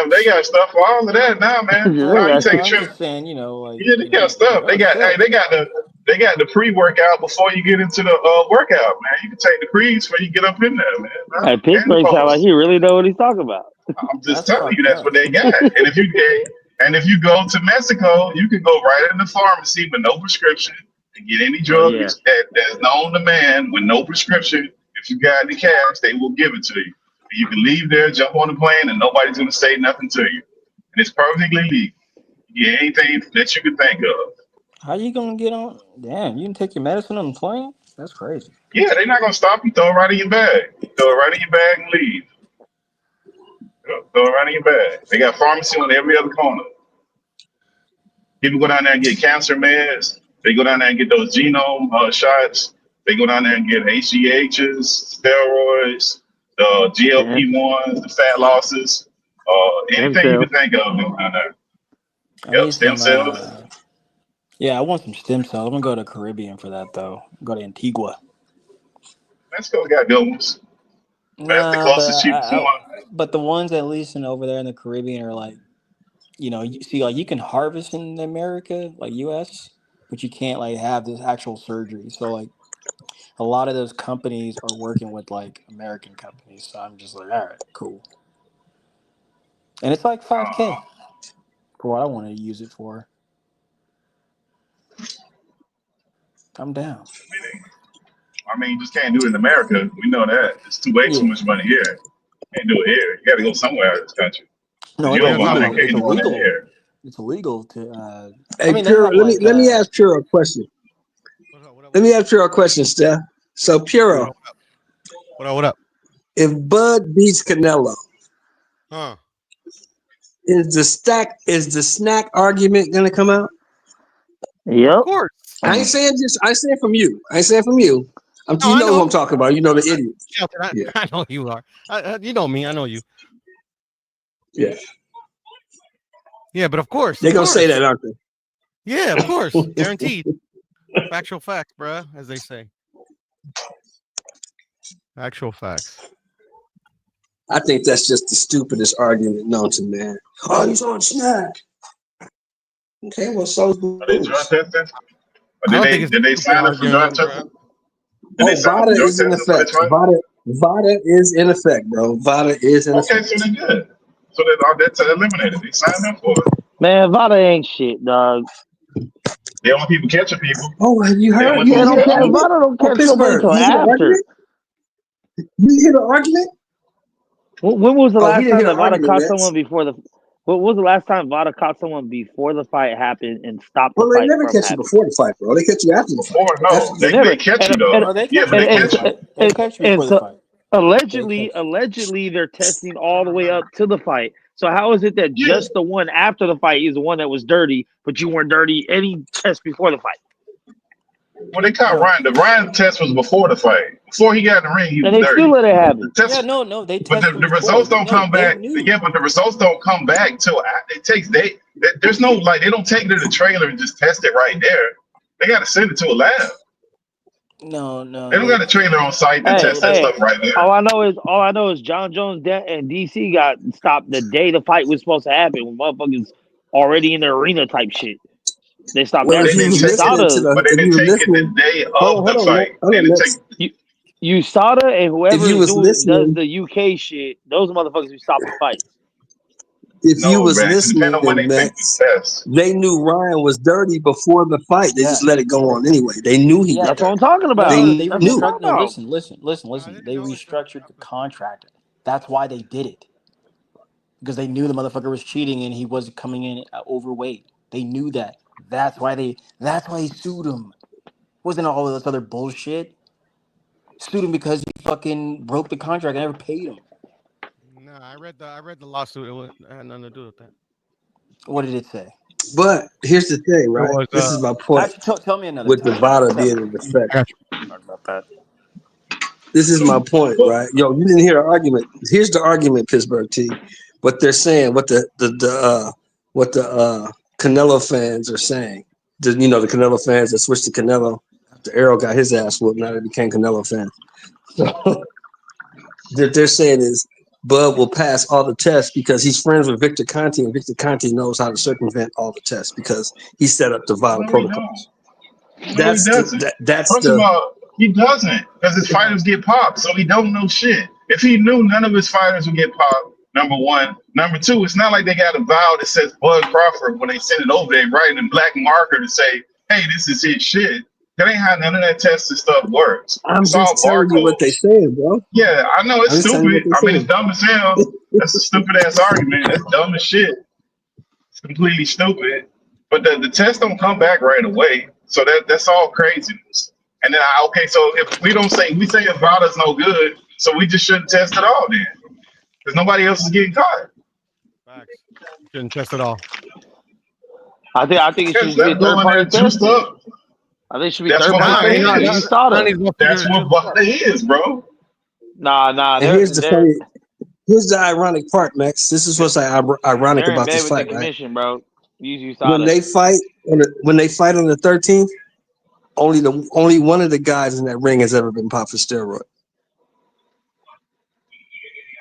[SPEAKER 8] They got stuff for all of that now, man. Now you take a
[SPEAKER 7] I'm
[SPEAKER 8] trip.
[SPEAKER 7] just saying, you know, like
[SPEAKER 8] Yeah, they got stuff. They got the pre-workout before you get into the workout, man. You can take the pre's before you get up in there, man.
[SPEAKER 3] Hey, Pittsburgh sound like he really know what he's talking about.
[SPEAKER 8] I'm just telling you, that's what they got. And if you go to Mexico, you can go right in the pharmacy with no prescription and get any drug that's known to man with no prescription. If you got any cash, they will give it to you. You can leave there, jump on the plane, and nobody's going to say nothing to you. And it's perfectly legal. You get anything that you can think of.
[SPEAKER 7] how you gonna get on? Damn, you can take your medicine on the plane? That's crazy.
[SPEAKER 8] Yeah, they're not going to stop you. Throw it right in your bag. Throw it right in your bag and leave. Throw it right in your bag. They got pharmacy on every other corner. People go down there and get cancer meds. They go down there and get those genome shots. They go down there and get HGHs, steroids, the GLP-1s, the fat losses, anything you can think of. Yep, stem cells.
[SPEAKER 7] Yeah, I want some stem cells. I'm gonna go to Caribbean for that though. Go to Antigua.
[SPEAKER 8] Mexico got good ones. That's the closest, cheapest one.
[SPEAKER 7] But the ones at least over there in the Caribbean are like, you know, you see, like you can harvest in America, like US, but you can't like have this actual surgery. So like a lot of those companies are working with like American companies. So I'm just like, all right, cool. And it's like $5,000 for what I want to use it for. I'm down.
[SPEAKER 8] I mean, you just can't do it in America. We know that. It's too much money here. Can't do it here. You got to go somewhere out of this country.
[SPEAKER 7] No, it's illegal. It's illegal to.
[SPEAKER 6] Hey, Puro, let me ask Puro a question. Let me ask Puro a question, Steph. So, Puro.
[SPEAKER 11] What up?
[SPEAKER 6] If Bud beats Canelo, is the snack argument gonna come out?
[SPEAKER 3] Yep.
[SPEAKER 11] Of course.
[SPEAKER 6] I ain't saying from you. You know who I'm talking about. You know the idiot.
[SPEAKER 11] Yeah. I know you are. You know me. I know you.
[SPEAKER 6] Yeah.
[SPEAKER 11] Yeah, but of course.
[SPEAKER 6] They're gonna say that, aren't they?
[SPEAKER 11] Yeah, of course. Guaranteed. Factual facts, bruh, as they say. Actual facts.
[SPEAKER 6] I think that's just the stupidest argument known to man. Oh, he's on snack. Okay, well, so
[SPEAKER 8] are they drug testing? Did they sign up for drug testing?
[SPEAKER 6] VADA is in effect. VADA is in effect, bro. VADA is in effect.
[SPEAKER 8] Okay, so they're good. So that's eliminated. They signed up for it.
[SPEAKER 3] Man, VADA ain't shit, dog.
[SPEAKER 8] They only people catching people.
[SPEAKER 6] Oh, have you heard?
[SPEAKER 3] VADA don't catch nobody until after.
[SPEAKER 6] You hear the argument?
[SPEAKER 3] When was the
[SPEAKER 6] Oh, he
[SPEAKER 3] last
[SPEAKER 6] didn't
[SPEAKER 3] time
[SPEAKER 6] hear
[SPEAKER 3] that
[SPEAKER 6] the
[SPEAKER 3] Vada
[SPEAKER 6] argument,
[SPEAKER 3] caught
[SPEAKER 6] Max.
[SPEAKER 3] someone before the? What was the last time Vada caught someone before the fight happened and stopped the
[SPEAKER 6] Well, they
[SPEAKER 3] fight
[SPEAKER 6] never
[SPEAKER 3] from
[SPEAKER 6] catch you
[SPEAKER 3] happening?
[SPEAKER 6] before the fight, bro. They catch you after the fight.
[SPEAKER 8] Before, no,
[SPEAKER 3] They
[SPEAKER 8] they
[SPEAKER 3] never.
[SPEAKER 8] catch you
[SPEAKER 3] And
[SPEAKER 8] though.
[SPEAKER 7] No, they
[SPEAKER 8] Yeah,
[SPEAKER 7] catch
[SPEAKER 8] but
[SPEAKER 7] you
[SPEAKER 8] they
[SPEAKER 7] before
[SPEAKER 8] catch
[SPEAKER 7] the
[SPEAKER 8] you.
[SPEAKER 7] fight. They catch you before the
[SPEAKER 3] so
[SPEAKER 7] fight. They
[SPEAKER 3] allegedly they're testing all the way up to the fight. So how is it that
[SPEAKER 8] Yeah.
[SPEAKER 3] just the one after the fight is the one that was dirty, but you weren't dirty any test before the fight?
[SPEAKER 8] Well, they caught
[SPEAKER 7] No.
[SPEAKER 8] Ryan. The Ryan test was before the fight. Before he got in the ring, he
[SPEAKER 3] And
[SPEAKER 8] was
[SPEAKER 3] they
[SPEAKER 8] dirty.
[SPEAKER 3] still let it
[SPEAKER 8] The
[SPEAKER 3] happen.
[SPEAKER 8] test,
[SPEAKER 7] Yeah, no, they
[SPEAKER 8] but
[SPEAKER 7] tested
[SPEAKER 8] the
[SPEAKER 7] him
[SPEAKER 8] results
[SPEAKER 7] before.
[SPEAKER 8] don't
[SPEAKER 7] No,
[SPEAKER 8] come
[SPEAKER 7] they
[SPEAKER 8] back.
[SPEAKER 7] knew.
[SPEAKER 8] Yeah, but the results don't come back till it takes there's no like they don't take it to the trailer and just test it right there. They got to send it to a lab.
[SPEAKER 7] No,
[SPEAKER 8] They don't got a trailer on site to test that stuff right there.
[SPEAKER 3] All I know is John Jones and DC got stopped the day the fight was supposed to happen when motherfuckers already in the arena type shit. They stopped
[SPEAKER 6] Well, if
[SPEAKER 3] everything.
[SPEAKER 6] you was listening to
[SPEAKER 8] But they
[SPEAKER 6] if you
[SPEAKER 8] didn't
[SPEAKER 6] was
[SPEAKER 8] take it the
[SPEAKER 6] listening,
[SPEAKER 8] day
[SPEAKER 6] hold
[SPEAKER 8] of
[SPEAKER 6] on,
[SPEAKER 8] the fight.
[SPEAKER 6] hold
[SPEAKER 8] They
[SPEAKER 6] on,
[SPEAKER 8] didn't
[SPEAKER 6] Max.
[SPEAKER 8] take.
[SPEAKER 3] USADA and whoever
[SPEAKER 6] If you was
[SPEAKER 3] does
[SPEAKER 6] listening,
[SPEAKER 3] the UK shit, those motherfuckers who stopped the fights.
[SPEAKER 6] if you
[SPEAKER 8] No,
[SPEAKER 6] was
[SPEAKER 8] man. Depending on when
[SPEAKER 6] listening,
[SPEAKER 8] they take
[SPEAKER 6] Max,
[SPEAKER 8] the test.
[SPEAKER 6] they knew Ryan was dirty before the fight. They
[SPEAKER 7] Yeah.
[SPEAKER 6] just let it go on anyway. They knew he was
[SPEAKER 3] That's what I'm
[SPEAKER 6] dirty.
[SPEAKER 3] talking about.
[SPEAKER 6] They
[SPEAKER 3] That's what I'm
[SPEAKER 6] knew.
[SPEAKER 3] talking about.
[SPEAKER 7] Listen. They restructured the contract. That's why they did it. Because they knew the motherfucker was cheating and he was coming in overweight. They knew that. That's why they sued him. Wasn't all of this other bullshit. Sued him because he fucking broke the contract and never paid him.
[SPEAKER 11] No, I read the lawsuit. It had nothing to do with that.
[SPEAKER 7] What did it say?
[SPEAKER 6] But here's the thing, right?
[SPEAKER 11] was,
[SPEAKER 6] This is my point.
[SPEAKER 7] Actually, tell me another
[SPEAKER 6] With
[SPEAKER 7] time.
[SPEAKER 6] the Vada
[SPEAKER 7] Tell
[SPEAKER 6] being
[SPEAKER 7] me.
[SPEAKER 6] in effect.
[SPEAKER 7] Talk about that.
[SPEAKER 6] This is my point, right? Yo, you didn't hear the argument. Here's the argument, Pittsburgh T. What they're saying, what the Canelo fans are saying. The Canelo fans that switched to Canelo after Errol got his ass whooped. Now they became Canelo fans. So that they're saying is Bud will pass all the tests because he's friends with Victor Conte, and Victor Conte knows how to circumvent all the tests because he set up the Vada protocols.
[SPEAKER 8] No, he doesn't. First of all, he doesn't because his fighters get popped, so he don't know shit. If he knew none of his fighters would get popped, number one. Number two, it's not like they got a vial that says Bud Crawford when they send it over. They write in black marker to say, "Hey, this is his shit." That ain't how none of that testing stuff works.
[SPEAKER 6] I'm
[SPEAKER 8] it's all
[SPEAKER 6] just telling you what
[SPEAKER 8] barcodes.
[SPEAKER 6] they saying, bro.
[SPEAKER 8] Yeah, I know it's
[SPEAKER 6] I'm just telling you
[SPEAKER 8] stupid.
[SPEAKER 6] what
[SPEAKER 8] I
[SPEAKER 6] they
[SPEAKER 8] mean, it's
[SPEAKER 6] saying.
[SPEAKER 8] dumb as hell. That's a stupid ass argument. That's dumb as shit. It's completely stupid. But the tests don't come back right away. So that's all craziness. And then so if we say if Vada's no good, so we just shouldn't test at all then. Because nobody else is getting caught.
[SPEAKER 11] Shouldn't test at all.
[SPEAKER 3] I think it should be a third party test. I think it should be
[SPEAKER 8] That's
[SPEAKER 3] third
[SPEAKER 8] what
[SPEAKER 3] party
[SPEAKER 8] Vada
[SPEAKER 3] test.
[SPEAKER 8] is. That's what Vada is, bro.
[SPEAKER 3] Nah.
[SPEAKER 6] And here's the ironic part, Max. This is what's ironic
[SPEAKER 3] They're in
[SPEAKER 6] about
[SPEAKER 3] bed
[SPEAKER 6] this
[SPEAKER 3] with
[SPEAKER 6] fight,
[SPEAKER 3] the
[SPEAKER 6] right?
[SPEAKER 3] commission, bro. Use
[SPEAKER 6] When they fight on the 13th, only one of the guys in that ring has ever been popped for steroid.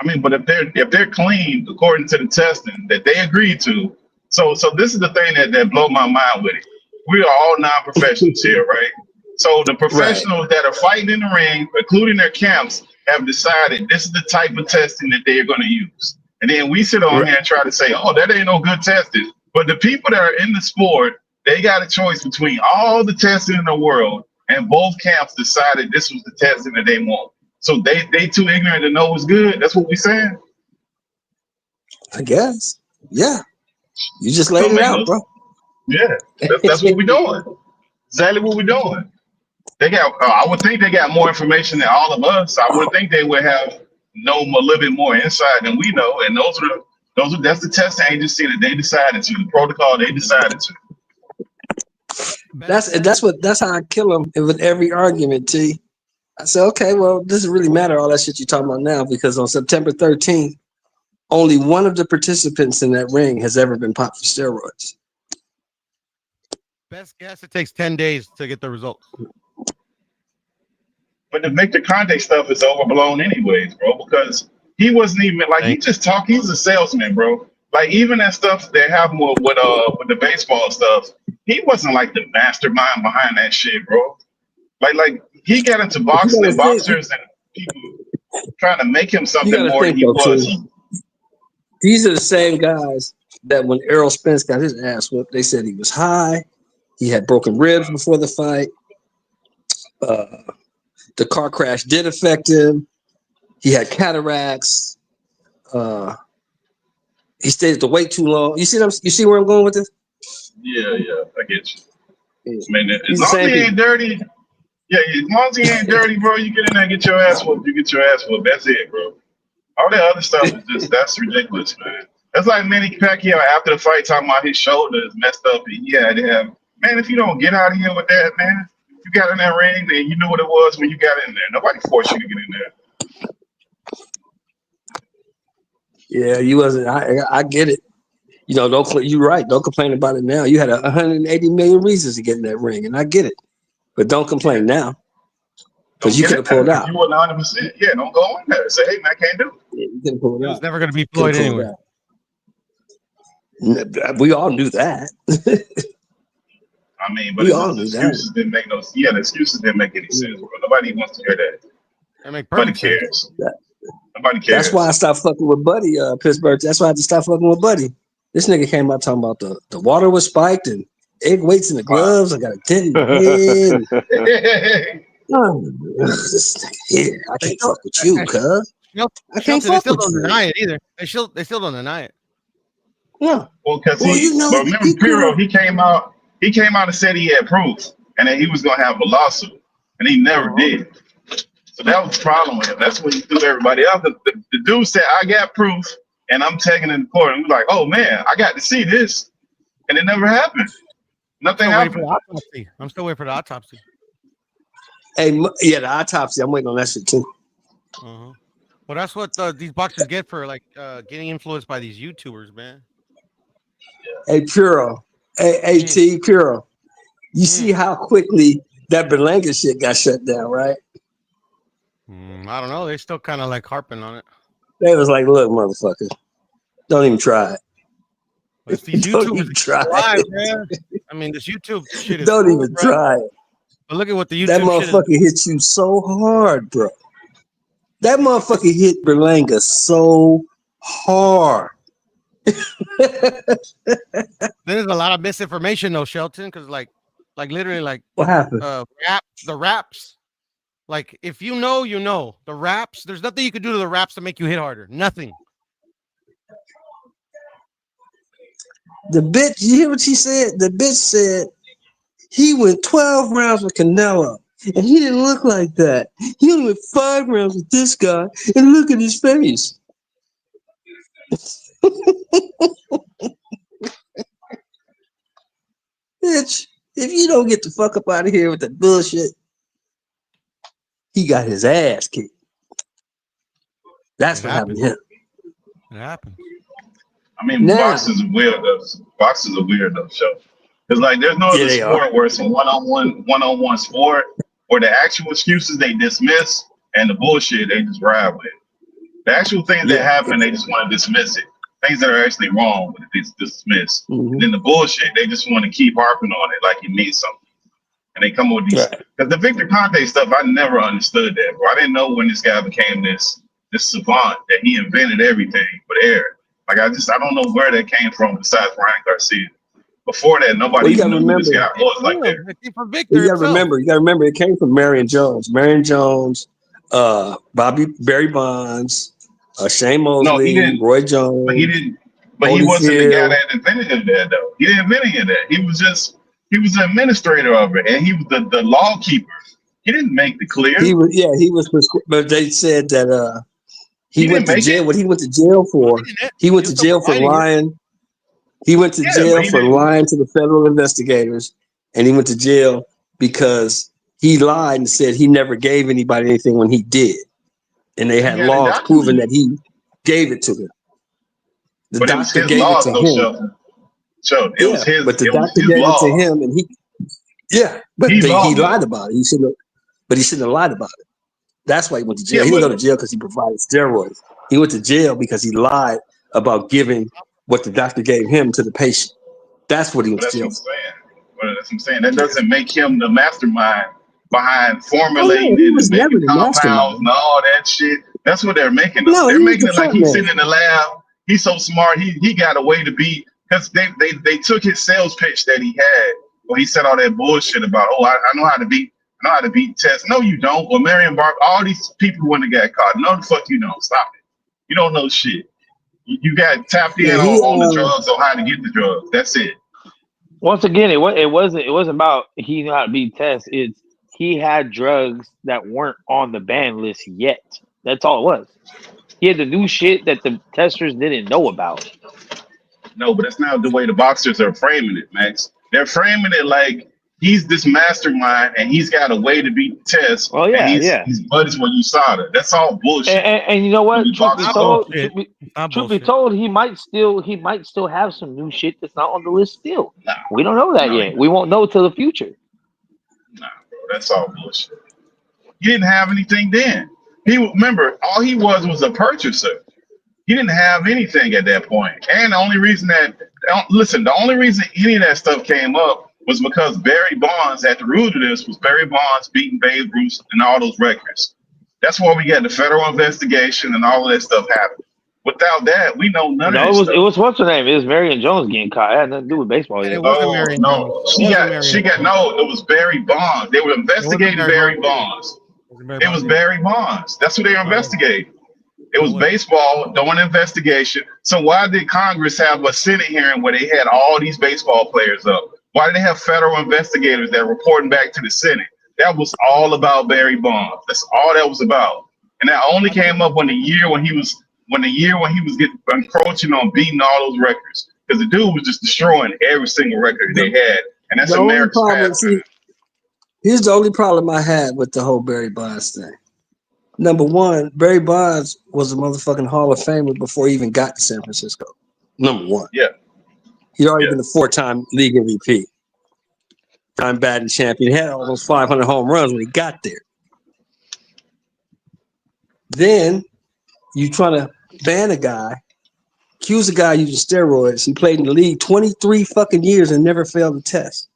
[SPEAKER 8] I mean, but if they're clean according to the testing that they agreed to, so this is the thing that blow my mind with it. We are all non-professionals here, right? So the professionals that are fighting in the ring, including their camps, have decided this is the type of testing that they are going to use. And then we sit on here and try to say, oh, that ain't no good testing. But the people that are in the sport, they got a choice between all the testing in the world, and both camps decided this was the testing that they want. So they too ignorant to know what's good. That's what we're saying.
[SPEAKER 6] I guess. Yeah. You just laid it out, bro.
[SPEAKER 8] Yeah, that's what we're doing. Exactly what we're doing. They got. I would think they got more information than all of us. I would think they would have a little bit more insight than we know. And that's the testing agency that they decided to, the protocol they decided to.
[SPEAKER 6] That's how I kill them with every argument, T. I said, okay, well, doesn't really matter all that shit you're talking about now because on September 13th, only one of the participants in that ring has ever been popped for steroids.
[SPEAKER 11] Best guess, it takes 10 days to get the results.
[SPEAKER 8] But the Victor Conte stuff is overblown anyways, bro, because he wasn't even he just talked. He's a salesman, bro. Like even that stuff they have more with the baseball stuff, he wasn't like the mastermind behind that shit, bro. Like he got into boxing and boxers and people trying to make him something more than he was.
[SPEAKER 6] These are the same guys that when Errol Spence got his ass whooped, they said he was high, he had broken ribs before the fight. The car crash did affect him. He had cataracts. he stayed at the weight too long. You see where I'm going with this?
[SPEAKER 8] Yeah, I get you.
[SPEAKER 6] Yeah.
[SPEAKER 8] I mean, as
[SPEAKER 6] He's the
[SPEAKER 8] long as
[SPEAKER 6] same
[SPEAKER 8] he ain't dirty, as long as he ain't dirty, bro, you get in there and get your ass whooped. You get your ass whooped. That's it, bro. All that other stuff is that's ridiculous, man. That's like Manny Pacquiao after the fight talking about his shoulders messed up and he had to have. Man, if you don't get out of here with that, man, you got in that ring and you knew what it was when you got in there. Nobody forced you to get in there.
[SPEAKER 6] Yeah, you wasn't. I get it. You know, you're right. Don't complain about it now. You had 180 million reasons to get in that ring, and I get it. But don't complain now because you could have pulled out.
[SPEAKER 8] You were 100%. Yeah, don't go in there. Say, hey, man, I can't do it.
[SPEAKER 6] Yeah, you could have pulled
[SPEAKER 11] It
[SPEAKER 6] out.
[SPEAKER 11] was never going to be Floyd anyway.
[SPEAKER 6] We all knew that.
[SPEAKER 8] I mean, but
[SPEAKER 6] We all
[SPEAKER 8] the
[SPEAKER 6] knew
[SPEAKER 8] excuses didn't make no. Yeah, the excuses didn't make any sense, bro. Nobody wants to hear that.
[SPEAKER 11] That make
[SPEAKER 8] Nobody
[SPEAKER 11] perfect
[SPEAKER 8] cares.
[SPEAKER 11] sense.
[SPEAKER 8] Nobody cares.
[SPEAKER 6] That's why I stopped fucking with Buddy, Pittsburgh. That's why I had to stop fucking with Buddy. This nigga came out talking about the water was spiked and egg weights in the gloves. I got a dent in the head. This nigga here, I can't fuck with you, cuz. I can't
[SPEAKER 11] They
[SPEAKER 6] fuck
[SPEAKER 11] still
[SPEAKER 6] with
[SPEAKER 11] don't
[SPEAKER 6] you.
[SPEAKER 11] deny it either. They still don't deny it.
[SPEAKER 6] Yeah.
[SPEAKER 8] Well, because remember
[SPEAKER 6] he
[SPEAKER 8] Piro, he came out and said he had proof and that he was gonna have a lawsuit, and he never did. So that was the problem with him. That's when he threw everybody else. The dude said, I got proof and I'm taking it to court. And we're like, oh man, I got to see this. And it never happened. Nothing happened.
[SPEAKER 11] I'm still waiting for the autopsy.
[SPEAKER 6] Hey, yeah, the autopsy. I'm waiting on that shit too.
[SPEAKER 11] Well, that's what these boxers get for like getting influenced by these YouTubers, man.
[SPEAKER 6] Hey, Puro. Hey, T, Puro. You see how quickly that Berlanga shit got shut down, right?
[SPEAKER 11] I don't know. They're still kind of like harping on it.
[SPEAKER 6] They was like, look, motherfucker, don't even try it.
[SPEAKER 11] If these
[SPEAKER 6] Don't
[SPEAKER 11] YouTubers
[SPEAKER 6] even try
[SPEAKER 11] live,
[SPEAKER 6] it.
[SPEAKER 11] man. I mean, this YouTube shit is
[SPEAKER 6] Don't
[SPEAKER 11] cool,
[SPEAKER 6] even
[SPEAKER 11] bro.
[SPEAKER 6] try it.
[SPEAKER 11] But look at what the YouTube
[SPEAKER 6] That
[SPEAKER 11] shit
[SPEAKER 6] motherfucker hit you so hard, bro. That motherfucker hit Berlanga so hard.
[SPEAKER 11] There's a lot of misinformation though, Shelton, because like literally like
[SPEAKER 6] What happened?
[SPEAKER 11] The raps. Like if you know, you know. The raps, there's nothing you could do to the raps to make you hit harder. Nothing.
[SPEAKER 6] The bitch, you hear what she said? The bitch said he went 12 rounds with Canelo, and he didn't look like that. He only went 5 rounds with this guy, and look at his face. Bitch, if you don't get the fuck up out of here with that bullshit, he got his ass kicked. That's what happened to him.
[SPEAKER 11] It happened.
[SPEAKER 8] I mean, boxers are weird though. Boxers are weird though, show. Because like there's no other sport where it's a one-on-one sport where the actual excuses they dismiss and the bullshit they just ride with. The actual things that happen, they just want to dismiss it. Things that are actually wrong, but it's dismissed. And then the bullshit, they just want to keep harping on it like it means something. And they come with these. Because the Victor Conte stuff, I never understood that, bro. I didn't know when this guy became this savant that he invented everything but air. Like I don't know where that came from besides Ryan Garcia. Before that, nobody even knew who this guy was like that.
[SPEAKER 6] You gotta remember, it came from Marion Jones. Marion Jones, Barry Bonds, Shane Mosley, Roy Jones.
[SPEAKER 8] But he didn't. But he wasn't the guy that invented that, though. He didn't invent any of that. He was the administrator of it, and he was the law keeper. He didn't make the clear.
[SPEAKER 6] He was. But they said that he went to jail. What he went to jail for? He went to jail for lying. He went to jail for lying to the federal investigators, and he went to jail because he lied and said he never gave anybody anything when he did, and they had logs proving that he gave it to them. The doctor gave it to him. So it was his. But the doctor gave it to him, and he lied about it. He shouldn't have lied about it. That's why he went to jail. He didn't go to jail because he provided steroids. He went to jail because he lied about giving what the doctor gave him to the patient. That's what he went to jail for.
[SPEAKER 8] That's what I'm saying. That doesn't make him the mastermind behind formulating and compounds and all that shit. That's what they're making. They're making it like he's sitting in the lab. He's so smart. He got a way to be, because they took his sales pitch that he had where he said all that bullshit about, I know how to beat tests. No, you don't. Well, Marion Barber, all these people wouldn't have got caught. No, the fuck you don't. Stop it. You don't know shit. You got tapped in
[SPEAKER 6] Yeah,
[SPEAKER 8] on the drugs or how to get the drugs. That's it.
[SPEAKER 3] Once again, it wasn't about he knew how to beat tests. It's he had drugs that weren't on the ban list yet. That's all it was. He had the new shit that the testers didn't know about.
[SPEAKER 8] No, but that's not the way the boxers are framing it, Max. They're framing it like he's this mastermind and he's got a way to beat the test.
[SPEAKER 3] Oh yeah,
[SPEAKER 8] and he's buddies with USADA. That's all bullshit.
[SPEAKER 3] And you know what? Truth be
[SPEAKER 11] Bullshit.
[SPEAKER 3] told, he might still have some new shit that's not on the list still. We don't know that yet. We won't know till the future.
[SPEAKER 8] Nah, bro, that's all bullshit. He didn't have anything then. Remember, all he was a purchaser. He didn't have anything at that point. And the only reason any of that stuff came up was because Barry Bonds, at the root of this, was Barry Bonds beating Babe Ruth and all those records. That's why we got the federal investigation and all of that stuff happened. Without that, we know none of this.
[SPEAKER 3] It was what's her name? It was Marion Jones getting caught. It had nothing to do with baseball.
[SPEAKER 11] It wasn't Marion Jones.
[SPEAKER 8] It was Barry Bonds. They were investigating Barry Bonds. It was Barry Bonds. That's who they were investigating. It was baseball doing an investigation. So why did Congress have a Senate hearing where they had all these baseball players up? Why did they have federal investigators that are reporting back to the Senate? That was all about Barry Bonds. That's all that was about. And that only came up when the year when he was getting encroaching on beating all those records. Because the dude was just destroying every single record they had. And that's America's past.
[SPEAKER 6] Here's the only problem I had with the whole Barry Bonds thing. Number one, Barry Bonds was a motherfucking Hall of Famer before he even got to San Francisco. Number one.
[SPEAKER 8] Yeah.
[SPEAKER 6] He'd already been a 4-time league MVP. Time batting champion. He had all those 500 home runs when he got there. Then you trying to ban a guy, accuse a guy using steroids. He played in the league 23 fucking years and never failed a test.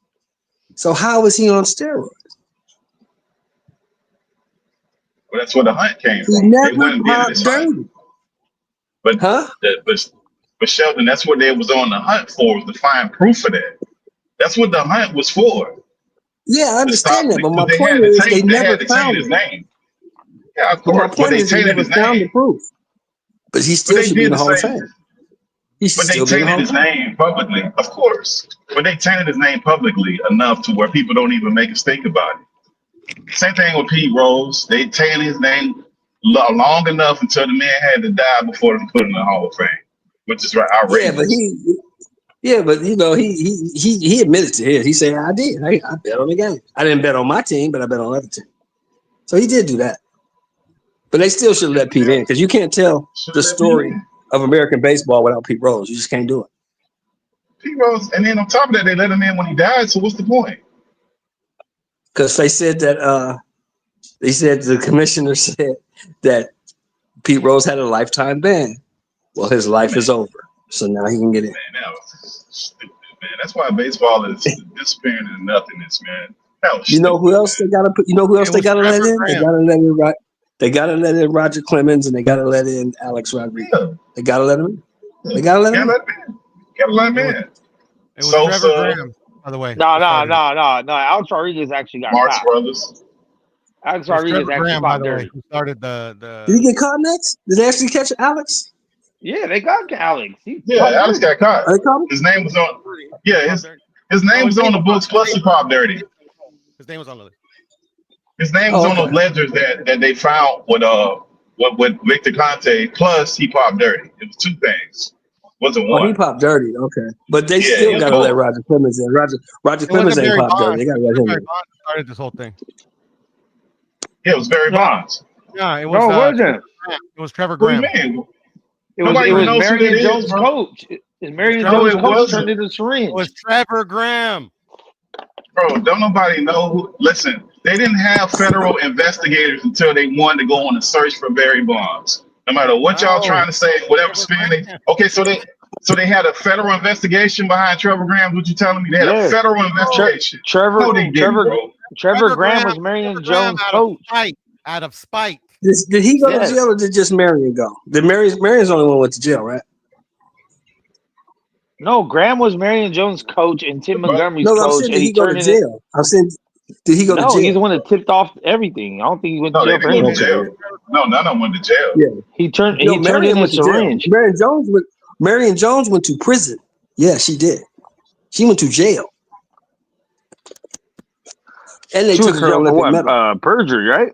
[SPEAKER 6] So how is he on steroids?
[SPEAKER 8] Well, that's where the hunt came
[SPEAKER 6] He
[SPEAKER 8] from.
[SPEAKER 6] never
[SPEAKER 8] They wouldn't get
[SPEAKER 6] popped
[SPEAKER 8] this
[SPEAKER 6] dirty.
[SPEAKER 8] hunt. But Sheldon, that's what they was on the hunt for, was to find proof of that. That's what the hunt was for.
[SPEAKER 6] Yeah, I understand that, but my
[SPEAKER 8] They
[SPEAKER 6] point
[SPEAKER 8] had to
[SPEAKER 6] is
[SPEAKER 8] take-
[SPEAKER 6] they
[SPEAKER 8] they
[SPEAKER 6] never
[SPEAKER 8] had to
[SPEAKER 6] found
[SPEAKER 8] taint his
[SPEAKER 6] it.
[SPEAKER 8] name. Yeah, of
[SPEAKER 6] But my
[SPEAKER 8] course, but
[SPEAKER 6] point
[SPEAKER 8] they
[SPEAKER 6] is they
[SPEAKER 8] tainted
[SPEAKER 6] never
[SPEAKER 8] his
[SPEAKER 6] found the
[SPEAKER 8] name.
[SPEAKER 6] proof. But he still
[SPEAKER 8] they
[SPEAKER 6] should be in
[SPEAKER 8] did
[SPEAKER 6] the Hall of
[SPEAKER 8] say-
[SPEAKER 6] Fame. He should
[SPEAKER 8] But they
[SPEAKER 6] still be in the Hall
[SPEAKER 8] tainted
[SPEAKER 6] of
[SPEAKER 8] his
[SPEAKER 6] Fame.
[SPEAKER 8] name publicly, of course. But they tainted his name publicly enough to where people don't even make us think about it. Same thing with Pete Rose. They tainted his name long enough until the man had to die before they put him in the Hall of Fame, which is outrageous.
[SPEAKER 6] But you know, he admitted to it. He said, I did. I bet on the game. I didn't bet on my team, but I bet on other team. So he did do that. But they still should let Pete in because you can't tell the story of American baseball without Pete Rose. You just can't do it.
[SPEAKER 8] Pete Rose, and then on top of that, they let him in when he died. So what's the point?
[SPEAKER 6] Because they said that the commissioner said that Pete Rose had a lifetime ban. Well, his life is over, so now he can get in.
[SPEAKER 8] Man, that was stupid, man. That's why baseball is disappearing into nothingness, man. That was
[SPEAKER 6] You know who else they gotta put? You know who else they gotta let in? They gotta let in They gotta let in Roger Clemens and they gotta let in Alex Rodriguez.
[SPEAKER 8] Yeah.
[SPEAKER 6] They gotta let him in. They gotta let him in.
[SPEAKER 8] Gotta let him in.
[SPEAKER 11] It was Trevor Graham, by the way.
[SPEAKER 3] No. Alex Rodriguez actually got
[SPEAKER 8] Marx
[SPEAKER 3] caught.
[SPEAKER 8] Brothers.
[SPEAKER 3] Alex
[SPEAKER 11] It was
[SPEAKER 3] Rodriguez
[SPEAKER 11] Trevor
[SPEAKER 3] actually
[SPEAKER 11] Graham, by
[SPEAKER 3] popped
[SPEAKER 11] the way,
[SPEAKER 3] dirty.
[SPEAKER 11] who started the.
[SPEAKER 6] Did he get caught next? Did they actually catch Alex?
[SPEAKER 3] Yeah, they got Alex.
[SPEAKER 8] Yeah, Alex got caught.
[SPEAKER 6] They caught him?
[SPEAKER 8] His name was on. Yeah, his name was on the books. Plus, he popped dirty.
[SPEAKER 11] His name was on the list.
[SPEAKER 8] His name was on those ledgers that they found with Victor Conte. Plus, he popped dirty. It was two things. Wasn't one.
[SPEAKER 6] Oh, he popped dirty. Okay, but they
[SPEAKER 8] Yeah,
[SPEAKER 6] still
[SPEAKER 8] he
[SPEAKER 6] gotta
[SPEAKER 8] was
[SPEAKER 6] let
[SPEAKER 8] cool.
[SPEAKER 6] Roger Clemens in. Roger
[SPEAKER 11] It
[SPEAKER 6] Clemens
[SPEAKER 11] wasn't
[SPEAKER 6] ain't
[SPEAKER 11] Barry
[SPEAKER 6] popped dirty.
[SPEAKER 11] Bonds.
[SPEAKER 6] They gotta let him
[SPEAKER 11] Barry
[SPEAKER 6] in.
[SPEAKER 11] Bonds started this whole thing.
[SPEAKER 8] Yeah, it was Barry Bonds.
[SPEAKER 11] Yeah, it was.
[SPEAKER 3] No, it wasn't.
[SPEAKER 11] Trevor Graham. It was Trevor
[SPEAKER 8] What do
[SPEAKER 11] Graham.
[SPEAKER 8] you mean?
[SPEAKER 3] It was
[SPEAKER 8] Nobody knows who
[SPEAKER 3] Marion
[SPEAKER 8] that is,
[SPEAKER 3] Jones'
[SPEAKER 8] bro.
[SPEAKER 3] coach. It's Marion
[SPEAKER 11] No,
[SPEAKER 3] Jones'
[SPEAKER 8] it
[SPEAKER 3] coach
[SPEAKER 8] wasn't.
[SPEAKER 3] turned into syringe.
[SPEAKER 11] It was Trevor Graham.
[SPEAKER 8] Bro, don't nobody know who. Listen, they didn't have federal investigators until they wanted to go on a search for Barry Bonds. No matter what y'all
[SPEAKER 11] No.
[SPEAKER 8] trying to say, whatever spin they. Okay, so they had a federal investigation behind Trevor Graham. What you telling me? They had
[SPEAKER 3] Yeah.
[SPEAKER 8] a federal investigation. No, they didn't, bro.
[SPEAKER 3] Trevor Graham was Marion Jones' coach.
[SPEAKER 11] Out of spite.
[SPEAKER 6] Did he go
[SPEAKER 3] Yes.
[SPEAKER 6] to jail or did just Marion go? Marion's the only one who went to jail, right?
[SPEAKER 3] No, Graham was Marion Jones' coach and Tim Montgomery's
[SPEAKER 6] No, I'm
[SPEAKER 3] coach,
[SPEAKER 6] saying
[SPEAKER 3] and
[SPEAKER 6] did he go to
[SPEAKER 3] turned it.
[SPEAKER 6] jail? I'm saying did he go to
[SPEAKER 3] No,
[SPEAKER 6] jail?
[SPEAKER 3] he's the one that tipped off everything. I don't think he went to
[SPEAKER 8] No,
[SPEAKER 3] jail
[SPEAKER 8] they
[SPEAKER 3] for
[SPEAKER 8] didn't go to
[SPEAKER 3] anything.
[SPEAKER 8] jail. No, none of them went to jail.
[SPEAKER 6] Yeah.
[SPEAKER 3] He turned
[SPEAKER 6] No,
[SPEAKER 3] he turned in
[SPEAKER 6] Marion
[SPEAKER 3] a
[SPEAKER 6] went to jail.
[SPEAKER 3] syringe.
[SPEAKER 6] Marion Jones went to prison. Yeah, she did. She went to jail. And they
[SPEAKER 3] She
[SPEAKER 6] took
[SPEAKER 3] was in
[SPEAKER 6] her
[SPEAKER 3] jail for
[SPEAKER 6] Olympic
[SPEAKER 3] what?
[SPEAKER 6] medal.
[SPEAKER 3] Perjury, right?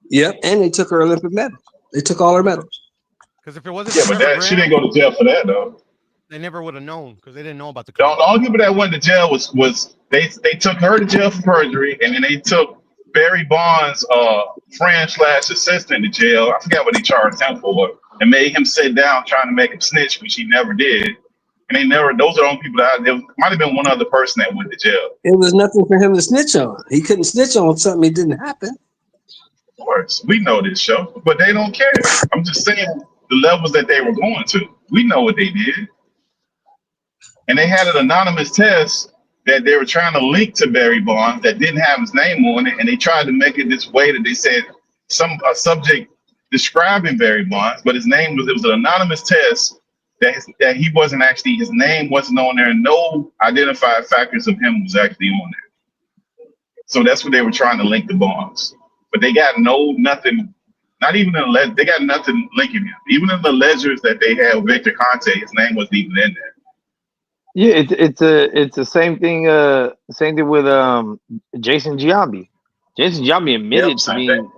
[SPEAKER 6] Yep, and they took her Olympic medal. They took all her medals.
[SPEAKER 11] Because if it wasn't
[SPEAKER 8] Yeah,
[SPEAKER 11] for
[SPEAKER 8] but
[SPEAKER 11] Trevor
[SPEAKER 8] she
[SPEAKER 11] Graham,
[SPEAKER 8] didn't go to jail for that though.
[SPEAKER 11] they never would have known because they didn't know about the
[SPEAKER 8] The
[SPEAKER 11] crime.
[SPEAKER 8] only people that went to jail was they took her to jail for perjury, and then they took Barry Bonds' friend / assistant to jail. I forgot what he charged him for, and made him sit down trying to make him snitch, which he never did. And they never; those are the only people that there might have been one other person that went to jail.
[SPEAKER 6] It was nothing for him to snitch on. He couldn't snitch on something that didn't happen.
[SPEAKER 8] Of course, we know this show, but they don't care. I'm just saying the levels that they were going to. We know what they did. And they had an anonymous test that they were trying to link to Barry Bonds that didn't have his name on it, and they tried to make it this way that they said a subject describing Barry Bonds, but his name was an anonymous test that he wasn't actually, his name wasn't on there, and no identified factors of him was actually on there. So that's what they were trying to link the Bonds, but they got nothing. Not even in the they got nothing linking him. Even in the ledgers that they had with Victor Conte, his name wasn't even in there.
[SPEAKER 3] Yeah, it's the same thing. Same thing with Jason Giambi. Jason Giambi admitted to being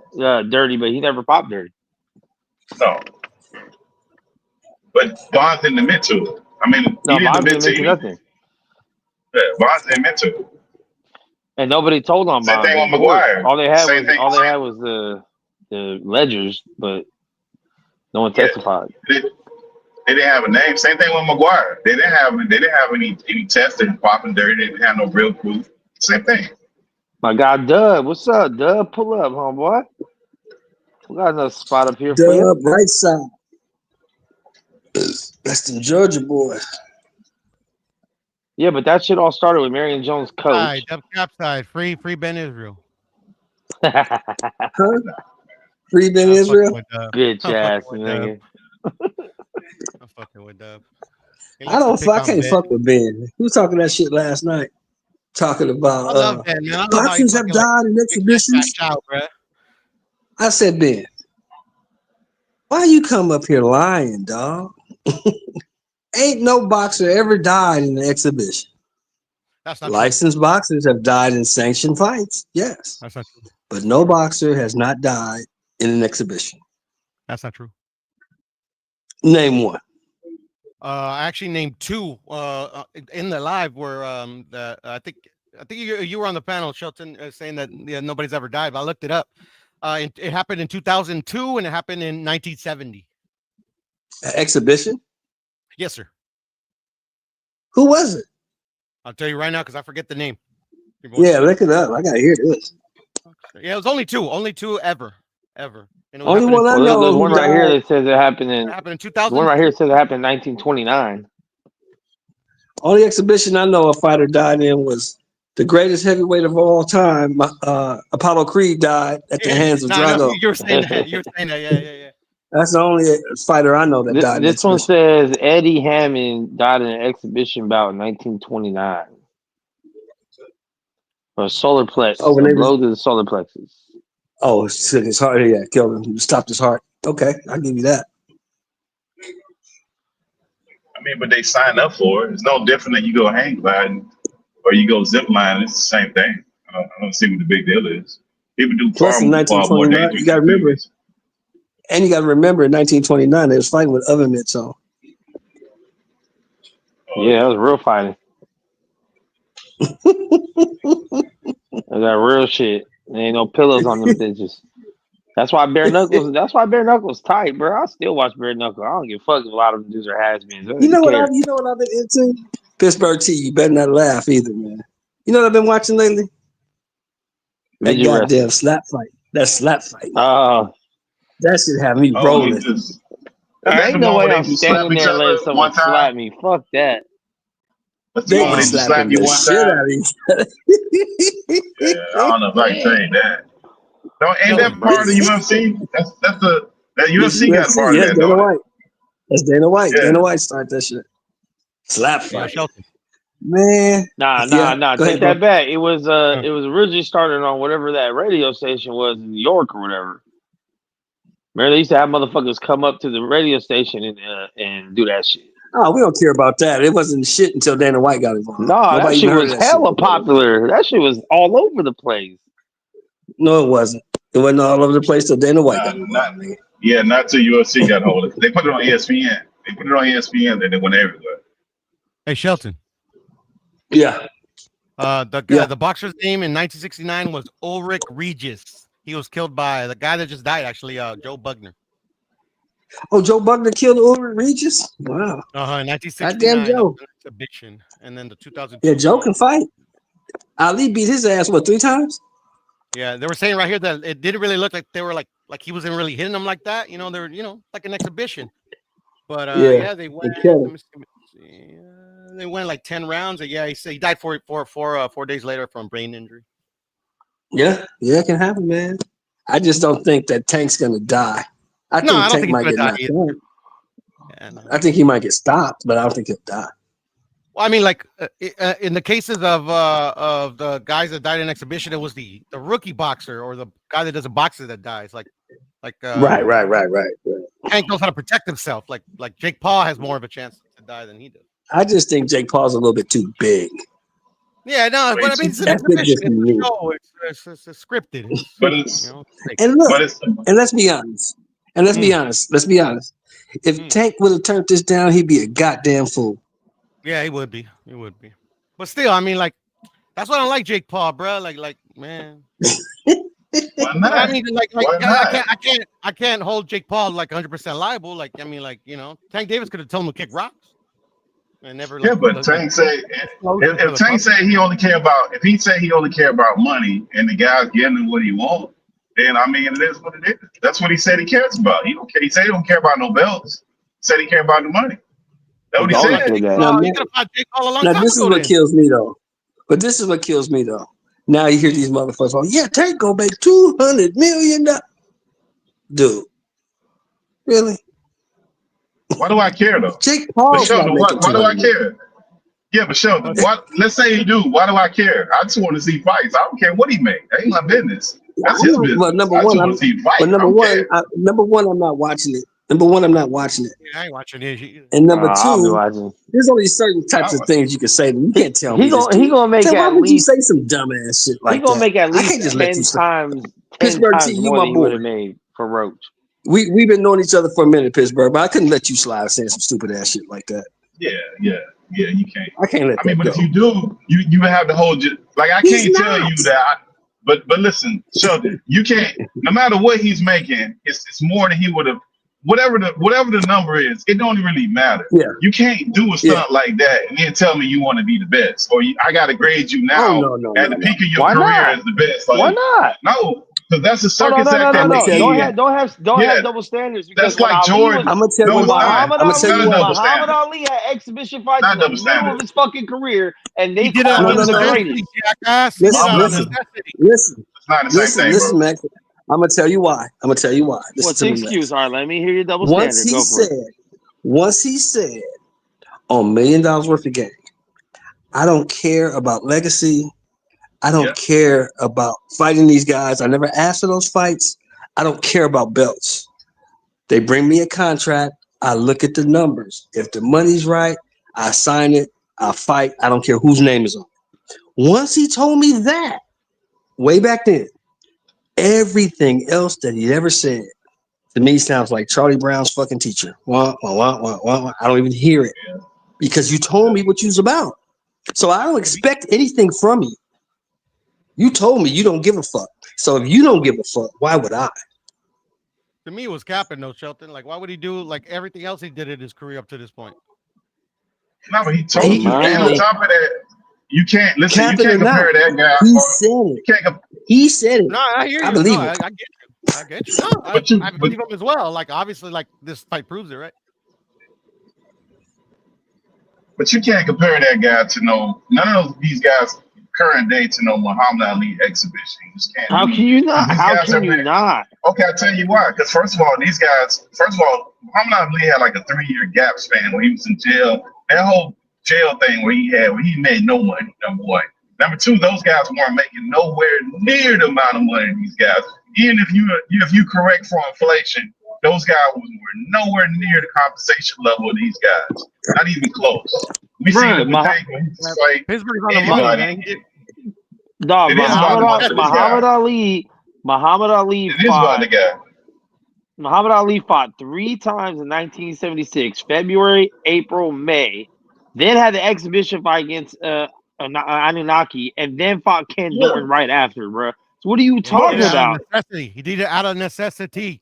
[SPEAKER 3] dirty, but he never popped dirty.
[SPEAKER 8] No, but Bonds didn't admit to it. I mean,
[SPEAKER 3] No,
[SPEAKER 8] he didn't
[SPEAKER 3] Bonds
[SPEAKER 8] admit
[SPEAKER 3] didn't
[SPEAKER 8] to
[SPEAKER 3] mention
[SPEAKER 8] it.
[SPEAKER 3] nothing,
[SPEAKER 8] Bonds didn't admit to it.
[SPEAKER 3] and nobody told on
[SPEAKER 8] Same
[SPEAKER 3] Bonds.
[SPEAKER 8] thing with McGuire.
[SPEAKER 3] All they had
[SPEAKER 8] Same thing.
[SPEAKER 3] was the ledgers, but no one testified.
[SPEAKER 8] They didn't have a name. Same thing with McGuire. They didn't have any tests and popping dirty. They didn't have no real proof. Same thing.
[SPEAKER 3] My guy Dub, what's up, Dub? Pull up, homeboy. We got another spot up here for you.
[SPEAKER 6] Dub, right side. That's the Georgia boy.
[SPEAKER 3] Yeah, but that shit all started with Marion Jones' coach.
[SPEAKER 11] Dub Capside, free Ben Israel.
[SPEAKER 6] Huh? Free Ben Israel?
[SPEAKER 3] Bitch ass nigga.
[SPEAKER 11] I'm fucking with Dub.
[SPEAKER 6] I can't fuck with Ben. He was talking that shit last night. Talking about
[SPEAKER 11] I love Ben, man. I love how
[SPEAKER 6] boxers have died in exhibitions. I said, Ben, why you come up here lying, dog? Ain't no boxer ever died in an exhibition.
[SPEAKER 11] That's not
[SPEAKER 6] Licensed boxers have died in sanctioned fights, yes.
[SPEAKER 11] That's not true.
[SPEAKER 6] But no boxer has not died in an exhibition.
[SPEAKER 11] That's not true.
[SPEAKER 6] Name one.
[SPEAKER 11] I actually named two in the live where I think you were on the panel, Shelton, saying that nobody's ever died. But I looked it up. It happened in 2002 and it happened in 1970.
[SPEAKER 6] Exhibition?
[SPEAKER 11] Yes, sir.
[SPEAKER 6] Who was it?
[SPEAKER 11] I'll tell you right now because I forget the name.
[SPEAKER 6] Yeah, look it up. I gotta hear this.
[SPEAKER 11] Yeah, it was only two ever. And it
[SPEAKER 6] Only one I know.
[SPEAKER 3] There's one right here that says it happened in
[SPEAKER 11] 2000.
[SPEAKER 3] One right here says it happened in 1929.
[SPEAKER 6] Only exhibition I know a fighter died in was the greatest heavyweight of all time. Apollo Creed died at the hands of Drago.
[SPEAKER 11] You were saying that. Yeah.
[SPEAKER 6] That's the only fighter I know that died.
[SPEAKER 3] This one says Eddie Hammond died in an exhibition bout in 1929. Or solar plexus.
[SPEAKER 6] Oh, when they
[SPEAKER 3] blow to the solar plexus.
[SPEAKER 6] Oh, took his heart. Yeah, killed him. Stopped his heart. Okay, I'll give you that.
[SPEAKER 8] I mean, but they signed up for it. It's no different than you go hang gliding or you go zip line. It's the same thing. I don't see what the big deal is. People do
[SPEAKER 6] Plus, in 1929, you got to remember. And you got to remember, in 1929, they was fighting with oven mitts on.
[SPEAKER 3] Yeah, that was real fighting. That real shit. There ain't no pillows on them bitches. That's why bare knuckles tight, bro. I still watch bare knuckles. I don't give a fuck if a lot of them dudes are has-beens.
[SPEAKER 6] You know what I've been into? Pittsburgh T. You better not laugh either, man. You know what I've been watching lately? That goddamn slap fight. That slap fight. That should have me rolling.
[SPEAKER 3] Ain't no way I'm standing there and letting someone slap me. Fuck that.
[SPEAKER 8] They slap you one time. Yeah, I don't know if I can say that. No, ain't that part of the UFC? That's the UFC got part of that.
[SPEAKER 6] Dana White. That's Dana White.
[SPEAKER 8] Yeah.
[SPEAKER 6] Dana White started that shit. Slap fight. Man.
[SPEAKER 3] Nah. Take that back. It was originally started on whatever that radio station was in New York or whatever. Man, they used to have motherfuckers come up to the radio station and do that shit.
[SPEAKER 6] Oh, we don't care about that. It wasn't shit until Dana White got involved.
[SPEAKER 3] No, that shit was hella popular. That shit was all over the place.
[SPEAKER 6] No, it wasn't. It wasn't all over the place till Dana White got involved.
[SPEAKER 8] Not till UFC got hold of it. They put it on ESPN. They put it on ESPN, then it went everywhere.
[SPEAKER 11] Hey, Shelton.
[SPEAKER 6] Yeah.
[SPEAKER 11] The boxer's name in 1969 was Ulrich Regis. He was killed by the guy that just died, actually, Joe Bugner.
[SPEAKER 6] Oh, Joe Bugner killed Ulrich Regis? Wow.
[SPEAKER 11] In 1969.
[SPEAKER 6] Goddamn Joe.
[SPEAKER 11] Exhibition. And then the 2000.
[SPEAKER 6] Yeah, Joe can fight. Ali beat his ass, 3 times?
[SPEAKER 11] Yeah, they were saying right here that it didn't really look like they were like he wasn't really hitting them like that. They're like an exhibition. But they went. They went like 10 rounds. Yeah, he said he died 4 days later from brain injury.
[SPEAKER 6] Yeah, it can happen, man. I just don't think that Tank's gonna die. I think Tank might get knocked out. Yeah, no. I think he might get stopped, but I don't think he'll die.
[SPEAKER 11] Well, I mean, like in the cases of the guys that died in exhibition, it was the rookie boxer or the guy that doesn't box that dies. Right. Tank knows how to protect himself. Like Jake Paul has more of a chance to die than he does.
[SPEAKER 6] I just think Jake Paul's a little bit too big.
[SPEAKER 11] Yeah, no, but I mean, it's an exhibition. It's scripted.
[SPEAKER 6] And let's be honest. Let's be honest. If Tank would have turned this down, he'd be a goddamn fool.
[SPEAKER 11] Yeah, he would be. But still, I mean, like, that's why I don't like Jake Paul, bro. Like, man.
[SPEAKER 8] Why not?
[SPEAKER 11] I mean, I can't hold Jake Paul like 100% liable. Like, I mean, like, Tank Davis could have told him to kick rocks. And never.
[SPEAKER 8] But Tank say if Tank say he only care about money and the guy's getting him what he wants, then I mean it is what it is. That's what he said he cares about. He don't care. He said he don't care about no belts. He said he care about the money. That's what he said.
[SPEAKER 6] Now this is what kills me though. But this is what kills me though. Now you hear these motherfuckers, oh yeah, Tank go make $200 million. Dude, really?
[SPEAKER 8] Why do I care though?
[SPEAKER 6] Jake Paul.
[SPEAKER 8] Why do I care? Yeah, but Sheldon, let's say he do. Why do I care? I just want to see fights. I don't care what he make. That ain't my business. That's his business.
[SPEAKER 6] Well, number one, I'm not watching it.
[SPEAKER 11] Yeah, I ain't watching it.
[SPEAKER 6] And number two, there's only certain types of things you can say. You can't tell me.
[SPEAKER 3] He gonna make
[SPEAKER 6] why
[SPEAKER 3] at
[SPEAKER 6] would you
[SPEAKER 3] least
[SPEAKER 6] say some dumbass shit like that?
[SPEAKER 3] He gonna make at least 10 times.
[SPEAKER 6] Pittsburgh T, you my boy.
[SPEAKER 3] Made for Roach.
[SPEAKER 6] We've been knowing each other for a minute, Pittsburgh, but I couldn't let you slide saying some stupid ass shit like that.
[SPEAKER 8] Yeah, you can't.
[SPEAKER 6] I can't let.
[SPEAKER 8] But if you do, you have to hold your. Like I can't tell you that. But listen, Sheldon, you can't. No matter what he's making, it's more than he would have. Whatever the number is, it don't really matter.
[SPEAKER 6] Yeah.
[SPEAKER 8] You can't do a stunt like that and then tell me you want to be the best, or I got to grade you now at the peak of your career as the best. Like,
[SPEAKER 3] why not?
[SPEAKER 8] No, because that's a circus act.
[SPEAKER 3] Don't have double standards.
[SPEAKER 8] That's like Jordan.
[SPEAKER 6] I'm gonna tell you why.
[SPEAKER 3] Muhammad Ali had exhibition fights in the middle of his fucking career, and they did
[SPEAKER 6] Listen, Max. I'm gonna tell you why.
[SPEAKER 3] What's the excuse? All right, let me hear your double standard.
[SPEAKER 6] Once he said on $1 million worth of game, I don't care about legacy. I don't care about fighting these guys. I never asked for those fights. I don't care about belts. They bring me a contract. I look at the numbers. If the money's right, I sign it. I fight. I don't care whose name is on it. Once he told me that, way back then, everything else that he ever said to me sounds like Charlie Brown's fucking teacher. Wah, wah, wah, wah, wah. I don't even hear it because you told me what you was about. So I don't expect anything from you. You told me you don't give a fuck. So if you don't give a fuck, why would I?
[SPEAKER 11] To me, it was capping, though, Shelton. Like, why would he do like everything else he did in his career up to this point?
[SPEAKER 8] No, but he told you. And on top of that, you can't listen. You can't compare that guy.
[SPEAKER 6] He said it. He said it.
[SPEAKER 11] No, I hear you.
[SPEAKER 6] I believe it.
[SPEAKER 11] I get you. No, I believe him as well. Like, obviously, like this fight proves it, right?
[SPEAKER 8] But you can't compare that guy to none of these guys current day to no Muhammad Ali exhibition. You just can't.
[SPEAKER 3] How can you not? How can you not?
[SPEAKER 8] Okay, I'll tell you why. Because first of all, Muhammad Ali had like a 3-year gap span where he was in jail. That whole jail thing where he made no money, number one. Number two, those guys weren't making nowhere near the amount of money these guys. Even if you correct for inflation, those guys were nowhere near the compensation level of these guys. Not even close. We see
[SPEAKER 3] Bruh,
[SPEAKER 8] them fight
[SPEAKER 11] Pittsburgh's on the money,
[SPEAKER 8] anybody.
[SPEAKER 11] man.
[SPEAKER 3] Dog,
[SPEAKER 8] It is about the money.
[SPEAKER 3] Muhammad Ali
[SPEAKER 8] It is about the guy.
[SPEAKER 3] Muhammad Ali fought 3 times in 1976, February, April, May. Then had the exhibition fight against Anunnaki, and then fought Ken Norton right after, bro. So what are you talking about?
[SPEAKER 11] He did it out of necessity.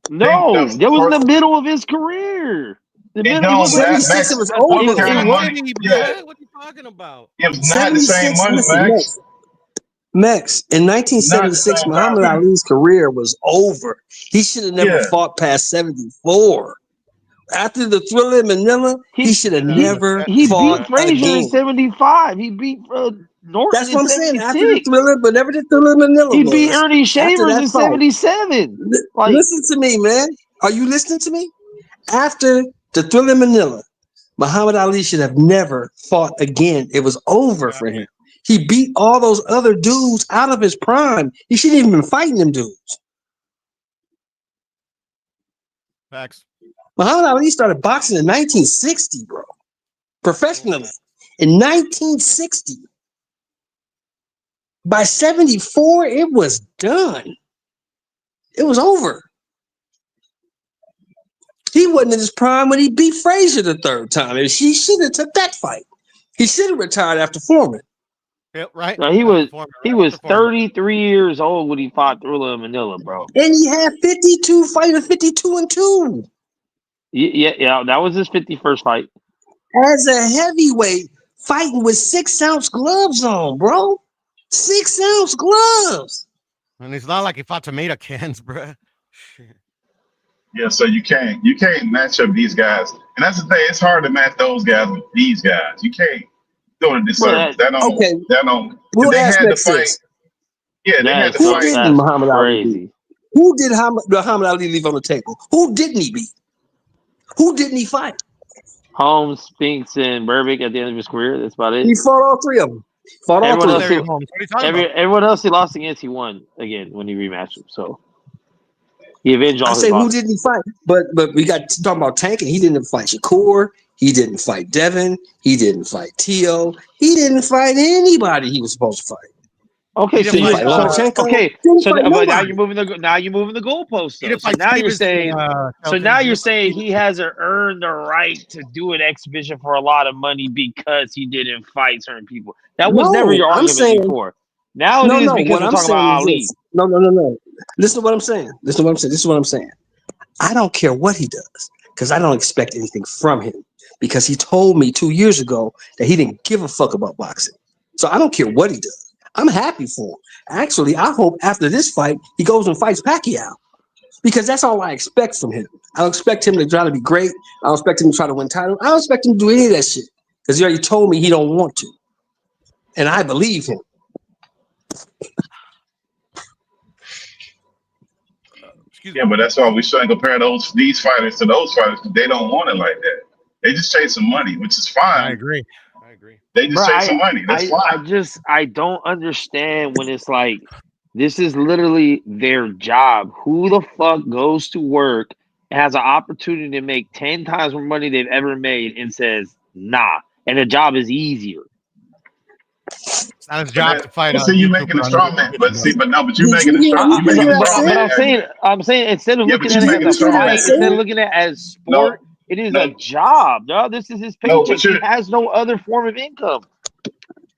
[SPEAKER 3] No, that was in the middle of his career. The middle, it was
[SPEAKER 6] 76. It was over.
[SPEAKER 11] What are you talking about?
[SPEAKER 8] It was not the same money, Max.
[SPEAKER 6] Max, in 1976, Muhammad Ali's career was over. He should have never fought past 74. After the Thriller in Manila, he should have never fought
[SPEAKER 3] beat Frazier
[SPEAKER 6] again.
[SPEAKER 3] in 75. He beat Norton.
[SPEAKER 6] That's what I'm saying.
[SPEAKER 3] 76.
[SPEAKER 6] After the Thriller, but never the Thriller in Manila.
[SPEAKER 3] He beat Ernie Shavers in 77. Like,
[SPEAKER 6] listen to me, man. Are you listening to me? After the Thriller in Manila, Muhammad Ali should have never fought again. It was over for him. He beat all those other dudes out of his prime. He shouldn't even been fighting them dudes.
[SPEAKER 11] Facts.
[SPEAKER 6] Muhammad Ali started boxing in 1960, bro. Professionally. In 1960. By 74, it was done. It was over. He wasn't in his prime when he beat Frazier the 3rd time. And he should have took that fight. He should have retired after Foreman.
[SPEAKER 11] Yeah, right.
[SPEAKER 3] No, he was 33 years old when he fought Thriller in Manila, bro.
[SPEAKER 6] And he had 52 fights, 52-2.
[SPEAKER 3] Yeah, that was his 51st fight.
[SPEAKER 6] As a heavyweight, fighting with 6-ounce gloves on, bro. 6-ounce gloves.
[SPEAKER 11] And it's not like he fought tomato cans, bro.
[SPEAKER 8] Yeah, so you can't match up these guys, and that's the thing. It's hard to match those guys with these guys. You can't do it a disservice. That don't.
[SPEAKER 6] We'll
[SPEAKER 8] they
[SPEAKER 6] ask
[SPEAKER 8] had to
[SPEAKER 6] next
[SPEAKER 8] fight.
[SPEAKER 6] six.
[SPEAKER 8] Yeah, they had to
[SPEAKER 6] Who
[SPEAKER 8] fight.
[SPEAKER 6] didn't Muhammad Ali beat? Who did Muhammad Ali leave on the table? Who didn't he beat? Who didn't he fight?
[SPEAKER 3] Holmes, Spinks, and Berbick at the end of his career. That's about it.
[SPEAKER 6] He fought all 3 of them.
[SPEAKER 3] Everyone else he lost against, he won again when he rematched him. So he avenged all
[SPEAKER 6] I
[SPEAKER 3] his
[SPEAKER 6] say, who
[SPEAKER 3] losses.
[SPEAKER 6] didn't he fight? But we got talking about tanking. He didn't fight Shakur. He didn't fight Devin. He didn't fight Tio. He didn't fight anybody he was supposed to fight.
[SPEAKER 3] Okay, so
[SPEAKER 6] now
[SPEAKER 3] you're moving the goalposts. though. So now you're saying he hasn't earned the right to do an exhibition for a lot of money because he didn't fight certain people. That was never your argument before. Now it is because we're talking about Ali.
[SPEAKER 6] No. Listen to what I'm saying. This is what I'm saying. I don't care what he does because I don't expect anything from him because he told me 2 years ago that he didn't give a fuck about boxing. So I don't care what he does. I'm happy for him. Actually, I hope after this fight, he goes and fights Pacquiao because that's all I expect from him. I don't expect him to try to be great. I don't expect him to try to win titles. I don't expect him to do any of that shit because he already told me he don't want to. And I believe him.
[SPEAKER 8] Yeah, but that's why we shouldn't compare these fighters to those fighters because they don't want it like that. They just chase some money, which is fine.
[SPEAKER 11] I agree.
[SPEAKER 8] They just chase some money. That's fine.
[SPEAKER 3] I don't understand when it's like this is literally their job. Who the fuck goes to work and has an opportunity to make 10 times more money they've ever made and says nah, and the job is easier?
[SPEAKER 11] It's not his job to fight.
[SPEAKER 8] So you making a straw man, but you making a straw man.
[SPEAKER 3] I'm saying instead of looking at it as a fight, instead of looking at it as sport. It is a job, dog. This is his paycheck. He has no other form of income.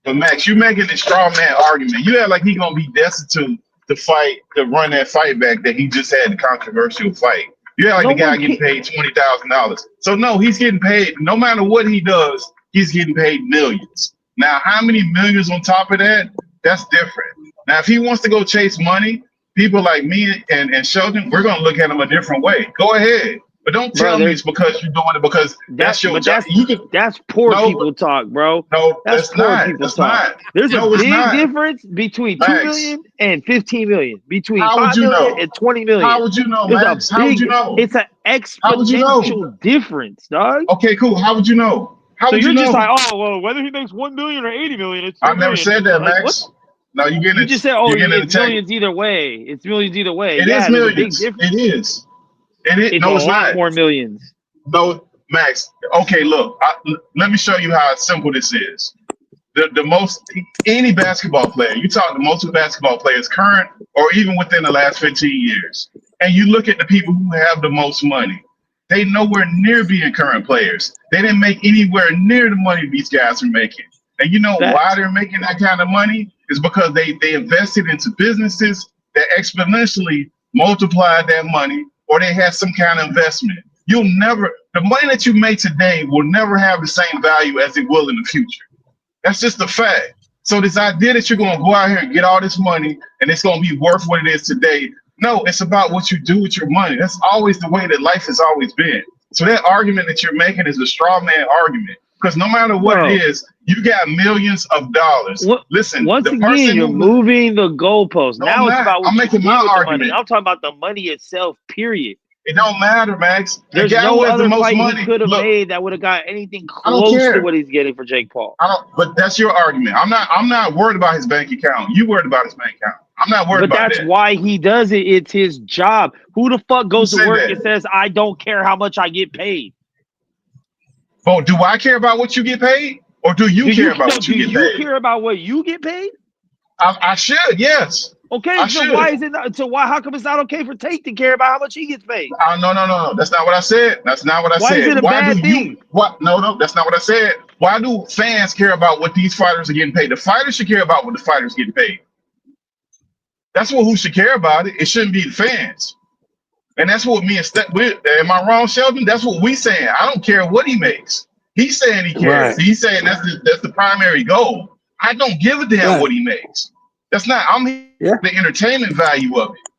[SPEAKER 8] But Max, you making a straw man argument. You act like he's gonna be destitute to run that fight back that he just had the controversial fight. You act like the guy getting paid $20,000. So no, he's getting paid. No matter what he does, he's getting paid millions. Now, how many millions on top of that? That's different. Now, if he wants to go chase money, people like me and Sheldon, we're gonna look at him a different way. Go ahead. But don't tell me it's because you're doing it because that's your job.
[SPEAKER 3] That's poor people talk, bro.
[SPEAKER 8] No, that's not.
[SPEAKER 3] That's not. There's a big difference between 2 million and 15 million. Between 5 million and 20 million.
[SPEAKER 8] How would you know, Max? How would you know?
[SPEAKER 3] It's an exponential difference, dog.
[SPEAKER 8] Okay, cool. How would you know?
[SPEAKER 3] So you're just like, oh well, whether he makes 1 million or 80 million, it's.
[SPEAKER 8] I never said that, Max. No, you getting it.
[SPEAKER 3] You just said, oh, it's millions either way. It's millions either way.
[SPEAKER 8] It is millions. It is.
[SPEAKER 3] It's
[SPEAKER 8] No,
[SPEAKER 3] a
[SPEAKER 8] it's
[SPEAKER 3] lot
[SPEAKER 8] not.
[SPEAKER 3] more millions.
[SPEAKER 8] No, Max. Okay, look. Let me show you how simple this is. The most any basketball player, you talk to most of the basketball players, current or even within the last 15 years, and you look at the people who have the most money, they nowhere near being current players. They didn't make anywhere near the money these guys are making. And you know why they're making that kind of money? Is because they invested into businesses that exponentially multiplied that money, or they had some kind of investment. The money that you make today will never have the same value as it will in the future. That's just a fact. So this idea that you're going to go out here and get all this money and it's going to be worth what it is today, no, it's about what you do with your money. That's always the way that life has always been. So that argument that you're making is a straw man argument, because no matter what it is, you got millions of dollars. Listen,
[SPEAKER 3] once again, you're moving the goalposts.
[SPEAKER 8] No,
[SPEAKER 3] now it's about what
[SPEAKER 8] I'm making
[SPEAKER 3] you
[SPEAKER 8] my
[SPEAKER 3] do with the
[SPEAKER 8] argument.
[SPEAKER 3] money. I'm talking about the money itself, period.
[SPEAKER 8] It don't matter, Max.
[SPEAKER 3] There's
[SPEAKER 8] the guy
[SPEAKER 3] no
[SPEAKER 8] who has
[SPEAKER 3] other
[SPEAKER 8] the most
[SPEAKER 3] fight
[SPEAKER 8] money,
[SPEAKER 3] he could have
[SPEAKER 8] look,
[SPEAKER 3] made that would have got anything
[SPEAKER 8] I don't
[SPEAKER 3] close to
[SPEAKER 8] care.
[SPEAKER 3] what he's getting for Jake Paul.
[SPEAKER 8] But that's your argument. I'm not worried about his bank account. You worried about his bank account. I'm not worried
[SPEAKER 3] But
[SPEAKER 8] about that.
[SPEAKER 3] that's why he does it. It's his job. Who the fuck goes to
[SPEAKER 8] said
[SPEAKER 3] work
[SPEAKER 8] that?
[SPEAKER 3] and says, I don't care how much I get paid?
[SPEAKER 8] But do I care about what you get paid? Or do you care about what you get
[SPEAKER 3] paid? Do you
[SPEAKER 8] paid?
[SPEAKER 3] care about what you get paid?
[SPEAKER 8] I should, yes.
[SPEAKER 3] Okay,
[SPEAKER 8] I
[SPEAKER 3] so
[SPEAKER 8] should.
[SPEAKER 3] why is it not, so why how come it's not okay for Tate to care about how much he gets paid?
[SPEAKER 8] No. That's not what I said. That's not what I
[SPEAKER 3] Why
[SPEAKER 8] said.
[SPEAKER 3] is it a bad thing?
[SPEAKER 8] No, that's not what I said. Why do fans care about what these fighters are getting paid? The fighters should care about what the fighters getting paid. That's who should care about it. It shouldn't be the fans. And that's what me and am I wrong, Sheldon? That's what we saying. I don't care what he makes. He's saying he cares.
[SPEAKER 6] Right.
[SPEAKER 8] He's saying that's the primary goal. I don't give a damn what he makes. That's not. I'm here the entertainment value of it.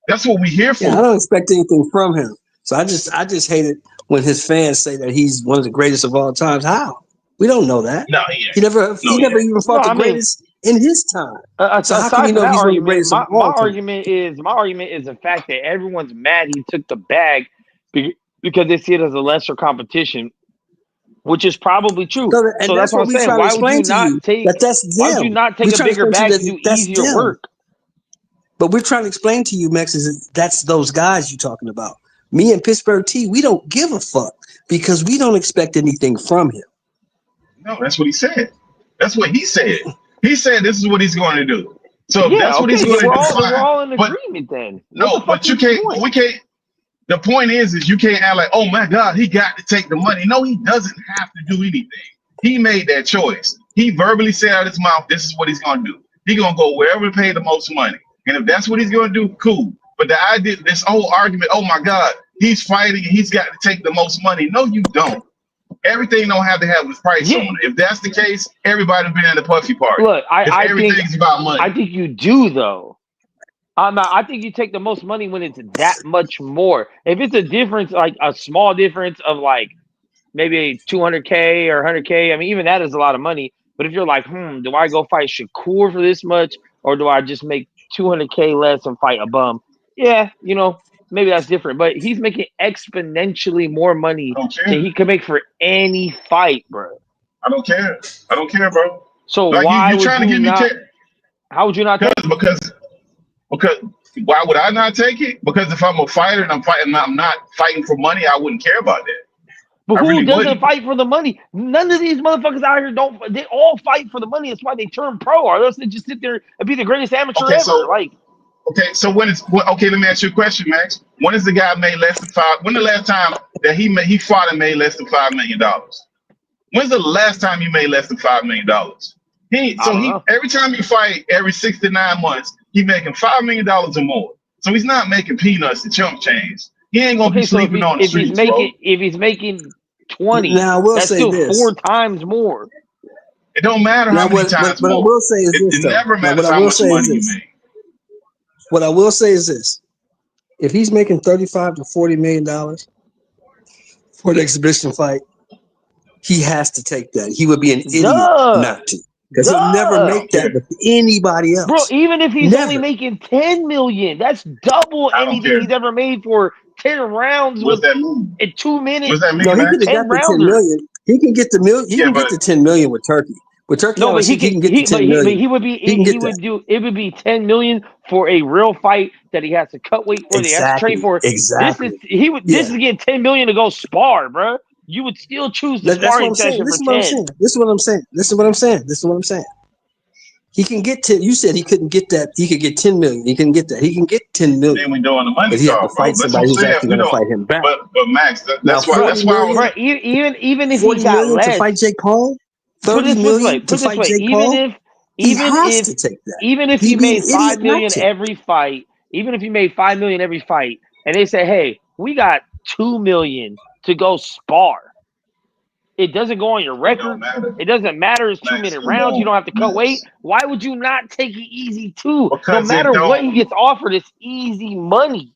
[SPEAKER 8] That's what we here for.
[SPEAKER 6] Yeah, I don't expect anything from him. So I just hate it when his fans say that he's one of the greatest of all times. How? We don't know that.
[SPEAKER 8] No,
[SPEAKER 6] he never even fought the greatest in his time. So how can we know he's one of the greatest of all time?
[SPEAKER 3] My argument is the fact that everyone's mad he took the bag because they see it as a lesser competition, which is probably true. So that's what I'm saying. Why would you not take? Why would you not take a bigger bag to do easier work?
[SPEAKER 6] But we're trying to explain to you, Max, is that's those guys you're talking about. Me and Pittsburgh T, we don't give a fuck because we don't expect anything from him.
[SPEAKER 8] No, that's what he said. That's what he said. He said this is what he's going to do. So if that's what he's going to do.
[SPEAKER 3] We're all in agreement then.
[SPEAKER 8] No, but you can't. We can't. The point is you can't act like, oh my God, he got to take the money. No, he doesn't have to do anything. He made that choice. He verbally said out of his mouth, this is what he's going to do. He's going to go wherever to pay the most money. And if that's what he's going to do, cool. But the idea, this whole argument, oh my God, he's fighting and he's got to take the most money. No, you don't. Everything don't have to have a price on it. If that's the case, everybody been in the puffy party.
[SPEAKER 3] Look,
[SPEAKER 8] everything's about money.
[SPEAKER 3] I think you do though. I think you take the most money when it's that much more. If it's a difference, like a small difference of like maybe 200K or 100K, I mean, even that is a lot of money. But if you're like, do I go fight Shakur for this much, or do I just make 200K less and fight a bum? Yeah, maybe that's different. But he's making exponentially more money than he can make for any fight, bro.
[SPEAKER 8] I don't care. I don't care, bro.
[SPEAKER 3] So
[SPEAKER 8] like
[SPEAKER 3] why
[SPEAKER 8] would you not?
[SPEAKER 3] How would you not take it?
[SPEAKER 8] Because why would I not take it? Because if I'm a fighter and I'm not fighting for money, I wouldn't care about that.
[SPEAKER 3] But who doesn't fight for the money? None of these motherfuckers out here don't. They all fight for the money. That's why they turn pro, or else they just sit there and be the greatest amateur ever.
[SPEAKER 8] So let me ask you a question, Max. When is the guy made less than $5? When the last time that he fought and made less than $5 million? When's the last time you made less than $5 million? Every time you fight, every 6 to 9 months, he's making $5 million or more. So he's not making peanuts and chump change. He ain't gonna be sleeping on the streets,
[SPEAKER 3] if he's making 20, that's still 4 times more.
[SPEAKER 8] It don't matter how many times more.
[SPEAKER 6] What I will say is this.
[SPEAKER 8] It never matters how much money you make.
[SPEAKER 6] What I will say is this: if he's making $35 to $40 million for an exhibition fight, he has to take that. He would be an idiot not to, because he'll never make that with anybody else.
[SPEAKER 3] Bro, even if he's only making $10 million, that's double anything he's ever made for 10 rounds in 2 minutes.
[SPEAKER 8] What's that mean?
[SPEAKER 6] No, he could have got the $10 million. He can get the million. He can get the $10 million with Turkey. With Turkey,
[SPEAKER 3] No, but
[SPEAKER 6] he can get the 10 million.
[SPEAKER 3] he would be he would do it would be 10 million for a real fight that he has to cut weight for, that he has to train for.
[SPEAKER 6] Exactly.
[SPEAKER 3] This is getting 10 million to go spar, bro. You would still choose the
[SPEAKER 6] That's what
[SPEAKER 3] sparring
[SPEAKER 6] I'm saying.
[SPEAKER 3] session
[SPEAKER 6] This
[SPEAKER 3] for
[SPEAKER 6] is what I'm
[SPEAKER 3] 10.
[SPEAKER 6] saying. This is what I'm saying. He can get 10. You said he couldn't get that. He could get 10 million. He can get that. He can get 10 million.
[SPEAKER 8] Then we doing the money
[SPEAKER 6] But he has to
[SPEAKER 8] talk, bro.
[SPEAKER 6] fight
[SPEAKER 8] That's
[SPEAKER 6] somebody
[SPEAKER 8] what
[SPEAKER 6] who's
[SPEAKER 8] I'm saying.
[SPEAKER 6] actually
[SPEAKER 8] We
[SPEAKER 6] going to
[SPEAKER 8] don't.
[SPEAKER 6] fight him back.
[SPEAKER 8] But Max, that's
[SPEAKER 6] Now,
[SPEAKER 8] why.
[SPEAKER 6] 40 million,
[SPEAKER 3] Right, even if
[SPEAKER 6] 40
[SPEAKER 3] he got
[SPEAKER 6] million
[SPEAKER 3] less
[SPEAKER 6] to fight Jake Paul. 30 million to fight Jake Paul. He has to take that.
[SPEAKER 3] Even if
[SPEAKER 6] He'd
[SPEAKER 3] you
[SPEAKER 6] be an
[SPEAKER 3] made
[SPEAKER 6] idiot
[SPEAKER 3] 5 million
[SPEAKER 6] not to.
[SPEAKER 3] every fight, even if you made 5 million every fight, and they say, hey, we got 2 million to go spar. It doesn't go on your record. It doesn't matter. It's 2-minute rounds. You don't have to cut weight. Why would you not take it easy too?
[SPEAKER 8] Because
[SPEAKER 3] no matter what he gets offered, it's easy money.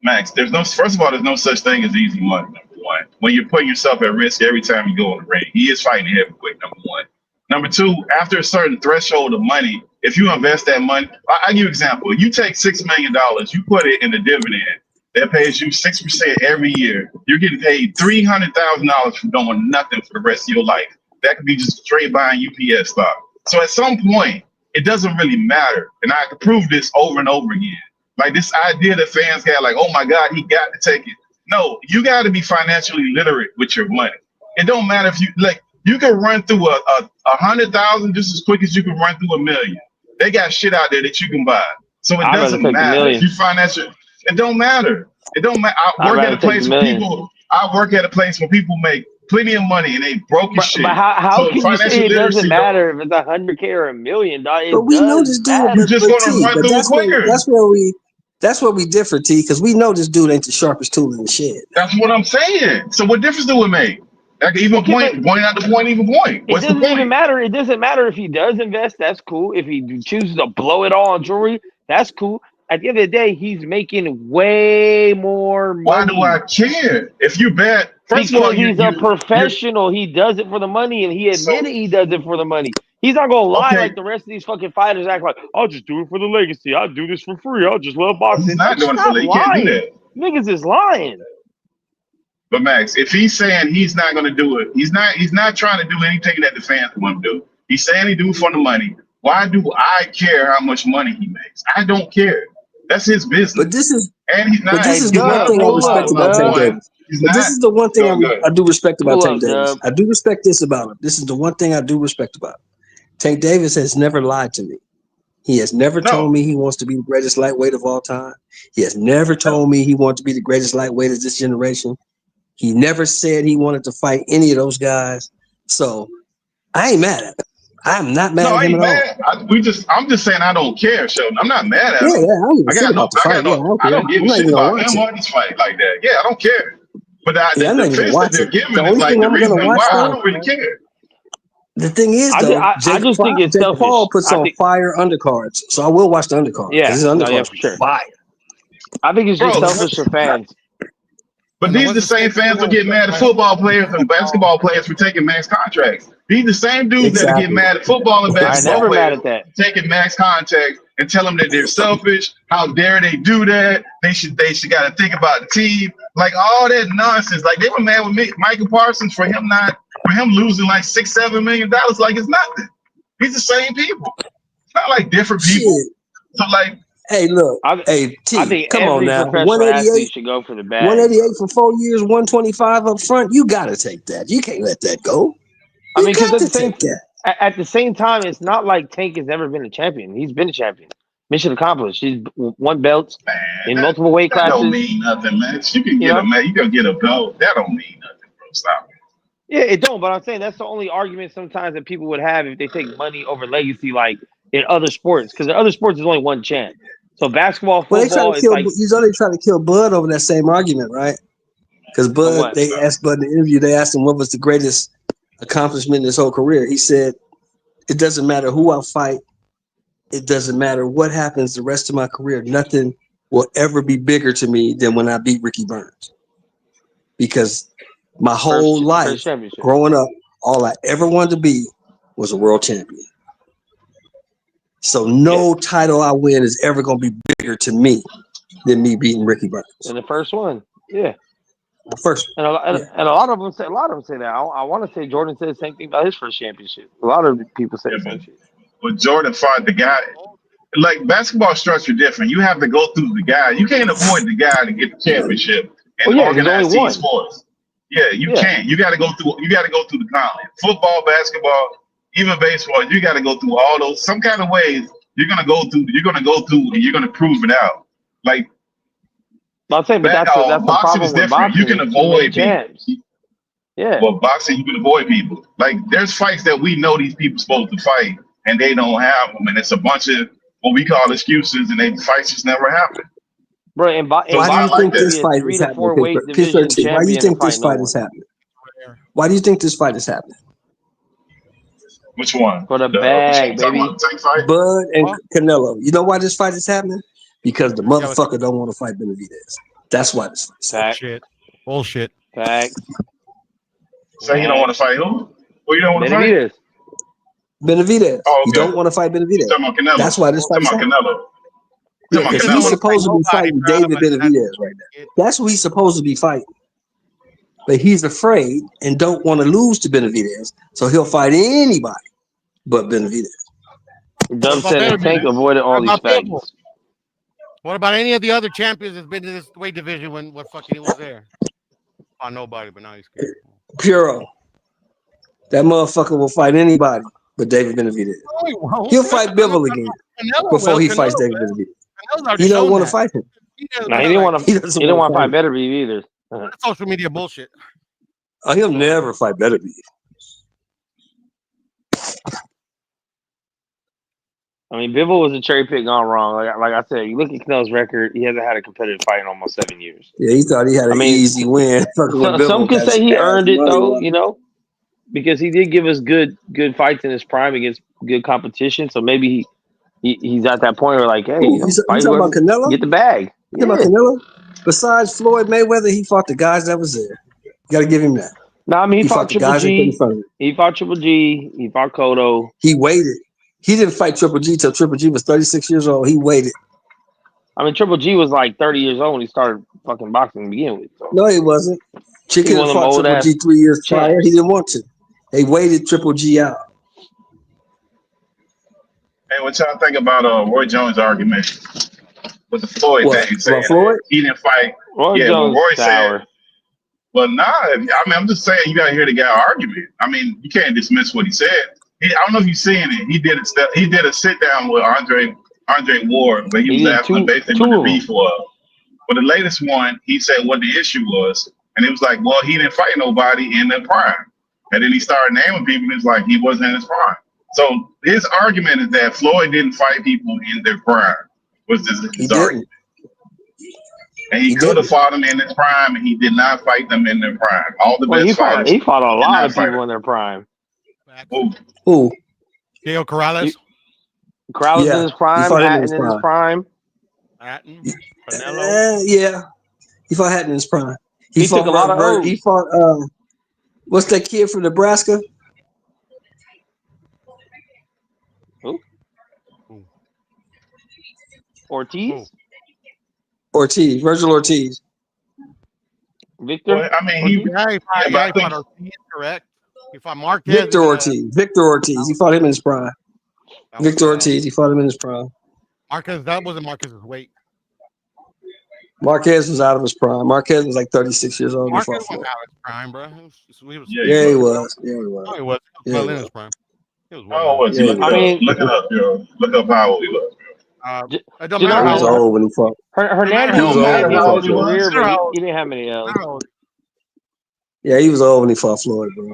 [SPEAKER 8] Max, first of all, there's no such thing as easy money, number one. When you're putting yourself at risk every time you go in the ring, he is fighting heavyweight, number one. Number two, after a certain threshold of money, if you invest that money, I'll give you an example. You take $6 million, you put it in a dividend that pays you 6% every year. You're getting paid $300,000 for doing nothing for the rest of your life. That could be just straight buying UPS stock. So at some point, it doesn't really matter. And I can prove this over and over again. Like this idea that fans got, like, oh my God, he got to take it. No, you got to be financially literate with your money. It don't matter if you can run through a 100,000 just as quick as you can run through $1 million. They got shit out there that you can buy. So it doesn't matter. If you financial, it don't matter. It don't matter. I work at a place where people make plenty of money and they broke as shit.
[SPEAKER 3] But how
[SPEAKER 8] so
[SPEAKER 3] can you say it doesn't matter if it's $100K or $1 million?
[SPEAKER 6] But we know this dude.
[SPEAKER 8] You're just gonna run through it quicker.
[SPEAKER 6] That's where we differ, T, because we know this dude ain't the sharpest tool in the shed.
[SPEAKER 8] That's what I'm saying. So what difference do it make? Like even point out the point, even point. What's the point?
[SPEAKER 3] Even matter. It doesn't matter if he does invest. That's cool. If he chooses to blow it all on jewelry, that's cool. At the end of the day, he's making way more money.
[SPEAKER 8] Why do I care? If you bet, first of all,
[SPEAKER 3] he's a professional. He does it for the money, and he admitted he does it for the money. He's not gonna lie like the rest of these fucking fighters act like, I'll just do it for the legacy. I'll do this for free. I'll just love boxing.
[SPEAKER 8] He's not doing it for the legacy. He can't do that.
[SPEAKER 3] Niggas is lying.
[SPEAKER 8] But Max, if he's saying he's not gonna do it, he's not trying to do anything that the fans want to do. He's saying he do it for the money. Why do I care how much money he makes? I don't care. That's his business.
[SPEAKER 6] But this is
[SPEAKER 8] the
[SPEAKER 6] one thing I respect about Tank Davis. This is the one thing I do respect about Tank Davis. I do respect this about him. This is the one thing I do respect about him. Tank Davis has never lied to me. He has never told me he wants to be the greatest lightweight of all time. He has never told me he wants to be the greatest lightweight of this generation. He never said he wanted to fight any of those guys. So I ain't mad at him. I'm not mad at him at all.
[SPEAKER 8] I'm just saying I don't care, Sheldon. I'm not mad at him. I don't give a shit about him or this fight like that. Yeah, I don't care. But the fist that they're giving is like the reason why I don't really care.
[SPEAKER 6] The thing is, though, Jake Paul puts on fire undercards, so I will watch the undercard.
[SPEAKER 3] Yeah,
[SPEAKER 6] his undercards
[SPEAKER 3] for sure.
[SPEAKER 6] Fire.
[SPEAKER 3] I think it's just selfish for fans.
[SPEAKER 8] But these are the same fans that get mad at football players and basketball players for taking max contracts. These are the same dudes that get mad at football and basketball players taking max contracts and tell them that they're selfish. How dare they do that? They should got to think about the team. Like all that nonsense. Like they were mad with Michael Parsons for him losing like $6-7 million. Like it's nothing. These the same people. It's not like different people. So like.
[SPEAKER 6] Hey, look. T, come on now. 188
[SPEAKER 3] should go for the bag.
[SPEAKER 6] 188 for 4 years, 125 up front. You got to take that. You can't let that go.
[SPEAKER 3] I mean, because at the same time, it's not like Tank has never been a champion. He's been a champion. Mission accomplished. He's won belts in multiple weight classes.
[SPEAKER 8] That don't mean nothing, man. You can get you can get a belt. That don't mean nothing, bro. Stop it.
[SPEAKER 3] Yeah, it don't. But I'm saying that's the only argument sometimes that people would have if they take money over legacy, like in other sports, because in other sports there's only one champ. So basketball, football,
[SPEAKER 6] he's only trying to kill Bud over that same argument, right? Because Bud, they asked Bud in the interview, they asked him what was the greatest accomplishment in his whole career. He said, "It doesn't matter who I fight. It doesn't matter what happens the rest of my career. Nothing will ever be bigger to me than when I beat Ricky Burns. Because my whole life, growing up, all I ever wanted to be was a world champion. So no title I win is ever going to be bigger to me than me beating Ricky Burns."
[SPEAKER 3] And the first one, yeah.
[SPEAKER 6] First,
[SPEAKER 3] And a lot of them say that. I want to say Jordan said the same thing about his first championship. A lot of people say the same shit.
[SPEAKER 8] But Jordan fought the guy. Like basketball structure different. You have to go through the guy. You can't avoid the guy to get the championship and organize team sports. Yeah, you can't. You got to go through. You got to go through the gauntlet. Football, basketball, even baseball. You got to go through all those. Some kind of ways you're gonna go through. You're gonna go through, and you're gonna prove it out. Like
[SPEAKER 3] I'm saying, but that's the
[SPEAKER 8] boxing
[SPEAKER 3] problem
[SPEAKER 8] is
[SPEAKER 3] with
[SPEAKER 8] different.
[SPEAKER 3] boxing.
[SPEAKER 8] You can avoid people.
[SPEAKER 3] Yeah.
[SPEAKER 8] Well, boxing you can avoid people. Like there's fights that we know these people supposed to fight, and they don't have them, and it's a bunch of what we call excuses, and they fights just never happen.
[SPEAKER 3] Bro, and
[SPEAKER 6] why do you think this fight is happening? Why do you think this fight is happening? Why do you think this fight is happening?
[SPEAKER 8] Which one?
[SPEAKER 3] For the bag, baby.
[SPEAKER 6] Bud and Canelo. You know why this fight is happening? Because the motherfucker don't want to fight Benavidez. That's why this fight is happening.
[SPEAKER 11] Bullshit.
[SPEAKER 3] Facts.
[SPEAKER 8] So you don't want to fight who? Well, you don't want to fight
[SPEAKER 6] Benavidez.
[SPEAKER 8] Oh, okay.
[SPEAKER 6] You don't want to fight Benavidez. That's why this fight is happening. Yeah, because he's supposed to be fighting David Benavidez right now. That's who he's supposed to be fighting. But he's afraid and don't want to lose to Benavidez, so he'll fight anybody but Benavidez.
[SPEAKER 3] Dub said the Tank avoided all these facts.
[SPEAKER 11] What about any of the other champions that's been in this weight division when fucking he was there? Oh, nobody, but now he's scared.
[SPEAKER 6] Puro. That motherfucker will fight anybody but David Benavidez. He'll fight Bivol again before he fights David Benavidez. He don't want to fight him.
[SPEAKER 3] No, he didn't want to fight Beterbiev either.
[SPEAKER 11] That's social media bullshit.
[SPEAKER 6] Oh, he'll never fight Beterbiev.
[SPEAKER 3] I mean, Bivol was a cherry pick gone wrong. Like I said, you look at Canelo's record; he hasn't had a competitive fight in almost 7 years.
[SPEAKER 6] Yeah, he thought he had an easy win.
[SPEAKER 3] Some could say he earned it though, you know, because he did give us good fights in his prime against good competition. So maybe he's at that point where like, hey,
[SPEAKER 6] you talking about Canelo?
[SPEAKER 3] Get the bag.
[SPEAKER 6] You talking about Canelo? Besides Floyd Mayweather, he fought the guys that was there. You got to give him that.
[SPEAKER 3] No, I mean he fought
[SPEAKER 6] the guys
[SPEAKER 3] Triple
[SPEAKER 6] that put in front of him.
[SPEAKER 3] He fought Triple G. He fought Cotto.
[SPEAKER 6] He waited. He didn't fight Triple G till Triple G was 36 years old. He waited.
[SPEAKER 3] I mean, Triple G was like 30 years old when he started fucking boxing to begin with. So.
[SPEAKER 6] No, he wasn't. Chicken fought Triple G 3 years prior. He didn't want to. They waited Triple G out.
[SPEAKER 8] Hey, what y'all think about Roy Jones' argument with the Floyd thing? Saying
[SPEAKER 6] Floyd?
[SPEAKER 8] He didn't fight.
[SPEAKER 3] Roy Jones
[SPEAKER 8] Roy
[SPEAKER 3] sour.
[SPEAKER 8] said. Well, nah. I mean, I'm just saying you got to hear the guy argument. I mean, you can't dismiss what he said. I don't know if you've seen it. He did a sit down with Andre Ward, but he was asking basically what the beef was. But the latest one, he said what the issue was, and it was like, well, he didn't fight nobody in their prime, and then he started naming people, and it's like he wasn't in his prime. So his argument is that Floyd didn't fight people in their prime. Was his argument? And he could have fought them in his prime, and he did not fight them in their prime. All the best fighters.
[SPEAKER 3] He fought a lot of people in their prime.
[SPEAKER 6] Who?
[SPEAKER 11] Diego Corrales.
[SPEAKER 3] Corrales in his prime. Hatton in his prime.
[SPEAKER 11] Hatton. Canelo.
[SPEAKER 6] Yeah. He fought Hatton in his prime.
[SPEAKER 3] He took a lot of O's.
[SPEAKER 6] He fought what's that kid from Nebraska?
[SPEAKER 3] Who? Ortiz?
[SPEAKER 6] Virgil Ortiz.
[SPEAKER 3] Victor?
[SPEAKER 8] Well, I mean, he
[SPEAKER 11] fought Ortiz, correct? He fought Marquez.
[SPEAKER 6] Victor Ortiz. He fought him in his prime. Victor Ortiz. He fought him in his prime.
[SPEAKER 11] Marquez, that wasn't Marquez's weight.
[SPEAKER 6] Marquez was out of his prime. Marquez was like 36 years old.
[SPEAKER 11] Marquez was out of his prime, bro. He was
[SPEAKER 6] he was.
[SPEAKER 11] No, he was. He was well in his prime. He was
[SPEAKER 8] well. Oh, was he? Look it up, yo. Look up how old he was.
[SPEAKER 11] It don't matter
[SPEAKER 6] he was old when he fought.
[SPEAKER 3] Hernandez
[SPEAKER 6] was old when he fought
[SPEAKER 3] Floyd. He didn't have many L's.
[SPEAKER 6] Yeah, he was old when he fought Floyd, bro.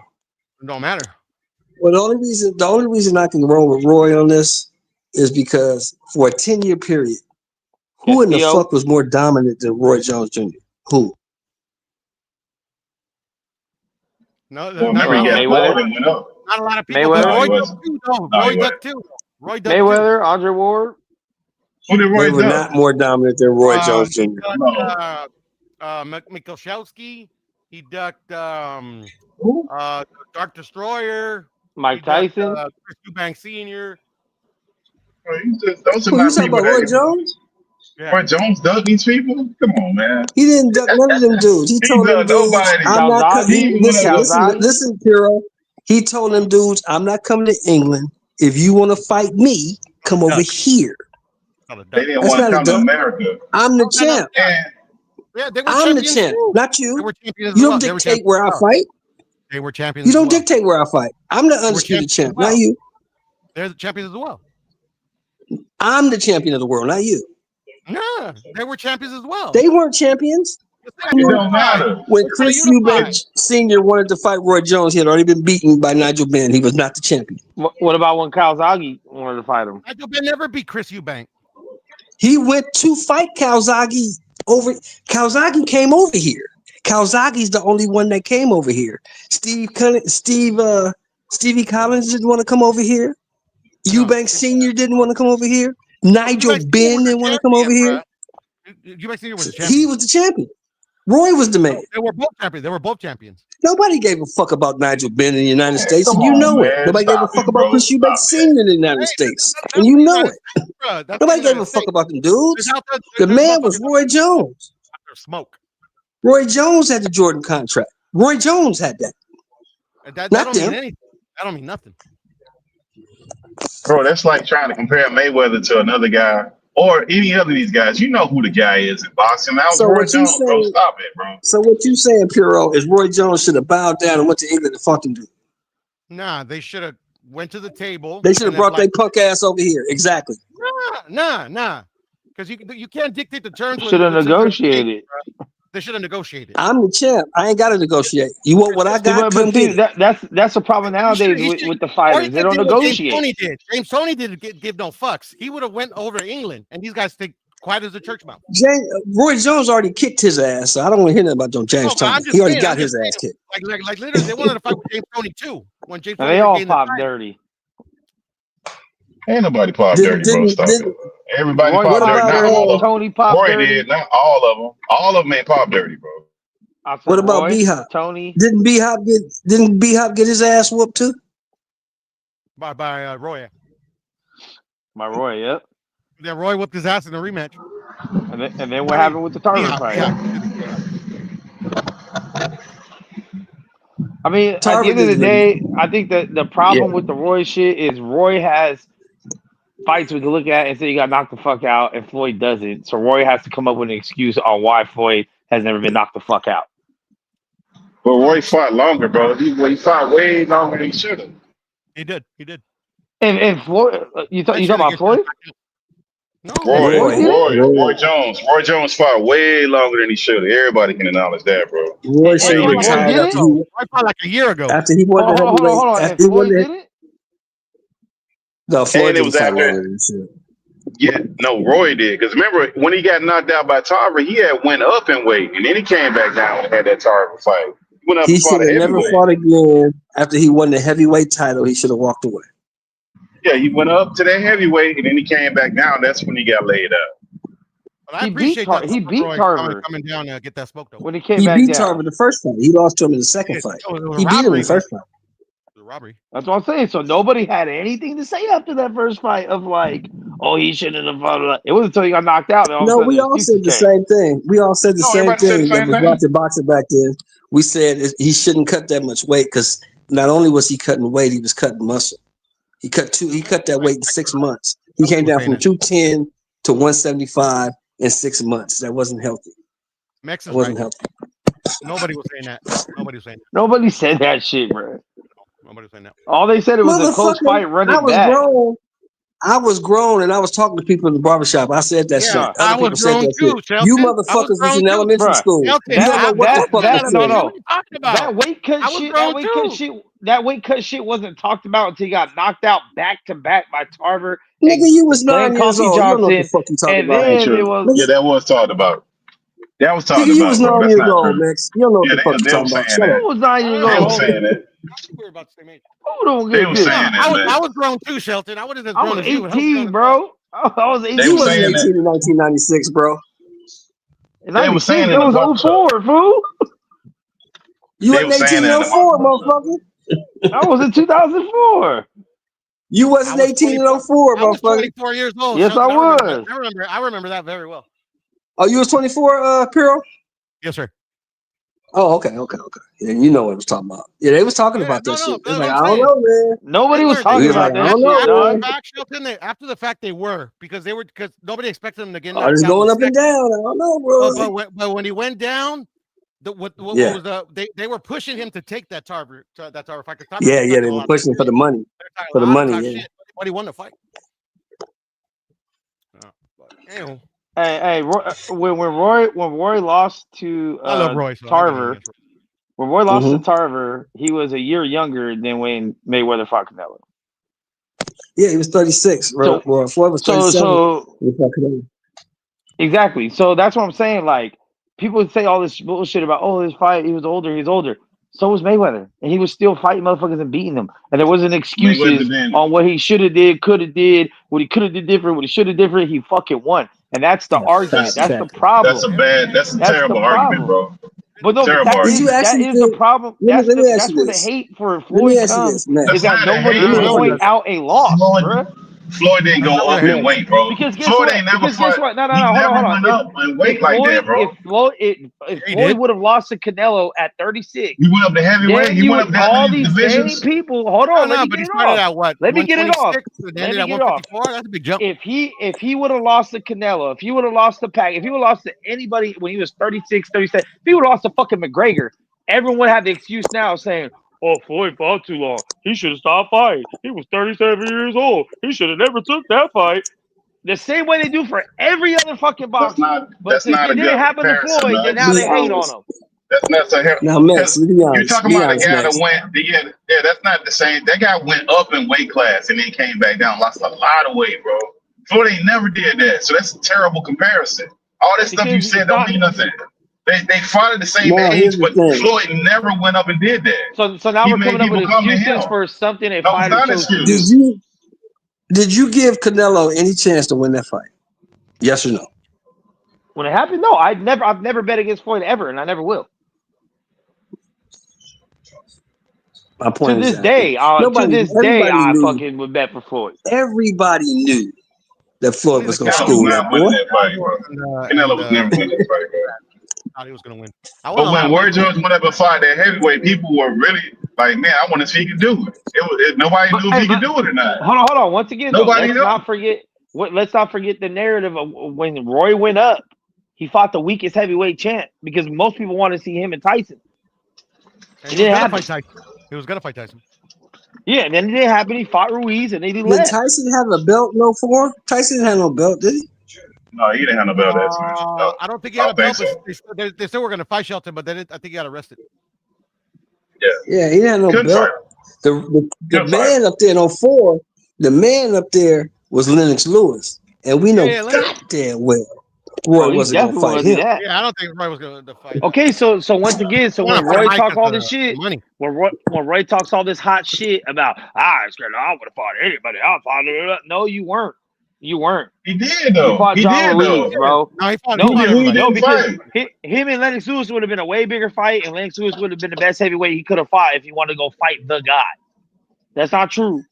[SPEAKER 11] It don't matter.
[SPEAKER 6] Well, the only reason I can roll with Roy on this is because for a 10-year period, who in the fuck was more dominant than Roy Jones Jr.? Who?
[SPEAKER 11] Not a lot of people. Roy ducked too.
[SPEAKER 3] Mayweather, Andre Ward.
[SPEAKER 8] Who did Roy
[SPEAKER 6] They were not more dominant than Roy Jones Jr.
[SPEAKER 11] Michalowski. He ducked Dark Destroyer.
[SPEAKER 3] Mike Tyson.
[SPEAKER 11] Chris Eubank Sr.
[SPEAKER 8] Those are
[SPEAKER 6] you talking about Roy Jones?
[SPEAKER 8] Roy Jones dug these people? Come on, man.
[SPEAKER 6] He didn't duck none of them dudes. He told them
[SPEAKER 8] dug
[SPEAKER 6] dudes,
[SPEAKER 8] nobody.
[SPEAKER 6] I'm not coming.
[SPEAKER 3] Calzaghe.
[SPEAKER 6] Listen, Piro. He told them dudes, I'm not coming to England. If you want to fight me, come over here.
[SPEAKER 8] They didn't
[SPEAKER 6] That's
[SPEAKER 8] want to
[SPEAKER 6] not a
[SPEAKER 8] come to
[SPEAKER 6] duck.
[SPEAKER 8] America.
[SPEAKER 6] I'm the champ.
[SPEAKER 11] Yeah, they were
[SPEAKER 6] I'm the
[SPEAKER 11] champions
[SPEAKER 6] champ,
[SPEAKER 11] too.
[SPEAKER 6] not you.
[SPEAKER 11] They were champions
[SPEAKER 6] You
[SPEAKER 11] as
[SPEAKER 6] don't
[SPEAKER 11] well. They were
[SPEAKER 6] dictate
[SPEAKER 11] champions
[SPEAKER 6] where I
[SPEAKER 11] as well.
[SPEAKER 6] fight.
[SPEAKER 11] They were champions.
[SPEAKER 6] You don't
[SPEAKER 11] as well.
[SPEAKER 6] dictate where I fight. I'm the
[SPEAKER 11] They were
[SPEAKER 6] undisputed
[SPEAKER 11] champions
[SPEAKER 6] champ,
[SPEAKER 11] as well.
[SPEAKER 6] not you.
[SPEAKER 11] They're the champions as well.
[SPEAKER 6] I'm the champion of the world, not you.
[SPEAKER 11] Nah, they were champions as well.
[SPEAKER 6] They weren't champions.
[SPEAKER 8] It don't matter.
[SPEAKER 6] When Chris Eubank Sr. wanted to fight Roy Jones, he had already been beaten by Nigel Benn. He was not the champion.
[SPEAKER 3] What about when Calzaghe wanted to fight him?
[SPEAKER 11] Nigel Benn never beat Chris Eubank.
[SPEAKER 6] He went to fight Calzaghe over. Calzaghe came over here. Calzaghe's the only one that came over here. Stevie Collins didn't want to come over here. Eubank Sr. didn't want to come over here. Nigel Benn didn't want to come over here.
[SPEAKER 11] Eubank Sr. was the champion.
[SPEAKER 6] He was the champion. Roy was the man.
[SPEAKER 11] They were both champions. They were both champions.
[SPEAKER 6] Nobody gave a fuck about Nigel Benn in the United States, and
[SPEAKER 8] come
[SPEAKER 6] you
[SPEAKER 8] on,
[SPEAKER 6] know it.
[SPEAKER 8] man.
[SPEAKER 6] Nobody gave a
[SPEAKER 8] Stop
[SPEAKER 6] fuck
[SPEAKER 8] it,
[SPEAKER 6] about
[SPEAKER 8] bro.
[SPEAKER 6] Chris Eubank
[SPEAKER 8] Stop
[SPEAKER 6] Sr. in the United States, and you know it. Nobody gave a fuck about them dudes. The man was Roy Jones.
[SPEAKER 11] Smoke.
[SPEAKER 6] Roy Jones had the Jordan contract. Roy Jones had that.
[SPEAKER 11] That
[SPEAKER 6] Not
[SPEAKER 11] don't mean
[SPEAKER 6] them.
[SPEAKER 11] anything. That don't mean nothing.
[SPEAKER 8] Bro, that's like trying to compare Mayweather to another guy or any other of these guys. You know who the guy is in boxing. That was
[SPEAKER 6] So
[SPEAKER 8] Roy
[SPEAKER 6] what you
[SPEAKER 8] Jones, bro.
[SPEAKER 6] saying-
[SPEAKER 8] Stop it, bro.
[SPEAKER 6] So what you saying, Piro, is Roy Jones should have bowed down and went to England and fought them dudes.
[SPEAKER 11] Nah, they should have went to the table.
[SPEAKER 6] They should have
[SPEAKER 11] and
[SPEAKER 6] brought their
[SPEAKER 11] then,
[SPEAKER 6] punk ass over here. Exactly.
[SPEAKER 11] Nah. Because you can't dictate the terms.
[SPEAKER 3] Should have negotiated.
[SPEAKER 11] They should have negotiated.
[SPEAKER 6] I'm the champ. I ain't got to negotiate. You want what I got? Come
[SPEAKER 3] But see,
[SPEAKER 6] get it.
[SPEAKER 3] that's the problem nowadays with the fighters. They don't negotiate.
[SPEAKER 11] James Toney didn't give no fucks. He would have went over to England, and these guys think quiet as a church mouse.
[SPEAKER 6] Roy Jones already kicked his ass, so I don't want to hear nothing about James
[SPEAKER 11] but
[SPEAKER 6] Toney.
[SPEAKER 11] I'm just
[SPEAKER 6] He already
[SPEAKER 11] saying,
[SPEAKER 6] got
[SPEAKER 11] I'm
[SPEAKER 6] his
[SPEAKER 11] just
[SPEAKER 6] ass kicked.
[SPEAKER 11] Like literally, they wanted to fight with James Toney too. When James
[SPEAKER 3] And
[SPEAKER 11] Toney
[SPEAKER 3] they all
[SPEAKER 11] regained the
[SPEAKER 3] pop
[SPEAKER 11] title.
[SPEAKER 3] dirty.
[SPEAKER 8] Ain't nobody pop
[SPEAKER 6] Didn't-
[SPEAKER 8] dirty, bro.
[SPEAKER 6] didn't-
[SPEAKER 8] Stop
[SPEAKER 6] didn't-
[SPEAKER 8] it. Everybody
[SPEAKER 3] Roy
[SPEAKER 8] pop dirty.
[SPEAKER 6] about,
[SPEAKER 8] Not all of them.
[SPEAKER 3] Tony pop
[SPEAKER 8] Roy
[SPEAKER 3] dirty.
[SPEAKER 8] did. Not all of them. All of them ain't pop dirty, bro.
[SPEAKER 3] I said
[SPEAKER 6] What about
[SPEAKER 3] Roy,
[SPEAKER 6] B-Hop?
[SPEAKER 3] Tony.
[SPEAKER 6] Didn't B-Hop get his ass whooped too?
[SPEAKER 11] by Roy.
[SPEAKER 3] My Roy, yep.
[SPEAKER 11] Yeah, Roy whipped his ass in the rematch.
[SPEAKER 3] And then what happened with the Tarver
[SPEAKER 11] Yeah,
[SPEAKER 3] fight?
[SPEAKER 11] yeah.
[SPEAKER 3] I mean,
[SPEAKER 6] Tarver
[SPEAKER 3] at the end of the
[SPEAKER 6] didn't
[SPEAKER 3] day, I think that the problem with the Roy shit is Roy has fights we can look at and say he got knocked the fuck out, and Floyd doesn't. So Roy has to come up with an excuse on why Floyd has never been knocked the fuck out.
[SPEAKER 8] But Roy fought longer, bro. He fought way longer than he should have.
[SPEAKER 11] He did.
[SPEAKER 3] And Floyd, you talking about Floyd?
[SPEAKER 11] No,
[SPEAKER 8] Roy Jones. Roy Jones fought way longer than he should have. Everybody can acknowledge that, bro.
[SPEAKER 6] Roy should have retired after
[SPEAKER 11] I fought like a year ago.
[SPEAKER 6] he won the
[SPEAKER 3] Hold on.
[SPEAKER 6] heavyweight.
[SPEAKER 3] And Floyd did it?
[SPEAKER 6] No, Floyd
[SPEAKER 8] And it
[SPEAKER 6] didn't
[SPEAKER 8] was
[SPEAKER 6] fight
[SPEAKER 8] after-
[SPEAKER 6] longer than shit.
[SPEAKER 8] Yeah, no, Roy did. Because remember, when he got knocked out by Tarver, he had went up in weight, and then he came back down and had that Tarver fight. He went up
[SPEAKER 6] He
[SPEAKER 8] and fought
[SPEAKER 6] should
[SPEAKER 8] a
[SPEAKER 6] have never
[SPEAKER 8] heavyweight.
[SPEAKER 6] fought again after he won the heavyweight title. He should have walked away.
[SPEAKER 8] Yeah, he went up to that heavyweight, and then he came back down. That's when he got laid out.
[SPEAKER 11] But I appreciate that.
[SPEAKER 3] He beat
[SPEAKER 11] Roy
[SPEAKER 3] Tarver
[SPEAKER 11] coming down to get that smoke though.
[SPEAKER 3] when he came
[SPEAKER 6] He
[SPEAKER 3] back
[SPEAKER 6] beat
[SPEAKER 3] down.
[SPEAKER 6] Tarver the first fight. He lost to him in the second fight.
[SPEAKER 11] It was a
[SPEAKER 6] He beat him in
[SPEAKER 11] robbery.
[SPEAKER 6] the first fight.
[SPEAKER 11] It was a robbery.
[SPEAKER 3] That's what I'm saying. So nobody had anything to say after that first fight of like, oh, he shouldn't have fought. It wasn't until he got knocked out.
[SPEAKER 6] No, we all said the same thing. We all said the
[SPEAKER 8] No,
[SPEAKER 6] same
[SPEAKER 8] everybody said
[SPEAKER 6] thing
[SPEAKER 8] the
[SPEAKER 6] that
[SPEAKER 8] same
[SPEAKER 6] was
[SPEAKER 8] thing.
[SPEAKER 6] watching boxing back then. We said he shouldn't cut that much weight because not only was he cutting weight, he was cutting muscle. He cut that weight in 6 months. He came down from 210 to 175 in 6 months. That wasn't healthy.
[SPEAKER 11] Mex
[SPEAKER 6] That
[SPEAKER 11] is
[SPEAKER 6] wasn't
[SPEAKER 11] right.
[SPEAKER 6] healthy.
[SPEAKER 11] Nobody was saying that.
[SPEAKER 3] Nobody said that shit, bro.
[SPEAKER 11] Nobody was saying that.
[SPEAKER 3] All they said it was a close
[SPEAKER 6] Motherfucker,
[SPEAKER 3] fight. Run
[SPEAKER 6] I
[SPEAKER 3] it
[SPEAKER 6] was
[SPEAKER 3] back.
[SPEAKER 6] grown. I was grown and I was talking to people in the barbershop. I said that shit. Other
[SPEAKER 11] I
[SPEAKER 6] people
[SPEAKER 11] was
[SPEAKER 6] said
[SPEAKER 11] grown
[SPEAKER 6] that
[SPEAKER 11] too,
[SPEAKER 6] shit.
[SPEAKER 11] Shelton.
[SPEAKER 6] You
[SPEAKER 11] I was
[SPEAKER 6] motherfuckers was
[SPEAKER 11] grown
[SPEAKER 6] in
[SPEAKER 11] too.
[SPEAKER 6] elementary
[SPEAKER 3] Bruh.
[SPEAKER 6] school.
[SPEAKER 11] Shelton,
[SPEAKER 6] You don't know what the fuck
[SPEAKER 3] that-
[SPEAKER 6] you
[SPEAKER 3] no,
[SPEAKER 6] said.
[SPEAKER 3] no.
[SPEAKER 11] What are you talking about?
[SPEAKER 3] That weight cut
[SPEAKER 11] I was
[SPEAKER 3] shit.
[SPEAKER 11] grown
[SPEAKER 3] That weight cut
[SPEAKER 11] too.
[SPEAKER 3] shit. That weight cut shit wasn't talked about until he got knocked out back to back by Tarver.
[SPEAKER 6] Nigga, you was
[SPEAKER 3] Glenn
[SPEAKER 6] 9 years
[SPEAKER 3] Coffee
[SPEAKER 6] old. You don't know what the
[SPEAKER 3] Johnson,
[SPEAKER 6] fuck you talking
[SPEAKER 3] and
[SPEAKER 6] about.
[SPEAKER 3] then
[SPEAKER 8] True.
[SPEAKER 3] it was
[SPEAKER 8] Yeah, that was talked about. That was talked
[SPEAKER 6] Nigga, you
[SPEAKER 8] about.
[SPEAKER 6] was
[SPEAKER 8] bro.
[SPEAKER 6] 9
[SPEAKER 8] That's
[SPEAKER 6] years
[SPEAKER 8] not
[SPEAKER 6] old,
[SPEAKER 8] true.
[SPEAKER 6] Max. You don't know what
[SPEAKER 8] Yeah,
[SPEAKER 6] the fuck you
[SPEAKER 8] they
[SPEAKER 6] talking
[SPEAKER 8] was
[SPEAKER 6] about.
[SPEAKER 8] saying
[SPEAKER 6] Shut
[SPEAKER 8] that.
[SPEAKER 6] up.
[SPEAKER 3] who was 9 years
[SPEAKER 8] They
[SPEAKER 3] old?
[SPEAKER 8] was saying that.
[SPEAKER 11] We're about the same age.
[SPEAKER 3] Who don't
[SPEAKER 8] They
[SPEAKER 3] give
[SPEAKER 8] was
[SPEAKER 3] a
[SPEAKER 8] saying
[SPEAKER 3] shit?
[SPEAKER 8] that, man.
[SPEAKER 11] I was grown too, Shelton. I wasn't as
[SPEAKER 3] I
[SPEAKER 11] grown
[SPEAKER 3] was
[SPEAKER 11] as you. but I was
[SPEAKER 3] 18,
[SPEAKER 11] grown as
[SPEAKER 3] bro. I was 18.
[SPEAKER 8] They
[SPEAKER 6] You
[SPEAKER 8] was
[SPEAKER 6] wasn't
[SPEAKER 8] saying
[SPEAKER 6] 18 in 1996, bro.
[SPEAKER 8] They was saying
[SPEAKER 3] it
[SPEAKER 8] in the
[SPEAKER 3] was
[SPEAKER 8] barbershop.
[SPEAKER 3] 04, fool.
[SPEAKER 6] You
[SPEAKER 8] They
[SPEAKER 6] wasn't
[SPEAKER 8] was saying
[SPEAKER 6] 18 in
[SPEAKER 8] that in the
[SPEAKER 6] 04, motherfucker.
[SPEAKER 3] I was in 2004.
[SPEAKER 6] You wasn't 18 in 04,
[SPEAKER 11] I was
[SPEAKER 6] motherfucker.
[SPEAKER 11] 24 years old.
[SPEAKER 3] Yes,
[SPEAKER 11] Shelton.
[SPEAKER 3] I was.
[SPEAKER 11] I remember that very well.
[SPEAKER 6] Oh, you was 24, Piro?
[SPEAKER 11] Yes, sir.
[SPEAKER 6] Oh, okay. Yeah, you know what I was talking about. Yeah, they was talking about that shit. It's like, I don't know, man.
[SPEAKER 3] Nobody was
[SPEAKER 11] They
[SPEAKER 3] talking
[SPEAKER 11] weren't.
[SPEAKER 3] about
[SPEAKER 6] They
[SPEAKER 3] that
[SPEAKER 6] was like, I
[SPEAKER 3] shit,
[SPEAKER 6] don't know,
[SPEAKER 3] dog.
[SPEAKER 6] man.
[SPEAKER 11] After the fact, they were because nobody expected him to get
[SPEAKER 6] Oh,
[SPEAKER 11] knocked
[SPEAKER 6] it's
[SPEAKER 11] down.
[SPEAKER 6] going up and down. I don't know, bro.
[SPEAKER 11] But when he went down, what
[SPEAKER 6] Yeah.
[SPEAKER 11] was they were pushing him to take that Tarver fight.
[SPEAKER 6] Yeah, they were pushing for the money. For the money, yeah.
[SPEAKER 11] Shit, but he won the fight. Anyway.
[SPEAKER 3] Hey, when Roy lost to
[SPEAKER 11] I love Roy. So
[SPEAKER 3] Tarver, when Roy lost
[SPEAKER 6] Mm-hmm.
[SPEAKER 3] to Tarver, he was a year younger than when Mayweather fought Canelo.
[SPEAKER 6] Yeah, he was 36. Floyd was 37.
[SPEAKER 3] Exactly. So that's what I'm saying. Like, people would say all this bullshit about, oh, his fight, he's older. So was Mayweather, and he was still fighting motherfuckers and beating them. And there wasn't excuses on what he should have did, could have did, what he could have did different, what he should have did different. He fucking won, and that's the argument. That's the problem.
[SPEAKER 8] That's a terrible argument, bro.
[SPEAKER 3] But no,
[SPEAKER 8] Terrible
[SPEAKER 3] that is
[SPEAKER 8] argument.
[SPEAKER 3] the problem.
[SPEAKER 6] Let me
[SPEAKER 3] That's
[SPEAKER 6] ask
[SPEAKER 3] where
[SPEAKER 6] you
[SPEAKER 3] the
[SPEAKER 6] this.
[SPEAKER 3] hate for
[SPEAKER 6] Let me
[SPEAKER 3] Floyd
[SPEAKER 6] ask you
[SPEAKER 3] comes,
[SPEAKER 6] this, man.
[SPEAKER 3] is that nobody
[SPEAKER 8] Let me
[SPEAKER 3] can
[SPEAKER 8] ask you
[SPEAKER 3] point
[SPEAKER 8] this.
[SPEAKER 3] out a loss, bro.
[SPEAKER 8] Floyd didn't go up in weight, bro.
[SPEAKER 3] Because guess
[SPEAKER 8] Floyd
[SPEAKER 3] what?
[SPEAKER 8] ain't never
[SPEAKER 3] Because guess
[SPEAKER 8] fought.
[SPEAKER 3] what? No,
[SPEAKER 8] He
[SPEAKER 3] hold
[SPEAKER 8] never
[SPEAKER 3] on.
[SPEAKER 8] went up in weight like that, bro.
[SPEAKER 3] If Floyd would have lost to Canelo at 36,
[SPEAKER 8] He went up to heavyweight.
[SPEAKER 3] then
[SPEAKER 8] He
[SPEAKER 3] you
[SPEAKER 8] went up
[SPEAKER 3] would
[SPEAKER 8] to
[SPEAKER 3] all
[SPEAKER 8] heavy
[SPEAKER 3] these
[SPEAKER 8] divisions.
[SPEAKER 3] same people. Hold on, let me
[SPEAKER 11] but
[SPEAKER 3] get
[SPEAKER 11] he
[SPEAKER 3] it
[SPEAKER 11] started
[SPEAKER 3] off.
[SPEAKER 11] at what?
[SPEAKER 3] Let me get it off.
[SPEAKER 11] 126, and
[SPEAKER 3] Let
[SPEAKER 11] ended
[SPEAKER 3] me
[SPEAKER 11] at
[SPEAKER 3] get it off.
[SPEAKER 11] 154. That's a big jump.
[SPEAKER 3] If he would have lost to Canelo, if he would have lost to Pac, if he would have lost to anybody when he was 36, 37, if he would have lost to fucking McGregor, everyone would have the excuse now saying, oh, Floyd fought too long. He should have stopped fighting. He was 37 years old. He should have never took that fight. The same way they do for every other fucking boxer. But since it didn't happen to Floyd, then now they hate on him.
[SPEAKER 8] That's not so.
[SPEAKER 6] Now, Max, be honest.
[SPEAKER 8] You're talking about a guy that went. Yeah, that's not the same. That guy went up in weight class and then came back down, lost a lot of weight, bro. Floyd ain't never did that, so that's a terrible comparison. All that stuff you said don't mean nothing. They fought at the same age, but Floyd never went up and did that.
[SPEAKER 3] So now we're coming up with excuses for something a fighter chose to do.
[SPEAKER 6] Did you give Canelo any chance to win that fight? Yes or no?
[SPEAKER 3] When it happened, no. I've never bet against Floyd ever, and I never will.
[SPEAKER 6] My point
[SPEAKER 3] to
[SPEAKER 6] is
[SPEAKER 3] this day, I
[SPEAKER 6] knew.
[SPEAKER 3] fucking would bet for Floyd.
[SPEAKER 6] Everybody knew that Floyd was going to school that boy.
[SPEAKER 8] Canelo was never winning that fight, bro.
[SPEAKER 11] Thought he was going to win.
[SPEAKER 8] But when Roy Jones went up and fought that heavyweight, people were really like, man, I want to see if he could do it. Nobody knew if he could do it or not.
[SPEAKER 3] Hold on. Once again, let's not forget the narrative of when Roy went up. He fought the weakest heavyweight champ because most people want to see him and Tyson.
[SPEAKER 11] He was gonna fight Tyson.
[SPEAKER 3] Yeah, and then it didn't happen. He fought Ruiz, and then he
[SPEAKER 6] Did
[SPEAKER 3] left.
[SPEAKER 6] Tyson have a belt in 04? Tyson didn't have no belt, did he?
[SPEAKER 8] No, he didn't have no belt.
[SPEAKER 11] I don't think he had a belt. But they still were gonna fight Shelton, but then I think he got arrested.
[SPEAKER 6] Yeah, he didn't have no belt. The man up there in 04, the man up there was Lennox Lewis, and we know goddamn well Roy wasn't going to fight him.
[SPEAKER 11] Yeah, I don't think Roy was going to fight.
[SPEAKER 3] Okay, so once again, when Roy talks all this shit, when Roy talks all this hot shit about I would have fought anybody, I'll fight it. No, you weren't. You weren't.
[SPEAKER 8] He did though.
[SPEAKER 3] You fought John Ruiz, bro.
[SPEAKER 11] No, he fought.
[SPEAKER 3] No, because him and Lennox Lewis would have been a way bigger fight, and Lennox Lewis would have been the best heavyweight he could have fought if he wanted to go fight the guy. That's not true.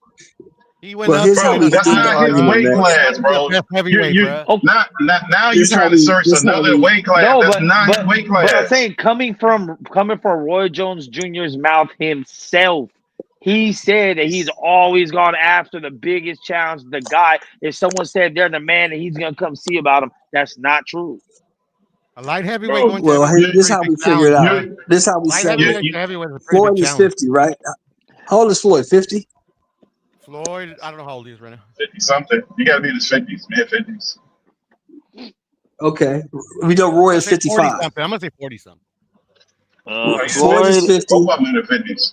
[SPEAKER 11] He went up.
[SPEAKER 8] That's not his weight class, bro. Now you're trying to search another weight class.
[SPEAKER 3] No,
[SPEAKER 8] that's not his weight class.
[SPEAKER 3] But I'm saying coming from Roy Jones Jr.'s mouth himself, he said that he's always gone after the biggest challenge, the guy. If someone said they're the man and he's gonna come see about him, that's not true.
[SPEAKER 11] A light heavyweight.
[SPEAKER 6] Well, this is how we figure it out. This is how we set it. Floyd is 50, right? How old is Floyd? 50?
[SPEAKER 11] Floyd, I don't know how old he is right now.
[SPEAKER 8] 50 something. You got to be in his 50s, mid 50s.
[SPEAKER 6] Okay. We know Roy is 55.
[SPEAKER 11] I'm going to say 40 something.
[SPEAKER 6] Floyd is 50.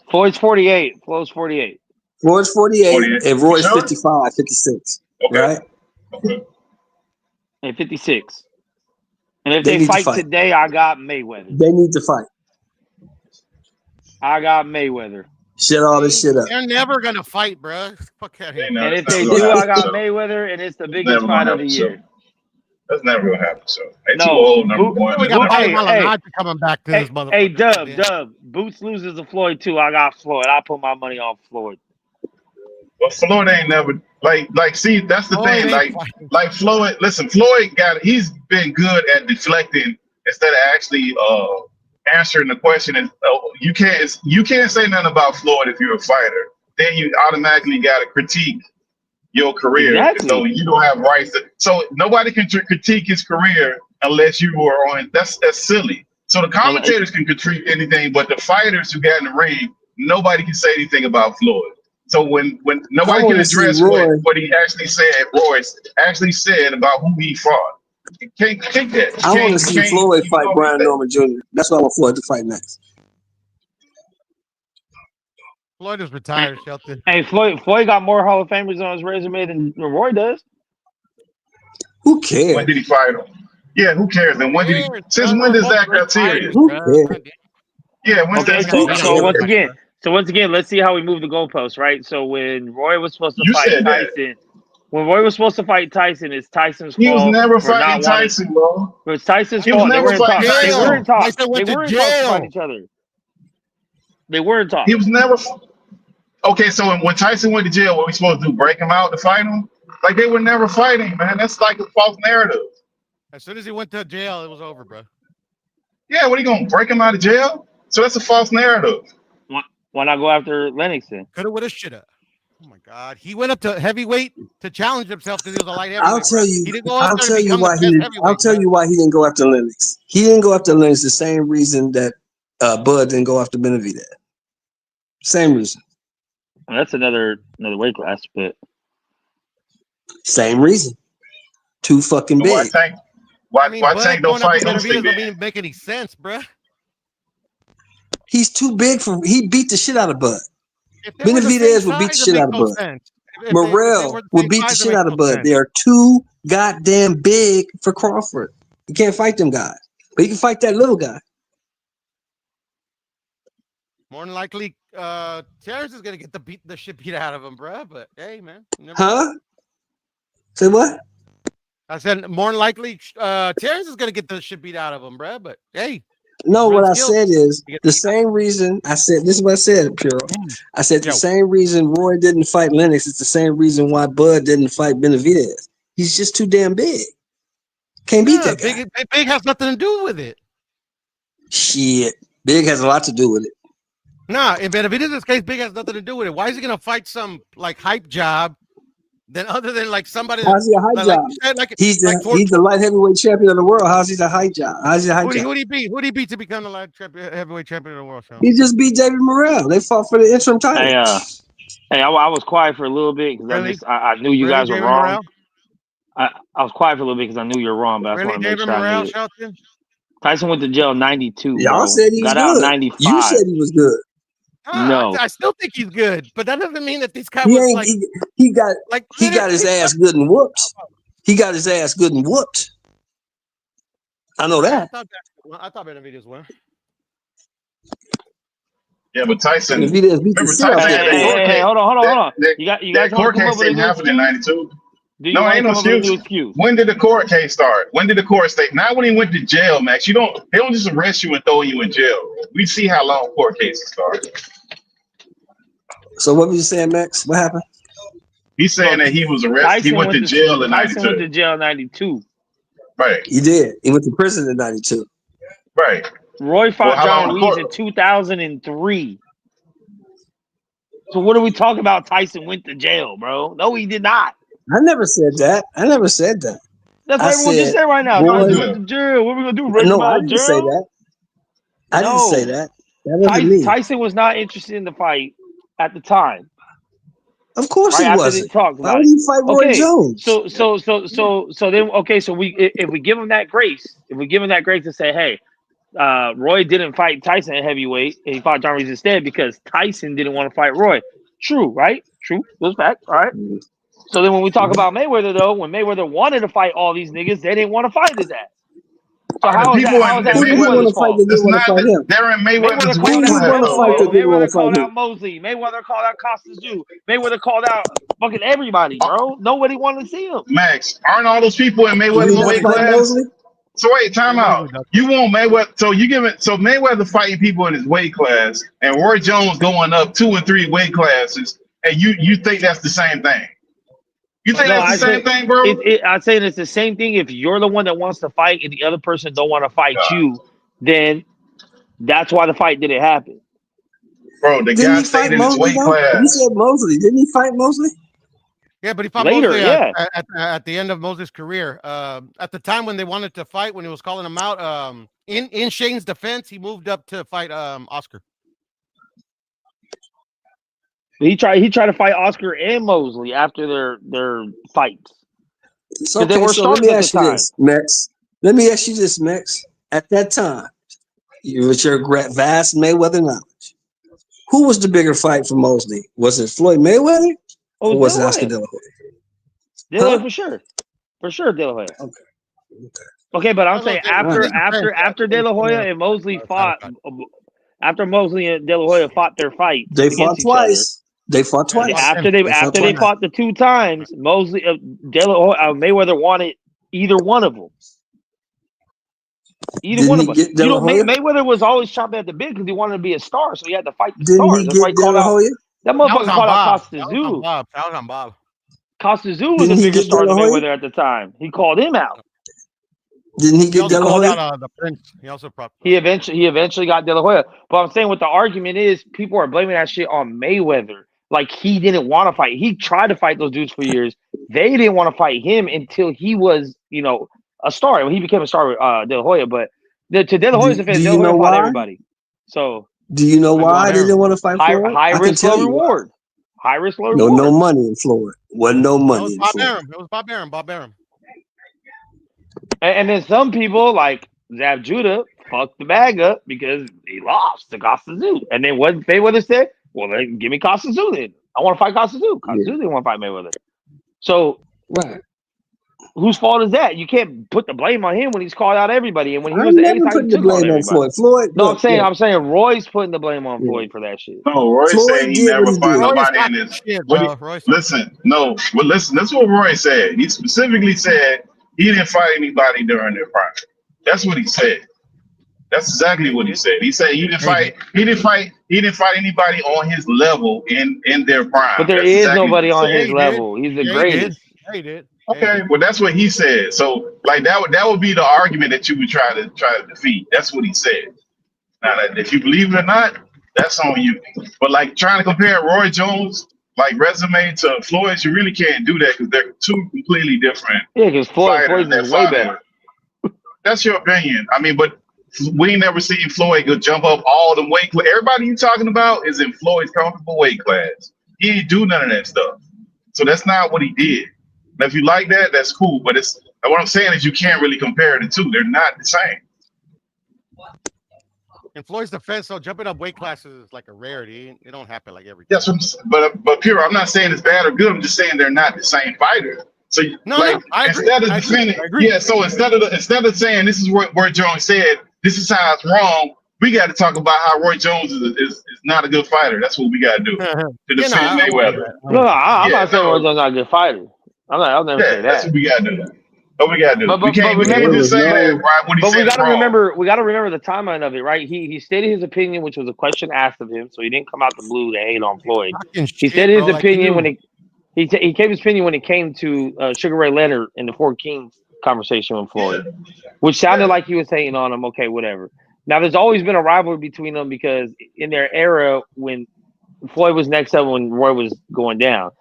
[SPEAKER 3] Floyd's 48. Floyd's 48.
[SPEAKER 6] Floyd's 48 and Roy's 55, 56. Okay. Right?
[SPEAKER 8] Okay.
[SPEAKER 3] And 56. And if they fight today, I got Mayweather.
[SPEAKER 6] They need to fight.
[SPEAKER 3] I got Mayweather.
[SPEAKER 6] Shut all this shit up.
[SPEAKER 11] They're never gonna fight, bro. Fuck out here.
[SPEAKER 3] And if they do, I got Mayweather, and it's the biggest fight of the year.
[SPEAKER 8] That's never gonna happen. So they too old. Number one.
[SPEAKER 11] We got coming back to this motherfucker.
[SPEAKER 3] Hey, Dub. Boots loses to Floyd too. I got Floyd. I put my money on Floyd.
[SPEAKER 8] Well, Floyd ain't never like. See, that's the
[SPEAKER 11] Floyd
[SPEAKER 8] thing.
[SPEAKER 11] ain't
[SPEAKER 8] Like Floyd. Listen, Floyd he's been good at deflecting instead of actually answering the question. And you can't say nothing about Floyd if you're a fighter. Then you automatically got to critique your career.
[SPEAKER 3] Exactly.
[SPEAKER 8] So you don't have rights. So nobody can critique his career unless you are on. That's silly. So the commentators can critique anything, but the fighters who got in the ring, nobody can say anything about Floyd. So when nobody can address what he actually said, Royce actually said about who he fought. You can't take that.
[SPEAKER 6] I want to see Floyd fight Brian Norman Jr. That's what I want Floyd to fight next.
[SPEAKER 11] Floyd is retired, Shelton.
[SPEAKER 3] Hey, Floyd got more Hall of Famers on his resume than Roy does.
[SPEAKER 6] Who cares?
[SPEAKER 8] When did he fight him? Yeah, who cares? And when did he? Since when does that criteria?
[SPEAKER 6] Who cares?
[SPEAKER 8] Yeah, when
[SPEAKER 3] Okay, so once again, let's see how we move the goalposts, right? So when Roy was supposed to fight Tyson, when Roy was supposed to fight Tyson, it's Tyson's fault.
[SPEAKER 8] He was never fighting Tyson, bro.
[SPEAKER 3] It was Tyson's
[SPEAKER 8] He
[SPEAKER 3] fault.
[SPEAKER 8] was never fighting Tyson.
[SPEAKER 3] They weren't talking.
[SPEAKER 11] Tyson went
[SPEAKER 3] They
[SPEAKER 11] to
[SPEAKER 3] weren't talking
[SPEAKER 11] jail.
[SPEAKER 3] about each other. They weren't talking.
[SPEAKER 8] He was never. Okay, so when Tyson went to jail, what we supposed to do? Break him out to fight him? Like they were never fighting, man. That's like a false narrative.
[SPEAKER 11] As soon as he went to jail, it was over, bro.
[SPEAKER 8] Yeah, what are you gonna break him out of jail? So that's a false narrative.
[SPEAKER 3] Why not go after Lennox then?
[SPEAKER 11] Coulda, woulda, shoulda. Oh my God, he went up to heavyweight to challenge himself because he was a light heavyweight.
[SPEAKER 6] I'll tell you.
[SPEAKER 11] He didn't go
[SPEAKER 6] I'll
[SPEAKER 11] out there
[SPEAKER 6] tell
[SPEAKER 11] to
[SPEAKER 6] you
[SPEAKER 11] become
[SPEAKER 6] why
[SPEAKER 11] the
[SPEAKER 6] he.
[SPEAKER 11] best
[SPEAKER 6] I'll
[SPEAKER 11] heavyweight,
[SPEAKER 6] tell
[SPEAKER 11] bro.
[SPEAKER 6] you why he didn't go after Lennox. He didn't go after Lennox the same reason that Bud didn't go after Benavidez. Same reason.
[SPEAKER 3] Well, that's another weight class, but
[SPEAKER 6] same reason. Too fucking big.
[SPEAKER 8] Why
[SPEAKER 11] Bud
[SPEAKER 8] Tank don't
[SPEAKER 11] going up
[SPEAKER 8] fight
[SPEAKER 11] to
[SPEAKER 8] those
[SPEAKER 11] Benavidez
[SPEAKER 8] big?
[SPEAKER 11] don't even make any sense, bro.
[SPEAKER 6] He's too big for. He beat the shit out of Bud.
[SPEAKER 11] If they were the
[SPEAKER 6] Benavidez
[SPEAKER 11] same
[SPEAKER 6] would beat the
[SPEAKER 11] size,
[SPEAKER 6] shit
[SPEAKER 11] it
[SPEAKER 6] out of
[SPEAKER 11] makes no
[SPEAKER 6] Bud.
[SPEAKER 11] sense. If
[SPEAKER 6] Morrell
[SPEAKER 11] they were the
[SPEAKER 6] would
[SPEAKER 11] same
[SPEAKER 6] beat the
[SPEAKER 11] size, it
[SPEAKER 6] shit
[SPEAKER 11] makes
[SPEAKER 6] out of
[SPEAKER 11] no
[SPEAKER 6] Bud.
[SPEAKER 11] sense.
[SPEAKER 6] They are too goddamn big for Crawford. You can't fight them guys, but you can fight that little guy.
[SPEAKER 11] More than likely, Terrence is gonna get the shit beat out of him, bro. But hey, man, you never
[SPEAKER 6] Huh?
[SPEAKER 11] know.
[SPEAKER 6] Say what?
[SPEAKER 11] I said more than likely, Terrence is gonna get the shit beat out of him, bro. But hey,
[SPEAKER 6] No, what I
[SPEAKER 11] skills.
[SPEAKER 6] said is the same reason I said this is what I said, Puro. I said the same reason Roy didn't fight Lennox is the same reason why Bud didn't fight Benavidez. He's just too damn big. Can't beat that guy.
[SPEAKER 11] Big has nothing to do with it.
[SPEAKER 6] Shit. Big has a lot to do with it.
[SPEAKER 11] Nah, in Benavidez's case, Big has nothing to do with it. Why is he gonna fight some like hype job? Then other than like somebody,
[SPEAKER 6] How's he a hype job? He's the light heavyweight champion of the world. How's he a hype job? How's he a hype job?
[SPEAKER 11] Who did he beat to become the light heavyweight champion of the world? Sean?
[SPEAKER 6] He just beat David Morrell. They fought for the interim title.
[SPEAKER 3] Hey, I was quiet for a little bit because I knew you guys were
[SPEAKER 11] David
[SPEAKER 3] wrong.
[SPEAKER 11] Morrell?
[SPEAKER 3] I was quiet for a little bit because I knew you were wrong, but I just want to make sure I knew.
[SPEAKER 11] Shelton?
[SPEAKER 3] Tyson went to jail 92.
[SPEAKER 6] Y'all said he was
[SPEAKER 3] got
[SPEAKER 6] good.
[SPEAKER 3] Out 95.
[SPEAKER 6] You said he was good.
[SPEAKER 3] No,
[SPEAKER 11] I still think he's good, but that doesn't mean that this guy
[SPEAKER 6] He
[SPEAKER 11] was
[SPEAKER 6] ain't.
[SPEAKER 11] like
[SPEAKER 6] He got his ass good and whooped. He got his ass good and whooped. I know that.
[SPEAKER 11] I thought Benavidez won.
[SPEAKER 8] Yeah, but Tyson.
[SPEAKER 6] Benavidez beat the
[SPEAKER 8] Remember
[SPEAKER 6] shit out of
[SPEAKER 8] Tyson?
[SPEAKER 6] him.
[SPEAKER 3] Hey, hold on. You guys
[SPEAKER 8] that court
[SPEAKER 3] want to come
[SPEAKER 8] case
[SPEAKER 3] up with a
[SPEAKER 8] didn't
[SPEAKER 3] new
[SPEAKER 8] happen in '92.
[SPEAKER 3] No,
[SPEAKER 8] ain't no
[SPEAKER 3] excuse.
[SPEAKER 8] When did the court case start? When did the court state? Not when he went to jail, Max. They don't just arrest you and throw you in jail. We see how long court cases start.
[SPEAKER 6] So what were you saying, Max? What happened?
[SPEAKER 8] He's saying that he was arrested. He went to jail in '92.
[SPEAKER 3] Tyson went to jail in 92.
[SPEAKER 8] Right.
[SPEAKER 6] He did. He went to prison in '92.
[SPEAKER 8] Right.
[SPEAKER 3] Roy fought John Ruiz in 2003. So what are we talking about? Tyson went to jail, bro. No, he did not.
[SPEAKER 6] I never said that. That's
[SPEAKER 3] what everyone just said right now. Tyson went to jail. What are we gonna do?
[SPEAKER 6] No, I didn't say that. I didn't say that. That wasn't me.
[SPEAKER 3] Tyson was not interested in the fight at the time.
[SPEAKER 6] Of course he wasn't. Why would he fight Roy Jones?
[SPEAKER 3] So then if we give him that grace, to say, hey, Roy didn't fight Tyson at heavyweight and he fought John Ruiz instead because Tyson didn't want to fight Roy. True, right? True. Those facts. All right. So then when we talk about Mayweather, though, when Mayweather wanted to fight all these niggas, they didn't want to fight his ass. So how is that Mayweather's fault?
[SPEAKER 8] It's not Darren Mayweather's
[SPEAKER 3] Mayweather called out Mosley. Mayweather called out Costas Jew. Mayweather called out fucking everybody, bro. Nobody wanted to see him.
[SPEAKER 8] Max, aren't all those people in Mayweather's weight class? So wait, time out. You want Mayweather? So Mayweather fighting people in his weight class, and Roy Jones going up 2 and 3 weight classes. and you think that's the same thing. You think
[SPEAKER 3] No,
[SPEAKER 8] that's the same thing, bro?
[SPEAKER 3] I say it's the same thing. If you're the one that wants to fight and the other person don't want to fight you, then that's why the fight didn't happen.
[SPEAKER 8] Bro, the
[SPEAKER 6] Didn't
[SPEAKER 8] guy
[SPEAKER 6] he
[SPEAKER 8] stayed
[SPEAKER 6] fight
[SPEAKER 8] in his
[SPEAKER 6] Mosley
[SPEAKER 8] weight
[SPEAKER 6] though? You
[SPEAKER 8] class.
[SPEAKER 6] said Mosley. Didn't he fight Mosley?
[SPEAKER 11] Yeah, but he fought
[SPEAKER 3] Later,
[SPEAKER 11] Mosley
[SPEAKER 3] yeah.
[SPEAKER 11] at the end of Mosley's career. At the time when they wanted to fight, when he was calling him out, in Shane's defense, he moved up to fight Oscar.
[SPEAKER 3] He tried to fight Oscar and Mosley after their fights.
[SPEAKER 6] So, okay, so let me ask you this, Max. Let me ask you this, Max. At that time, with your vast Mayweather knowledge, who was the bigger fight for Mosley? Was it Floyd Mayweather or was it Oscar De La Hoya?
[SPEAKER 3] De La Hoya for sure, De La Hoya. Okay, but I'm saying after De La Hoya and Mosley fought, after Mosley and De La Hoya fought their fight,
[SPEAKER 6] they fought twice. They fought twice.
[SPEAKER 3] After they fought the 2 times, Mosley, De La Hoya, Mayweather wanted either one of them. Either one of them. Mayweather was always chopping at the bit because he wanted to be a star, so he had to fight the stars. That's why he called out. That motherfucker called out Costa Zoo.
[SPEAKER 11] That was on Bob.
[SPEAKER 3] Costa Zoo was the biggest star than Mayweather at the time. He called him out.
[SPEAKER 6] Didn't he get De La Hoya?
[SPEAKER 11] The Prince. He also
[SPEAKER 3] he eventually got De La Hoya. But I'm saying what the argument is, people are blaming that shit on Mayweather. Like he didn't want to fight. He tried to fight those dudes for years. They didn't want to fight him until he was, a star. When he became a star with De La Hoya. But to De La Hoya's defense, De La Hoya fought everybody. So
[SPEAKER 6] do you know why they didn't want to fight Floyd?
[SPEAKER 3] High risk, low reward. High risk, low reward.
[SPEAKER 6] No money in Floyd. Wasn't no money in Floyd.
[SPEAKER 11] It was Bob Arum.
[SPEAKER 3] And then some people like Zab Judah fucked the bag up because he lost to Costa Zoo. And then what Mayweather said, well, then give me Costa Zoo then. I want to fight Costa Zoo. Costa Zoo didn't want to fight Mayweather. So whose fault is that? You can't put the blame on him when he's called out everybody. And when he was the ace,
[SPEAKER 6] putting the blame on Floyd.
[SPEAKER 3] No, I'm saying Roy's putting the blame on Floyd for that shit.
[SPEAKER 8] No, Roy said he never fought nobody in this. Listen, that's what Roy said. He specifically said he didn't fight anybody during their prime. That's what he said. That's exactly what he said. He said he didn't fight anybody on his level in their prime.
[SPEAKER 3] But there is nobody on his level. He's the greatest.
[SPEAKER 11] He did.
[SPEAKER 8] Okay, well that's what he said. So like that would be the argument that you would try to defeat. That's what he said. Now if you believe it or not, that's on you. But like trying to compare Roy Jones resume to Floyd's, you really can't do that because they're two completely different.
[SPEAKER 3] Yeah, because Floyd is way better.
[SPEAKER 8] That's your opinion. I mean, but we ain't never seen Floyd go jump up all the weight. Everybody you talking about is in Floyd's comfortable weight class. He didn't do none of that stuff. So that's not what he did. Now, if you like that, that's cool. But what I'm saying is you can't really compare the two. They're not the same.
[SPEAKER 11] In Floyd's defense, though, jumping up weight classes is like a rarity. It don't happen like every time.
[SPEAKER 8] Yes, but Pure, I'm not saying it's bad or good. I'm just saying they're not the same fighter. So instead of defending, so instead of saying this is what Roy Jones said, this is how it's wrong, we got to talk about how Roy Jones is not a good fighter. That's what we got to do to defend Mayweather.
[SPEAKER 3] No, I'm not saying Roy Jones is not a good fighter. I'll never say that.
[SPEAKER 8] That's what we got to do. What we got to do. We can't just say that, right? What he said is wrong.
[SPEAKER 3] We got to remember the timeline of it, right? He stated his opinion, which was a question asked of him, so he didn't come out the blue to hate on Floyd. He said his opinion when he gave his opinion when it came to Sugar Ray Leonard in the Four Kings conversation with Floyd, which sounded like he was hating on him. Okay, whatever. Now, there's always been a rivalry between them because in their era when Floyd was next up when Roy was going down,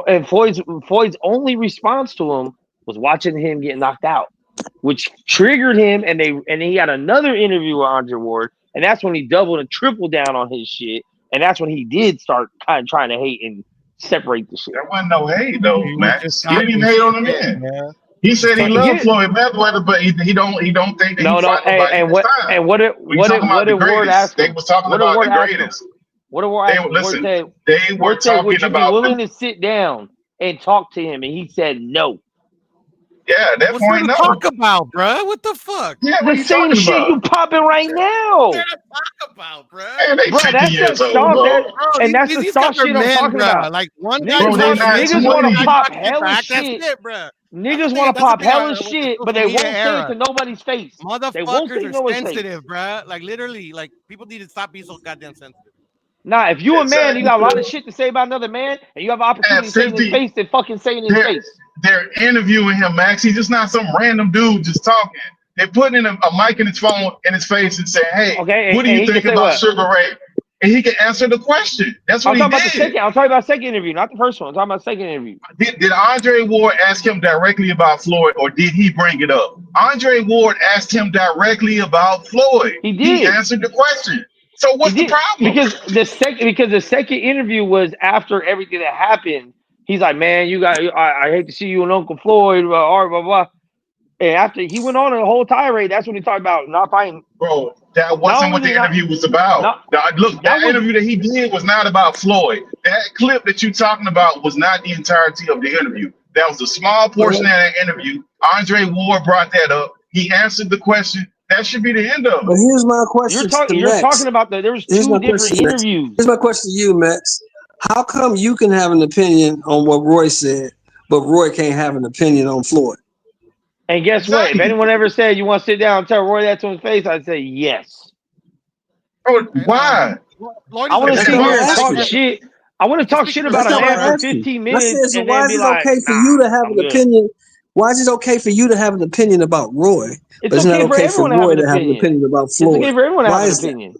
[SPEAKER 3] and Floyd's only response to him was watching him get knocked out, which triggered him, and he had another interview with Andre Ward, and that's when he doubled and tripled down on his shit, and that's when he did start kind of trying to hate and separate the shit.
[SPEAKER 8] There wasn't no hate though, Max. He didn't even hate on the man. Yeah. He said he loved Floyd Mayweather, but he don't think that he fought nobody.
[SPEAKER 3] And what did Ward ask?
[SPEAKER 8] They was talking about the greatest.
[SPEAKER 3] What did Ward ask?
[SPEAKER 8] Listen, they were talking about.
[SPEAKER 3] Would you be willing to sit down and talk to him? And he said no.
[SPEAKER 8] Yeah, that point no.
[SPEAKER 11] Talk about, bro. What the fuck?
[SPEAKER 8] Yeah,
[SPEAKER 3] the same shit you popping right now.
[SPEAKER 11] What talk about, bro?
[SPEAKER 8] Man, they 50 years old, bro.
[SPEAKER 3] And that's the soft shit I'm talking about.
[SPEAKER 11] Like one guy,
[SPEAKER 3] niggas want to pop hella shit.
[SPEAKER 11] That's it, bro.
[SPEAKER 3] Niggas want to pop hella shit, but they won't say it to nobody's face.
[SPEAKER 11] Motherfuckers are sensitive, bro. Like literally, like people need to stop being so goddamn sensitive.
[SPEAKER 3] Nah, if you a man, you
[SPEAKER 8] Exactly.
[SPEAKER 3] got a lot of shit to say about another man, and you have an opportunity to say it in his
[SPEAKER 8] 50,
[SPEAKER 3] face, then fucking say it in his
[SPEAKER 8] they're
[SPEAKER 3] face.
[SPEAKER 8] they're interviewing him, Max. He's just not some random dude just talking. They're putting a mic in his phone in his face and saying, "Hey,
[SPEAKER 3] Okay,
[SPEAKER 8] what do
[SPEAKER 3] and
[SPEAKER 8] you
[SPEAKER 3] he can
[SPEAKER 8] think
[SPEAKER 3] say
[SPEAKER 8] about
[SPEAKER 3] what?
[SPEAKER 8] Sugar Ray?" And he can answer the question. That's
[SPEAKER 3] I'm
[SPEAKER 8] what he
[SPEAKER 3] talking about the
[SPEAKER 8] did.
[SPEAKER 3] second. I'm talking about the second interview, not the first one. I'm talking about the second interview.
[SPEAKER 8] Did Andre Ward ask him directly about Floyd, or did he bring it up? Andre Ward asked him directly about Floyd.
[SPEAKER 3] He
[SPEAKER 8] He
[SPEAKER 3] did.
[SPEAKER 8] answered the question. So
[SPEAKER 3] He
[SPEAKER 8] what's the
[SPEAKER 3] did
[SPEAKER 8] problem?
[SPEAKER 3] because the second interview was after everything that happened. He's like, man, I hate to see you and Uncle Floyd, blah blah blah. And after he went on a whole tirade, that's when he talked about not fighting.
[SPEAKER 8] Bro, that wasn't what the interview was about. Look, that interview that he did was not about Floyd. That clip that you're talking about was not the entirety of the interview. That was a small portion of that interview. Andre Ward brought that up. He answered the question. That should be the end of it.
[SPEAKER 6] But here's my question
[SPEAKER 3] You're talking about there was two different interviews.
[SPEAKER 6] Here's my question to you, Max. How come you can have an opinion on what Roy said, but Roy can't have an opinion on Floyd?
[SPEAKER 3] And guess what? If anyone ever said you want to sit down and tell Roy that to his face, I'd say yes.
[SPEAKER 8] Bro, why?
[SPEAKER 3] I want to sit here and talk shit. I want to talk shit about a man for 15 minutes.
[SPEAKER 6] I said, so
[SPEAKER 3] and
[SPEAKER 6] why
[SPEAKER 3] then
[SPEAKER 6] is
[SPEAKER 3] be
[SPEAKER 6] it
[SPEAKER 3] like,
[SPEAKER 6] okay for you to have an opinion? Why is it okay for you to have an opinion about Roy, but it's not okay for Roy to have an opinion about Floyd?
[SPEAKER 3] It's okay for everyone to
[SPEAKER 6] Why
[SPEAKER 3] have an
[SPEAKER 6] is that?
[SPEAKER 3] opinion.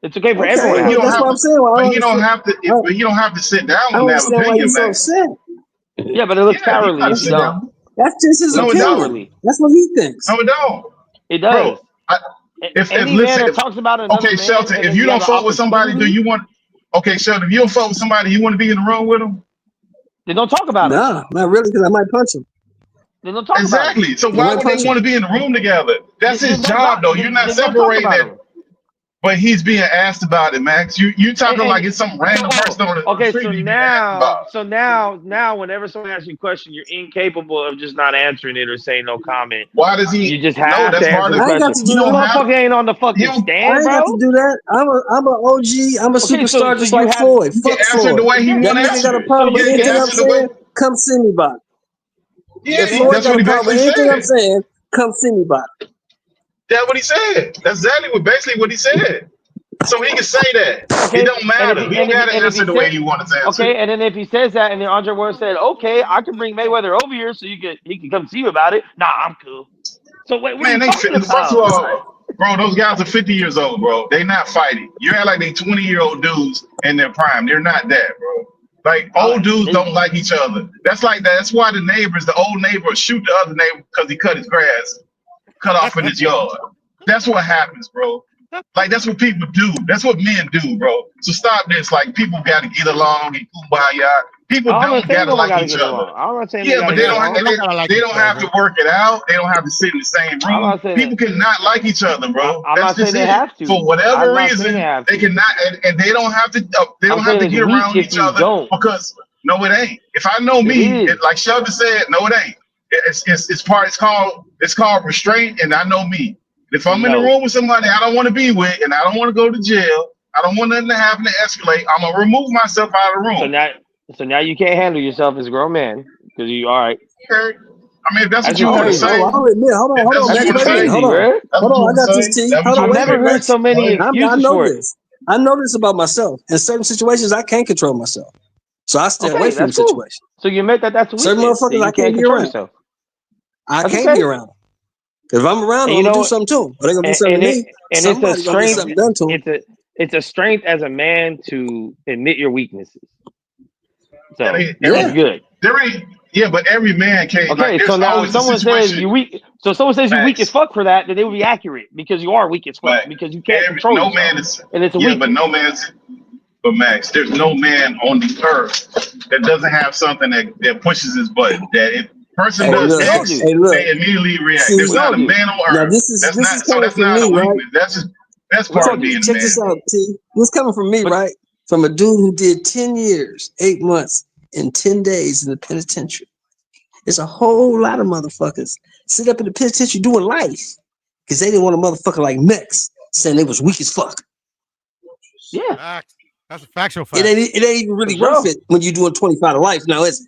[SPEAKER 3] It's okay for everyone.
[SPEAKER 6] Okay, that's what I'm saying.
[SPEAKER 8] But you don't have to. But you don't have to sit down
[SPEAKER 6] I don't
[SPEAKER 8] and have
[SPEAKER 6] understand why you're
[SPEAKER 8] opinion,
[SPEAKER 6] so
[SPEAKER 8] man.
[SPEAKER 6] upset.
[SPEAKER 3] Yeah, but it looks cowardly if you don't.
[SPEAKER 6] That's just his
[SPEAKER 8] No, it
[SPEAKER 6] opinion.
[SPEAKER 8] don't.
[SPEAKER 6] That's what he thinks.
[SPEAKER 8] No, it don't.
[SPEAKER 3] It does.
[SPEAKER 8] Bro, if
[SPEAKER 3] Any man
[SPEAKER 8] listen,
[SPEAKER 3] that talks about another
[SPEAKER 8] okay,
[SPEAKER 3] man,
[SPEAKER 8] Shelton,
[SPEAKER 3] and
[SPEAKER 8] if
[SPEAKER 3] then
[SPEAKER 8] you
[SPEAKER 3] you
[SPEAKER 8] don't
[SPEAKER 3] have
[SPEAKER 8] fuck
[SPEAKER 3] an
[SPEAKER 8] with somebody, do
[SPEAKER 3] opportunity,
[SPEAKER 8] you want? Okay, Shelton, if you don't fuck with somebody, you want to be in the room with them?
[SPEAKER 3] then don't talk about it.
[SPEAKER 6] Nah, not really, because I might punch him.
[SPEAKER 3] Then don't talk
[SPEAKER 8] Exactly.
[SPEAKER 3] about it.
[SPEAKER 8] So why would they want to be in the room together? That's his
[SPEAKER 3] Then
[SPEAKER 8] job, though. You're not
[SPEAKER 3] then don't talk
[SPEAKER 8] separating
[SPEAKER 3] about
[SPEAKER 8] it.
[SPEAKER 3] him.
[SPEAKER 8] But he's being asked about it, Max. You talking like it's some random person on the
[SPEAKER 3] Okay,
[SPEAKER 8] street
[SPEAKER 3] so
[SPEAKER 8] you being asked
[SPEAKER 3] now,
[SPEAKER 8] about.
[SPEAKER 3] whenever someone asks you a question, you're incapable of just not answering it or saying no comment.
[SPEAKER 8] Why does he?
[SPEAKER 3] You just
[SPEAKER 8] No,
[SPEAKER 3] have
[SPEAKER 8] that's
[SPEAKER 3] to
[SPEAKER 8] part
[SPEAKER 3] answer
[SPEAKER 8] of
[SPEAKER 3] the
[SPEAKER 8] it.
[SPEAKER 3] question.
[SPEAKER 6] You
[SPEAKER 3] The
[SPEAKER 6] don't have-
[SPEAKER 3] motherfucker ain't on the fucking stand,
[SPEAKER 6] I ain't
[SPEAKER 3] bro.
[SPEAKER 6] got to do that. I'm an OG. I'm a superstar just like Floyd.
[SPEAKER 8] You
[SPEAKER 6] Fuck
[SPEAKER 8] can answer
[SPEAKER 6] Floyd.
[SPEAKER 8] the way he
[SPEAKER 6] That
[SPEAKER 8] want to
[SPEAKER 6] nigga
[SPEAKER 8] answer
[SPEAKER 6] got a
[SPEAKER 8] it.
[SPEAKER 6] problem with
[SPEAKER 8] You can
[SPEAKER 6] anything I'm
[SPEAKER 8] answer the way.
[SPEAKER 6] saying, come see me about it.
[SPEAKER 8] Yeah,
[SPEAKER 6] If Floyd
[SPEAKER 8] that's
[SPEAKER 6] got
[SPEAKER 8] what
[SPEAKER 6] a
[SPEAKER 8] he
[SPEAKER 6] problem with
[SPEAKER 8] basically
[SPEAKER 6] anything I'm
[SPEAKER 8] said.
[SPEAKER 6] saying, come see me about it.
[SPEAKER 8] That's what he said. That's exactly what he said. So he can say that.
[SPEAKER 3] Okay,
[SPEAKER 8] It don't matter. He don't got to answer the way he wants to answer.
[SPEAKER 3] Okay, and then if he says that, and then Andre Ward said, "Okay, I can bring Mayweather over here, so he can come see you about it." Nah, I'm cool. So wait, what are
[SPEAKER 8] Man,
[SPEAKER 3] you talking about?
[SPEAKER 8] first of all, bro, those guys are 50 years old, bro. They not fighting. You act like they 20-year-old dudes in their prime. They're not that, bro. Like old dudes don't like each other. That's like that. That's why the old neighbor shoot the other neighbor because he cut his grass, cut off in his yard. That's what happens, bro. Like that's what people do. That's what men do, bro. So stop this. Like people got to get along and kumbaya. People don't gotta like each other.
[SPEAKER 3] I'm not saying
[SPEAKER 8] Yeah, but they don't. They don't have
[SPEAKER 11] other.
[SPEAKER 8] to work it out. They don't have to sit in the same
[SPEAKER 3] I'm
[SPEAKER 8] room.
[SPEAKER 3] not saying
[SPEAKER 8] People cannot like each other, bro.
[SPEAKER 3] I'm
[SPEAKER 8] That's
[SPEAKER 3] not saying
[SPEAKER 8] just
[SPEAKER 3] they
[SPEAKER 8] it.
[SPEAKER 3] have to.
[SPEAKER 8] For whatever
[SPEAKER 3] I'm not saying
[SPEAKER 8] reason,
[SPEAKER 3] they have
[SPEAKER 8] they cannot, and they don't have to. They don't
[SPEAKER 3] I'm
[SPEAKER 8] have to
[SPEAKER 3] saying
[SPEAKER 8] get
[SPEAKER 3] it's weak
[SPEAKER 8] around
[SPEAKER 3] if
[SPEAKER 8] each
[SPEAKER 3] you
[SPEAKER 8] other
[SPEAKER 3] don't.
[SPEAKER 8] because no, it ain't. If I know me,
[SPEAKER 3] is.
[SPEAKER 8] like Sheldon said, no, it ain't. It's called restraint, and I know me. If I'm in the room with somebody I don't want to be with, and I don't want to go to jail, I don't want nothing to happen to escalate. I'm gonna remove myself out of the room.
[SPEAKER 3] So now you can't handle yourself as a grown man because you all right.
[SPEAKER 8] Okay. I mean, if that's what
[SPEAKER 3] That's
[SPEAKER 8] you want to
[SPEAKER 3] crazy.
[SPEAKER 8] say,
[SPEAKER 6] I'll admit. Hold on,
[SPEAKER 8] that's
[SPEAKER 6] Max.
[SPEAKER 8] what
[SPEAKER 6] Wait a minute.
[SPEAKER 8] you
[SPEAKER 6] Hold
[SPEAKER 8] want to
[SPEAKER 6] on.
[SPEAKER 8] say. That's
[SPEAKER 6] Hold
[SPEAKER 8] what
[SPEAKER 6] on.
[SPEAKER 8] you
[SPEAKER 6] I got
[SPEAKER 8] want to
[SPEAKER 6] this,
[SPEAKER 8] say.
[SPEAKER 6] T.
[SPEAKER 8] That's
[SPEAKER 6] Hold
[SPEAKER 8] what
[SPEAKER 6] on.
[SPEAKER 8] you
[SPEAKER 3] I've
[SPEAKER 6] Wait
[SPEAKER 8] want
[SPEAKER 6] a
[SPEAKER 8] to
[SPEAKER 3] never
[SPEAKER 6] minute,
[SPEAKER 8] say.
[SPEAKER 3] heard
[SPEAKER 6] Max.
[SPEAKER 3] so many
[SPEAKER 6] I
[SPEAKER 3] excuses
[SPEAKER 6] know
[SPEAKER 3] for it.
[SPEAKER 6] this. I know this about myself. In certain situations, I can't control myself, so I stay away
[SPEAKER 3] Okay,
[SPEAKER 6] from the
[SPEAKER 3] that's cool.
[SPEAKER 6] situation.
[SPEAKER 3] So you admit that that's a
[SPEAKER 6] Certain
[SPEAKER 3] weakness. That
[SPEAKER 6] motherfuckers
[SPEAKER 3] you
[SPEAKER 6] I
[SPEAKER 3] can't
[SPEAKER 6] can't be
[SPEAKER 3] control
[SPEAKER 6] around.
[SPEAKER 3] yourself.
[SPEAKER 6] I
[SPEAKER 3] That's
[SPEAKER 6] can't
[SPEAKER 3] okay.
[SPEAKER 6] be around them. If I'm around them,
[SPEAKER 3] And you
[SPEAKER 6] I'm gonna
[SPEAKER 3] know
[SPEAKER 6] do
[SPEAKER 3] what?
[SPEAKER 6] something to them. Or they're gonna do something
[SPEAKER 3] And
[SPEAKER 6] to
[SPEAKER 3] it
[SPEAKER 6] me.
[SPEAKER 3] and it's a
[SPEAKER 6] Somebody's gonna get
[SPEAKER 3] strength.
[SPEAKER 6] something done to them.
[SPEAKER 3] It's a strength as a man to admit your weaknesses. So
[SPEAKER 6] Yeah.
[SPEAKER 3] it's good.
[SPEAKER 8] But every man can't.
[SPEAKER 3] Okay,
[SPEAKER 8] Like,
[SPEAKER 3] so
[SPEAKER 8] there's
[SPEAKER 3] now if
[SPEAKER 8] always a
[SPEAKER 3] someone says
[SPEAKER 8] situation.
[SPEAKER 3] you're weak, so someone says you're weak as
[SPEAKER 8] Facts.
[SPEAKER 3] fuck for that, then they would be accurate because you are weak as fuck
[SPEAKER 8] Like,
[SPEAKER 3] because you can't control
[SPEAKER 8] no
[SPEAKER 3] yourself.
[SPEAKER 8] man is.
[SPEAKER 3] And it's a
[SPEAKER 8] Yeah,
[SPEAKER 3] weakness.
[SPEAKER 8] but no man's. But Max, there's no man on the earth that doesn't have something that pushes his button. That if person
[SPEAKER 6] Hey,
[SPEAKER 8] does
[SPEAKER 6] look.
[SPEAKER 8] X,
[SPEAKER 6] Hey, look.
[SPEAKER 8] they immediately react.
[SPEAKER 6] See,
[SPEAKER 8] There's
[SPEAKER 3] We all
[SPEAKER 8] not a
[SPEAKER 3] do.
[SPEAKER 8] man on
[SPEAKER 6] now
[SPEAKER 8] earth.
[SPEAKER 6] this is coming
[SPEAKER 8] That's
[SPEAKER 6] from
[SPEAKER 8] not a
[SPEAKER 6] me, right?
[SPEAKER 8] weakness. That's
[SPEAKER 3] We
[SPEAKER 8] part
[SPEAKER 3] all
[SPEAKER 8] of
[SPEAKER 3] do.
[SPEAKER 8] being a
[SPEAKER 6] Check
[SPEAKER 8] man.
[SPEAKER 6] this out, T. This coming from me,
[SPEAKER 3] But
[SPEAKER 6] right? From a dude who did 10 years, 8 months, and 10 days in the penitentiary. There's a whole lot of motherfuckers sit up in the penitentiary doing life because they didn't want a motherfucker like Mex saying they was weak as fuck.
[SPEAKER 3] yeah,
[SPEAKER 11] Fact. That's a factual
[SPEAKER 6] It
[SPEAKER 11] fact.
[SPEAKER 6] ain't even really
[SPEAKER 3] For
[SPEAKER 6] worth
[SPEAKER 3] sure.
[SPEAKER 6] it when you're doing 25 to life now, is it?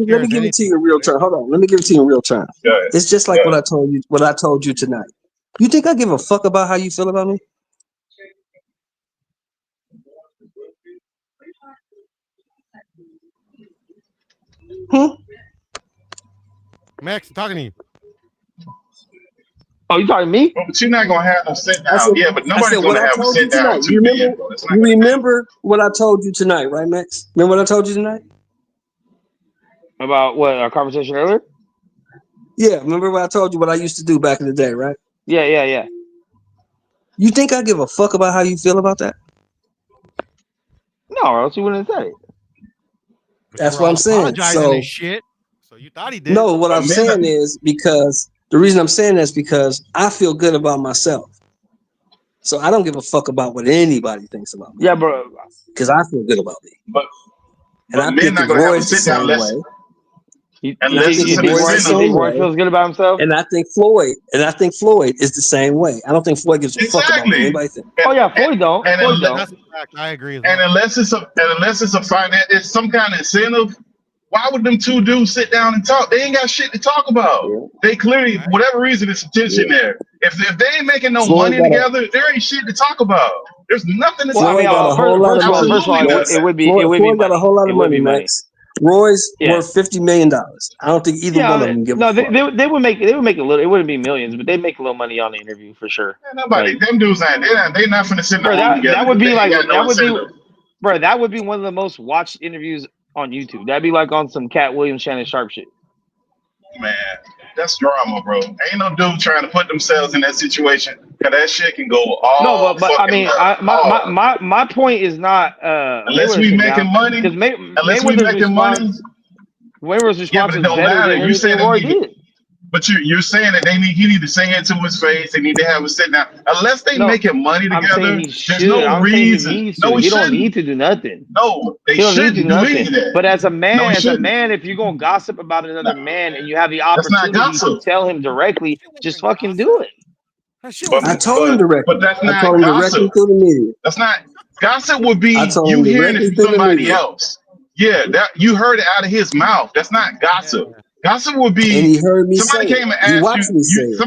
[SPEAKER 6] let me give it to you in real time. Hold on, let me give it to you in real time. It's just like what I told you. What I told you tonight. You think I give a fuck about how you feel about me?
[SPEAKER 11] Max, I'm talking to you.
[SPEAKER 3] Oh, you talking to me?
[SPEAKER 8] But you're not gonna have no sit down.
[SPEAKER 6] Said,
[SPEAKER 8] Yeah, but nobody's
[SPEAKER 6] what
[SPEAKER 8] gonna
[SPEAKER 6] I
[SPEAKER 8] have a
[SPEAKER 6] told you
[SPEAKER 8] sit down
[SPEAKER 6] tonight.
[SPEAKER 8] with 2 billion.
[SPEAKER 6] You remember what I told you tonight, right, Max? Remember what I told you tonight?
[SPEAKER 3] About what, our conversation earlier?
[SPEAKER 6] Yeah, remember what I told you what I used to do back in the day, right?
[SPEAKER 3] Yeah.
[SPEAKER 6] You think I give a fuck about how you feel about that?
[SPEAKER 3] No, or else you wouldn't have said it.
[SPEAKER 6] That's what I'm saying.
[SPEAKER 11] Apologizing
[SPEAKER 6] So
[SPEAKER 11] and shit. So you thought he did.
[SPEAKER 6] no, what
[SPEAKER 8] But
[SPEAKER 6] I'm
[SPEAKER 8] men
[SPEAKER 6] saying
[SPEAKER 8] are-
[SPEAKER 6] is because the reason I'm saying that is because I feel good about myself. So I don't give a fuck about what anybody thinks about me
[SPEAKER 3] Yeah, bro.
[SPEAKER 6] because I feel good about me.
[SPEAKER 8] But
[SPEAKER 6] And I
[SPEAKER 8] men
[SPEAKER 6] think
[SPEAKER 8] not
[SPEAKER 6] if
[SPEAKER 8] gonna have a
[SPEAKER 6] Roy's the
[SPEAKER 8] sit down
[SPEAKER 6] same
[SPEAKER 8] unless
[SPEAKER 6] way,
[SPEAKER 3] You
[SPEAKER 8] unless
[SPEAKER 3] think,
[SPEAKER 8] it's
[SPEAKER 3] you
[SPEAKER 8] an
[SPEAKER 3] think, Roy, you
[SPEAKER 8] incentive.
[SPEAKER 3] think Roy feels good about himself?
[SPEAKER 6] and I think Floyd is the same way. I don't think Floyd gives a fuck about what
[SPEAKER 8] Exactly.
[SPEAKER 6] anybody thinks.
[SPEAKER 3] Oh yeah, Floyd don't.
[SPEAKER 8] and
[SPEAKER 3] Floyd
[SPEAKER 8] unless-
[SPEAKER 3] don't.
[SPEAKER 11] That's a fact. I agree as
[SPEAKER 8] And
[SPEAKER 11] well.
[SPEAKER 8] unless it's a finance, it's some kind of incentive. Why would them two dudes sit down and talk? They ain't got shit to talk about.
[SPEAKER 6] Yeah.
[SPEAKER 8] They clearly, whatever reason, it's tension there. If they ain't making no
[SPEAKER 6] Floyd
[SPEAKER 8] money
[SPEAKER 6] got a-
[SPEAKER 8] together, there ain't shit to talk about. There's nothing to
[SPEAKER 3] Well, I
[SPEAKER 8] talk
[SPEAKER 3] mean,
[SPEAKER 6] Floyd got a
[SPEAKER 8] about.
[SPEAKER 6] whole lot of money.
[SPEAKER 3] first of all,
[SPEAKER 8] Absolutely
[SPEAKER 3] it would be
[SPEAKER 6] Floyd got
[SPEAKER 3] money.
[SPEAKER 6] a whole lot
[SPEAKER 3] It
[SPEAKER 6] of
[SPEAKER 3] would
[SPEAKER 6] money,
[SPEAKER 3] be money.
[SPEAKER 6] Max. Roy's
[SPEAKER 3] Yeah.
[SPEAKER 6] worth $50 million. I don't think either one of them give
[SPEAKER 3] no,
[SPEAKER 6] a fuck.
[SPEAKER 3] they would make a little. It wouldn't be millions, but they'd make a little money on the interview for sure.
[SPEAKER 8] Man, nobody,
[SPEAKER 3] Like,
[SPEAKER 8] them dudes ain't. They not finna sit in the
[SPEAKER 3] bro,
[SPEAKER 8] room together.
[SPEAKER 3] that would
[SPEAKER 8] They
[SPEAKER 3] be
[SPEAKER 8] ain't
[SPEAKER 3] like
[SPEAKER 8] got no incentive.
[SPEAKER 3] bro, that would be one of the most watched interviews on YouTube. That'd be like on some Cat Williams, Shannon Sharp shit.
[SPEAKER 8] Man, that's drama, bro. Ain't no dude trying to put themselves in that situation. Cause that shit can go all.
[SPEAKER 3] No, but I
[SPEAKER 8] fucking
[SPEAKER 3] mean,
[SPEAKER 8] left.
[SPEAKER 3] my point is not
[SPEAKER 8] Unless we making money,
[SPEAKER 3] because
[SPEAKER 8] unless we making money.
[SPEAKER 3] Mayweather's
[SPEAKER 8] Yeah,
[SPEAKER 3] response
[SPEAKER 8] but it
[SPEAKER 3] is
[SPEAKER 8] don't
[SPEAKER 3] better
[SPEAKER 8] matter.
[SPEAKER 3] than
[SPEAKER 8] You
[SPEAKER 3] anything
[SPEAKER 8] saying
[SPEAKER 3] Roy
[SPEAKER 8] that he-
[SPEAKER 3] did.
[SPEAKER 8] But you're saying that he need to say it to his face. They need to have a sit down. Unless they
[SPEAKER 3] No,
[SPEAKER 8] making money
[SPEAKER 3] I'm
[SPEAKER 8] together,
[SPEAKER 3] saying he
[SPEAKER 8] there's
[SPEAKER 3] should.
[SPEAKER 8] no
[SPEAKER 3] I'm saying he
[SPEAKER 8] reason.
[SPEAKER 3] needs
[SPEAKER 8] No,
[SPEAKER 3] to.
[SPEAKER 8] he
[SPEAKER 3] He don't
[SPEAKER 8] shouldn't.
[SPEAKER 3] need to do nothing.
[SPEAKER 8] No, they
[SPEAKER 3] He don't need to
[SPEAKER 8] shouldn't
[SPEAKER 3] do
[SPEAKER 8] do any
[SPEAKER 3] nothing.
[SPEAKER 8] of that.
[SPEAKER 3] But as a man,
[SPEAKER 8] shouldn't.
[SPEAKER 3] if you're gonna gossip about another man and you have the
[SPEAKER 8] That's not
[SPEAKER 3] opportunity to
[SPEAKER 8] gossip.
[SPEAKER 3] tell him directly, just fucking do it.
[SPEAKER 11] That shit
[SPEAKER 8] But,
[SPEAKER 11] wasn't
[SPEAKER 6] I told him
[SPEAKER 8] but,
[SPEAKER 6] directly.
[SPEAKER 8] but that's
[SPEAKER 6] I
[SPEAKER 8] not
[SPEAKER 6] told him directly
[SPEAKER 8] gossip.
[SPEAKER 6] through the media.
[SPEAKER 8] That's not gossip. Would be
[SPEAKER 6] I told
[SPEAKER 8] you
[SPEAKER 6] him
[SPEAKER 8] hearing
[SPEAKER 6] directly
[SPEAKER 8] it from
[SPEAKER 6] through the
[SPEAKER 8] somebody
[SPEAKER 6] media.
[SPEAKER 8] else. Yeah, that you heard it out of his mouth. That's not gossip.
[SPEAKER 11] Yeah.
[SPEAKER 8] Gossip would
[SPEAKER 6] And
[SPEAKER 8] be
[SPEAKER 6] he heard me say
[SPEAKER 8] somebody came
[SPEAKER 6] it.
[SPEAKER 8] and
[SPEAKER 6] He
[SPEAKER 8] asked
[SPEAKER 6] watched me say
[SPEAKER 8] you.
[SPEAKER 6] it.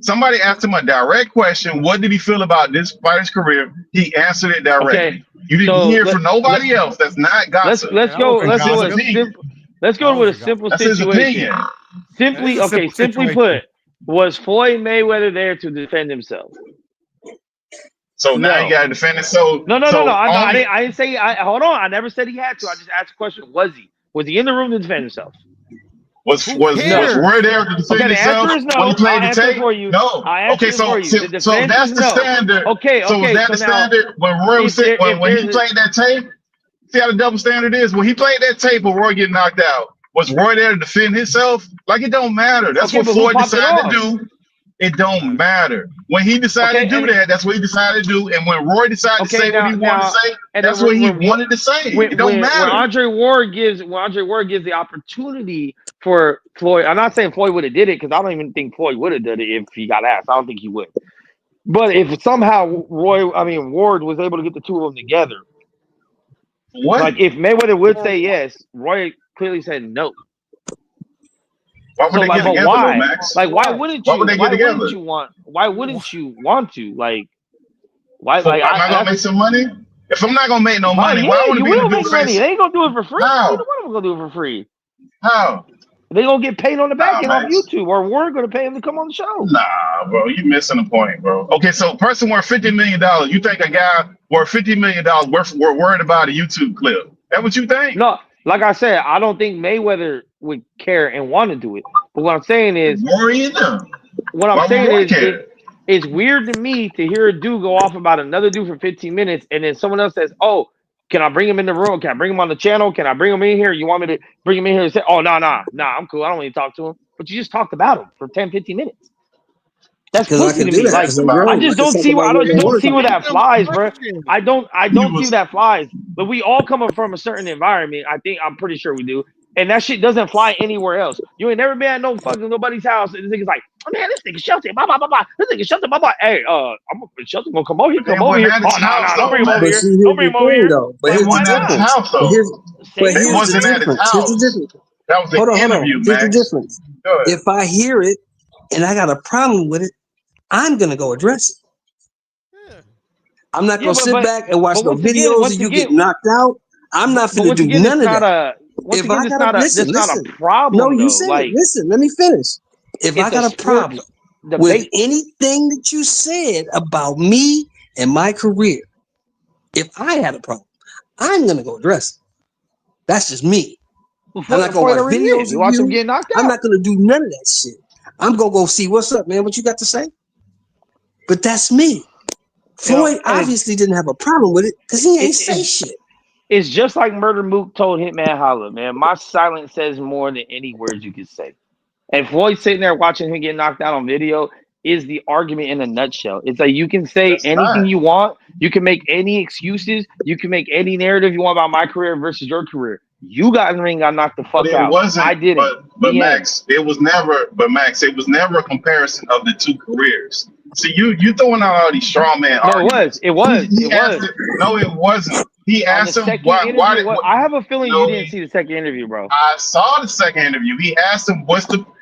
[SPEAKER 8] Somebody asked him a direct question. What did he feel about this fighter's career? He answered it directly.
[SPEAKER 3] Okay.
[SPEAKER 8] You didn't
[SPEAKER 3] So
[SPEAKER 8] hear from nobody else. That's not gossip.
[SPEAKER 3] Let's
[SPEAKER 11] That
[SPEAKER 3] go.
[SPEAKER 11] wasn't
[SPEAKER 3] Let's go with a
[SPEAKER 11] gossip.
[SPEAKER 3] simple. Let's go
[SPEAKER 11] That
[SPEAKER 3] with a
[SPEAKER 11] wasn't
[SPEAKER 3] simple
[SPEAKER 8] That's his
[SPEAKER 3] situation.
[SPEAKER 8] opinion.
[SPEAKER 3] Simply,
[SPEAKER 11] That is a
[SPEAKER 3] okay.
[SPEAKER 11] simple
[SPEAKER 3] Simply
[SPEAKER 11] situation.
[SPEAKER 3] put, was Floyd Mayweather there to defend himself?
[SPEAKER 8] So now
[SPEAKER 3] No.
[SPEAKER 8] you got to defend it. So
[SPEAKER 3] No.
[SPEAKER 8] so
[SPEAKER 3] I
[SPEAKER 8] only-
[SPEAKER 3] didn't say. Hold on. I never said he had to. I just asked the question. Was he? Was he in the room to defend himself?
[SPEAKER 8] Was
[SPEAKER 11] Who
[SPEAKER 8] Roy
[SPEAKER 11] cares?
[SPEAKER 8] there to defend
[SPEAKER 3] Okay, the
[SPEAKER 8] himself
[SPEAKER 3] answer is no.
[SPEAKER 8] when he played
[SPEAKER 3] I'll
[SPEAKER 8] the
[SPEAKER 3] answer
[SPEAKER 8] tape?
[SPEAKER 3] for you.
[SPEAKER 8] No.
[SPEAKER 3] I'll answer
[SPEAKER 8] Okay,
[SPEAKER 3] it
[SPEAKER 8] so
[SPEAKER 3] for you. The
[SPEAKER 8] so
[SPEAKER 3] defense
[SPEAKER 8] that's
[SPEAKER 3] is
[SPEAKER 8] the
[SPEAKER 3] no.
[SPEAKER 8] standard.
[SPEAKER 3] Okay,
[SPEAKER 8] So is that
[SPEAKER 3] so
[SPEAKER 8] the
[SPEAKER 3] now,
[SPEAKER 8] standard when Roy was
[SPEAKER 3] if
[SPEAKER 8] when he
[SPEAKER 3] there's a-
[SPEAKER 8] played that tape? See how the double standard is? When he played that tape of Roy getting knocked out, was Roy there to defend himself? Like, it don't matter. That's
[SPEAKER 3] Okay,
[SPEAKER 8] what
[SPEAKER 3] but who
[SPEAKER 8] Floyd
[SPEAKER 3] popped it
[SPEAKER 8] decided to
[SPEAKER 3] off?
[SPEAKER 8] do. It don't matter. When he decided
[SPEAKER 3] Okay,
[SPEAKER 8] to do
[SPEAKER 3] and-
[SPEAKER 8] that, that's what he decided to do. And when Roy decided to
[SPEAKER 3] Okay,
[SPEAKER 8] say what he wanted
[SPEAKER 3] now-
[SPEAKER 8] to say,
[SPEAKER 3] and
[SPEAKER 8] that's
[SPEAKER 3] then
[SPEAKER 8] what he
[SPEAKER 3] when-
[SPEAKER 8] wanted to say.
[SPEAKER 3] When,
[SPEAKER 8] It don't
[SPEAKER 3] when
[SPEAKER 8] matter.
[SPEAKER 3] Andre Ward gives the opportunity for Floyd, I'm not saying Floyd would have did it because I don't even think Floyd would have done it if he got asked. I don't think he would. But if somehow Ward was able to get the two of them together,
[SPEAKER 8] What?
[SPEAKER 3] like if Mayweather would say yes, Roy clearly said no.
[SPEAKER 8] Why would
[SPEAKER 3] So
[SPEAKER 8] they
[SPEAKER 3] like,
[SPEAKER 8] get
[SPEAKER 3] but
[SPEAKER 8] together,
[SPEAKER 3] why?
[SPEAKER 8] though, Max?
[SPEAKER 3] Like, why wouldn't
[SPEAKER 8] Why
[SPEAKER 3] you?
[SPEAKER 8] would they get
[SPEAKER 3] Why
[SPEAKER 8] together?
[SPEAKER 3] wouldn't you want? Why wouldn't you want to? Like, why?
[SPEAKER 8] So
[SPEAKER 3] Like,
[SPEAKER 8] am I gonna make some money? If I'm not gonna make no money, why would I
[SPEAKER 3] you
[SPEAKER 8] be in
[SPEAKER 3] will
[SPEAKER 8] the
[SPEAKER 3] make
[SPEAKER 8] good
[SPEAKER 3] money.
[SPEAKER 8] face?
[SPEAKER 3] They ain't gonna do it for free.
[SPEAKER 8] How?
[SPEAKER 3] Neither one of them gonna do it for free.
[SPEAKER 8] How?
[SPEAKER 3] They gonna get paid on the back end
[SPEAKER 8] Nah,
[SPEAKER 3] off
[SPEAKER 8] Max.
[SPEAKER 3] YouTube, or we're gonna pay them to come on the show.
[SPEAKER 8] Nah, bro, you missing the point, bro. Okay, so person worth $50 million. You think a guy worth $50 million we're worried about a YouTube clip? That what you think?
[SPEAKER 3] No, like I said, I don't think Mayweather would care and want to do it. But what I'm saying is,
[SPEAKER 8] Worrying them.
[SPEAKER 3] what I'm
[SPEAKER 8] Why would
[SPEAKER 3] saying
[SPEAKER 8] Roy
[SPEAKER 3] is,
[SPEAKER 8] care?
[SPEAKER 3] it's weird to me to hear a dude go off about another dude for 15 minutes, and then someone else says, "Oh, can I bring him in the room? Can I bring him on the channel? Can I bring him in here? You want me to bring him in here and say, oh, no, I'm cool. I don't want to talk to him." But you just talked about him for 10, 15 minutes. That's
[SPEAKER 6] Because I
[SPEAKER 3] pussy
[SPEAKER 6] can
[SPEAKER 3] to
[SPEAKER 6] do
[SPEAKER 3] me.
[SPEAKER 6] that
[SPEAKER 3] Like,
[SPEAKER 6] as a grown.
[SPEAKER 3] I just don't see where that flies, bro. I don't see where that flies. But we all come up from a certain environment. I'm pretty sure we do. And that shit doesn't fly anywhere else. You ain't never been at no fucking nobody's house. And this nigga's like, oh man, this nigga Shelton, blah, blah, blah, blah. This nigga Shelton, blah, blah. Hey, Shelton gonna come over here,
[SPEAKER 8] They wasn't at his house,
[SPEAKER 3] don't bring him
[SPEAKER 8] though,
[SPEAKER 3] over
[SPEAKER 8] man.
[SPEAKER 3] here.
[SPEAKER 6] But see,
[SPEAKER 3] Don't bring him over here.
[SPEAKER 6] though. But
[SPEAKER 8] They
[SPEAKER 6] here's
[SPEAKER 8] wasn't
[SPEAKER 6] the
[SPEAKER 8] at his
[SPEAKER 6] difference.
[SPEAKER 8] house, though.
[SPEAKER 6] But
[SPEAKER 8] They
[SPEAKER 6] here's
[SPEAKER 8] wasn't
[SPEAKER 6] the
[SPEAKER 8] at his
[SPEAKER 6] difference.
[SPEAKER 8] house.
[SPEAKER 6] Here's the difference.
[SPEAKER 8] That was the
[SPEAKER 6] Hold on.
[SPEAKER 8] interview,
[SPEAKER 6] Here's the
[SPEAKER 8] Max.
[SPEAKER 6] difference.
[SPEAKER 8] Go ahead.
[SPEAKER 6] If I hear it and I got a problem with it, I'm gonna go address it. I'm not gonna sit back and watch no videos of you get knocked out. I'm not gonna do none of that. If I got a listen,
[SPEAKER 3] not a problem.
[SPEAKER 6] no, you
[SPEAKER 3] though.
[SPEAKER 6] said
[SPEAKER 3] Like,
[SPEAKER 6] it. Listen, let me finish. If I
[SPEAKER 3] it's
[SPEAKER 6] got a problem with
[SPEAKER 3] debate.
[SPEAKER 6] anything that you said about me and my career, if I had a problem, I'm gonna go address it. That's just me. I'm not gonna watch videos
[SPEAKER 3] You watch
[SPEAKER 6] of
[SPEAKER 3] him
[SPEAKER 6] you.
[SPEAKER 3] get knocked out.
[SPEAKER 6] I'm not gonna do none of that shit. I'm gonna go see what's up, man. What you got to say? But that's me. Floyd obviously didn't have a problem with it because he ain't say shit.
[SPEAKER 3] It's just like Murder Mook told Hitman Holla, man. My silence says more than any words you could say. And Floyd sitting there watching him get knocked out on video is the argument in a nutshell. It's like you can say anything you want. You can make any excuses. You can make any narrative you want about my career versus your career. You got in the ring, got knocked the fuck out. I didn't.
[SPEAKER 8] But Max, it was never a comparison of the two careers. See, you throwing out all these strong man arguments.
[SPEAKER 3] It was.
[SPEAKER 8] No, it wasn't. He asked him why did
[SPEAKER 3] I have a feeling you didn't see the second interview, bro.
[SPEAKER 8] I saw the second interview. He asked him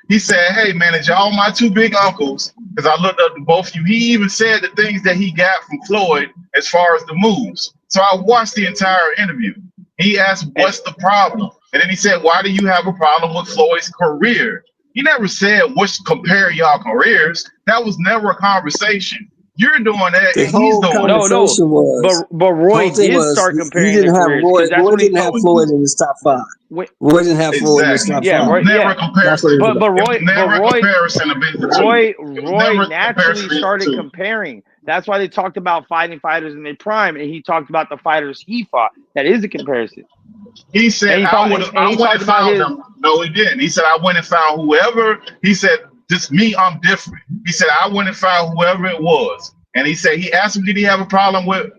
[SPEAKER 8] he said, hey man, is y'all my two big uncles? Because I looked up to both of you. He even said the things that he got from Floyd as far as the moves. So I watched the entire interview. He asked, what's the problem? And then he said, why do you have a problem with Floyd's career? He never said, compare y'all careers. That was never a conversation. You're doing that, and he's doing
[SPEAKER 3] it. But Roy did start comparing.
[SPEAKER 6] He didn't have Roy. Roy didn't have Floyd in his top 5. Roy didn't have Floyd in his top 5.
[SPEAKER 8] Never comparison.
[SPEAKER 3] But Roy
[SPEAKER 8] Roy
[SPEAKER 3] naturally started comparing. That's why they talked about fighting fighters in their prime, and he talked about the fighters he fought. That is a comparison.
[SPEAKER 8] He said, I went and found them. No, he didn't. He said, I went and found whoever. He said, just me, I'm different. He said, I went and found whoever it was. And he said, he asked him, did he have a problem with him?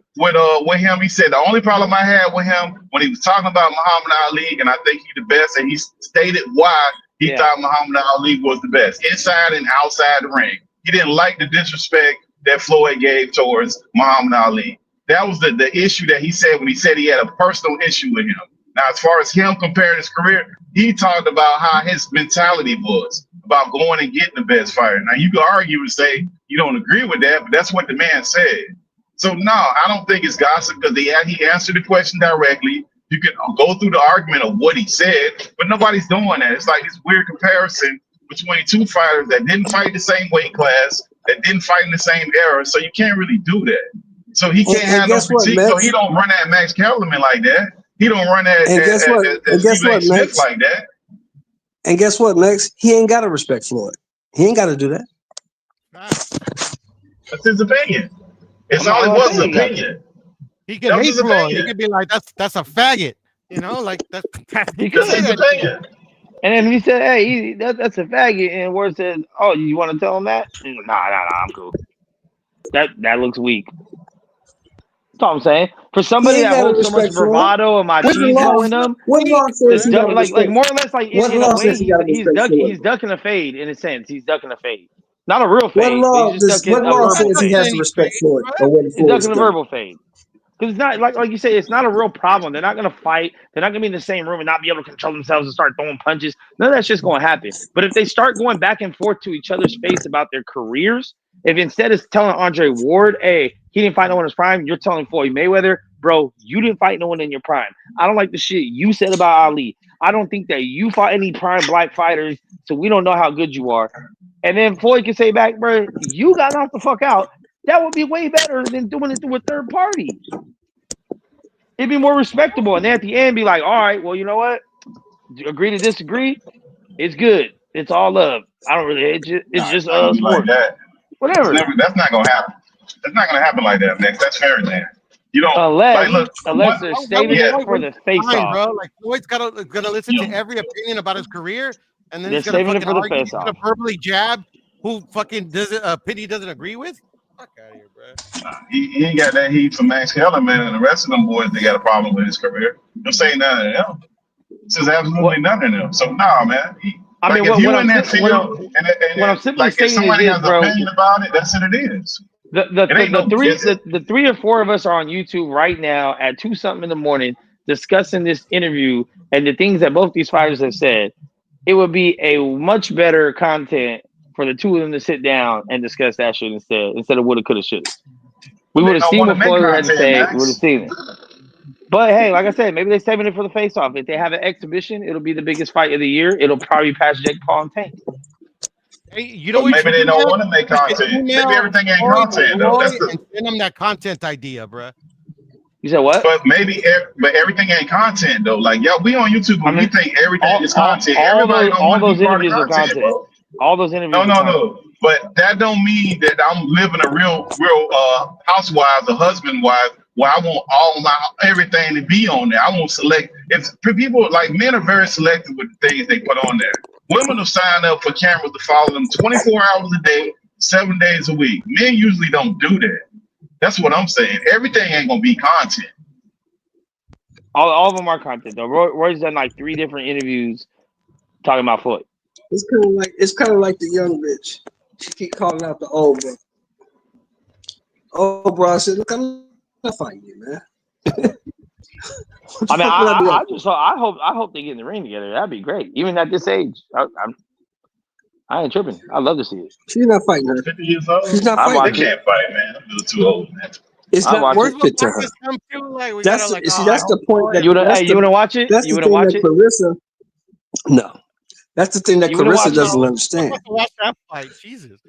[SPEAKER 8] He said, the only problem I had with him when he was talking about Muhammad Ali, and I think he's the best, and he stated why he thought Muhammad Ali was the best, inside and outside the ring. He didn't like the disrespect that Floyd gave towards Muhammad Ali. That was the issue that he said when he said he had a personal issue with him. Now, as far as him comparing his career, he talked about how his mentality was about going and getting the best fighter. Now, you can argue and say you don't agree with that, but that's what the man said. So, no, I don't think it's gossip because he answered the question directly. You can go through the argument of what he said, but nobody's doing that. It's like this weird comparison between two fighters that didn't fight the same weight class, that didn't fight in the same era, so you can't really do that. So he can't have no critique. So he don't run at Max Kellerman like that. He don't run at Stephen Smith like that.
[SPEAKER 6] And guess what, Max? He ain't got to respect Floyd. He ain't got to do that.
[SPEAKER 8] That's his opinion. It's all it was, an opinion.
[SPEAKER 11] He can hate Floyd. He can be like, that's a faggot. You know, like that's
[SPEAKER 8] his opinion.
[SPEAKER 3] And then he said, hey, that's a faggot. And Ward said, oh, you want to tell him that? Nah, I'm cool. That looks weak. That's all I'm saying. For somebody that holds so much bravado and machismo in them, like more or less, like in a way, he's ducking a fade in a sense. He's ducking a fade, not a real fade.
[SPEAKER 6] What law says he has to respect Floyd?
[SPEAKER 3] He's ducking a verbal fade. Because it's not like you say, it's not a real problem. They're not going to fight. They're not going to be in the same room and not be able to control themselves and start throwing punches. None of that's just going to happen. But if they start going back and forth to each other's face about their careers, if instead of telling Andre Ward, hey, he didn't fight no one in his prime, you're telling Floyd Mayweather, bro, you didn't fight no one in your prime. I don't like the shit you said about Ali. I don't think that you fought any prime black fighters, so we don't know how good you are. And then Floyd can say back, bro, you got knocked the fuck out. That would be way better than doing it through a third party. It'd be more respectable. And then at the end, be like, all right, well, you know what? Agree to disagree. It's good. It's all love. I don't really. It's just sport.
[SPEAKER 8] Like that.
[SPEAKER 3] Whatever.
[SPEAKER 8] That's not gonna happen. That's not gonna happen like that, Nick. That's fairyland. You don't
[SPEAKER 3] unless they're saving it for the face-off.
[SPEAKER 11] Bro, like Floyd's gonna listen to every opinion about his career, and then
[SPEAKER 3] they're
[SPEAKER 11] he's gonna
[SPEAKER 3] saving it for the
[SPEAKER 11] argue,
[SPEAKER 3] face-off.
[SPEAKER 11] He's gonna verbally jab who fucking Pity doesn't agree with. Fuck out of here, bro.
[SPEAKER 8] He ain't got that heat from Max Kellerman and the rest of them boys. They got a problem with his career. Don't say none of them. This is absolutely none of them. So nah, man.
[SPEAKER 3] I mean, what I'm simply saying
[SPEAKER 8] if somebody
[SPEAKER 3] is,
[SPEAKER 8] has an opinion about it, that's what it is.
[SPEAKER 3] The three or four of us are on YouTube right now at 2-something in the morning discussing this interview and the things that both these fighters have said. It would be a much better content for the two of them to sit down and discuss that shit instead of woulda, coulda, shoulda. We would have seen what Floyd had to say. We would have seen it. But hey, like I said, maybe they're saving it for the face-off. If they have an exhibition, it'll be the biggest fight of the year. It'll probably pass Jake Paul and Tank.
[SPEAKER 11] Hey, you know,
[SPEAKER 8] maybe they don't want to make content. Maybe everything ain't content though.
[SPEAKER 11] And send them that content idea, bro.
[SPEAKER 3] You said what?
[SPEAKER 8] But everything ain't content though. Like we on YouTube, and we think everything is content.
[SPEAKER 3] All those interviews are content. All those interviews.
[SPEAKER 8] No. But that don't mean that I'm living a real housewives or husband wife where I want all my everything to be on there. I won't select. If people like men are very selective with the things they put on there. Women will sign up for cameras to follow them 24 hours a day, 7 days a week. Men usually don't do that. That's what I'm saying. Everything ain't gonna be content.
[SPEAKER 3] All of them are content though. Roy's done like 3 different interviews talking about Floyd.
[SPEAKER 6] It's kind of like the young bitch. She keep calling out the old bro. Old bro, I said, look, I'm not fighting you, man.
[SPEAKER 3] I mean, I hope they get in the ring together. That'd be great. Even at this age, I ain't tripping. I'd love to see it.
[SPEAKER 6] She's not fighting her.
[SPEAKER 8] 50 years old.
[SPEAKER 6] She's not fighting.
[SPEAKER 8] They can't fight, man. I'm a little too old, man.
[SPEAKER 6] It's not worth it to her. That's the point that
[SPEAKER 3] you wanna watch it.
[SPEAKER 6] That's
[SPEAKER 3] you
[SPEAKER 6] the
[SPEAKER 3] wanna
[SPEAKER 6] thing
[SPEAKER 3] watch
[SPEAKER 6] that
[SPEAKER 3] it.
[SPEAKER 6] Clarissa. No, that's the thing that
[SPEAKER 3] You wanna
[SPEAKER 6] Clarissa
[SPEAKER 3] watch
[SPEAKER 6] doesn't understand.
[SPEAKER 11] Watch that fight, Jesus.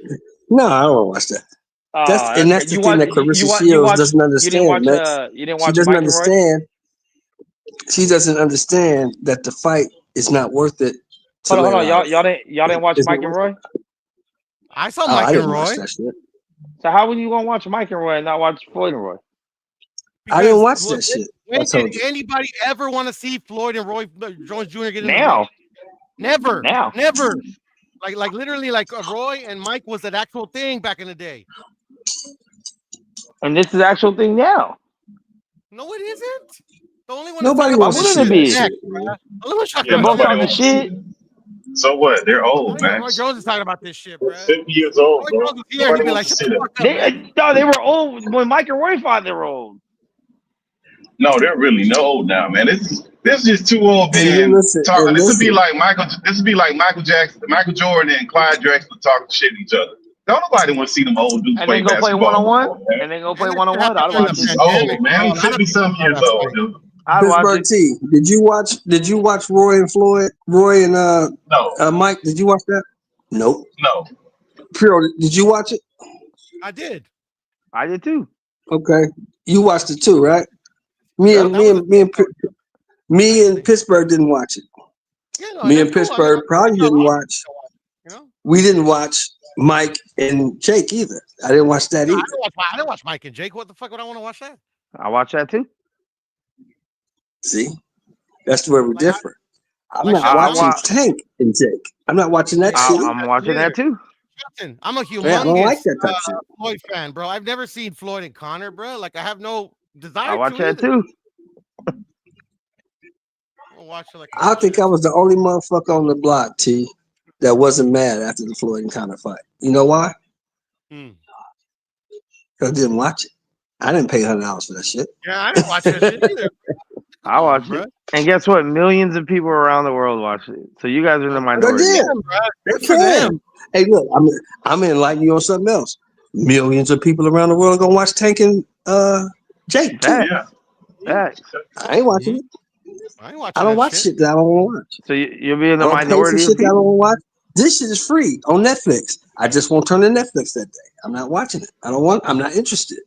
[SPEAKER 6] No, I don't want to watch that. That's the thing that Clarissa Shields doesn't understand.
[SPEAKER 3] You didn't watch
[SPEAKER 6] She doesn't
[SPEAKER 3] Mike
[SPEAKER 6] understand. She doesn't understand that the fight is not worth it.
[SPEAKER 3] Hold on, y'all didn't watch Mike and Roy?
[SPEAKER 11] I saw Mike and Roy.
[SPEAKER 3] So how were you gonna watch Mike and Roy and not watch Floyd and Roy?
[SPEAKER 6] I didn't watch that shit.
[SPEAKER 11] When did anybody ever want to see Floyd and Roy Jones Jr. get in
[SPEAKER 3] now?
[SPEAKER 11] Never.
[SPEAKER 3] Now.
[SPEAKER 11] Never. Like literally, like Roy and Mike was an actual thing back in the day.
[SPEAKER 3] And this is the actual thing now.
[SPEAKER 11] No, it isn't. The only one.
[SPEAKER 6] Nobody wants to see
[SPEAKER 3] be.
[SPEAKER 11] They're
[SPEAKER 3] both talking shit.
[SPEAKER 8] So what? They're old, man.
[SPEAKER 11] Roy Jones is talking about this shit, bro.
[SPEAKER 8] 50 years old, bro.
[SPEAKER 11] He'd be like,
[SPEAKER 3] they were old when Mike and Roy fought. They were old.
[SPEAKER 8] No, they're really no old now, man. This is just too old men talking. This would be like Michael Jackson, Michael Jordan, and Clyde Drexler talking shit to each other. Don't nobody want to see them old dudes play basketball.
[SPEAKER 3] Play one-on-one. And they go play one-on-one. I'd watch it.
[SPEAKER 8] Old man, 50-something years old, dude.
[SPEAKER 6] Pittsburgh T. Did you watch Roy and Floyd? Roy and
[SPEAKER 8] no.
[SPEAKER 6] Mike? Did you watch that? Nope.
[SPEAKER 8] No.
[SPEAKER 6] Pure, did you watch it?
[SPEAKER 11] I did.
[SPEAKER 3] I did too.
[SPEAKER 6] Okay, you watched it too, right? Me and Pittsburgh didn't watch it.
[SPEAKER 11] Yeah,
[SPEAKER 6] me and Pittsburgh probably didn't watch. We didn't watch Mike and Jake either. I didn't watch that either.
[SPEAKER 11] I didn't watch Mike and Jake. What the fuck would I want to watch that?
[SPEAKER 3] I watched that too.
[SPEAKER 6] See, that's where we're different. I'm not watching Tank and Jake. I'm not watching that shit.
[SPEAKER 3] I'm watching that too.
[SPEAKER 11] I'm a humongous
[SPEAKER 6] I don't like that type of shit.
[SPEAKER 11] Floyd fan, bro. I've never seen Floyd and Connor, bro. Like I have no desire.
[SPEAKER 3] I watch that too.
[SPEAKER 6] I think I was the only motherfucker on the block, T, that wasn't mad after the Floyd and Connor fight. You know why? Because I didn't watch it. I didn't pay $100 for that shit.
[SPEAKER 11] Yeah, I didn't watch that shit either.
[SPEAKER 3] I watched it. And guess what? Millions of people around the world watched it. So you guys are in the minority.
[SPEAKER 6] Good for them. Hey, look, I'm enlightening you on something else. Millions of people around the world gonna watch Tank and Jake too.
[SPEAKER 3] I
[SPEAKER 6] ain't watching it. I don't watch shit that I don't want to watch.
[SPEAKER 3] So you'll be in the minority.
[SPEAKER 6] Shit that I don't watch. This shit is free on Netflix. I just won't turn to Netflix that day. I'm not watching it. I'm not interested.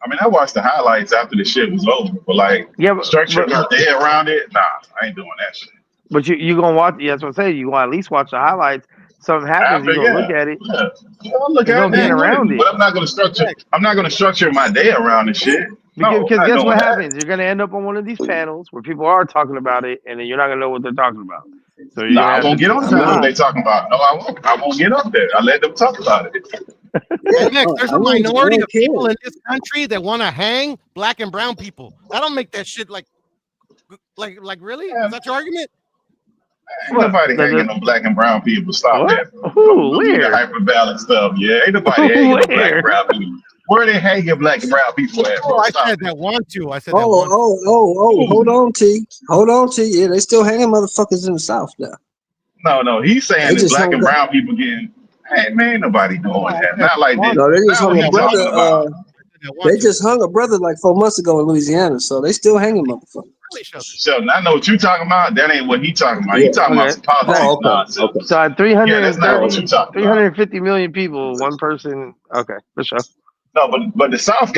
[SPEAKER 8] I mean, I watched the highlights after the shit was over, but structure got their head around it. Nah, I ain't doing that shit.
[SPEAKER 3] But you gonna watch? Yeah, that's what I'm saying. You gonna at least watch the highlights. Something happens, you gonna look at it.
[SPEAKER 8] Yeah, I'll look at it. But I'm not gonna structure. I'm not gonna structure my day around this shit.
[SPEAKER 3] Because guess what happens? You're gonna end up on one of these panels where people are talking about it, and then you're not gonna know what they're talking about. So
[SPEAKER 8] I won't get on the panel they talking about. No, I won't. I won't get up there. I let them talk about it.
[SPEAKER 11] There's a minority of people in this country that want to hang black and brown people. I don't make that shit like really? Is that your argument?
[SPEAKER 8] Ain't nobody hanging on black and brown people. Stop that.
[SPEAKER 3] Where?
[SPEAKER 8] Hyperbolic stuff. Yeah, ain't nobody hanging on black and brown people. Where they hanging black and brown people at?
[SPEAKER 11] Oh, I said that want to. I said that
[SPEAKER 6] hold on, T. Hold on, T. Yeah, they still hanging motherfuckers in the South now.
[SPEAKER 8] No. He's saying that black and brown people getting. Hey man, nobody doing that. Not like that.
[SPEAKER 6] No, they just hung a brother. They just hung a brother like 4 months ago in Louisiana, so they still hanging motherfuckers.
[SPEAKER 8] Sheldon, I know what you talking about. That ain't what he talking about. He talking about some politics nonsense.
[SPEAKER 3] So 350 million people, one person. Okay, for sure.
[SPEAKER 8] No, but the South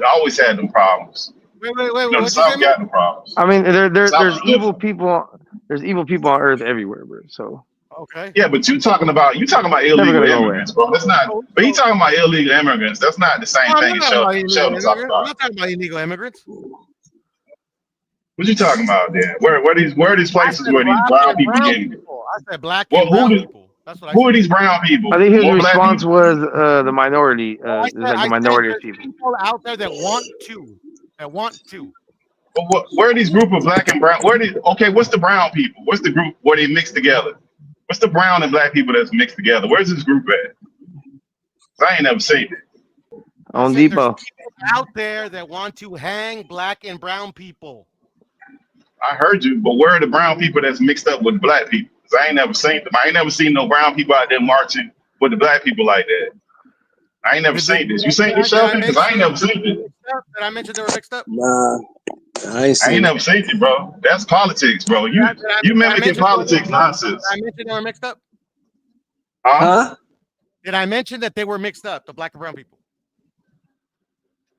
[SPEAKER 8] always had them problems.
[SPEAKER 11] Wait.
[SPEAKER 8] The South got them problems.
[SPEAKER 3] I mean, there's evil people. There's evil people on Earth everywhere, bro. So.
[SPEAKER 11] Okay.
[SPEAKER 8] Yeah, but you talking about illegal immigrants, bro. That's not. But he talking about illegal immigrants. That's not the same
[SPEAKER 11] No, I'm
[SPEAKER 8] thing
[SPEAKER 11] not
[SPEAKER 8] as
[SPEAKER 11] talking about illegal
[SPEAKER 8] Sheldon talking
[SPEAKER 11] immigrants. I'm
[SPEAKER 8] about.
[SPEAKER 11] not talking about illegal immigrants.
[SPEAKER 8] What you talking about, then? Where these
[SPEAKER 11] I
[SPEAKER 8] places
[SPEAKER 11] said
[SPEAKER 8] where these
[SPEAKER 11] black
[SPEAKER 8] brown
[SPEAKER 11] and
[SPEAKER 8] people
[SPEAKER 11] brown
[SPEAKER 8] getting?
[SPEAKER 11] people. I said black
[SPEAKER 8] Well,
[SPEAKER 11] and brown people. That's what I
[SPEAKER 8] who are
[SPEAKER 11] said.
[SPEAKER 8] these brown people?
[SPEAKER 3] I think his
[SPEAKER 8] More black
[SPEAKER 3] response
[SPEAKER 8] people?
[SPEAKER 3] was the minority.
[SPEAKER 11] I
[SPEAKER 3] It's
[SPEAKER 11] said,
[SPEAKER 3] like the
[SPEAKER 11] I said
[SPEAKER 3] minority of
[SPEAKER 11] there's
[SPEAKER 3] people.
[SPEAKER 11] people out there that want to.
[SPEAKER 8] But where are these group of black and brown? Okay, what's the brown people? What's the group where they mix together? What's the brown and black people that's mixed together? Where's this group at? I ain't never seen it.
[SPEAKER 3] On Depot.
[SPEAKER 11] There's people out there that want to hang black and brown people.
[SPEAKER 8] I heard you, but where are the brown people that's mixed up with black people? 'Cause I ain't never seen them. I ain't never seen no brown people out there marching with the black people like that. I ain't never seen this. You seen this, Sheldon? Because I ain't never seen it.
[SPEAKER 11] Did I mention they were mixed up?
[SPEAKER 6] Nah, I ain't
[SPEAKER 8] never seen it, bro. That's politics, bro. You mimicking politics nonsense.
[SPEAKER 11] Did I mention they were mixed up?
[SPEAKER 8] Huh?
[SPEAKER 11] Did I mention that they were mixed up, the black and brown people?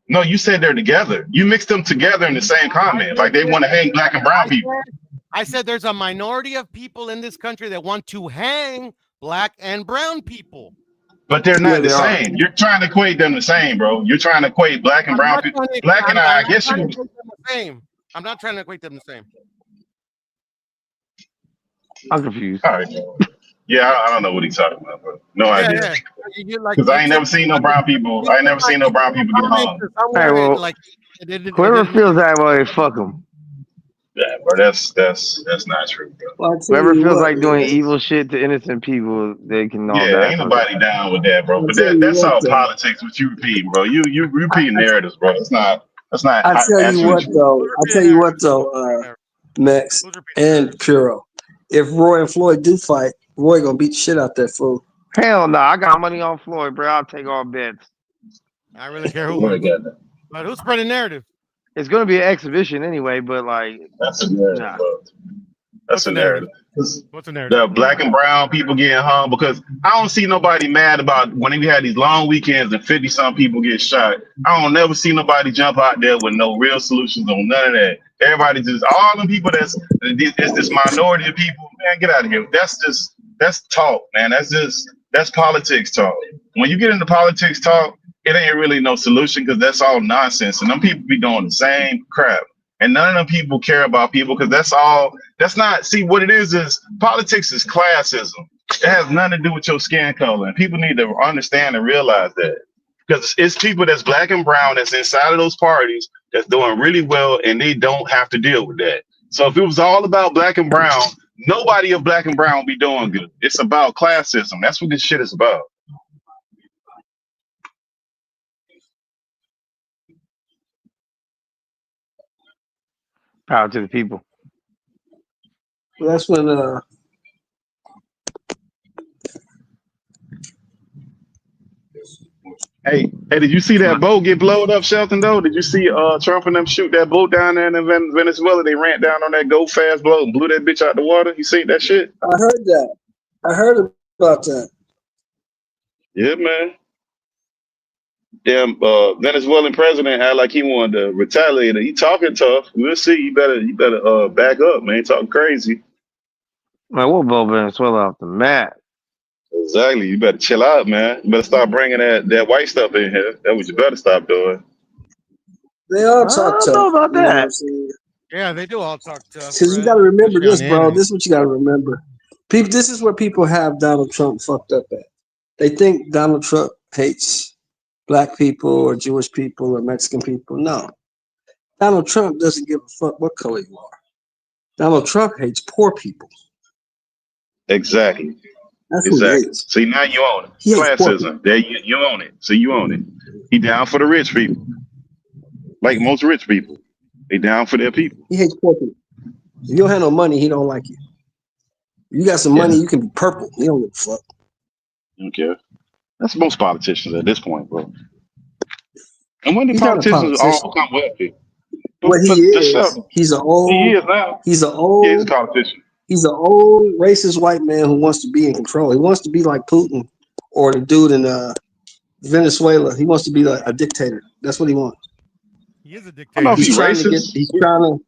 [SPEAKER 8] No, you said they're together. You mixed them together in the same comment, like they want to hang black and brown people.
[SPEAKER 11] I said there's a minority of people in this country that want to hang black and brown people.
[SPEAKER 8] But they're not the same. You're trying to equate them the same, bro. You're trying to equate black and brown people. Black and I guess you.
[SPEAKER 11] I'm not trying to equate them the same.
[SPEAKER 3] I'm confused.
[SPEAKER 8] All right. Yeah, I don't know what he's talking about, bro. No idea. Because I ain't never seen no brown people. I ain't never seen no brown people get hung.
[SPEAKER 3] Hey, well, whoever feels that way, fuck them.
[SPEAKER 8] Yeah, bro, that's not true, bro.
[SPEAKER 3] Whoever feels like doing evil shit to innocent people, they can all die.
[SPEAKER 8] Yeah, ain't nobody down with that, bro. But that's all politics. What you repeating, bro? You repeating narratives, bro. That's not.
[SPEAKER 6] I tell you what though, Max and Puro. If Roy and Floyd do fight, Roy gonna beat the shit out that fool.
[SPEAKER 3] Hell no, I got money on Floyd, bro. I'll take all bets.
[SPEAKER 11] I really care who wins. But who's spreading narrative?
[SPEAKER 3] It's gonna be an exhibition anyway, but like
[SPEAKER 8] that's a narrative, bro. That's a narrative.
[SPEAKER 11] What's the narrative?
[SPEAKER 8] The black and brown people getting hung because I don't see nobody mad about when we had these long weekends and 50-some people get shot. I don't never see nobody jump out there with no real solutions on none of that. Everybody just all them people it's this minority of people, man, get out of here. That's talk, man. That's politics talk. When you get into politics talk, it ain't really no solution because that's all nonsense. And them people be doing the same crap. And none of them people care about people because see what it is politics is classism. It has nothing to do with your skin color. And people need to understand and realize that. Because it's people that's black and brown that's inside of those parties that's doing really well and they don't have to deal with that. So if it was all about black and brown, nobody of black and brown would be doing good. It's about classism. That's what this shit is about.
[SPEAKER 3] Power to the people.
[SPEAKER 6] Well, that's when
[SPEAKER 8] Hey, did you see that boat get blown up, Shelton, though? Did you see Trump and them shoot that boat down there in Venezuela? They ran down on that go fast boat and blew that bitch out the water. You seen that shit?
[SPEAKER 6] I heard that. I heard about that.
[SPEAKER 8] Yeah, man. Damn, Venezuelan president had like he wanted to retaliate. He talking tough. We'll see. You better back up, man. Talking crazy.
[SPEAKER 3] Man, we'll blow Venezuela off the map.
[SPEAKER 8] Exactly. You better chill out, man. You better stop bringing that white stuff in here. That's what you better stop doing.
[SPEAKER 6] They all talk tough.
[SPEAKER 3] I don't know about that.
[SPEAKER 11] Yeah, they do all talk tough.
[SPEAKER 6] Because you got to remember this, bro. This is what you got to remember. People, this is where people have Donald Trump fucked up at. They think Donald Trump hates black people or Jewish people or Mexican people. No. Donald Trump doesn't give a fuck what color you are. Donald Trump hates poor people.
[SPEAKER 8] Exactly.
[SPEAKER 6] That's
[SPEAKER 8] exactly. See, now you own it. Classism. There you own it. So you own it. He down for the rich people. Like most rich people. They down for their people.
[SPEAKER 6] He hates poor people. If you don't have no money, he don't like you. You got some money, you can be purple. He don't give a fuck.
[SPEAKER 8] Okay. That's most politicians at this point, bro. And when the politicians all become wealthy.
[SPEAKER 6] What he is, he's an old.
[SPEAKER 8] He is now.
[SPEAKER 6] He's an old.
[SPEAKER 8] He's a politician.
[SPEAKER 6] He's an old racist white man who wants to be in control. He wants to be like Putin or the dude in Venezuela. He wants to be like a dictator. That's what he wants.
[SPEAKER 11] He is a dictator.
[SPEAKER 8] I don't know if he's racist.
[SPEAKER 6] He's trying to.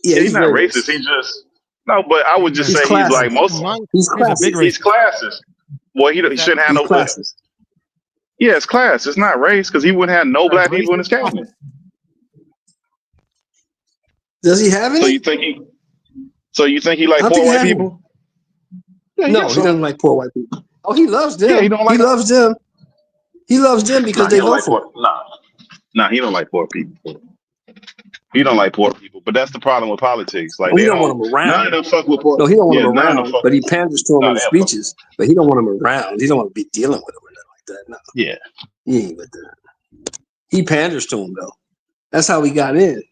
[SPEAKER 8] Yeah, he's not racist. He just No, but I would just
[SPEAKER 6] He's
[SPEAKER 8] say he's like
[SPEAKER 6] classist.
[SPEAKER 8] most.
[SPEAKER 6] He's
[SPEAKER 11] He's a big
[SPEAKER 6] classist.
[SPEAKER 8] He's
[SPEAKER 11] racist.
[SPEAKER 8] classist. Well, he shouldn't have
[SPEAKER 6] He's
[SPEAKER 8] no.
[SPEAKER 6] classist.
[SPEAKER 8] Yeah, it's class. It's not race because he wouldn't have no black people in his
[SPEAKER 11] Racist.
[SPEAKER 8] cabinet.
[SPEAKER 6] Does he have
[SPEAKER 8] So
[SPEAKER 6] any?
[SPEAKER 8] you think he? So you think he
[SPEAKER 6] I
[SPEAKER 8] like
[SPEAKER 6] don't
[SPEAKER 8] poor
[SPEAKER 6] think he
[SPEAKER 8] white
[SPEAKER 6] has any.
[SPEAKER 8] people? Yeah,
[SPEAKER 6] No,
[SPEAKER 8] yes,
[SPEAKER 6] he
[SPEAKER 8] so.
[SPEAKER 6] doesn't like poor white people. Oh, he loves them.
[SPEAKER 8] Yeah, he don't like.
[SPEAKER 6] He loves them. He loves them because
[SPEAKER 8] Nah, he
[SPEAKER 6] they
[SPEAKER 8] don't
[SPEAKER 6] vote
[SPEAKER 8] like
[SPEAKER 6] for
[SPEAKER 8] poor.
[SPEAKER 6] him.
[SPEAKER 8] Nah, he don't like poor people. He don't like poor people. But that's the problem with politics. Like
[SPEAKER 6] No, he
[SPEAKER 8] they
[SPEAKER 6] don't want
[SPEAKER 8] don't.
[SPEAKER 6] them around.
[SPEAKER 8] None of them fuck with poor.
[SPEAKER 6] No, he don't want
[SPEAKER 8] Yeah,
[SPEAKER 6] them
[SPEAKER 8] none of them
[SPEAKER 6] around,
[SPEAKER 8] fuck.
[SPEAKER 6] but he panders to them
[SPEAKER 8] Nah,
[SPEAKER 6] in
[SPEAKER 8] they
[SPEAKER 6] his
[SPEAKER 8] don't fuck.
[SPEAKER 6] speeches. But he don't want them around. He don't want to be dealing with them or nothing like that. No,
[SPEAKER 8] Yeah.
[SPEAKER 6] he ain't with that. He panders to them though. That's how he got in.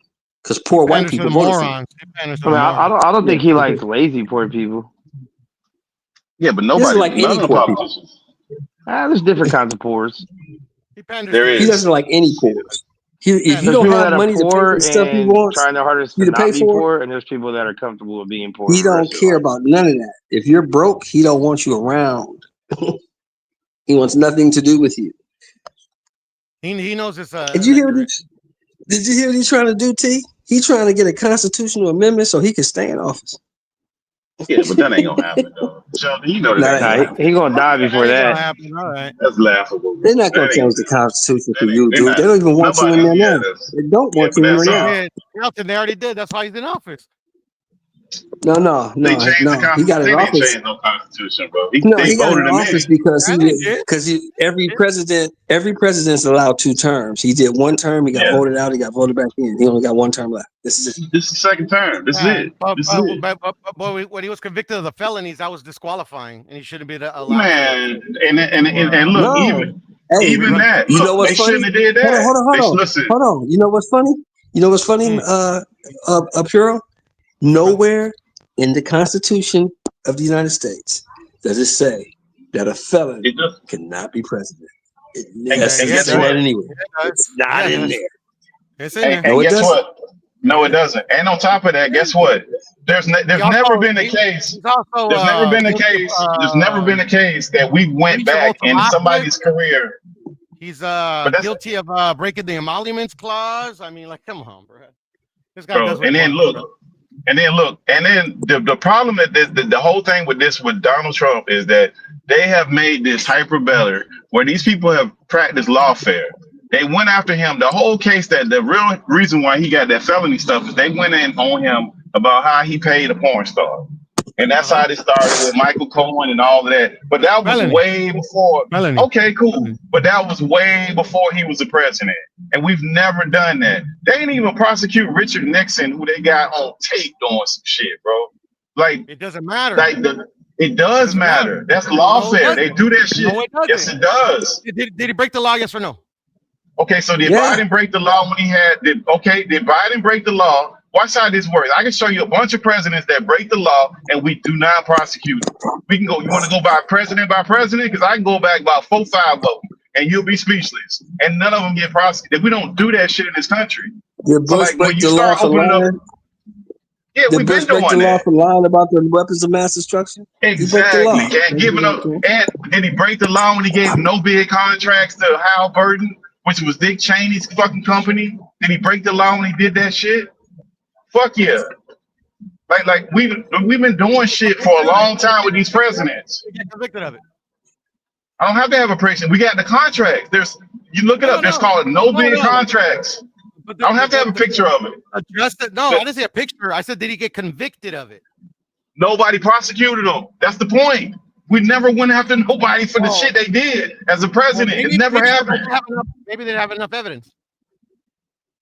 [SPEAKER 6] Because poor white
[SPEAKER 11] Panders to
[SPEAKER 6] people
[SPEAKER 11] the
[SPEAKER 6] voted for him.
[SPEAKER 11] morons. He panders to
[SPEAKER 3] I
[SPEAKER 11] the
[SPEAKER 3] mean,
[SPEAKER 11] morons.
[SPEAKER 3] I don't think he
[SPEAKER 6] Yeah.
[SPEAKER 3] likes lazy poor people.
[SPEAKER 8] Yeah, but
[SPEAKER 6] He
[SPEAKER 8] nobody.
[SPEAKER 6] doesn't like
[SPEAKER 8] None
[SPEAKER 6] any
[SPEAKER 8] of the
[SPEAKER 6] poor people.
[SPEAKER 8] politicians.
[SPEAKER 3] There's different kinds of poors.
[SPEAKER 11] He panders
[SPEAKER 8] There
[SPEAKER 11] to
[SPEAKER 6] He
[SPEAKER 8] is.
[SPEAKER 6] doesn't like any poors. If you
[SPEAKER 3] There's
[SPEAKER 6] don't
[SPEAKER 3] people
[SPEAKER 6] have
[SPEAKER 3] that are
[SPEAKER 6] money to pay for
[SPEAKER 3] poor
[SPEAKER 6] the stuff he
[SPEAKER 3] and
[SPEAKER 6] wants
[SPEAKER 3] trying their hardest
[SPEAKER 6] you
[SPEAKER 3] to
[SPEAKER 6] to pay
[SPEAKER 3] not be
[SPEAKER 6] for,
[SPEAKER 3] poor, and there's people that are comfortable with being poor
[SPEAKER 6] he
[SPEAKER 3] for the rest
[SPEAKER 6] don't
[SPEAKER 3] of their
[SPEAKER 6] care
[SPEAKER 3] life.
[SPEAKER 6] about none of that. If you're broke, he don't want you around. He wants nothing to do with you.
[SPEAKER 11] He knows it's
[SPEAKER 6] Did you hear what did you hear what he's trying to do, T? He's trying to get a constitutional amendment so he can stay in office.
[SPEAKER 8] Yeah, but that ain't gonna happen though. Sheldon, you know that
[SPEAKER 6] Nah,
[SPEAKER 8] ain't
[SPEAKER 6] that
[SPEAKER 8] gonna
[SPEAKER 6] ain't
[SPEAKER 8] happen.
[SPEAKER 3] He gonna die before
[SPEAKER 11] That ain't gonna
[SPEAKER 3] that.
[SPEAKER 11] happen. All right.
[SPEAKER 8] That's laughable.
[SPEAKER 6] They're not gonna
[SPEAKER 8] That
[SPEAKER 6] change
[SPEAKER 8] ain't.
[SPEAKER 6] the Constitution for
[SPEAKER 8] That
[SPEAKER 6] you,
[SPEAKER 8] ain't. They're
[SPEAKER 6] dude.
[SPEAKER 8] not.
[SPEAKER 6] They don't even want you in
[SPEAKER 8] Nobody.
[SPEAKER 6] there
[SPEAKER 8] Yeah,
[SPEAKER 6] now.
[SPEAKER 8] that's.
[SPEAKER 6] They don't
[SPEAKER 8] Yeah,
[SPEAKER 6] want
[SPEAKER 8] but
[SPEAKER 6] you in
[SPEAKER 8] that's
[SPEAKER 6] there
[SPEAKER 8] all.
[SPEAKER 6] now.
[SPEAKER 11] Yeah, Shelton, they already did. That's why he's in office.
[SPEAKER 6] No,
[SPEAKER 8] They changed the
[SPEAKER 6] no. He got
[SPEAKER 8] Constitution.
[SPEAKER 6] in
[SPEAKER 8] They didn't
[SPEAKER 6] office.
[SPEAKER 8] change no Constitution, bro.
[SPEAKER 6] No,
[SPEAKER 8] They
[SPEAKER 6] he got in
[SPEAKER 8] voted him
[SPEAKER 6] office
[SPEAKER 8] in.
[SPEAKER 6] because
[SPEAKER 11] Yeah, they did.
[SPEAKER 6] every president's allowed 2 terms. He did 1 term, he got
[SPEAKER 8] Yeah.
[SPEAKER 6] voted out, he got voted back in. He only got 1 term left. This is it.
[SPEAKER 8] This is the second term. This is it. This is it.
[SPEAKER 11] But when he was convicted of the felonies, that was disqualifying, and he shouldn't be allowed
[SPEAKER 8] Man, and look,
[SPEAKER 6] No. Hey,
[SPEAKER 8] even that.
[SPEAKER 6] you know
[SPEAKER 8] Look,
[SPEAKER 6] what's
[SPEAKER 8] they
[SPEAKER 6] funny?
[SPEAKER 8] shouldn't have did that. Listen.
[SPEAKER 6] Hold on. You know what's funny? Puro? Nowhere in the Constitution of the United States does it say that a felon cannot be president.
[SPEAKER 8] And guess
[SPEAKER 6] say
[SPEAKER 8] what?
[SPEAKER 6] that anyway. It's not in there.
[SPEAKER 11] It's in there.
[SPEAKER 8] And
[SPEAKER 6] it
[SPEAKER 8] guess
[SPEAKER 6] doesn't.
[SPEAKER 8] what? No, it doesn't. And on top of that, guess what? There's never been a case. There's never been a case. There's never been a case that we went back in somebody's career.
[SPEAKER 11] He's guilty of breaking the emoluments clause. I mean, like, come on, bro. This guy does.
[SPEAKER 8] Bro, and then look, and then the problem that the whole thing with Donald Trump is that they have made this hyperbole where these people have practiced lawfare. They went after him. The whole case, that the real reason why he got that felony stuff is they went in on him about how he paid a porn star. And that's how they started with Michael Cohen and all of that. But that was way before. Okay, cool. But that was way before he was the president. And we've never done that. They didn't even prosecute Richard Nixon, who they got on tape doing some shit, bro. Like,
[SPEAKER 11] it doesn't matter.
[SPEAKER 8] Like it does matter. That's lawfare. They do that shit.
[SPEAKER 11] No, it doesn't.
[SPEAKER 8] Yes, it does.
[SPEAKER 11] Did he break the law? Yes or no?
[SPEAKER 8] Okay, so did Biden break the law when he had? Did Biden break the law? Watch how this works. I can show you a bunch of presidents that break the law and we do not prosecute them. We can go. You want to go by president? Because I can go back about 4, 5 of them, and you'll be speechless. And none of them get prosecuted. We don't do that shit in this country.
[SPEAKER 6] Did Bush break the law for lying?
[SPEAKER 8] Yeah, we've been doing
[SPEAKER 6] the law
[SPEAKER 8] that.
[SPEAKER 6] for lying about the weapons of mass destruction?
[SPEAKER 8] Exactly. And giving up. And did he break the law when he gave no bid contracts to Halliburton, which was Dick Cheney's fucking company? Did he break the law when he did that shit? Fuck yeah. Like we've been doing shit for a long time with these presidents.
[SPEAKER 11] Get convicted of it.
[SPEAKER 8] I don't have to have a president. We got the contracts. You look it up. There's called no bid contracts. I don't have to have a picture of it.
[SPEAKER 11] No, I didn't say a picture. I said, did he get convicted of it?
[SPEAKER 8] Nobody prosecuted him. That's the point. We never went after nobody for the shit they did as a president. It never happened.
[SPEAKER 11] Maybe they didn't have enough evidence.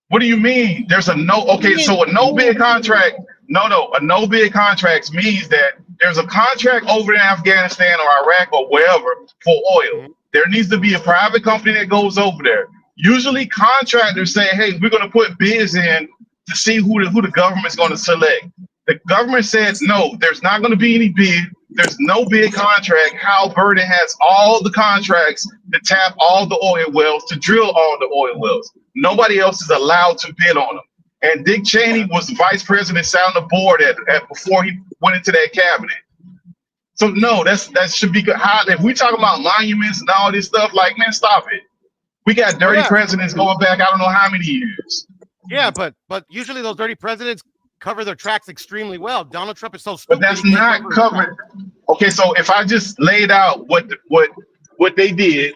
[SPEAKER 8] What do you mean? There's a no. Okay, so a no bid contract. No. A no bid contract means that there's a contract over in Afghanistan or Iraq or wherever for oil. There needs to be a private company that goes over there. Usually, contractors say, "Hey, we're going to put bids in to see who the government's going to select." The government says, "No, there's not going to be any bid. There's no bid contract." Halliburton has all the contracts to tap all the oil wells, to drill all the oil wells. Nobody else is allowed to bid on them. And Dick Cheney was the vice president, sat on the board at before he went into that cabinet. So no, that should be good. If we talk about monuments and all this stuff, like, man, stop it. We got dirty presidents going back I don't know how many years.
[SPEAKER 11] Yeah, but usually those dirty presidents cover their tracks extremely well. Donald Trump is so
[SPEAKER 8] But
[SPEAKER 11] stupid.
[SPEAKER 8] that's
[SPEAKER 11] he can't
[SPEAKER 8] not
[SPEAKER 11] cover his
[SPEAKER 8] covered. Okay, so if I just laid out what they did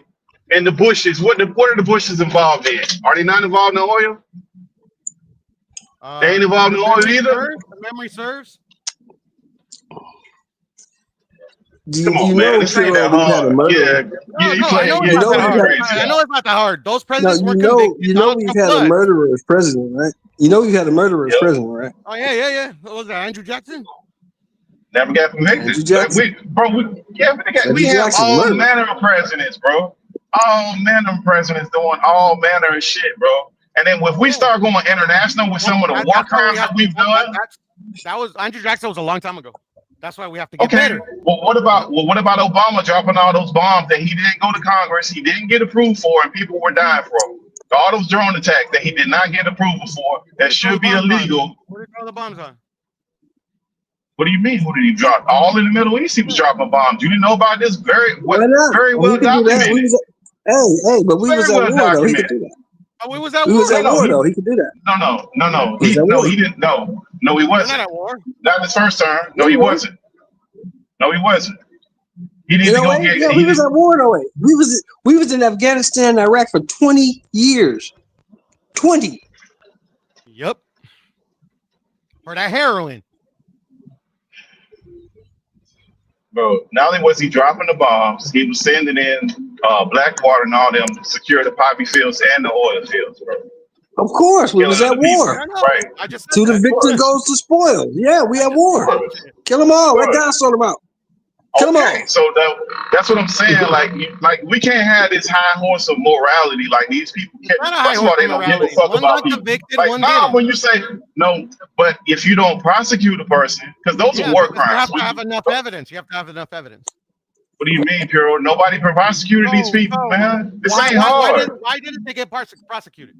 [SPEAKER 8] and the Bushes, what are the Bushes involved in? Are they not involved in oil? They ain't involved in oil either.
[SPEAKER 11] Memory serves.
[SPEAKER 8] Come on, man. This ain't that hard.
[SPEAKER 11] I know it's not that hard. Those presidents were convicted.
[SPEAKER 6] You know we've had a murderer as president, right? You know we've had a murderer as president, right?
[SPEAKER 11] Oh yeah. What was that? Andrew Jackson?
[SPEAKER 8] Never got convicted. We have all manner of presidents, bro. All manner of presidents doing all manner of shit, bro. And then if we start going international with some of the war crimes that we've done,
[SPEAKER 11] that was Andrew Jackson was a long time ago. That's why we have to get better.
[SPEAKER 8] Well, what about Obama dropping all those bombs that he didn't go to Congress, he didn't get approval for, and people were dying from? All those drone attacks that he did not get approval for, that should be illegal.
[SPEAKER 11] What did he throw the bombs on?
[SPEAKER 8] What do you mean? Who did he drop? All in the Middle East, he was dropping bombs. You didn't know about this? Very well documented.
[SPEAKER 6] Hey, but we was at war though. He could do that.
[SPEAKER 11] Oh, we was at
[SPEAKER 6] war though. He could do that.
[SPEAKER 8] No. He didn't. No, he wasn't.
[SPEAKER 11] Not at war.
[SPEAKER 8] Not his first term. No, he wasn't. He needed to go get.
[SPEAKER 6] Yeah, we was at war though. We was in Afghanistan and Iraq for 20 years. 20.
[SPEAKER 11] Yep. For that heroin.
[SPEAKER 8] Bro, not only was he dropping the bombs, he was sending in Blackwater and all them to secure the poppy fields and the oil fields, bro.
[SPEAKER 6] Of course, we was at war.
[SPEAKER 8] Right.
[SPEAKER 6] To the victor goes the spoil. Yeah, we at war. Kill them all. Let God sort them out. Kill them all.
[SPEAKER 8] So that's what I'm saying. Like we can't have this high horse of morality. Like these people can't. First of all, they don't give a fuck about people. When you say no, but if you don't prosecute a person, because those are war crimes.
[SPEAKER 11] You have to have enough evidence.
[SPEAKER 8] What do you mean, Puro? Nobody prosecuted these people, man. This ain't hard.
[SPEAKER 11] Why didn't they get prosecuted?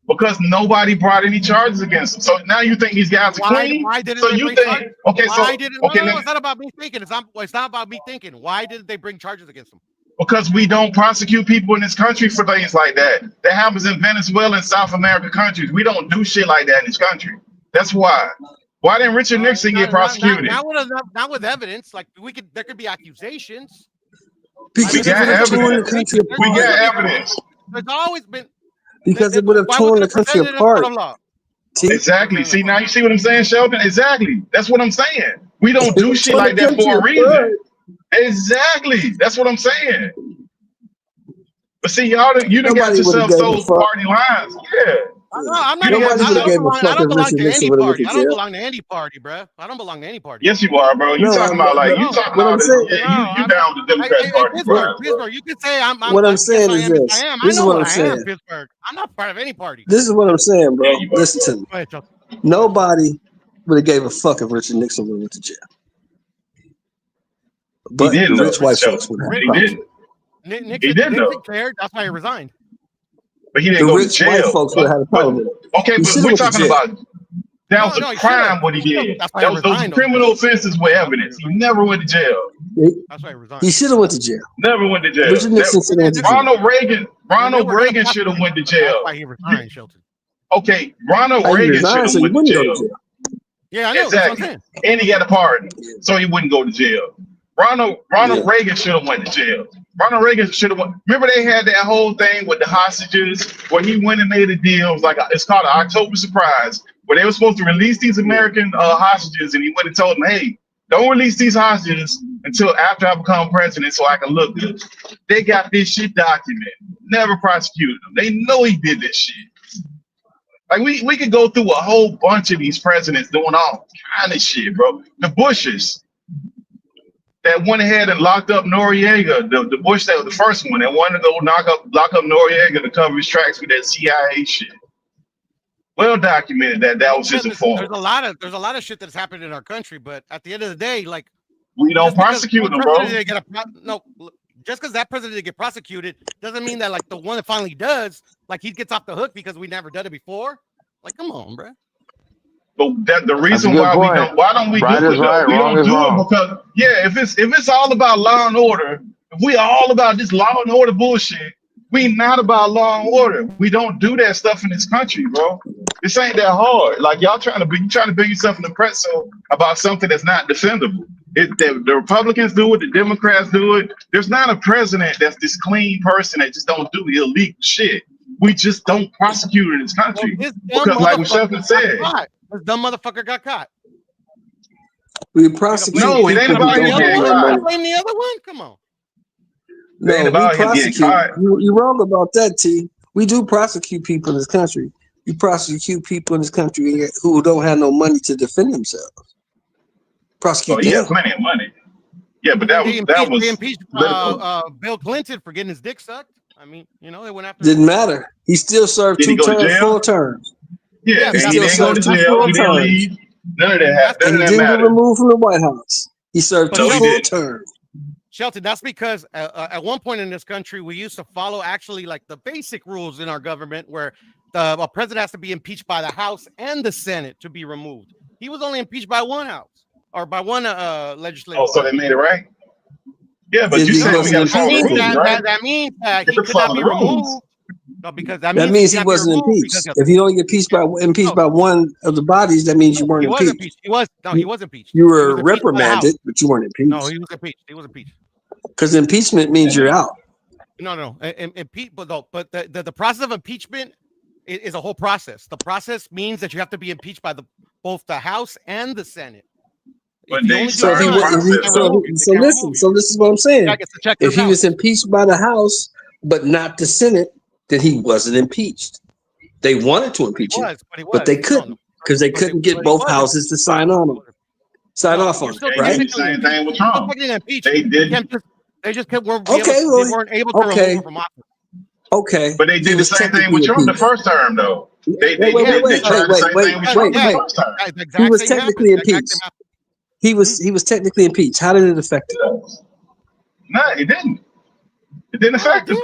[SPEAKER 8] Because nobody brought any charges against him. So now you think these guys are clean?
[SPEAKER 11] Why didn't
[SPEAKER 8] so
[SPEAKER 11] they
[SPEAKER 8] you
[SPEAKER 11] bring
[SPEAKER 8] think?
[SPEAKER 11] charges?
[SPEAKER 8] Okay,
[SPEAKER 11] It's not about me thinking. It's not about me thinking. Why didn't they bring charges against him?
[SPEAKER 8] Because we don't prosecute people in this country for things like that. That happens in Venezuela and South American countries. We don't do shit like that in this country. That's why. Why didn't Richard Nixon get prosecuted?
[SPEAKER 11] Not with evidence. Like there could be accusations.
[SPEAKER 8] We got evidence. We got evidence.
[SPEAKER 11] There's always been.
[SPEAKER 6] Because it would have torn the country apart.
[SPEAKER 8] Exactly. See, now you see what I'm saying, Sheldon? Exactly. That's what I'm saying. We don't do shit like that for a reason. Exactly. That's what I'm saying. But see, you done got yourself sold party lines. Yeah.
[SPEAKER 11] I'm not. I don't belong to any party. I don't belong to any party, bro. I don't belong to any party.
[SPEAKER 8] Yes, you are, bro. You talking about like you talking about you down with the Democrat Party, bro.
[SPEAKER 11] Pittsburgh, you can say I'm.
[SPEAKER 6] What I'm saying is this. This is what I'm saying.
[SPEAKER 11] Pittsburgh. I'm not part of any party.
[SPEAKER 6] This is what I'm saying, bro. Listen to me. Nobody would have gave a fuck if Richard Nixon would have went to jail. But rich white folks would have.
[SPEAKER 8] He didn't.
[SPEAKER 11] Nixon cared. That's why he resigned.
[SPEAKER 8] But he didn't go to jail.
[SPEAKER 6] White folks would have had a problem with it.
[SPEAKER 8] Okay, but we're talking about that was a crime what he did. Those criminal offenses were evidence. He never went to jail.
[SPEAKER 11] That's why he resigned.
[SPEAKER 6] He should have went to jail.
[SPEAKER 8] Never went to jail.
[SPEAKER 6] Richard Nixon should have went to jail.
[SPEAKER 8] Ronald Reagan should have went to jail.
[SPEAKER 11] That's why he resigned, Shelton.
[SPEAKER 8] Okay, Ronald Reagan should have went to jail.
[SPEAKER 11] Yeah, I know.
[SPEAKER 8] Exactly. And he got a pardon, so he wouldn't go to jail. Ronald Reagan should have went to jail. Ronald Reagan should have went. Remember they had that whole thing with the hostages where he went and made a deal. It was like it's called an October surprise, where they were supposed to release these American hostages, and he went and told them, "Hey, don't release these hostages until after I become president, so I can look good." They got this shit documented. Never prosecuted him. They know he did this shit. Like we could go through a whole bunch of these presidents doing all kind of shit, bro. The Bushes that went ahead and locked up Noriega, the Bush that was the first one that wanted to go lock up Noriega to cover his tracks with that CIA shit. Well documented that was his informant.
[SPEAKER 11] There's a lot of shit that's happened in our country, but at the end of the day, like
[SPEAKER 8] we don't prosecute them, bro.
[SPEAKER 11] Just because that president didn't get prosecuted doesn't mean that like the one that finally does, like he gets off the hook because we never done it before. Like, come on, bro.
[SPEAKER 8] But the reason why don't we do it? We don't do it because if it's all about law and order, if we are all about this law and order bullshit, we not about law and order. We don't do that stuff in this country, bro. This ain't that hard. Like y'all trying to build yourself an impression about something that's not defendable. The Republicans do it, the Democrats do it. There's not a president that's this clean person that just don't do illegal shit. We just don't prosecute in this country.
[SPEAKER 11] Well, this dumb
[SPEAKER 8] Because like what
[SPEAKER 11] motherfucker
[SPEAKER 8] Shelton said,
[SPEAKER 11] got caught. This dumb motherfucker got caught.
[SPEAKER 6] We prosecute.
[SPEAKER 8] No, it ain't
[SPEAKER 6] people
[SPEAKER 8] about
[SPEAKER 6] who
[SPEAKER 8] him
[SPEAKER 6] don't
[SPEAKER 8] getting
[SPEAKER 6] have
[SPEAKER 8] caught.
[SPEAKER 6] money.
[SPEAKER 11] Blame the other one. Come on.
[SPEAKER 8] It ain't
[SPEAKER 6] No,
[SPEAKER 8] about
[SPEAKER 6] we
[SPEAKER 8] him getting
[SPEAKER 6] prosecute.
[SPEAKER 8] caught.
[SPEAKER 6] You're wrong about that, T. We do prosecute people in this country. You prosecute people in this country who don't have no money to defend themselves.
[SPEAKER 8] Oh,
[SPEAKER 6] Prosecute
[SPEAKER 8] he
[SPEAKER 6] them.
[SPEAKER 8] had plenty of money. Yeah, but that
[SPEAKER 11] They
[SPEAKER 8] was
[SPEAKER 11] impeached
[SPEAKER 8] political.
[SPEAKER 11] Bill Clinton for getting his dick sucked. I mean, you know, they went after.
[SPEAKER 6] Didn't matter. He still served
[SPEAKER 8] Did he
[SPEAKER 6] 2
[SPEAKER 8] go to
[SPEAKER 6] terms,
[SPEAKER 8] jail?
[SPEAKER 6] full terms.
[SPEAKER 8] Yeah,
[SPEAKER 11] Yeah,
[SPEAKER 8] and
[SPEAKER 11] but
[SPEAKER 8] he
[SPEAKER 6] still
[SPEAKER 8] didn't go to
[SPEAKER 6] served 2
[SPEAKER 8] jail.
[SPEAKER 6] full
[SPEAKER 8] He didn't
[SPEAKER 6] terms.
[SPEAKER 8] leave. None of that happened.
[SPEAKER 6] And
[SPEAKER 8] None
[SPEAKER 6] he
[SPEAKER 8] of that
[SPEAKER 6] didn't get
[SPEAKER 8] mattered.
[SPEAKER 6] removed from the White House. He served
[SPEAKER 11] But
[SPEAKER 6] 2
[SPEAKER 8] No, he
[SPEAKER 6] full
[SPEAKER 8] didn't.
[SPEAKER 6] terms.
[SPEAKER 11] Shelton, that's because at one point in this country, we used to follow actually like the basic rules in our government where a president has to be impeached by the House and the Senate to be removed. He was only impeached by one house or by one legislative.
[SPEAKER 8] Oh, so they made it right? Yeah, but
[SPEAKER 6] If
[SPEAKER 8] you
[SPEAKER 6] he
[SPEAKER 8] said we
[SPEAKER 6] wasn't
[SPEAKER 8] got to
[SPEAKER 11] That
[SPEAKER 8] follow the
[SPEAKER 11] means
[SPEAKER 6] impeached,
[SPEAKER 8] rules,
[SPEAKER 11] that,
[SPEAKER 8] right?
[SPEAKER 11] that means that he
[SPEAKER 8] You're
[SPEAKER 11] could not
[SPEAKER 8] following
[SPEAKER 11] be
[SPEAKER 8] the rules.
[SPEAKER 11] removed. No, because
[SPEAKER 6] that means he
[SPEAKER 11] cannot be
[SPEAKER 6] wasn't
[SPEAKER 11] removed
[SPEAKER 6] impeached.
[SPEAKER 11] because
[SPEAKER 6] If you don't get impeached by one of the bodies, that means you weren't
[SPEAKER 11] he was
[SPEAKER 6] impeached.
[SPEAKER 11] impeached. He was he was impeached.
[SPEAKER 6] You
[SPEAKER 11] He
[SPEAKER 6] were
[SPEAKER 11] was impeached by the House.
[SPEAKER 6] reprimanded, but you weren't
[SPEAKER 11] No,
[SPEAKER 6] impeached.
[SPEAKER 11] he was impeached. He was impeached.
[SPEAKER 6] Because impeachment means you're out.
[SPEAKER 11] No. But the process of impeachment is a whole process. The process means that you have to be impeached by both the House and the Senate.
[SPEAKER 8] But
[SPEAKER 11] If you
[SPEAKER 8] they
[SPEAKER 11] only do
[SPEAKER 6] So if he
[SPEAKER 8] started
[SPEAKER 11] one,
[SPEAKER 8] the
[SPEAKER 6] was,
[SPEAKER 11] they
[SPEAKER 6] if he,
[SPEAKER 11] can't
[SPEAKER 8] process,
[SPEAKER 6] so,
[SPEAKER 11] remove you. They
[SPEAKER 6] so
[SPEAKER 11] can't
[SPEAKER 6] listen.
[SPEAKER 11] remove you.
[SPEAKER 6] So this is what I'm saying.
[SPEAKER 11] That gets to check their
[SPEAKER 6] If he was
[SPEAKER 11] balance.
[SPEAKER 6] impeached by the House, but not the Senate, then he wasn't impeached. They wanted to impeach him, but they couldn't because they couldn't get both houses to sign on him, sign off on
[SPEAKER 11] You're
[SPEAKER 6] it,
[SPEAKER 11] still
[SPEAKER 6] right?
[SPEAKER 8] They did the same thing with Trump.
[SPEAKER 11] technically impeached.
[SPEAKER 8] They did,
[SPEAKER 11] They just weren't
[SPEAKER 6] Okay,
[SPEAKER 11] able,
[SPEAKER 6] well,
[SPEAKER 11] they weren't able to remove
[SPEAKER 6] okay,
[SPEAKER 11] him from office.
[SPEAKER 6] okay.
[SPEAKER 8] but they
[SPEAKER 6] He
[SPEAKER 8] did the
[SPEAKER 6] was
[SPEAKER 8] same thing
[SPEAKER 6] technically
[SPEAKER 8] with Trump the
[SPEAKER 6] impeached.
[SPEAKER 8] first term, though. They
[SPEAKER 6] Wait, wait,
[SPEAKER 11] Yeah,
[SPEAKER 6] wait, wait,
[SPEAKER 8] tried the
[SPEAKER 6] wait,
[SPEAKER 8] same
[SPEAKER 6] wait,
[SPEAKER 8] thing with
[SPEAKER 6] wait,
[SPEAKER 8] Trump the
[SPEAKER 6] wait.
[SPEAKER 8] first term.
[SPEAKER 11] That's the
[SPEAKER 6] He
[SPEAKER 11] exact
[SPEAKER 6] was
[SPEAKER 11] same happened.
[SPEAKER 6] technically
[SPEAKER 11] The exact
[SPEAKER 6] impeached.
[SPEAKER 11] same happened.
[SPEAKER 6] He was technically impeached. How did it affect him?
[SPEAKER 8] No, it didn't. It didn't affect him.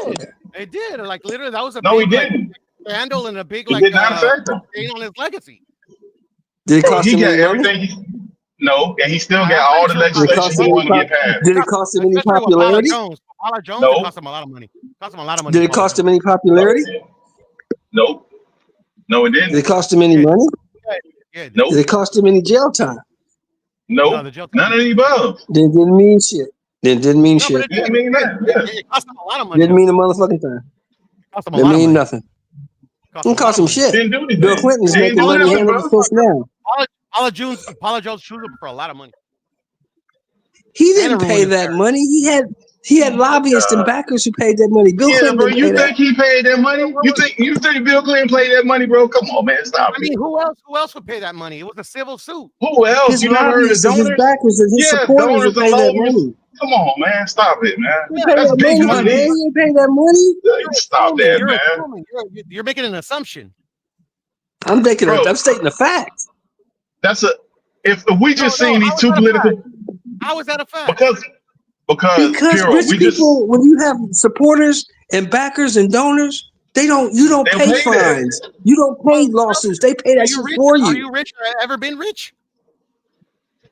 [SPEAKER 11] It did. Like literally, that was a
[SPEAKER 8] No, he
[SPEAKER 11] big
[SPEAKER 8] didn't.
[SPEAKER 11] scandal and a big
[SPEAKER 8] It did not affect him.
[SPEAKER 11] stain on his legacy.
[SPEAKER 6] Did it
[SPEAKER 8] Bro,
[SPEAKER 6] cost
[SPEAKER 8] he
[SPEAKER 6] him
[SPEAKER 8] got
[SPEAKER 6] any money?
[SPEAKER 8] everything. No, and he still
[SPEAKER 11] I'm
[SPEAKER 8] got all the
[SPEAKER 11] pretty sure
[SPEAKER 6] Did it
[SPEAKER 8] legislation
[SPEAKER 6] cost
[SPEAKER 8] he
[SPEAKER 6] him any?
[SPEAKER 8] wanted to get passed.
[SPEAKER 6] Did it cost him any
[SPEAKER 11] Especially with Paula
[SPEAKER 6] popularity?
[SPEAKER 11] Jones. Paula Jones,
[SPEAKER 8] No.
[SPEAKER 11] it cost him a lot of money. Cost him a lot of money.
[SPEAKER 6] Did it
[SPEAKER 11] Paula
[SPEAKER 6] cost him
[SPEAKER 11] Jones.
[SPEAKER 6] any popularity?
[SPEAKER 8] Nope. No, it
[SPEAKER 6] Did it
[SPEAKER 8] didn't.
[SPEAKER 6] cost him any money?
[SPEAKER 11] Yeah,
[SPEAKER 8] Nope.
[SPEAKER 6] Did it cost him any jail time?
[SPEAKER 11] No,
[SPEAKER 8] Nope.
[SPEAKER 11] the jail time.
[SPEAKER 8] None of the above.
[SPEAKER 6] Then it didn't mean shit. Then it didn't mean
[SPEAKER 11] No, but
[SPEAKER 6] shit.
[SPEAKER 11] it
[SPEAKER 8] Didn't mean that. Yeah.
[SPEAKER 11] It cost him a lot of money.
[SPEAKER 6] Didn't mean a motherfucking thing.
[SPEAKER 11] Cost him a
[SPEAKER 6] Didn't
[SPEAKER 11] lot of
[SPEAKER 6] mean
[SPEAKER 11] money.
[SPEAKER 6] nothing.
[SPEAKER 11] Cost
[SPEAKER 6] Didn't cost him shit.
[SPEAKER 8] Didn't do anything.
[SPEAKER 6] Bill Clinton's
[SPEAKER 8] Didn't
[SPEAKER 6] making
[SPEAKER 8] do
[SPEAKER 6] money
[SPEAKER 8] nothing,
[SPEAKER 6] hand
[SPEAKER 8] bro.
[SPEAKER 6] over fist now.
[SPEAKER 11] Paula Jones sued him for a lot of money.
[SPEAKER 6] He
[SPEAKER 11] And
[SPEAKER 6] didn't
[SPEAKER 11] it
[SPEAKER 6] pay
[SPEAKER 11] ruined his
[SPEAKER 6] that
[SPEAKER 11] career.
[SPEAKER 6] money. He had lobbyists and backers who paid that money. Bill
[SPEAKER 8] Yeah,
[SPEAKER 6] Clinton
[SPEAKER 8] bro.
[SPEAKER 6] didn't
[SPEAKER 8] You
[SPEAKER 6] pay that.
[SPEAKER 8] think he paid that money? You think Bill Clinton paid that money, bro? Come on, man. Stop
[SPEAKER 11] I
[SPEAKER 8] it.
[SPEAKER 11] mean, who else would pay that money? It was a civil suit.
[SPEAKER 8] Who else?
[SPEAKER 6] His
[SPEAKER 8] You never heard of
[SPEAKER 6] lobbyists and his
[SPEAKER 8] donors?
[SPEAKER 6] backers and his
[SPEAKER 8] Yeah,
[SPEAKER 6] supporters
[SPEAKER 8] donors
[SPEAKER 6] would
[SPEAKER 8] and
[SPEAKER 6] pay that
[SPEAKER 8] lobbyists.
[SPEAKER 6] money.
[SPEAKER 8] Come on, man. Stop it, man.
[SPEAKER 6] You pay
[SPEAKER 8] That's
[SPEAKER 6] that
[SPEAKER 8] big
[SPEAKER 6] money,
[SPEAKER 8] money.
[SPEAKER 6] man. You ain't pay that money.
[SPEAKER 8] Stop that,
[SPEAKER 11] You're
[SPEAKER 8] man.
[SPEAKER 11] assuming. You're making an assumption.
[SPEAKER 6] I'm
[SPEAKER 8] Bro.
[SPEAKER 6] stating a fact.
[SPEAKER 8] That's a. If we just
[SPEAKER 11] No,
[SPEAKER 8] seen these
[SPEAKER 11] how is
[SPEAKER 8] two
[SPEAKER 11] that a
[SPEAKER 8] political,
[SPEAKER 11] fact? How is that a fact?
[SPEAKER 8] because
[SPEAKER 6] Because
[SPEAKER 8] Piro,
[SPEAKER 6] rich
[SPEAKER 8] we just
[SPEAKER 6] people, when you have supporters and backers and donors, you don't
[SPEAKER 8] they'll
[SPEAKER 6] pay
[SPEAKER 8] pay that.
[SPEAKER 6] fines. You don't pay lawsuits. They pay
[SPEAKER 11] Are
[SPEAKER 6] that
[SPEAKER 11] you
[SPEAKER 6] shit
[SPEAKER 11] rich?
[SPEAKER 6] for
[SPEAKER 11] Are
[SPEAKER 6] you.
[SPEAKER 11] you rich or ever been rich?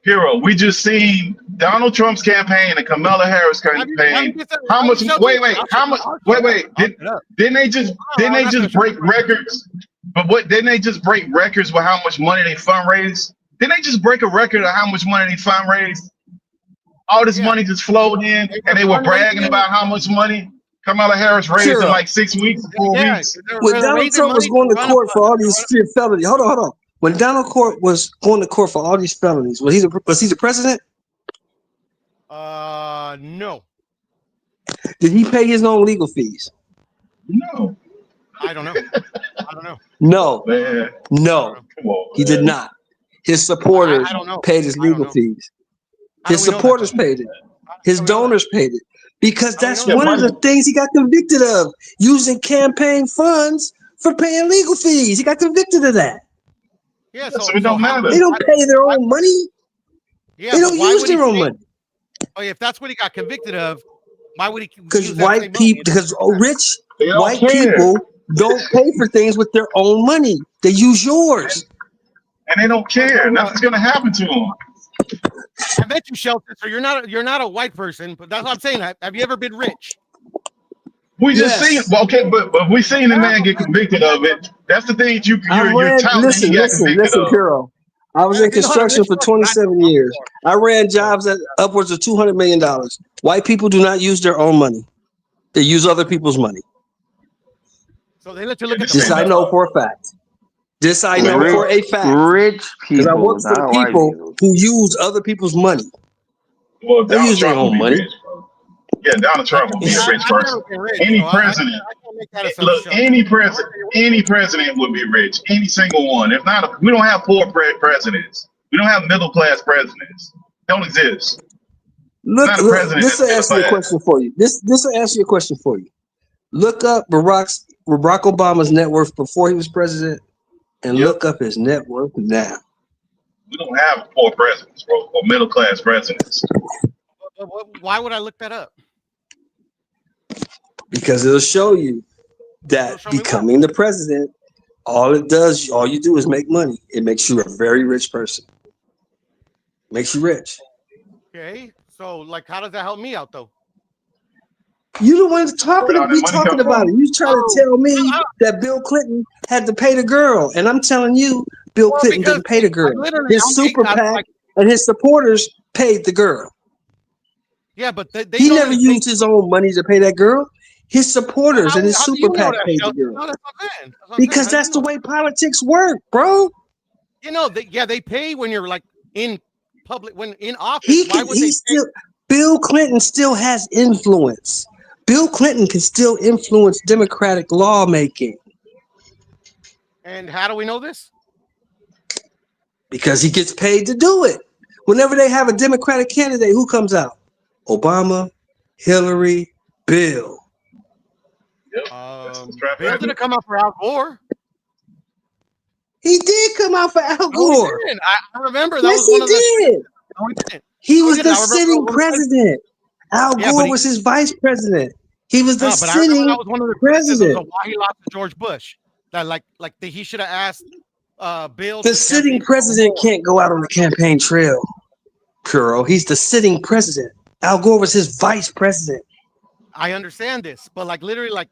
[SPEAKER 8] Piro, we just seen Donald Trump's campaign and Kamala Harris' campaign. How much? Wait. How much? Wait. Didn't they just break records? But what? Didn't they just break records with how much money they fundraised? Didn't they just break a record of how much money they fundraised? All this money just flowed in, and they were bragging about how much money Kamala Harris raised in like 6 weeks, 4 weeks.
[SPEAKER 6] When Donald Trump was going to court for all these felonies, hold on. When Donald Court was going to court for all these felonies, was he the president?
[SPEAKER 11] No.
[SPEAKER 6] Did he pay his own legal fees?
[SPEAKER 8] No.
[SPEAKER 11] I don't know.
[SPEAKER 6] No.
[SPEAKER 8] Man.
[SPEAKER 6] No.
[SPEAKER 8] Come on,
[SPEAKER 6] he did not. His supporters
[SPEAKER 11] I don't know.
[SPEAKER 6] paid his legal fees. His supporters paid it. His donors paid it. Because that's one of the things he got convicted of, using campaign funds for paying legal fees. He got convicted of that.
[SPEAKER 11] Yeah,
[SPEAKER 8] so it don't matter.
[SPEAKER 6] They don't pay their own money.
[SPEAKER 11] Yeah,
[SPEAKER 6] They don't use their own money.
[SPEAKER 11] Oh, if that's what he got convicted of, why would he?
[SPEAKER 6] Because white people, rich white
[SPEAKER 8] care.
[SPEAKER 6] people don't pay for things with their own money. They use yours.
[SPEAKER 8] And they don't care. Nothing's gonna happen to them.
[SPEAKER 11] I bet you, Shelton. So you're not a white person, but that's what I'm saying. Have you ever been rich?
[SPEAKER 8] We just seen, okay, but we seen the man get convicted of it. That's the thing you're touting that he got convicted of.
[SPEAKER 6] Puro. I was in construction for 27 years. I ran jobs at upwards of $200 million. White people do not use their own money; they use other people's money.
[SPEAKER 11] So they let you look at
[SPEAKER 6] this. I know for a fact. This I know for a fact.
[SPEAKER 3] Rich people.
[SPEAKER 6] Because I work for the people who use other people's money.
[SPEAKER 8] Well,
[SPEAKER 6] they use their own money.
[SPEAKER 8] Yeah, Donald Trump will be a rich person. Any president, look, any president would be rich. Any single one. If not, we don't have poor presidents. We don't have middle class presidents. Don't exist.
[SPEAKER 6] Look, this will answer your question for you. This will answer your question for you. Look up Barack Obama's net worth before he was president, and look up his net worth now.
[SPEAKER 8] We don't have poor presidents, bro, or middle class presidents.
[SPEAKER 11] Why would I look that up?
[SPEAKER 6] Because it'll show you that becoming the president, all you do is make money. It makes you a very rich person. Makes you rich.
[SPEAKER 11] Okay, so like, how does that help me out though?
[SPEAKER 6] You the one talking about it. You trying to tell me that Bill Clinton had to pay the girl, and I'm telling you, Bill Clinton didn't pay the girl. His super PAC and his supporters paid the girl.
[SPEAKER 11] Yeah, but
[SPEAKER 6] he never used his own money to pay that girl. His supporters and his super PAC paid the girl.
[SPEAKER 11] No,
[SPEAKER 6] because that's the way politics work, bro.
[SPEAKER 11] You know, they pay when you're like in public, when in office.
[SPEAKER 6] Bill Clinton still has influence. Bill Clinton can still influence Democratic lawmaking.
[SPEAKER 11] And how do we know this?
[SPEAKER 6] Because he gets paid to do it. Whenever they have a Democratic candidate, who comes out? Obama, Hillary, Bill.
[SPEAKER 11] Bill didn't come out for Al Gore.
[SPEAKER 6] He did come out for Al Gore.
[SPEAKER 11] I remember that was one of the. No, he didn't.
[SPEAKER 6] He was the sitting president. Al Gore was his vice president. He was the sitting
[SPEAKER 11] that was one of the
[SPEAKER 6] president.
[SPEAKER 11] Of why he lost to George Bush. That he should have asked Bill.
[SPEAKER 6] The sitting president can't go out on the campaign trail, Kuro. He's the sitting president. Al Gore was his vice president.
[SPEAKER 11] I understand this, but literally,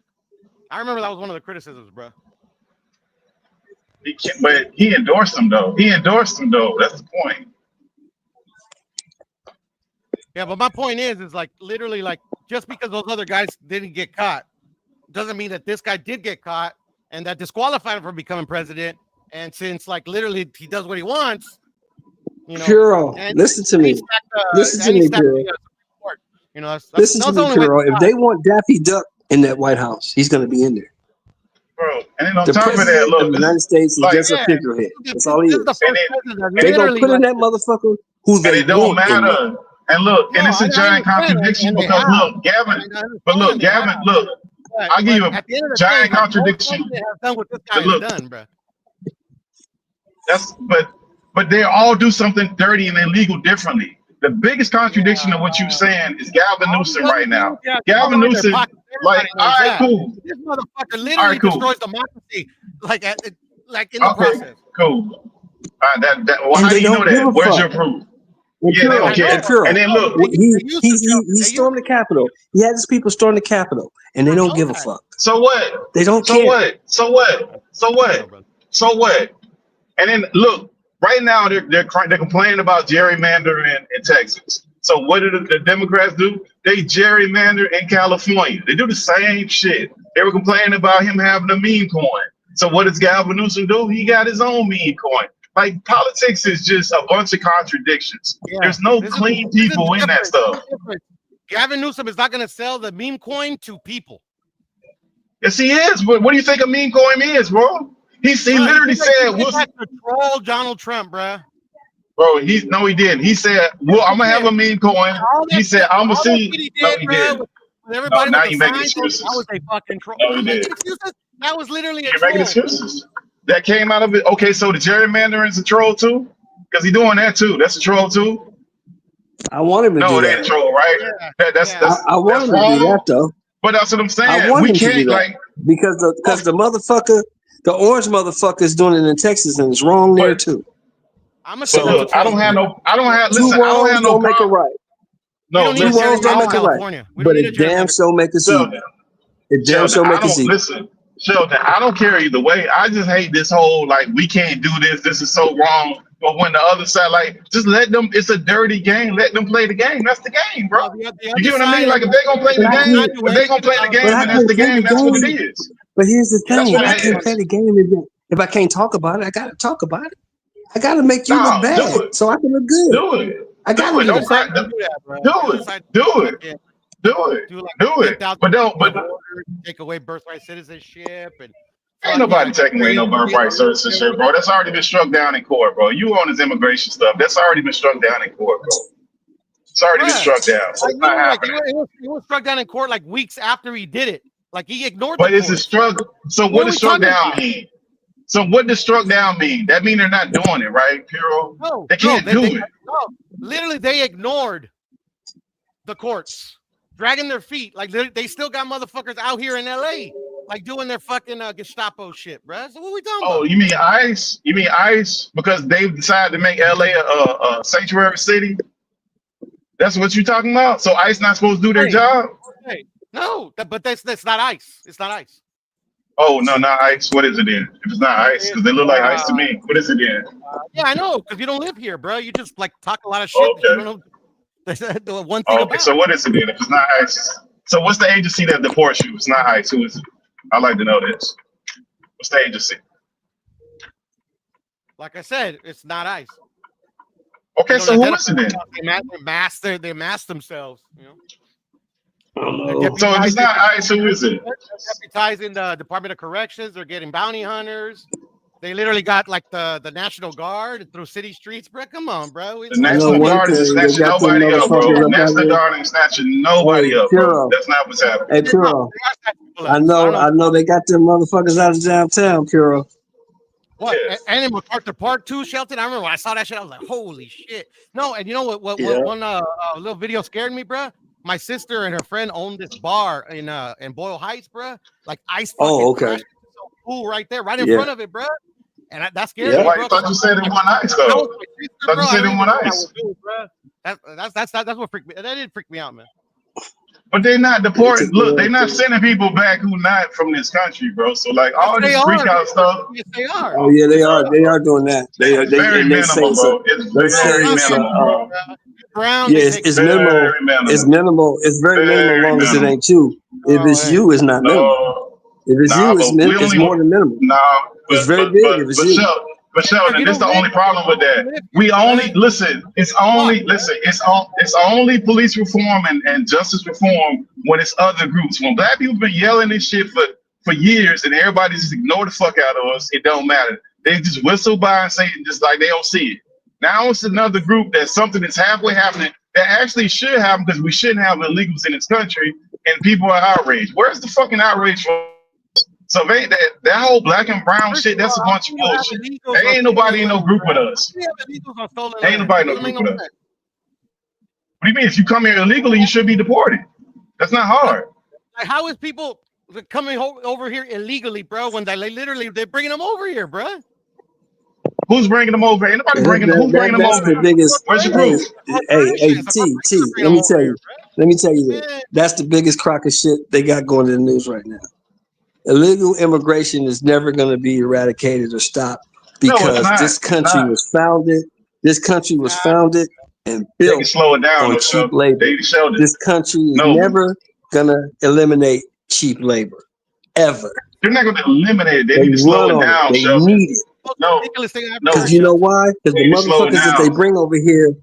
[SPEAKER 11] I remember that was one of the criticisms, bro.
[SPEAKER 8] But he endorsed him though. That's the point.
[SPEAKER 11] Yeah, but my point is literally just because those other guys didn't get caught doesn't mean that this guy did get caught and that disqualified him from becoming president. And since literally he does what he wants,
[SPEAKER 6] Kuro, listen to me. Listen to me, Kuro. Listen to me, Kuro. If they want Daffy Duck in that White House, he's going to be in there.
[SPEAKER 8] Bro, and then on
[SPEAKER 6] the
[SPEAKER 8] top of that,
[SPEAKER 6] look, the United States is just a figurehead. That's all he is. They're going to put in that motherfucker who they
[SPEAKER 8] it don't matter. And look, and it's a giant contradiction because look, Gavin, I'll give you a giant contradiction. Look, but they all do something dirty and illegal differently. The biggest contradiction of what you're saying is Gavin Newsom right now. Gavin Newsom, all right, cool.
[SPEAKER 11] This motherfucker literally destroys democracy, in the process.
[SPEAKER 8] Cool. Well, how do you know that? Where's your proof? Yeah, they don't care. And then look,
[SPEAKER 6] he stormed the Capitol. He had his people storm the Capitol, and they don't give a fuck.
[SPEAKER 8] So what?
[SPEAKER 6] They don't care.
[SPEAKER 8] So what? And then look, right now they're complaining about gerrymandering in Texas. So what did the Democrats do? They gerrymander in California. They do the same shit. They were complaining about him having a meme coin. So what does Gavin Newsom do? He got his own meme coin. Politics is just a bunch of contradictions. Yeah. There's no clean people in that stuff.
[SPEAKER 11] Gavin Newsom is not going to sell the meme coin to people.
[SPEAKER 8] Yes, he is. But what do you think a meme coin is, bro? He literally said,
[SPEAKER 11] "We'll troll Donald Trump, bro."
[SPEAKER 8] Bro, he didn't. He said, "Well, I'm gonna have a meme coin." He said, "I'm gonna see." No, he didn't.
[SPEAKER 11] Everybody
[SPEAKER 8] now you making excuses.
[SPEAKER 11] That was a fucking troll.
[SPEAKER 8] No, he didn't.
[SPEAKER 11] That was literally a
[SPEAKER 8] troll.
[SPEAKER 11] You're
[SPEAKER 8] making excuses. That came out of it. Okay, so the gerrymandering is a troll too, because he's doing that too. That's a troll too.
[SPEAKER 6] I want him to do that.
[SPEAKER 8] No, it ain't troll, right?
[SPEAKER 6] Yeah. I want him to do that though.
[SPEAKER 8] But that's what I'm saying. We can't
[SPEAKER 6] because the motherfucker, the orange motherfucker, is doing it in Texas and it's wrong there too.
[SPEAKER 8] So look, I don't have no
[SPEAKER 6] make it right.
[SPEAKER 8] No,
[SPEAKER 6] two wrongs don't make it right. But it damn sure make it easy. It damn
[SPEAKER 8] Sheldon,
[SPEAKER 6] sure
[SPEAKER 8] I
[SPEAKER 6] make it
[SPEAKER 8] don't
[SPEAKER 6] easy.
[SPEAKER 8] listen. Sheldon, I don't care either way. I just hate this whole like we can't do this. This is so wrong. But when the other side, like, just let them. It's a dirty game. Let them play the game. That's the game, bro.
[SPEAKER 11] Well, the
[SPEAKER 8] You
[SPEAKER 11] other
[SPEAKER 8] get what I
[SPEAKER 11] side,
[SPEAKER 8] mean? Like if they gonna play
[SPEAKER 6] But
[SPEAKER 8] the
[SPEAKER 6] I
[SPEAKER 8] game,
[SPEAKER 6] can't.
[SPEAKER 8] if they gonna play the
[SPEAKER 6] But
[SPEAKER 8] game,
[SPEAKER 6] I
[SPEAKER 8] then that's the
[SPEAKER 6] can't play
[SPEAKER 8] game.
[SPEAKER 6] the
[SPEAKER 8] That's what it
[SPEAKER 6] game.
[SPEAKER 8] is.
[SPEAKER 6] But here's the
[SPEAKER 8] That's
[SPEAKER 6] thing:
[SPEAKER 8] what
[SPEAKER 6] I
[SPEAKER 8] it
[SPEAKER 6] can't play
[SPEAKER 8] is.
[SPEAKER 6] the game if I can't talk about it. I gotta talk about it. I gotta make you look
[SPEAKER 8] No, do
[SPEAKER 6] bad
[SPEAKER 8] it.
[SPEAKER 6] so I can look good.
[SPEAKER 8] Do it.
[SPEAKER 6] I
[SPEAKER 8] Do
[SPEAKER 6] gotta
[SPEAKER 8] it.
[SPEAKER 6] do
[SPEAKER 8] Don't
[SPEAKER 6] that.
[SPEAKER 8] cry.
[SPEAKER 11] do that, bro.
[SPEAKER 8] Do
[SPEAKER 11] The other
[SPEAKER 8] it.
[SPEAKER 11] side
[SPEAKER 8] Do it.
[SPEAKER 11] fucking
[SPEAKER 8] Do it.
[SPEAKER 11] do like
[SPEAKER 8] Do it.
[SPEAKER 11] 10,000
[SPEAKER 8] But don't.
[SPEAKER 11] people
[SPEAKER 8] But
[SPEAKER 11] order, take away birthright citizenship and
[SPEAKER 8] ain't
[SPEAKER 11] fucking
[SPEAKER 8] nobody taking away no
[SPEAKER 11] crazy
[SPEAKER 8] birthright citizenship, bro. That's already been struck down in court, bro. You on this immigration stuff? That's already been struck down in court, bro. It's already been
[SPEAKER 11] Bruh,
[SPEAKER 8] struck down, so
[SPEAKER 11] like
[SPEAKER 8] it's not
[SPEAKER 11] literally, like
[SPEAKER 8] happening.
[SPEAKER 11] it was struck down in court like weeks after he did it. Like he ignored the
[SPEAKER 8] But it's a
[SPEAKER 11] courts.
[SPEAKER 8] struck. So
[SPEAKER 11] What
[SPEAKER 8] what
[SPEAKER 11] are
[SPEAKER 8] does
[SPEAKER 11] we
[SPEAKER 8] struck
[SPEAKER 11] talking
[SPEAKER 8] down
[SPEAKER 11] about?
[SPEAKER 8] mean? So what does struck down mean? That mean they're not doing it, right, Piro?
[SPEAKER 11] No,
[SPEAKER 8] They can't do it.
[SPEAKER 11] no, literally they ignored the courts, dragging their feet. Like they still got motherfuckers out here in LA, like doing their fucking Gestapo shit, bruh. So what we talking
[SPEAKER 8] Oh,
[SPEAKER 11] about?
[SPEAKER 8] you mean ICE? You mean ICE because they've decided to make LA a sanctuary city? That's what you're talking about? So ICE not supposed to do their
[SPEAKER 11] Hey,
[SPEAKER 8] job?
[SPEAKER 11] hey, no, but that's not ICE. It's not ICE.
[SPEAKER 8] Oh, no, not ICE. What is it then? If it's not ICE, because they look like ICE to me. What is it then?
[SPEAKER 11] Yeah, I know, because you don't live here, bro. You just like talk a lot of shit that you
[SPEAKER 8] Okay.
[SPEAKER 11] don't know the one thing
[SPEAKER 8] Okay,
[SPEAKER 11] about.
[SPEAKER 8] so what is it then? If it's not ICE, so what's the agency that deports you? It's not ICE. Who is it? I'd like to know this. What's the agency?
[SPEAKER 11] Like I said, it's not ICE.
[SPEAKER 8] Okay,
[SPEAKER 11] They
[SPEAKER 8] so
[SPEAKER 11] don't
[SPEAKER 8] who is it then?
[SPEAKER 11] They mask themselves, you know.
[SPEAKER 8] So if it's not ICE, who is it?
[SPEAKER 11] They're deputizing the Department of Corrections. They're getting bounty hunters. They literally got like the National Guard through city streets, bro. Come on, bro.
[SPEAKER 8] The National Guard isn't snatching nobody up, bro. National Guard ain't snatching nobody up, bro.
[SPEAKER 6] Puro.
[SPEAKER 8] That's not what's happening.
[SPEAKER 6] Hey, Puro. I know they got them motherfuckers out of downtown, Puro.
[SPEAKER 11] What? And in MacArthur Park too, Shelton. I remember when I saw that shit, I was like, "Holy shit!" No, and you know what?
[SPEAKER 6] Yeah.
[SPEAKER 11] One little video scared me, bro. My sister and her friend owned this bar in Boyle Heights, bro. Like ice.
[SPEAKER 6] Oh, okay.
[SPEAKER 11] Pool right there, right in
[SPEAKER 6] Yeah.
[SPEAKER 11] front of it, bro. And that scared
[SPEAKER 8] Yeah,
[SPEAKER 11] me,
[SPEAKER 8] why
[SPEAKER 11] bro.
[SPEAKER 8] you thought you said it one ice though? Thought you said it one ice.
[SPEAKER 11] That's what freaked me. That did freak me out, man.
[SPEAKER 8] But they're not deporting. Look, they're not sending people back who not from this country, bro. So like all this freak out stuff.
[SPEAKER 11] Yes, they are.
[SPEAKER 6] Oh yeah, they are. They are doing that. They
[SPEAKER 8] very
[SPEAKER 6] and they say
[SPEAKER 8] minimal,
[SPEAKER 6] it's
[SPEAKER 8] bro. It's very minimal, bro.
[SPEAKER 11] Brown,
[SPEAKER 6] yeah, it's minimal.
[SPEAKER 8] Very minimal.
[SPEAKER 6] It's minimal. It's very minimal. As long as it ain't you. If it's you, it's not minimal. If it's you, it's more than minimal.
[SPEAKER 8] Nah,
[SPEAKER 6] it's very big. If it's you.
[SPEAKER 8] But Sheldon, this is the only problem with that. We only listen. It's only It's only police reform and justice reform when it's other groups. When black people been yelling this shit for years and everybody just ignore the fuck out of us, it don't matter. They just whistle by and say it just like they don't see it. Now it's another group that something that's halfway happening that actually should happen because we shouldn't have illegals in this country and people are outraged. Where's the fucking outrage from? So that whole black and brown shit, that's a bunch of bullshit. There ain't nobody in no group with us. Ain't nobody in no group with us. What do you mean? If you come here illegally, you should be deported. That's not hard.
[SPEAKER 11] Like, how is people coming over here illegally, bro? When they're bringing them over here, bro.
[SPEAKER 8] Who's bringing them over? Ain't nobody bringing them. Who's bringing them over?
[SPEAKER 6] That's the biggest.
[SPEAKER 8] Where's your proof?
[SPEAKER 6] Hey, T. Let me tell you this. That's the biggest crock of shit they got going in the news right now. Illegal immigration is never going to be eradicated or stopped because this country was founded. This country was founded and built
[SPEAKER 8] slow it down,
[SPEAKER 6] on cheap labor. This country is never going to eliminate cheap labor, ever.
[SPEAKER 8] They're not going to eliminate it. They need to slow it down.
[SPEAKER 6] They need it.
[SPEAKER 8] No,
[SPEAKER 6] because you know why? Because the motherfuckers that they bring over here,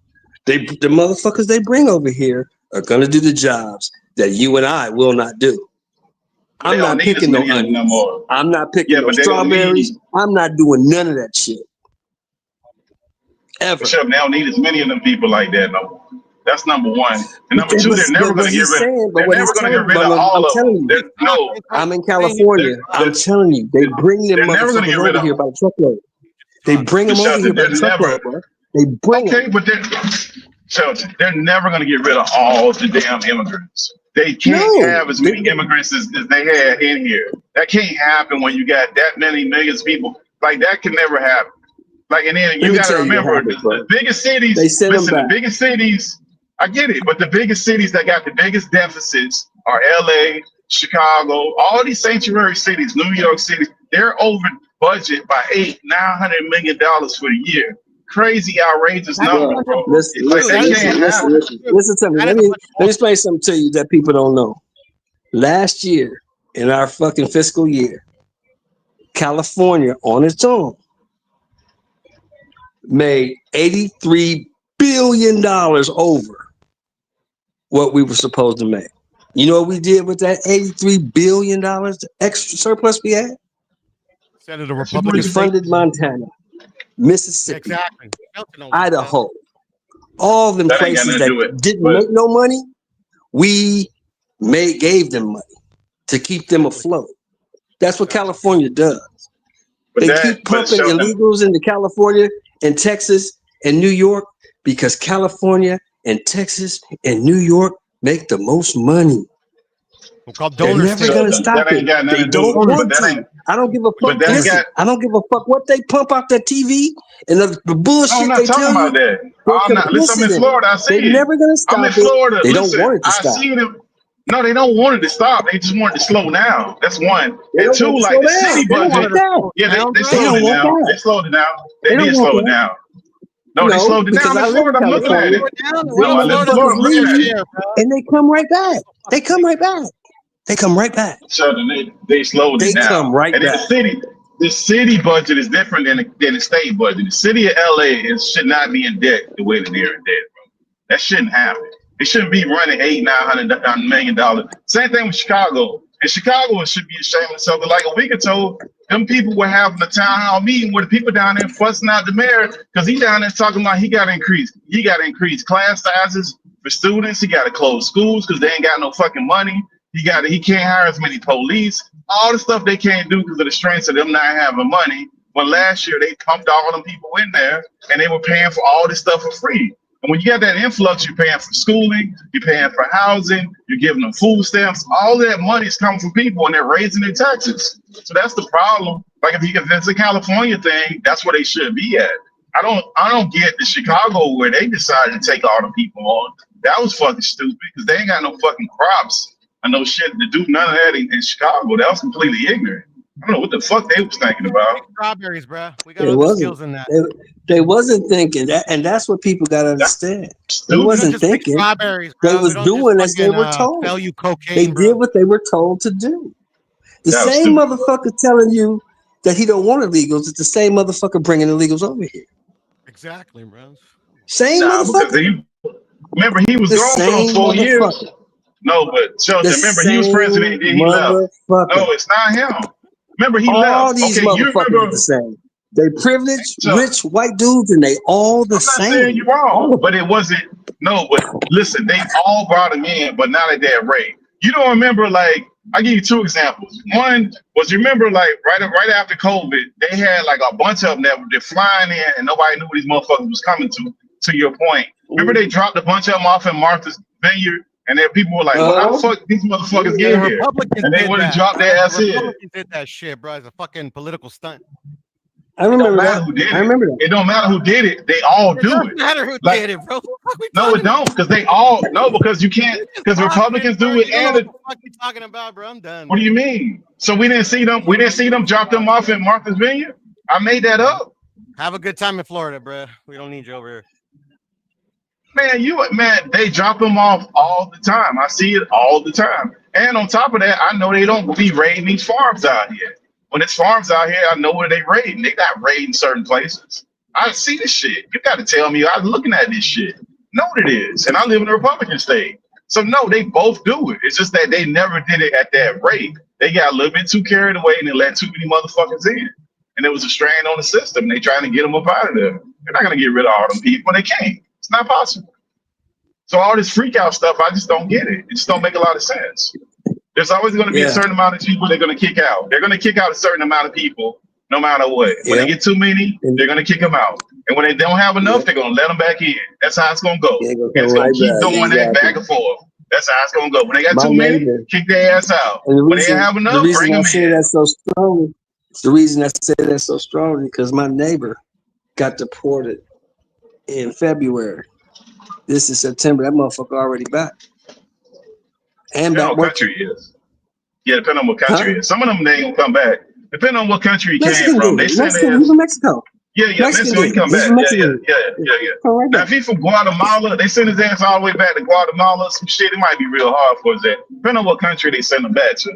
[SPEAKER 6] the motherfuckers they bring over here are going to do the jobs that you and I will not do. I'm not picking no onions. I'm not picking no strawberries. I'm not doing none of that shit. Ever.
[SPEAKER 8] They don't need as many of them people like that, no. That's number one. And number two, they're never going to get rid of all of them. No.
[SPEAKER 6] I'm in California. I'm telling you, they bring them motherfuckers over here by the truckload. They bring them over here by the truckload, bro. They bring them.
[SPEAKER 8] But they're never going to get rid of all the damn immigrants. They can't have as many immigrants as they had in here. That can't happen when you got that many millions of people. Like, that can never happen. Like, and then you got to remember, the biggest cities, the biggest cities, I get it, but the biggest cities that got the biggest deficits are LA, Chicago, all these sanctuary cities, New York City, they're over budget by $900 million for the year. Crazy, outrageous number, bro.
[SPEAKER 6] Listen
[SPEAKER 8] It's like that can't happen.
[SPEAKER 6] listen to me. Let me explain something to you that people don't know. Last year, in our fucking fiscal year, California on its own made $83 billion over what we were supposed to make. You know what we did with that $83 billion extra surplus we had?
[SPEAKER 11] Senator Republican
[SPEAKER 6] We funded Montana, Mississippi,
[SPEAKER 11] exactly.
[SPEAKER 6] Idaho, all them
[SPEAKER 8] That ain't got
[SPEAKER 6] places
[SPEAKER 8] nothing to do with
[SPEAKER 6] that
[SPEAKER 8] it,
[SPEAKER 6] didn't
[SPEAKER 8] but-
[SPEAKER 6] make no money. We gave them money to keep them afloat. That's what California does.
[SPEAKER 8] But
[SPEAKER 6] They
[SPEAKER 8] that-
[SPEAKER 6] keep
[SPEAKER 8] but
[SPEAKER 6] pumping
[SPEAKER 8] Sheldon-
[SPEAKER 6] illegals into California and Texas and New York because California and Texas and New York make the most money.
[SPEAKER 11] We'll call
[SPEAKER 6] They're
[SPEAKER 11] donor
[SPEAKER 6] never
[SPEAKER 11] states.
[SPEAKER 6] gonna
[SPEAKER 8] That
[SPEAKER 6] stop
[SPEAKER 8] ain't
[SPEAKER 6] it.
[SPEAKER 8] got nothing
[SPEAKER 6] They
[SPEAKER 8] to do
[SPEAKER 6] don't
[SPEAKER 8] with it,
[SPEAKER 6] want
[SPEAKER 8] but that
[SPEAKER 6] to.
[SPEAKER 8] ain't-
[SPEAKER 6] I don't give a
[SPEAKER 8] but
[SPEAKER 6] fuck.
[SPEAKER 8] that's
[SPEAKER 6] Listen,
[SPEAKER 8] got-
[SPEAKER 6] I don't give a fuck what they pump out that TV and the bullshit
[SPEAKER 8] I'm not
[SPEAKER 6] they
[SPEAKER 8] talking
[SPEAKER 6] tell
[SPEAKER 8] about
[SPEAKER 6] you.
[SPEAKER 8] that.
[SPEAKER 6] They're
[SPEAKER 8] I'm not. Listen, I'm in
[SPEAKER 6] complicit in
[SPEAKER 8] Florida. I
[SPEAKER 6] it.
[SPEAKER 8] see
[SPEAKER 6] They're
[SPEAKER 8] it.
[SPEAKER 6] never gonna stop
[SPEAKER 8] I'm in
[SPEAKER 6] it.
[SPEAKER 8] Florida.
[SPEAKER 6] They
[SPEAKER 8] Listen,
[SPEAKER 6] don't want it to
[SPEAKER 8] I
[SPEAKER 6] stop.
[SPEAKER 8] see them. No, they don't want it to stop. They just want it to slow down. That's one.
[SPEAKER 6] They
[SPEAKER 8] And
[SPEAKER 6] don't
[SPEAKER 8] two,
[SPEAKER 6] want it to
[SPEAKER 8] like the
[SPEAKER 6] slow down.
[SPEAKER 8] city
[SPEAKER 6] They don't
[SPEAKER 8] budget.
[SPEAKER 6] want that.
[SPEAKER 8] Yeah, they
[SPEAKER 6] They
[SPEAKER 8] slowed
[SPEAKER 6] don't
[SPEAKER 8] it
[SPEAKER 6] want
[SPEAKER 8] down.
[SPEAKER 6] that.
[SPEAKER 8] They slowed it down.
[SPEAKER 6] They
[SPEAKER 8] They
[SPEAKER 6] don't
[SPEAKER 8] did
[SPEAKER 6] want
[SPEAKER 8] slow it
[SPEAKER 6] that.
[SPEAKER 8] down. No, they slowed it
[SPEAKER 6] because
[SPEAKER 8] down.
[SPEAKER 6] I
[SPEAKER 8] In
[SPEAKER 6] live in
[SPEAKER 8] Florida, I'm looking at
[SPEAKER 6] California.
[SPEAKER 8] it.
[SPEAKER 6] Them
[SPEAKER 8] No, I live in Florida. I'm looking at it.
[SPEAKER 6] and they come right back. They come right back. They come right back.
[SPEAKER 8] Sheldon, they slowed
[SPEAKER 6] They
[SPEAKER 8] it down.
[SPEAKER 6] come right
[SPEAKER 8] and then
[SPEAKER 6] back.
[SPEAKER 8] the city budget is different than the state budget. The city of LA should not be in debt the way that they're in debt, bro. That shouldn't happen. It shouldn't be running $800-900 million. Same thing with Chicago. In Chicago, it should be ashamed of something. Like a week ago, them people were having a town hall meeting with the people down there fussing out the mayor because he down there talking about he got to increase class sizes for students. He got to close schools because they ain't got no fucking money. He can't hire as many police. All the stuff they can't do because of the strengths of them not having money. When last year they pumped all them people in there and they were paying for all this stuff for free. And when you got that influx, you're paying for schooling, you're paying for housing, you're giving them food stamps. All that money is coming from people and they're raising their taxes. So that's the problem. Like if it's a California thing, that's where they should be at. I don't get the Chicago where they decided to take all the people on. That was fucking stupid because they ain't got no fucking crops. I know shit to do none of that in Chicago. That was completely ignorant. I don't know what the fuck they was thinking about.
[SPEAKER 11] Strawberries, bro. We got
[SPEAKER 6] It
[SPEAKER 11] other
[SPEAKER 6] wasn't.
[SPEAKER 11] skills in that.
[SPEAKER 6] They wasn't thinking that, and that's what people got to understand. They
[SPEAKER 11] We don't
[SPEAKER 6] wasn't
[SPEAKER 11] just pick
[SPEAKER 6] thinking.
[SPEAKER 11] strawberries,
[SPEAKER 6] They
[SPEAKER 11] bro. We
[SPEAKER 6] was
[SPEAKER 11] don't
[SPEAKER 6] doing
[SPEAKER 11] just
[SPEAKER 6] as they
[SPEAKER 11] fucking,
[SPEAKER 6] were told.
[SPEAKER 11] Sell you cocaine,
[SPEAKER 6] They
[SPEAKER 11] bro.
[SPEAKER 6] did what they were told to do. The
[SPEAKER 8] That was
[SPEAKER 6] same
[SPEAKER 8] stupid.
[SPEAKER 6] motherfucker telling you that he don't want illegals is the same motherfucker bringing illegals over here.
[SPEAKER 11] Exactly, bro.
[SPEAKER 6] Same
[SPEAKER 8] Nah, because
[SPEAKER 6] motherfucker.
[SPEAKER 8] remember he was
[SPEAKER 6] The
[SPEAKER 8] gone for
[SPEAKER 6] same
[SPEAKER 8] those 4 years.
[SPEAKER 6] motherfucker.
[SPEAKER 8] No, but Sheldon,
[SPEAKER 6] The
[SPEAKER 8] remember he was president and then he left.
[SPEAKER 6] motherfucker.
[SPEAKER 8] No, it's not him. Remember he
[SPEAKER 6] All
[SPEAKER 8] left.
[SPEAKER 6] these
[SPEAKER 8] Okay, you
[SPEAKER 6] motherfuckers
[SPEAKER 8] remember.
[SPEAKER 6] are the same. They privileged,
[SPEAKER 8] So-
[SPEAKER 6] rich white dudes, and they all the
[SPEAKER 8] I'm not saying
[SPEAKER 6] same.
[SPEAKER 8] you're wrong, but it wasn't. No, but listen, they all brought him in, but not at that rate. You don't remember, like, I'll give you two examples. One was, you remember, like, right after COVID, they had, like, a bunch of them that were flying in, and nobody knew where these motherfuckers was coming to your point. Remember they dropped a bunch of them off in Martha's Vineyard, and then people were like, well, how the fuck these motherfuckers get
[SPEAKER 11] The
[SPEAKER 8] here?
[SPEAKER 11] Republicans
[SPEAKER 8] And they
[SPEAKER 11] did
[SPEAKER 8] would have
[SPEAKER 11] that.
[SPEAKER 8] dropped their ass
[SPEAKER 11] The
[SPEAKER 8] in.
[SPEAKER 11] Republicans did that shit, bro. It's a fucking political stunt.
[SPEAKER 6] I
[SPEAKER 8] It don't
[SPEAKER 6] remember
[SPEAKER 8] matter
[SPEAKER 6] that.
[SPEAKER 8] who did
[SPEAKER 6] I
[SPEAKER 8] it.
[SPEAKER 6] remember that.
[SPEAKER 8] It don't matter who did it. They all
[SPEAKER 11] It
[SPEAKER 8] do
[SPEAKER 11] doesn't
[SPEAKER 8] it.
[SPEAKER 11] matter who
[SPEAKER 8] Like-
[SPEAKER 11] did it, bro. What the fuck we
[SPEAKER 8] No,
[SPEAKER 11] talking
[SPEAKER 8] it don't, because they all no, because you can't, because Republicans do it
[SPEAKER 11] You don't know
[SPEAKER 8] and
[SPEAKER 11] what
[SPEAKER 8] the,
[SPEAKER 11] the fuck we talking about, bro. I'm done.
[SPEAKER 8] what do you mean? So we didn't see them. We didn't see them drop them off in Martha's Vineyard. I made that up,
[SPEAKER 11] Have a good time in Florida, bro. We don't need you over here.
[SPEAKER 8] man. They drop them off all the time. I see it all the time. And on top of that, I know they don't be raiding these farms out here. When it's farms out here, I know where they raiding. They not raiding certain places. I see this shit. You got to tell me. I'm looking at this shit. Know what it is, and I live in a Republican state. So no, they both do it. It's just that they never did it at that rate. They got a little bit too carried away and they let too many motherfuckers in. And there was a strain on the system. They trying to get them up out of there. They're not gonna get rid of all them people. They can't. It's not possible. So all this freak out stuff, I just don't get it. It just don't make a lot of sense. There's always going to be a certain amount of people they're going to kick out. They're going to kick out a certain amount of people no matter what. When they get too many, they're going to kick them out. And when they don't have enough, they're going to let them back in. That's how it's going to go. It's going to keep doing that back and forth. That's how it's going to go. When they got too many, kick their ass out. When they have enough, bring them in.
[SPEAKER 6] That so strongly, the reason I say that so strongly because my neighbor got deported in February. This is September. That motherfucker already back. And back working.
[SPEAKER 8] Country is. Yeah, depending on what country it is. Some of them, they ain't gonna come back. Depending on what country he
[SPEAKER 6] Mexican
[SPEAKER 8] came from.
[SPEAKER 6] dude.
[SPEAKER 8] They send
[SPEAKER 6] Mexican. He's from Mexico.
[SPEAKER 8] Yeah, Mexico, he come
[SPEAKER 6] He's
[SPEAKER 8] back.
[SPEAKER 6] from Mexico.
[SPEAKER 8] Yeah.
[SPEAKER 6] Come right
[SPEAKER 8] Now,
[SPEAKER 6] back.
[SPEAKER 8] if he's from Guatemala, they send his ass all the way back to Guatemala. Some shit, it might be real hard for his ass. Depending on what country they send him back to.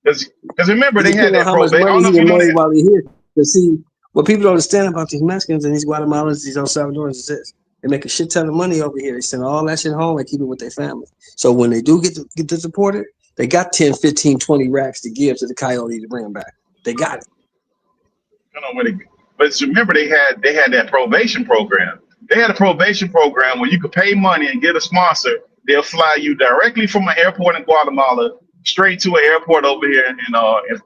[SPEAKER 8] Because remember, they had that
[SPEAKER 6] how much
[SPEAKER 8] probation. I don't
[SPEAKER 6] money
[SPEAKER 8] know
[SPEAKER 6] he
[SPEAKER 8] if you know
[SPEAKER 6] made
[SPEAKER 8] that.
[SPEAKER 6] while he here. To see what people don't understand about these Mexicans and these Guatemalans, these El Salvadorans is this: they make a shit ton of money over here. They send all that shit home and keep it with their family. So when they do get deported, they got 10, 15, 20 racks to give to the coyote to bring them back. They got it.
[SPEAKER 8] I don't know where they. But remember, they had that probation program. They had a probation program where you could pay money and get a sponsor. They'll fly you directly from an airport in Guatemala straight to an airport over here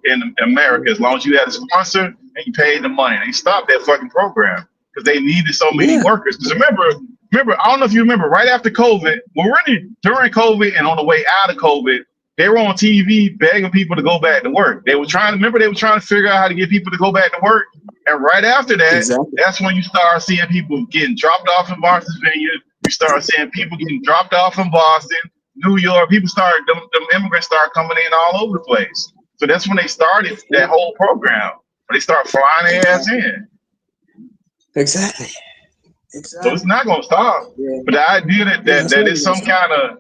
[SPEAKER 8] in America. As long as you had a sponsor and you paid the money, they stopped that fucking program because they needed so many workers. Because remember, I don't know if you remember, right after COVID, well, really during COVID and on the way out of COVID, they were on TV begging people to go back to work. They were trying to figure out how to get people to go back to work. And right after that, that's when you start seeing people getting dropped off in Martha's Vineyard. You start seeing people getting dropped off in Boston, New York. People them immigrants start coming in all over the place. So that's when they started that whole program. They start flying their ass in.
[SPEAKER 6] Exactly.
[SPEAKER 8] So it's not going to stop. Yeah. But the idea that is some kind of,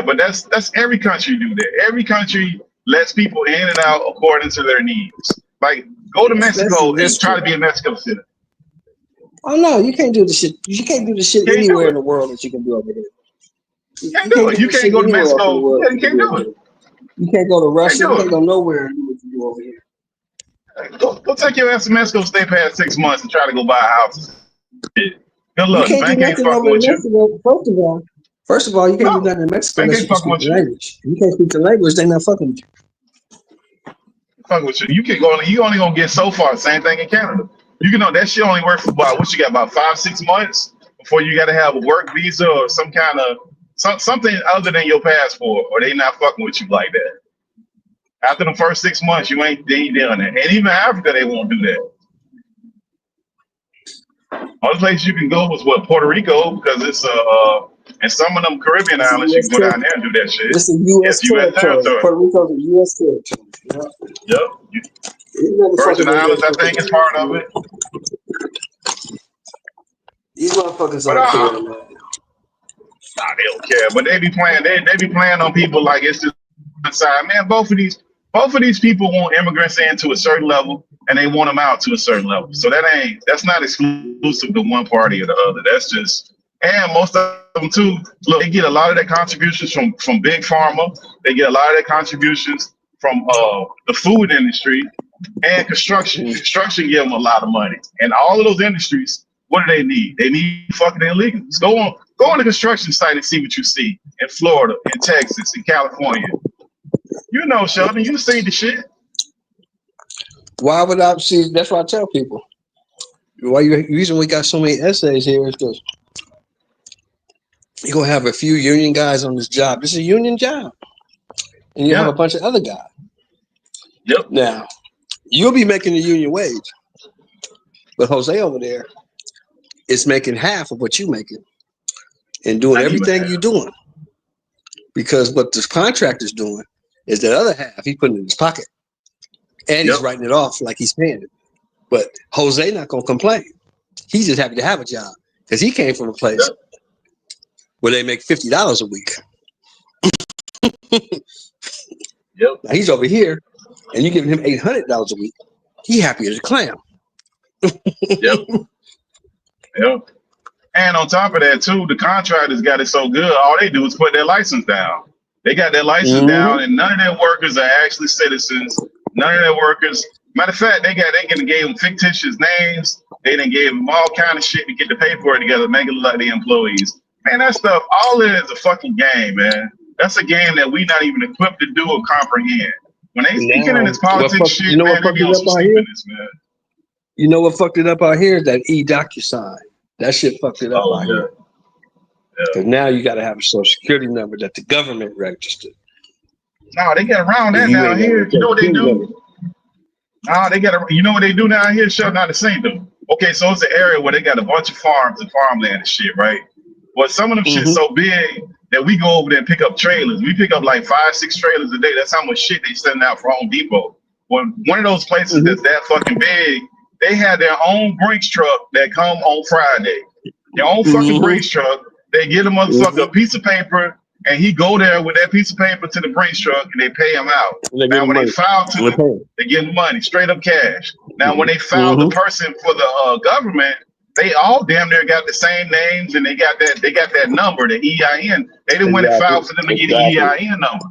[SPEAKER 8] but that's every country do that. Every country lets people in and out according to their needs. Like, go to Mexico and try to be a Mexico citizen.
[SPEAKER 6] Oh no, you can't do the shit. You can't do the shit anywhere in the world that you can do over here.
[SPEAKER 8] You can't do it. You can't go to Mexico. Yeah, you can't do it.
[SPEAKER 6] You can't go to Russia. You can't go nowhere and do what you do over here.
[SPEAKER 8] Go take your ass to Mexico, stay past 6 months, and try to go buy a house. Good luck.
[SPEAKER 6] You can't do nothing over in Mexico. First of all, you can't do nothing in Mexico unless you speak the language. You can't speak the language, they not fucking with you.
[SPEAKER 8] Fuck with you. You only gonna get so far. Same thing in Canada. You can know that shit only work for what you got about 5-6 months before you got to have a work visa or some kind of something other than your passport, or they not fucking with you like that. After the first 6 months, they ain't doing it. And even Africa, they won't do that. Other place you can go was Puerto Rico, because it's and some of them Caribbean islands you can go down there and do that shit.
[SPEAKER 6] It's a U.S. territory. Puerto Rico's a U.S. territory.
[SPEAKER 8] Yep. Virgin Islands, I think, is part of it.
[SPEAKER 6] These motherfuckers don't care, man.
[SPEAKER 8] Nah, they don't care, but they be playing. They be playing on people like it's just inside. Man, both of these people want immigrants in to a certain level, and they want them out to a certain level. So that's not exclusive to one party or the other. That's just, and most of them too. Look, they get a lot of their contributions from big pharma. They get a lot of their contributions from the food industry and construction. Construction give them a lot of money, and all of those industries. What do they need? They need fucking illegals. Go on the construction site and see what you see in Florida, in Texas, in California. You know, Sheldon, you see the shit.
[SPEAKER 6] Why would I see? That's what I tell people. The reason we got so many essays here is because you're gonna have a few union guys on this job. This is a union job, and you have a bunch of other guys.
[SPEAKER 8] Yep.
[SPEAKER 6] Now, you'll be making the union wage, but Jose over there is making half of what you're making and doing everything you're doing. Because what this contractor's doing is that other half he's putting in his pocket. And he's writing it off like he's paying it. But Jose not gonna complain. He's just happy to have a job because he came from a place where they make $50 a week. Now he's over here, and you're giving him $800 a week. He happy as a clam.
[SPEAKER 8] Yep. And on top of that, too, the contractors got it so good, all they do is put their license down. They got their license down, and none of their workers are actually citizens. None of their workers. Matter of fact, they gave them fictitious names. They done gave them all kind of shit to get the paperwork together, make it look like the employees. Man, that stuff, all it is a fucking game, man. That's a game that we not even equipped to do or comprehend. When they speaking in this politics shit, man, they be on some stupidness, man.
[SPEAKER 6] You know what fucked it up out here is that DocuSign. That shit fucked it up out here. Because now you got to have a social security number that the government registered.
[SPEAKER 8] No, they get around that down here. You know what they do? You know what they do down here? Shut down the same though. Okay, so it's an area where they got a bunch of farms and farmland and shit, right? Well, some of them shit so big that we go over there and pick up trailers. We pick up like 5-6 trailers a day. That's how much shit they send out for Home Depot. When one of those places that's that fucking big, they had their own Brinks truck that come on Friday. Their own fucking Brinks truck. They give the motherfucker a piece of paper, and he go there with that piece of paper to the Brinks truck, and they pay him out. Now, when they file to them, they give them money, straight up cash. Now, when they file the person for the government, they all damn near got the same names, and they got that number, the EIN. They didn't want to file for them to get the EIN number.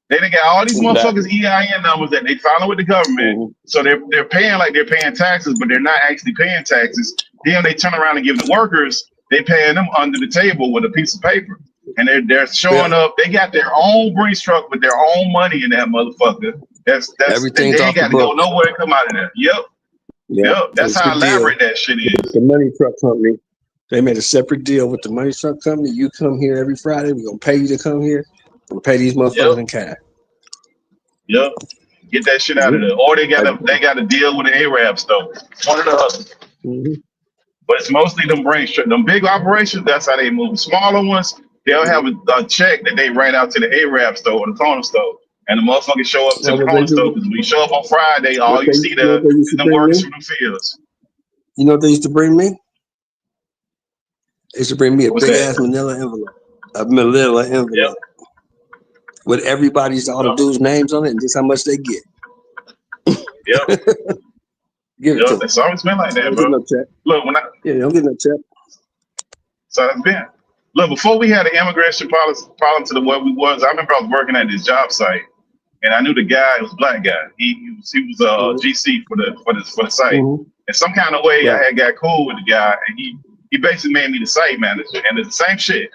[SPEAKER 8] They done got all these motherfuckers EIN numbers that they filing with the government. So they're paying like they're paying taxes, but they're not actually paying taxes. Then they turn around and give the workers, they paying them under the table with a piece of paper. And they're showing up. They got their own Brinks truck with their own money in that motherfucker. That's
[SPEAKER 6] everything.
[SPEAKER 8] They ain't got to go nowhere and come out of there. Yep. That's how elaborate that shit is.
[SPEAKER 6] The money truck company, they made a separate deal with the money truck company. You come here every Friday, we're gonna pay you to come here and pay these motherfuckers in cash.
[SPEAKER 8] Yep. Get that shit out of there. Or they got a deal with the Arab store. One or the other. But it's mostly them Brinks truck. Them big operations, that's how they move. Smaller ones, they'll have a check that they write out to the Arab store or the corner store. And the motherfuckers show up to the corner store because we show up on Friday, all you see there is them workers from the fields.
[SPEAKER 6] You know what they used to bring me? They used to bring me a big ass manila envelope. A manila envelope. With everybody's, all the dudes' names on it and just how much they get.
[SPEAKER 8] Yep.
[SPEAKER 6] Give it to
[SPEAKER 8] It's always been like that,
[SPEAKER 6] don't
[SPEAKER 8] bro.
[SPEAKER 6] get no check.
[SPEAKER 8] Look,
[SPEAKER 6] don't get no check.
[SPEAKER 8] So it's been. Look, before we had an immigration problem to the way we was, I remember I was working at this job site, and I knew the guy. It was a black guy. He was GC for the site. And some kind of way, I had got cool with the guy, and he basically made me the site manager. And it's the same shit.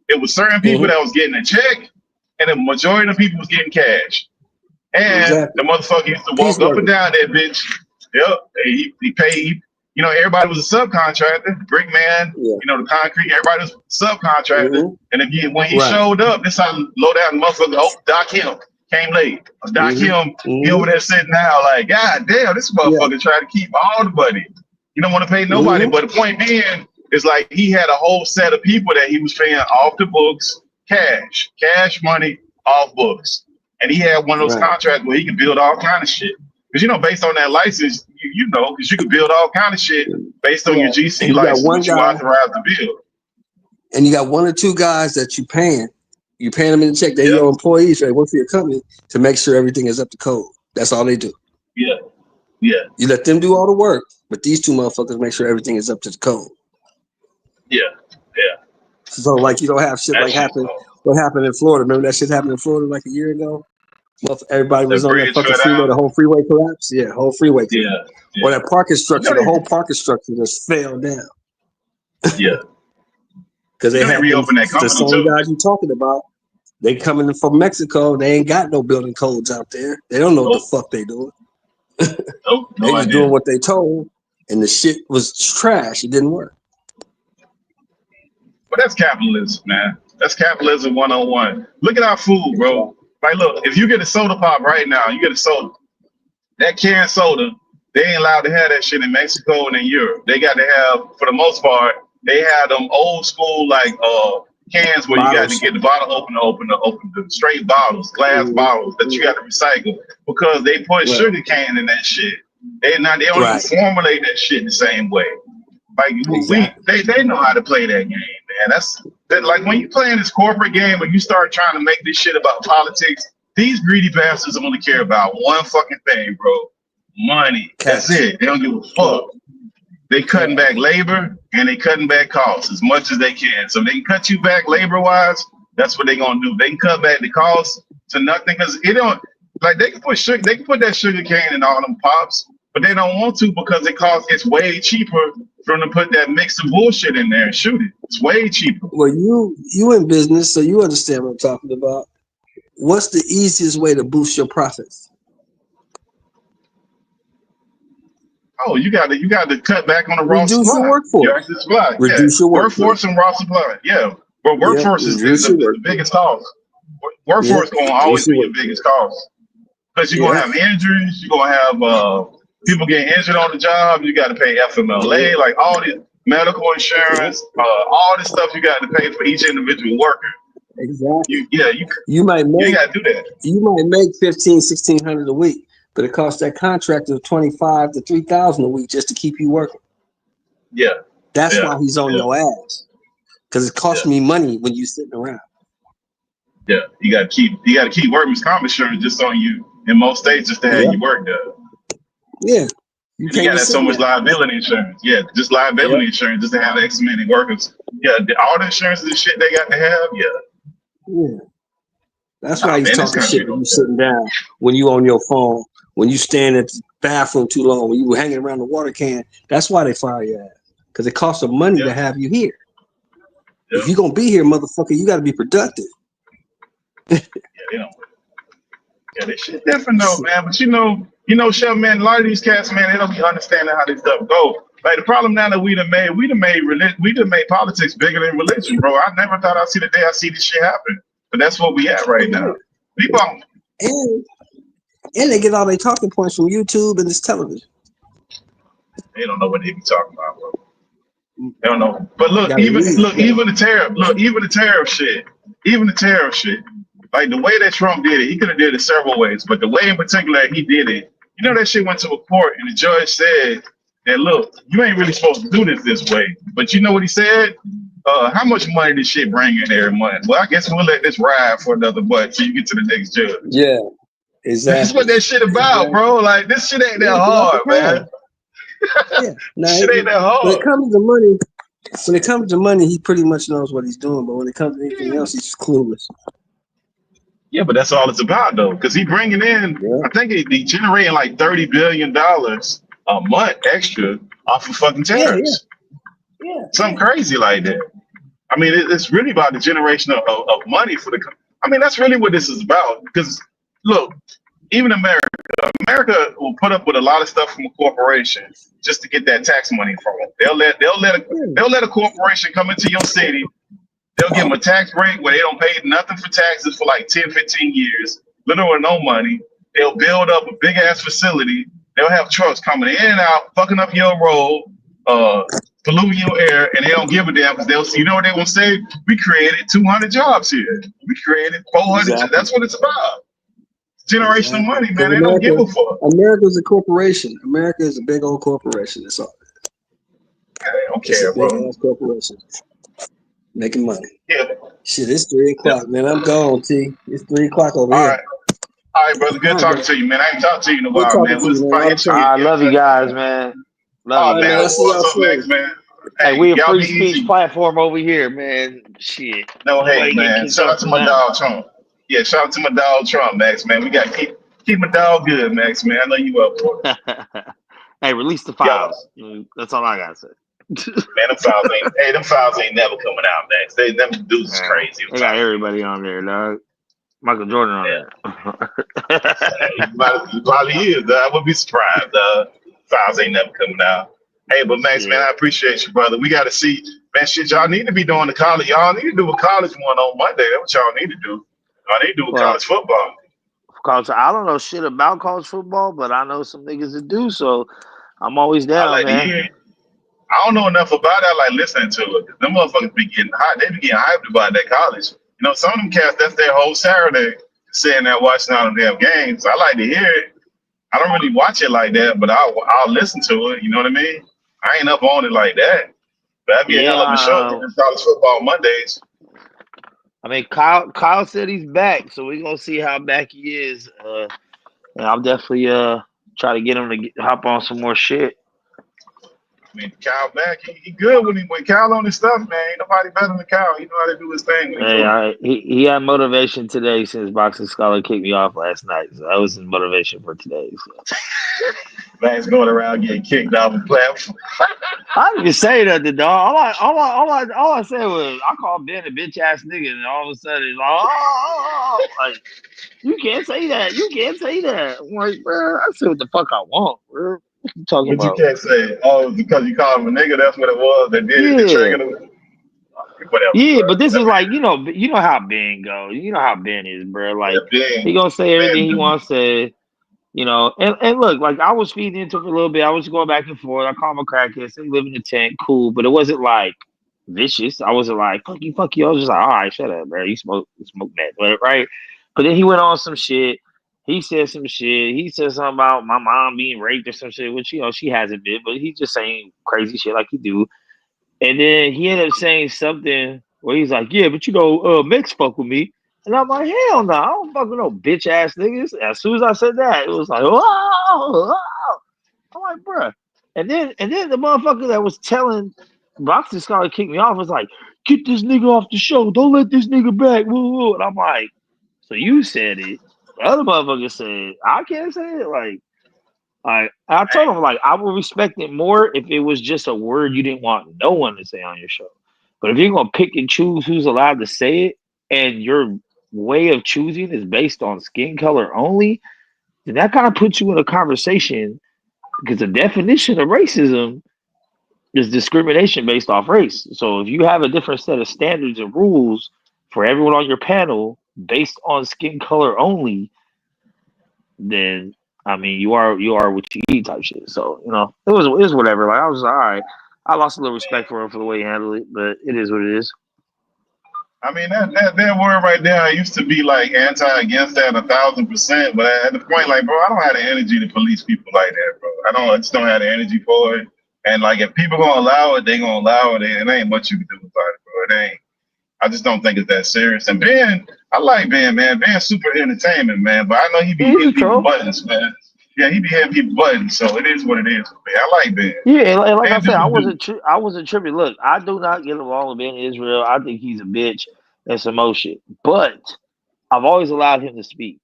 [SPEAKER 8] It was certain people that was getting a check, and the majority of the people was getting cash. And the motherfucker used to walk up and down that bitch. Yep. He paid. You know, everybody was a subcontractor. Brick man, you know, the concrete. Everybody was a subcontractor. And again, when he showed up, this how low down motherfucker. Oh, Doc Him came late. Doc Him, he over there sitting now like, God damn, this motherfucker trying to keep all the money. He don't want to pay nobody. But the point being is like he had a whole set of people that he was paying off the books, cash money off books. And he had one of those contracts where he could build all kind of shit. Because, you know, based on that license, you know, because you can build all kind of shit based on your GC license, which you authorized to build.
[SPEAKER 6] And you got one or two guys that you paying. You paying them in the check. They're your employees. They work for your company to make sure everything is up to code. That's all they do.
[SPEAKER 8] Yeah.
[SPEAKER 6] You let them do all the work, but these two motherfuckers make sure everything is up to the code.
[SPEAKER 8] Yeah.
[SPEAKER 6] So, like, you don't have shit like happen. What happened in Florida? Remember that shit happened in Florida like a year ago? Everybody was on that fucking freeway. The whole freeway collapsed. Yeah, whole freeway collapsed. Or that parking structure, the whole parking structure just fell down.
[SPEAKER 8] Yeah.
[SPEAKER 6] Because they had
[SPEAKER 8] reopened that
[SPEAKER 6] the same guys you talking about. They coming from Mexico. They ain't got no building codes out there. They don't know what the fuck they doing. They was doing what they told, and the shit was trash. It didn't work.
[SPEAKER 8] But that's capitalism, man. That's capitalism 101. Look at our food, bro. Like, look, if you get a soda pop right now, you get a soda. That canned soda, they ain't allowed to have that shit in Mexico and in Europe. They got to have, for the most part, they have them old school like cans where you got to get the bottle open the straight bottles, glass bottles that you got to recycle because they put sugar cane in that shit. They don't even formulate that shit the same way. Like they know how to play that game, man. That's like when you playing this corporate game and you start trying to make this shit about politics, these greedy bastards only care about one fucking thing, bro. Money. That's it. They don't give a fuck. They cutting back labor and they cutting back costs as much as they can. So they can cut you back labor wise. That's what they gonna do. They can cut back the cost to nothing because it don't like they can put that sugar cane in all them pops, but they don't want to because it's way cheaper for them to put that mix of bullshit in there and shoot it. It's way cheaper.
[SPEAKER 6] Well, you in business, so you understand what I'm talking about. What's the easiest way to boost your profits?
[SPEAKER 8] Oh, you got to cut back on the raw supply.
[SPEAKER 6] Reduce your workforce.
[SPEAKER 8] Reduce your workforce and raw supply. Yeah, but workforce is the biggest cost. Workforce going to always be your biggest cost because you're going to have injuries. You're going to have people getting injured on the job. You got to pay FMLA, like all the medical insurance, all this stuff you got to pay for each individual worker.
[SPEAKER 6] Exactly.
[SPEAKER 8] You
[SPEAKER 6] You might
[SPEAKER 8] you
[SPEAKER 6] make
[SPEAKER 8] gotta do that.
[SPEAKER 6] you might make 1,500-1,600 a week, but it costs that contractor 25 to 3,000 a week just to keep you working.
[SPEAKER 8] Yeah.
[SPEAKER 6] That's
[SPEAKER 8] Yeah.
[SPEAKER 6] why he's on
[SPEAKER 8] Yeah.
[SPEAKER 6] your ass. Because it costs me money when you sitting around.
[SPEAKER 8] Yeah. You gotta keep workman's comp insurance just on you in most states just to have you work there.
[SPEAKER 6] Yeah. You
[SPEAKER 8] And you
[SPEAKER 6] can't
[SPEAKER 8] gotta
[SPEAKER 6] be
[SPEAKER 8] have so
[SPEAKER 6] sitting
[SPEAKER 8] much
[SPEAKER 6] there.
[SPEAKER 8] liability insurance. Yeah, just liability insurance just to have X many workers. Yeah, all the insurances and shit they got to have.
[SPEAKER 6] Yeah. That's
[SPEAKER 8] Nah,
[SPEAKER 6] why he's
[SPEAKER 8] man, this
[SPEAKER 6] talking
[SPEAKER 8] country
[SPEAKER 6] shit when
[SPEAKER 8] don't
[SPEAKER 6] you
[SPEAKER 8] care.
[SPEAKER 6] sitting down, when you on your phone, when you stand at the bathroom too long, when you were hanging around the water can. That's why they fire your ass. Because it costs them money to have you here. If you're gonna be here, motherfucker, you gotta be productive.
[SPEAKER 8] Yeah, they don't. Yeah, this shit different though, man. But you know, Chef, man, a lot of these cats, man, they don't be understanding how this stuff go. Like the problem now that we done made politics bigger than religion, bro. I never thought I'd see the day I see this shit happen. But that's what we at right now. People
[SPEAKER 6] And they get all their talking points from YouTube and this television.
[SPEAKER 8] they don't know what they be talking about, bro. They don't know. But look,
[SPEAKER 6] Gotta
[SPEAKER 8] even
[SPEAKER 6] read.
[SPEAKER 8] the tariff shit. Like the way that Trump did it, he could have did it several ways, but the way in particular he did it, you know, that shit went to a court and the judge said that, look, you ain't really supposed to do this way. But you know what he said? How much money this shit bring in every month? Well, I guess we'll let this ride for another month till you get to the next judge.
[SPEAKER 6] Yeah, exactly.
[SPEAKER 8] That's what that shit about, bro. Like this shit ain't that hard, man.
[SPEAKER 6] Yeah. Now,
[SPEAKER 8] Shit ain't that hard.
[SPEAKER 6] when it comes to money, he pretty much knows what he's doing. But when it comes to anything else, he's clueless.
[SPEAKER 8] Yeah, but that's all it's about, though, because he bringing in, I think he generating like $30 billion a month extra off of fucking tariffs.
[SPEAKER 6] Yeah.
[SPEAKER 8] Something crazy like that. I mean, it's really about the generation of money for the. I mean, that's really what this is about. Because look, even America will put up with a lot of stuff from a corporation just to get that tax money from them. They'll let a corporation come into your city. They'll give them a tax break where they don't pay nothing for taxes for like 10, 15 years, little or no money. They'll build up a big ass facility. They'll have trucks coming in and out, fucking up your road, polluting your air, and they don't give a damn because you know what they will say? We created 200 jobs here. We created 400.
[SPEAKER 6] Exactly.
[SPEAKER 8] That's what it's about. Generational money, man. They don't give a fuck.
[SPEAKER 6] America's a corporation. America is a big old corporation. That's all.
[SPEAKER 8] They don't care, bro.
[SPEAKER 6] Big ass corporation. Making money.
[SPEAKER 8] Yeah.
[SPEAKER 6] Shit, it's 3 o'clock, man. I'm gone, T. It's 3 o'clock over here.
[SPEAKER 8] All right, brother. Good talking to you, man. I ain't talked to you in a while, man.
[SPEAKER 3] I love you guys, man. Love you,
[SPEAKER 8] man.
[SPEAKER 3] guys.
[SPEAKER 8] What's up next, man?
[SPEAKER 3] Hey, we a
[SPEAKER 8] y'all
[SPEAKER 3] free
[SPEAKER 8] be
[SPEAKER 3] speech
[SPEAKER 8] easy.
[SPEAKER 3] platform over here, man. Shit.
[SPEAKER 8] No hate,
[SPEAKER 3] Nobody get
[SPEAKER 8] man.
[SPEAKER 3] kicked
[SPEAKER 8] Shout out
[SPEAKER 3] off
[SPEAKER 8] to
[SPEAKER 3] the
[SPEAKER 8] my
[SPEAKER 3] map.
[SPEAKER 8] dog Trump. Yeah, shout out to my dog Trump, Max, man. We got to keep my dog good, Max, man. I know you up for it.
[SPEAKER 3] Hey, release the files. That's all I gotta say.
[SPEAKER 8] Man, them files ain't never coming out, Max. Them dudes is crazy.
[SPEAKER 3] They got everybody on there, dog. Michael Jordan on there.
[SPEAKER 8] He probably is. I wouldn't be surprised. Files ain't never coming out. Hey, but Max, man, I appreciate you, brother. We got to see, man, shit, y'all need to be doing the college. Y'all need to do a college one on Monday. That's what y'all need to do. Y'all need to do college football.
[SPEAKER 3] I don't know shit about college football, but I know some niggas that do, so I'm always down, man.
[SPEAKER 8] I don't know enough about it. I like listening to it. Them motherfuckers be getting hot. They be getting hyped about that college. You know, some of them cats, that's their whole Saturday, sitting there watching all the damn games. I like to hear it. I don't really watch it like that, but I'll listen to it. You know what I mean? I ain't up on it like that. But that'd be a hell of a show for college football Mondays.
[SPEAKER 3] I mean, Kyle said he's back, so we're gonna see how back he is. And I'll definitely try to get him to hop on some more shit.
[SPEAKER 8] I mean, Kyle back, he good when Kyle on his stuff, man. Ain't nobody better than Kyle. He know how to do his thing.
[SPEAKER 3] He had motivation today since Boxing Scholar kicked me off last night. So that was his motivation for today. So.
[SPEAKER 8] Man's going around getting kicked off the platform.
[SPEAKER 3] I didn't even say nothing, dog. All I said was I called Ben a bitch ass nigga, and all of a sudden he's like, like, you can't say that. You can't say that. I'm like, bro, I say what the fuck I want, bro. What you talking about?
[SPEAKER 8] You can't say, because you called him a nigga, that's what it was. That did it. Whatever.
[SPEAKER 3] Yeah, but this is like, you know how Ben goes. You know how Ben is, bro. Like, he gonna say everything he wants to say. You know, and look, like I was feeding into it for a little bit. I was going back and forth. I called him a crackhead, said he lived in a tent, cool, but it wasn't like vicious. I wasn't like fuck you. I was just like, all right, shut up, bro. You smoke that, whatever, right? But then he went on some shit. He said some shit. He said something about my mom being raped or some shit, which she hasn't been, but he's just saying crazy shit like he do. And then he ended up saying something where he's like, yeah, but Mex fuck with me. And I'm like, hell no, I don't fuck with no bitch ass niggas. As soon as I said that, it was like, oh. I'm like, bruh. And then the motherfucker that was telling Boxing Scholar kicked me off was like, get this nigga off the show. Don't let this nigga back. Woo, woo. And I'm like, so you said it. The other motherfucker said, I can't say it. Like, I told him, like, I would respect it more if it was just a word you didn't want no one to say on your show. But if you're going to pick and choose who's allowed to say it, and your way of choosing is based on skin color only, then that kind of puts you in a conversation, because the definition of racism is discrimination based off race. So if you have a different set of standards and rules for everyone on your panel based on skin color only, then I mean you are what you eat type shit. So it was whatever. Like I was all right. I lost a little respect for him for the way he handled it, but it is what it is.
[SPEAKER 8] I mean that word right there. I used to be like against that 1,000%, but at the point, like, bro, I don't have the energy to police people like that, bro. I just don't have the energy for it. And like, if people gonna allow it, they gonna allow it. And it ain't much you can do about it, bro. It ain't. I just don't think it's that serious. And Ben, I like Ben, man. Ben's super entertainment, man. But I know he be hitting people buttons, man. Yeah, he be hitting people buttons. So it is what it is. Man. I like Ben.
[SPEAKER 3] Yeah, and like I said, I wasn't tripping. Look, I do not get along with Ben Israel. I think he's a bitch and some more shit. But I've always allowed him to speak.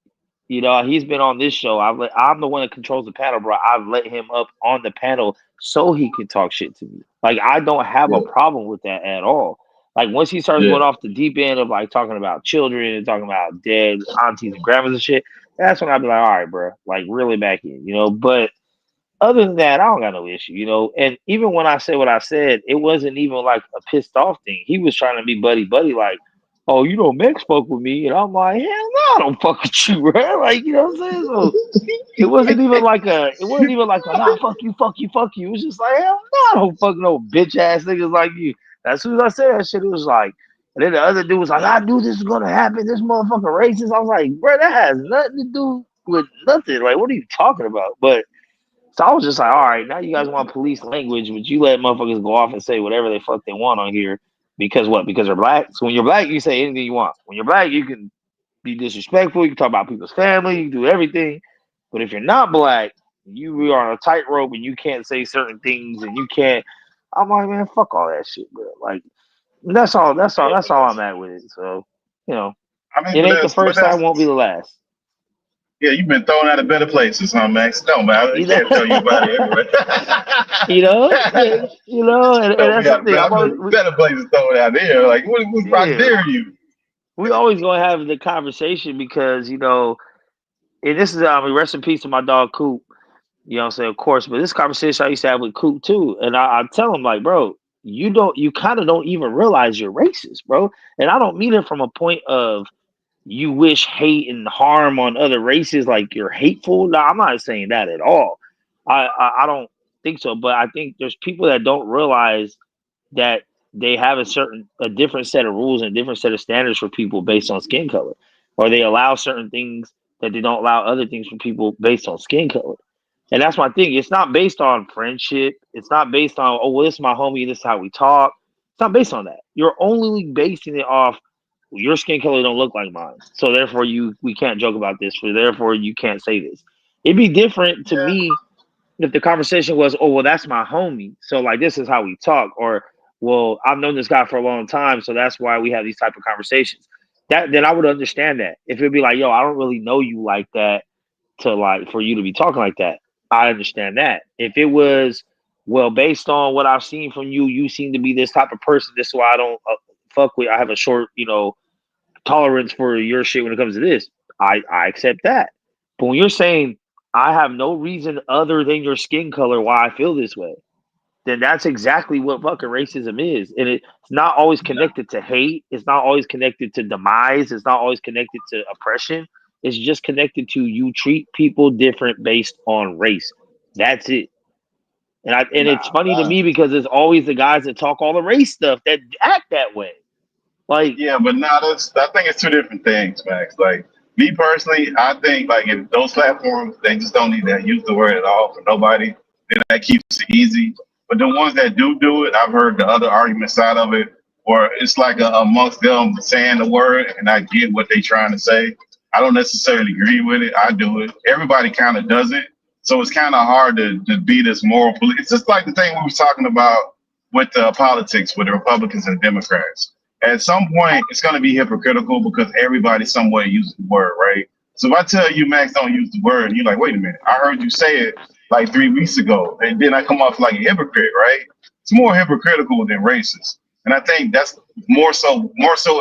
[SPEAKER 3] He's been on this show. I'm the one that controls the panel, bro. I've let him up on the panel so he can talk shit to me. Like, I don't have a problem with that at all. Like, once he starts going off the deep end of like talking about children and talking about dead aunties and grandmas and shit, that's when I'd be like, all right, bro, like really back in, But other than that, I don't got no issue, And even when I said what I said, it wasn't even like a pissed off thing. He was trying to be buddy, like, oh, Meg spoke with me, and I'm like, hell no, I don't fuck with you, bro. Like, you know what I'm saying? So it wasn't even like a nah, fuck you. It was just like, hell no, I don't fuck no bitch ass niggas like you. As soon as I said that shit, it was like, and then the other dude was like, I knew this was gonna happen. This motherfucker racist. I was like, bro, that has nothing to do with nothing. Like, what are you talking about? But so I was just like, all right, now you guys want police language, but you let motherfuckers go off and say whatever they fuck they want on here. Because what? Because they're black. So when you're black, you say anything you want. When you're black, you can be disrespectful. You can talk about people's family. You can do everything. But if you're not black, you are on a tightrope and you can't say certain things and you can't. I'm like, man, fuck all that shit, bro. Like, that's all I'm at with it. So, it ain't the first time, won't be the last.
[SPEAKER 8] Yeah, you've been thrown out of better places, huh, Max? No, man, I can't tell you about it anyway.
[SPEAKER 3] And that's the thing.
[SPEAKER 8] Better places thrown out there. Like, what rock dare you?
[SPEAKER 3] We always gonna have the conversation because and this is rest in peace to my dog Coop. You know what I'm saying, of course, but this conversation I used to have with Coop too, and I tell him like, bro, you kind of don't even realize you're racist, bro, and I don't mean it from a point of you wish hate and harm on other races, like you're hateful. No, I'm not saying that at all. I don't think so, but I think there's people that don't realize that they have a different set of rules and a different set of standards for people based on skin color, or they allow certain things that they don't allow other things for people based on skin color. And that's my thing. It's not based on friendship. It's not based on, oh, well, this is my homie, this is how we talk. It's not based on that. You're only basing it off your skin color don't look like mine. So therefore we can't joke about this, or therefore you can't say this. It'd be different to me if the conversation was, oh, well, that's my homie. So like this is how we talk, or well, I've known this guy for a long time, so that's why we have these type of conversations. Then I would understand that. If it'd be like, yo, I don't really know you like that to like for you to be talking like that. I understand that. If it was, well, based on what I've seen from you, you seem to be this type of person. This is why I don't fuck with. I have a short, tolerance for your shit when it comes to this. I accept that. But when you're saying I have no reason other than your skin color why I feel this way, then that's exactly what fucking racism is. And it's not always connected to hate. It's not always connected to demise. It's not always connected to oppression. It's just connected to you treat people different based on race. That's it. And it's funny to me because it's always the guys that talk all the race stuff that act that way. Like,
[SPEAKER 8] yeah, but now I think it's two different things, Max. Like me personally, I think like if those platforms they just don't need to use the word at all for nobody, then that keeps it easy. But the ones that do it, I've heard the other argument side of it, where it's like amongst them saying the word, and I get what they're trying to say. I don't necessarily agree with it. I do it. Everybody kind of does it. So it's kind of hard to be this moral police. It's just like the thing we were talking about with politics, with the Republicans and Democrats. At some point, it's going to be hypocritical because everybody somewhere uses the word, right? So if I tell you, Max, don't use the word, and you're like, wait a minute, I heard you say it like 3 weeks ago, and then I come off like a hypocrite, right? It's more hypocritical than racist. And I think that's more so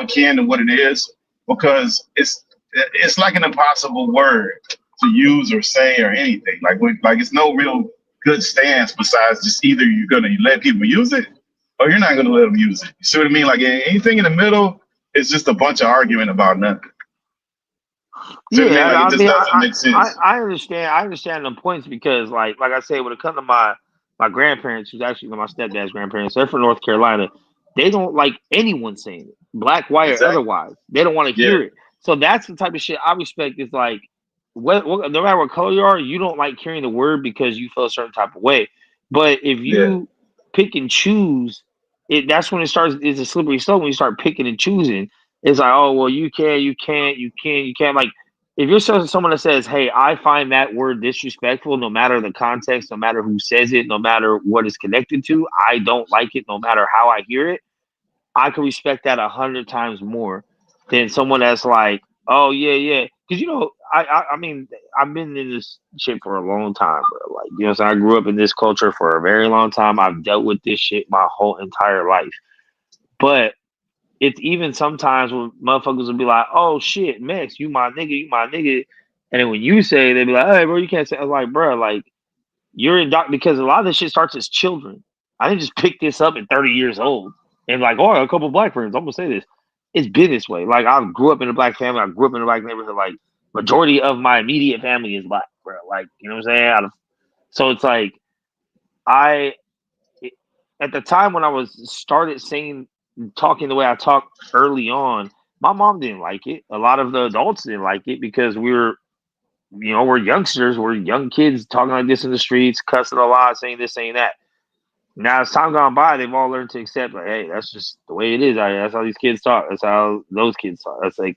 [SPEAKER 8] akin to what it is because it's like an impossible word to use or say or anything. Like it's no real good stance besides just either you're gonna let people use it or you're not gonna let them use it. You see what I mean? Like anything in the middle is just a bunch of argument about nothing.
[SPEAKER 3] yeah,
[SPEAKER 8] Like, it
[SPEAKER 3] I
[SPEAKER 8] just
[SPEAKER 3] mean,
[SPEAKER 8] doesn't make sense.
[SPEAKER 3] I understand. I understand the points because, like I said, when it comes to my grandparents, who's actually my stepdad's grandparents, they're from North Carolina. They don't like anyone saying it, black, white, or otherwise. They don't want to hear it. So that's the type of shit I respect. Is like, no matter what color you are, you don't like hearing the word because you feel a certain type of way. But if you pick and choose, that's when it starts. It's a slippery slope when you start picking and choosing. It's like, oh well, you can't. Like, if you're someone that says, "Hey, I find that word disrespectful," no matter the context, no matter who says it, no matter what it's connected to, I don't like it, no matter how I hear it. I can respect that 100 times more than someone that's like, "Oh yeah," because I mean, I've been in this shit for a long time, bro. Like, you know, so I grew up in this culture for a very long time. I've dealt with this shit my whole entire life, but it's even sometimes when motherfuckers will be like, "Oh shit, Max, you my nigga," and then when you say it, they be like, "Hey, bro, you can't say." I was like, bro, like you're in because a lot of this shit starts as children. I didn't just pick this up at 30 years old and like, oh, a couple black friends. I'm gonna say this. It's been this way. Like I grew up in a black family. I grew up in a black neighborhood. Like majority of my immediate family is black, bro. Like, you know what I'm saying? So it's like at the time when I was started talking the way I talked early on, my mom didn't like it. A lot of the adults didn't like it because we're youngsters, we're young kids talking like this in the streets, cussing a lot, saying this, saying that. Now as time gone by, they've all learned to accept, like, hey, that's just the way it is. That's how these kids talk. That's how those kids talk. That's like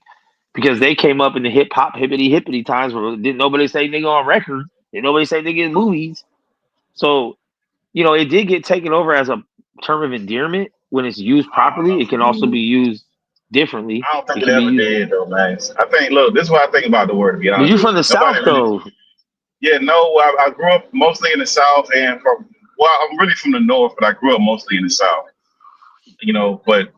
[SPEAKER 3] because they came up in the hip hop hippity times where didn't nobody say nigga on record, didn't nobody say nigga in movies. So, it did get taken over as a term of endearment when it's used properly. It can also be used differently.
[SPEAKER 8] I don't think it ever did though, man. I think, look, this is what I think about the word, to be honest.
[SPEAKER 3] But you're from the South, though.
[SPEAKER 8] Yeah, no, I grew up mostly in the South and I'm really from the North, but I grew up mostly in the South. But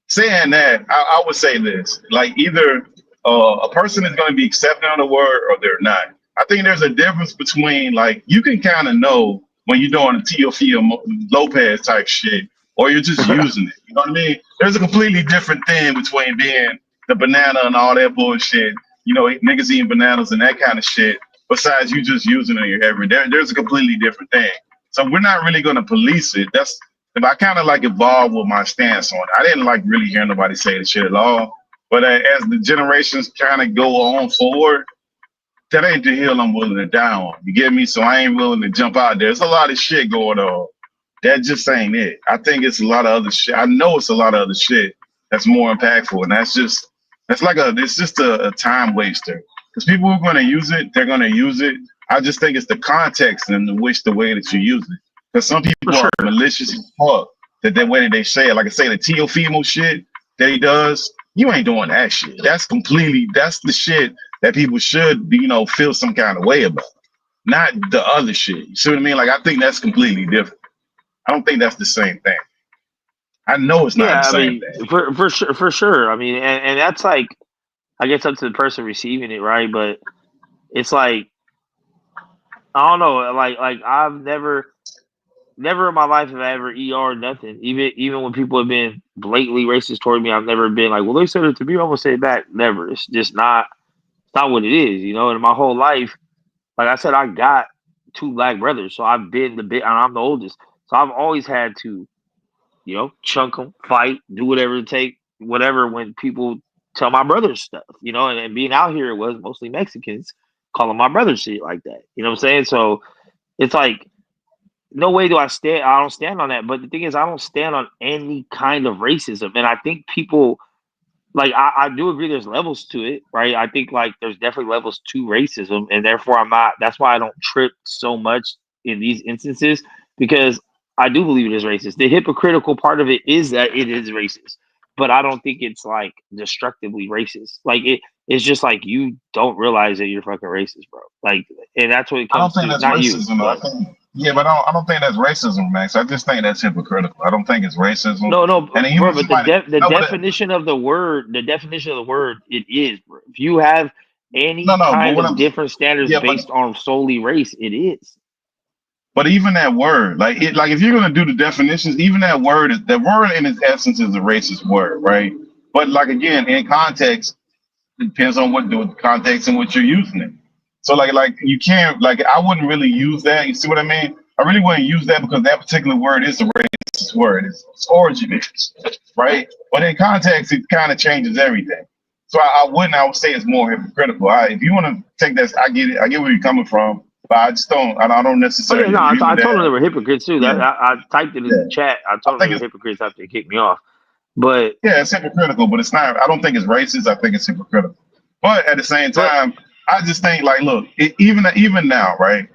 [SPEAKER 8] saying that, I would say this, like either a person is going to be accepting of the word or they're not. I think there's a difference between, like, you can kind of know when you're doing a Teofimo Lopez type shit or you're just using it. You know what I mean? There's a completely different thing between being the banana and all that bullshit, niggas eating bananas and that kind of shit, besides you just using it in your everyday. There's a completely different thing. So we're not really going to police it. I kind of like evolved with my stance on it. I didn't like really hear nobody say the shit at all. But as the generations kind of go on forward, that ain't the hill I'm willing to die on. You get me? So I ain't willing to jump out there. There's a lot of shit going on. That just ain't it. I think it's a lot of other shit. I know it's a lot of other shit that's more impactful. And it's just a time waster. Because people who are going to use it, they're going to use it. I just think it's the context and the way that you use it. Because some people are malicious as fuck. That way that they say it. Like I say, the Teofimo shit that he does, you ain't doing that shit. That's the shit that people should, feel some kind of way about. Not the other shit. You see what I mean? Like, I think that's completely different. I don't think that's the same thing. I know it's not the same thing.
[SPEAKER 3] For sure. I mean, and that's like, I guess up to the person receiving it, right? But it's like, I don't know, like I've never in my life have I ever ER'd nothing. Even when people have been blatantly racist toward me, I've never been like, well, they said it to me, I'm gonna say it back. Never. It's just not what it is, And my whole life, like I said, I got two black brothers, so I've been the bit, and I'm the oldest, so I've always had to, chunk them, fight, do whatever it take, whatever. When people tell my brothers stuff, and being out here, it was mostly Mexicans calling my brother shit like that. You know what I'm saying? So it's like, no way do I stand. I don't stand on that. But the thing is, I don't stand on any kind of racism, and I think people. Like I do agree there's levels to it, right? I think like there's definitely levels to racism, and therefore that's why I don't trip so much in these instances, because I do believe it is racist. The hypocritical part of it is that it is racist, but I don't think it's like destructively racist. Like it's just like you don't realize that you're fucking racist, bro. Like, and that's what it
[SPEAKER 8] I don't
[SPEAKER 3] comes
[SPEAKER 8] think
[SPEAKER 3] to.
[SPEAKER 8] that's
[SPEAKER 3] Not
[SPEAKER 8] racism.
[SPEAKER 3] you,
[SPEAKER 8] I
[SPEAKER 3] but
[SPEAKER 8] think, yeah, but I don't think that's racism, Max. I just think that's hypocritical. I don't think it's racism.
[SPEAKER 3] no,
[SPEAKER 8] And then
[SPEAKER 3] bro.
[SPEAKER 8] even
[SPEAKER 3] But the
[SPEAKER 8] somebody,
[SPEAKER 3] the
[SPEAKER 8] no, but
[SPEAKER 3] definition of the word, it is, bro. If you have
[SPEAKER 8] no,
[SPEAKER 3] any
[SPEAKER 8] no, but
[SPEAKER 3] kind
[SPEAKER 8] what
[SPEAKER 3] of
[SPEAKER 8] I'm,
[SPEAKER 3] different standards
[SPEAKER 8] yeah,
[SPEAKER 3] based on solely race, it is.
[SPEAKER 8] but even that word, like if you're gonna do the definitions, even that word in its essence is a racist word, right? But like again, in context, it depends on what the context in which you're using it. So like you can't I wouldn't really use that. You see what I mean? I really wouldn't use that because that particular word is a racist word. Its origin is right, but in context, it kind of changes everything. So I would say it's more hypocritical. If you want to take that, I get it. I get where you're coming from, but I just don't. I don't
[SPEAKER 3] Oh yeah,
[SPEAKER 8] necessarily
[SPEAKER 3] no,
[SPEAKER 8] agree
[SPEAKER 3] I
[SPEAKER 8] with
[SPEAKER 3] told them they
[SPEAKER 8] that.
[SPEAKER 3] were hypocrites too.
[SPEAKER 8] Yeah,
[SPEAKER 3] That I typed it in
[SPEAKER 8] yeah.
[SPEAKER 3] the chat. I
[SPEAKER 8] I
[SPEAKER 3] told them
[SPEAKER 8] think
[SPEAKER 3] they were
[SPEAKER 8] it's
[SPEAKER 3] hypocrites after they kicked me off. But
[SPEAKER 8] yeah, it's hypocritical, but it's not. I don't think it's racist. I think it's hypocritical. But at the same
[SPEAKER 3] but
[SPEAKER 8] time, I just think look, even now, right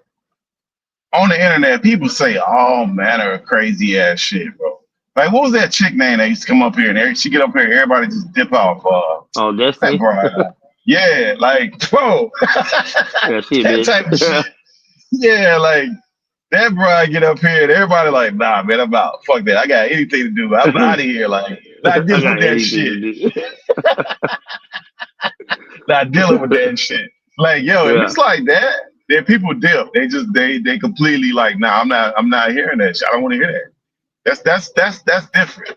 [SPEAKER 8] on the internet, people say all manner of crazy ass shit, bro. Like, what was that chick name that used to come up here and she get up here, everybody just dip off.
[SPEAKER 3] oh,
[SPEAKER 8] That
[SPEAKER 3] Destiny,
[SPEAKER 8] bro, yeah, like, bro,
[SPEAKER 3] yeah, she a
[SPEAKER 8] that type of
[SPEAKER 3] bitch.
[SPEAKER 8] shit. Yeah, like that bro get up here and everybody like, nah, man, I'm out. Fuck that. I got anything to do. I'm out of here. Like, not
[SPEAKER 3] I
[SPEAKER 8] dealing with
[SPEAKER 3] got
[SPEAKER 8] that
[SPEAKER 3] anything
[SPEAKER 8] shit.
[SPEAKER 3] to do.
[SPEAKER 8] Not dealing with that shit. Like, yo, if
[SPEAKER 3] Yeah.
[SPEAKER 8] it's like that, then people dip. They just they completely like, nah, I'm not hearing that shit. I don't want to hear that. That's different.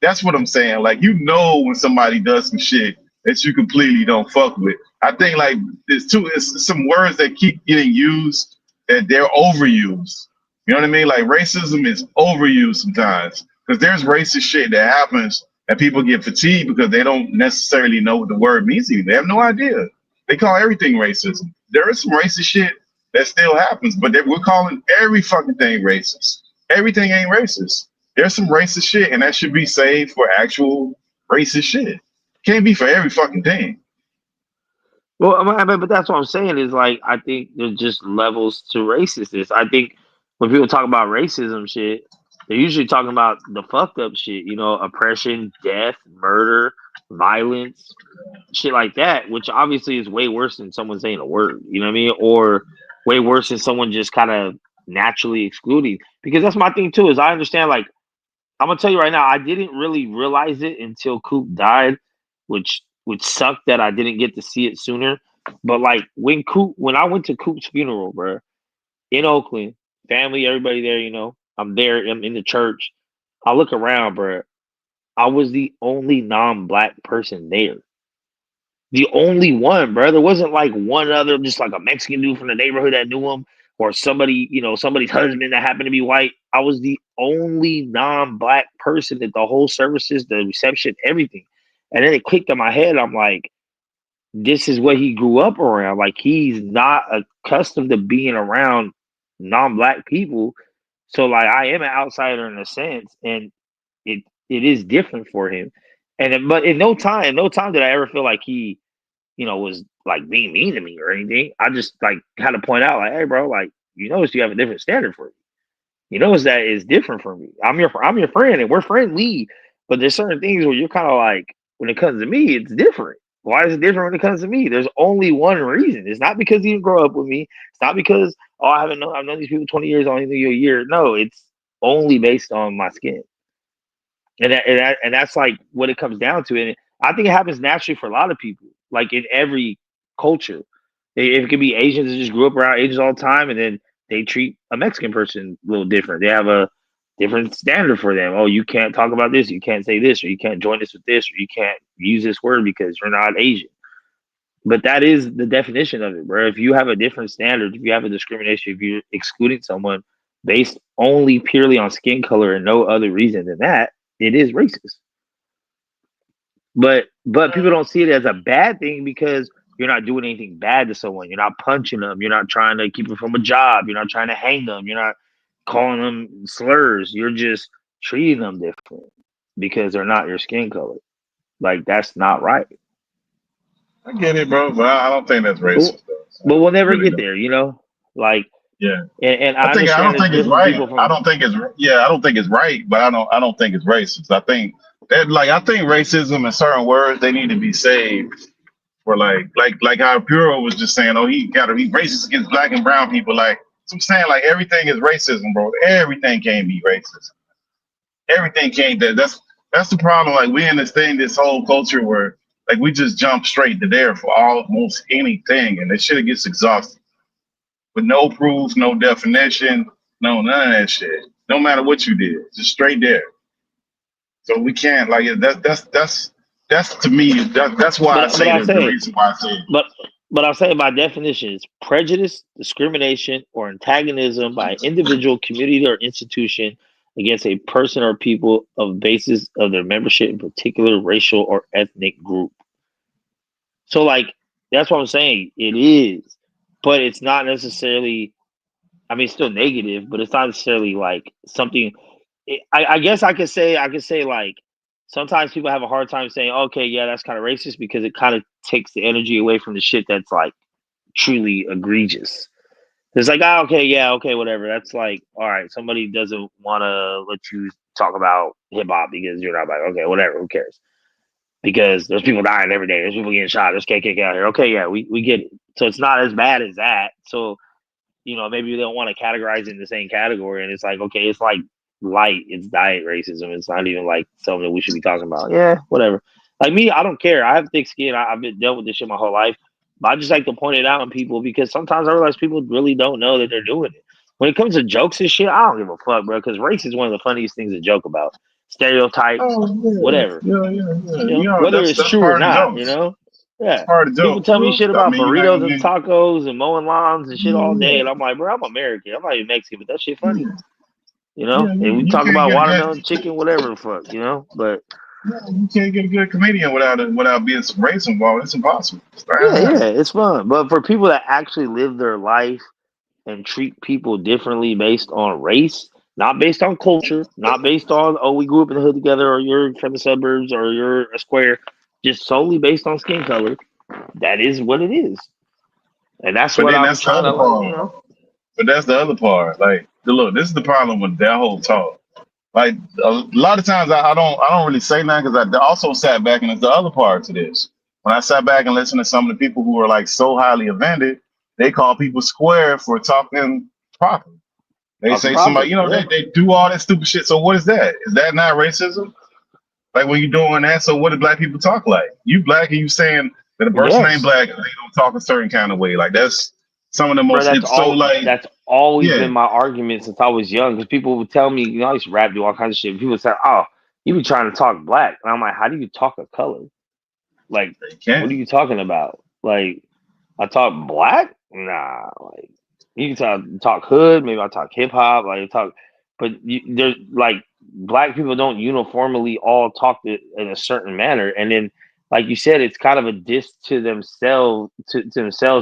[SPEAKER 8] That's what I'm saying. Like, when somebody does some shit that you completely don't fuck with. I think like it's some words that keep getting used that they're overused. You know what I mean? Like racism is overused sometimes because there's racist shit that happens and people get fatigued because they don't necessarily know what the word means. Even they have no idea. They call everything racism. There is some racist shit that still happens, but we're calling every fucking thing racist. Everything ain't racist. There's some racist shit, and that should be saved for actual racist shit. Can't be for every fucking thing.
[SPEAKER 3] Well, but that's what I'm saying is like I think there's just levels to racistness. I think when people talk about racism shit, they're usually talking about the fucked up shit, oppression, death, murder, violence, shit like that, which obviously is way worse than someone saying a word, you know what I mean? Or way worse than someone just kind of naturally excluding. Because that's my thing too, is I understand, like, I'm gonna tell you right now, I didn't really realize it until Coop died, which sucked that I didn't get to see it sooner. But like when I went to Coop's funeral, bro, in Oakland, family, everybody there, I'm there, I'm in the church. I look around, bro. I was the only non-black person there. The only one, bro. There wasn't like one other, just like a Mexican dude from the neighborhood that knew him, or somebody, somebody's husband that happened to be white. I was the only non-black person at the whole services, the reception, everything. And then it clicked in my head. I'm like, this is what he grew up around. Like, he's not accustomed to being around non-black people. So like I am an outsider in a sense, and it is different for him. But in no time did I ever feel like he, was like being mean to me or anything. I just like had to point out, like, hey, bro, like, you notice you have a different standard for me. You notice that is different for me. I'm your friend and we're friendly, but there's certain things where you're kind of like, when it comes to me, it's different. Why is it different when it comes to me? There's only one reason. It's not because you didn't grow up with me. It's not because I've known these people 20 years, I only knew you a year. No, it's only based on my skin. And that's like what it comes down to. And I think it happens naturally for a lot of people, like in every culture. It could be Asians that just grew up around Asians all the time, and then they treat a Mexican person a little different. They have a different standard for them. Oh, you can't talk about this, you can't say this, or you can't join us with this, or you can't use this word because you're not Asian. But that is the definition of it, bro. If you have a different standard, if you have a discrimination, if you're excluding someone based only purely on skin color and no other reason than that, it is racist. But people don't see it as a bad thing because you're not doing anything bad to someone. You're not punching them. You're not trying to keep them from a job. You're not trying to hang them. You're not calling them slurs. You're just treating them different because they're not your skin color. Like, that's not right.
[SPEAKER 8] I get it, bro, but I don't think that's racist.
[SPEAKER 3] But we'll never get there, you know? Like,
[SPEAKER 8] yeah.
[SPEAKER 3] And
[SPEAKER 8] I don't think it's right. I don't think it's right, but I don't think it's racist. I think racism and certain words, they need to be saved for like how Puro was just saying, oh, he gotta be racist against black and brown people. Like, so I'm saying, like, everything is racism, bro. Everything can't be racist. Everything can't. That's the problem. Like, we in this whole culture where, like, we just jump straight to there for almost anything, and this shit gets exhausting. With no proof, no definition, none of that shit. No matter what you did, just straight there. So we can't, like, that's to me, that's why I say the reason why I say it.
[SPEAKER 3] But I'm saying by definition, it's prejudice, discrimination, or antagonism by an individual, community, or institution against a person or people of basis of their membership in particular racial or ethnic group. So, like, that's what I'm saying. It is, but it's not necessarily, I mean, it's still negative, but it's not necessarily like something. I guess I could say like, sometimes people have a hard time saying, okay, yeah, that's kind of racist, because it kind of takes the energy away from the shit that's like truly egregious. It's like, oh, okay, yeah, okay, whatever. That's like, all right, somebody doesn't want to let you talk about hip hop because you're not like, okay, whatever, who cares? Because there's people dying every day. There's people getting shot. There's KKK out here. Okay, yeah, we get it. So it's not as bad as that. So, you know, maybe they don't want to categorize it in the same category. And it's like, okay, it's like light. It's diet racism. It's not even like something that we should be talking about. Yeah, whatever. Like me, I don't care. I have thick skin. I've been dealt with this shit my whole life. But I just like to point it out on people because sometimes I realize people really don't know that they're doing it. When it comes to jokes and shit, I don't give a fuck, bro, because race is one of the funniest things to joke about. Stereotypes, whatever.
[SPEAKER 8] Yeah.
[SPEAKER 3] You know, whether it's true or not, you know? Yeah. People tell me shit about burritos and tacos and mowing lawns and shit all day. And I'm like, bro, I'm American. I'm not even Mexican, but that shit funny. You know? And we talk about watermelon, chicken, whatever the fuck, you know? But
[SPEAKER 8] you can't get a good comedian without being some race involved. It's impossible.
[SPEAKER 3] Yeah, it's fun. But for people that actually live their life and treat people differently based on race, not based on culture, not based on, oh, we grew up in the hood together, or you're from the suburbs, or you're a square, just solely based on skin color, that is what it is. And that's what I'm trying to learn, you know?
[SPEAKER 8] But that's the other part. Like, look, this is the problem with that whole talk. Like, a lot of times I don't really say nothing, because I also sat back, and it's the other part to this. When I sat back and listened to some of the people who are like so highly offended, they call people square for talking proper. They say somebody, you know, they do all that stupid shit. So what is that? Is that not racism? Like, when you're doing that, so what do black people talk like? You black and you saying that a person ain't black and they don't talk a certain kind of way. Like, that's some of the most,
[SPEAKER 3] that's always been my argument since I was young. Because people would tell me, you know, I used to rap, do all kinds of shit. People would say, oh, you be trying to talk black. And I'm like, how do you talk a color? Like, what are you talking about? Like, I talk black? Nah, like, you can talk hood, maybe I talk hip hop, like but there's like black people don't uniformly all talk in a certain manner, and then, like you said, it's kind of a diss to themselves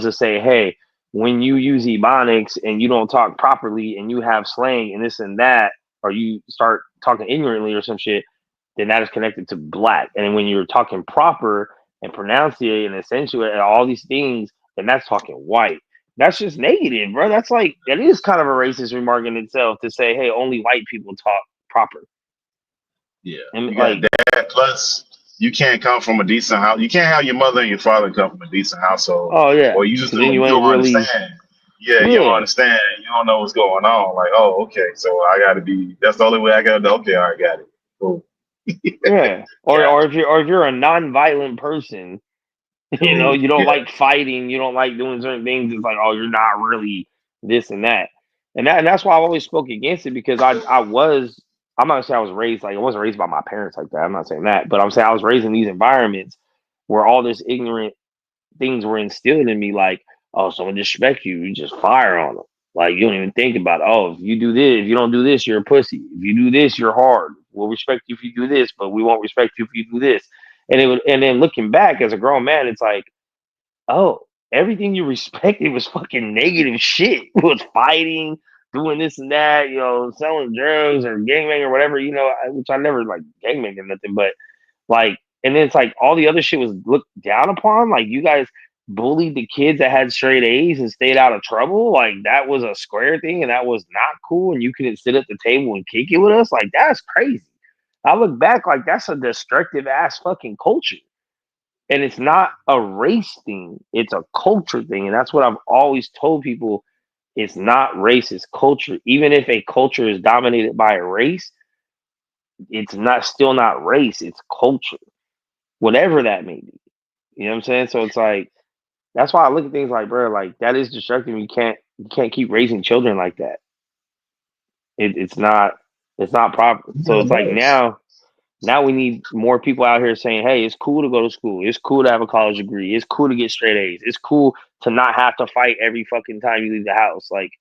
[SPEAKER 3] to say, hey, when you use ebonics and you don't talk properly and you have slang and this and that, or you start talking ignorantly or some shit, then that is connected to black. And when you're talking proper and pronunciate and accentuate and all these things, then that's talking white. That's just negative, bro. That is kind of a racist remark in itself to say, hey, only white people talk proper.
[SPEAKER 8] Yeah.
[SPEAKER 3] And
[SPEAKER 8] you got that. Plus, you can't come from a decent house. You can't have your mother and your father come from a decent household.
[SPEAKER 3] Oh, yeah.
[SPEAKER 8] Or you just
[SPEAKER 3] don't
[SPEAKER 8] understand. Yeah, you don't understand. You don't know what's going on. Like, oh, okay. So I got to be, that's the only way I got to, okay, all right, got it. Cool.
[SPEAKER 3] Yeah. Or if you're a non-violent person, you know, you don't like fighting, you don't like doing certain things. It's like, oh, you're not really this and that. And that's why I've always spoke against it, because I'm not gonna say I was raised, like, I wasn't raised by my parents like that. I'm not saying that, but I'm saying I was raised in these environments where all this ignorant things were instilled in me, like, oh, someone disrespect you, you just fire on them. Like, you don't even think about, oh, if you do this, if you don't do this, you're a pussy. If you do this, you're hard. We'll respect you if you do this, but we won't respect you if you do this. And then looking back as a grown man, it's like, oh, everything you respected was fucking negative shit. It was fighting, doing this and that, selling drugs or gangbang or whatever, which I never like gangbang or nothing, but like, and then it's like all the other shit was looked down upon. Like, you guys bullied the kids that had straight A's and stayed out of trouble. Like, that was a square thing and that was not cool. And you couldn't sit at the table and kick it with us. Like, that's crazy. I look back like that's a destructive ass fucking culture. And it's not a race thing, it's a culture thing. And that's what I've always told people. It's not race, it's culture. Even if a culture is dominated by a race, it's still not race, it's culture. Whatever that may be. You know what I'm saying? So it's like, that's why I look at things like, bro, like, that is destructive. You can't keep raising children like that. It's not proper. So it's like now we need more people out here saying, hey, it's cool to go to school. It's cool to have a college degree. It's cool to get straight A's. It's cool to not have to fight every fucking time you leave the house. Like,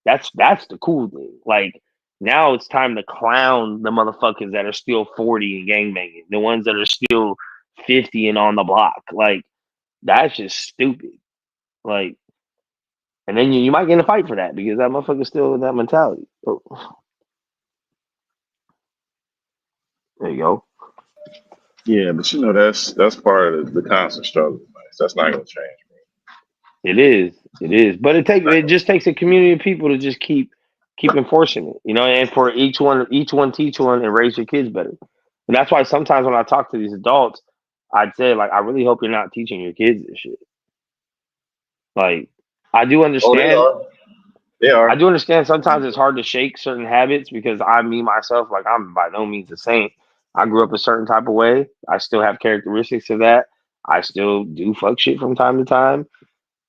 [SPEAKER 3] that's the cool thing. Like, now it's time to clown the motherfuckers that are still 40 and gangbanging. The ones that are still 50 and on the block. Like, that's just stupid. Like, and then you might get in a fight for that because that motherfucker's still in that mentality. Oh. There you go.
[SPEAKER 8] Yeah, but that's part of the constant struggle. Man. That's not gonna change.
[SPEAKER 3] It is, but it just takes a community of people to just keep enforcing it, and for each one teach one and raise your kids better. And that's why sometimes when I talk to these adults, I'd say, like, I really hope you're not teaching your kids this shit. Like, I do understand.
[SPEAKER 8] Oh, they are.
[SPEAKER 3] I do understand sometimes it's hard to shake certain habits because myself, like, I'm by no means a saint. I grew up a certain type of way. I still have characteristics of that. I still do fuck shit from time to time.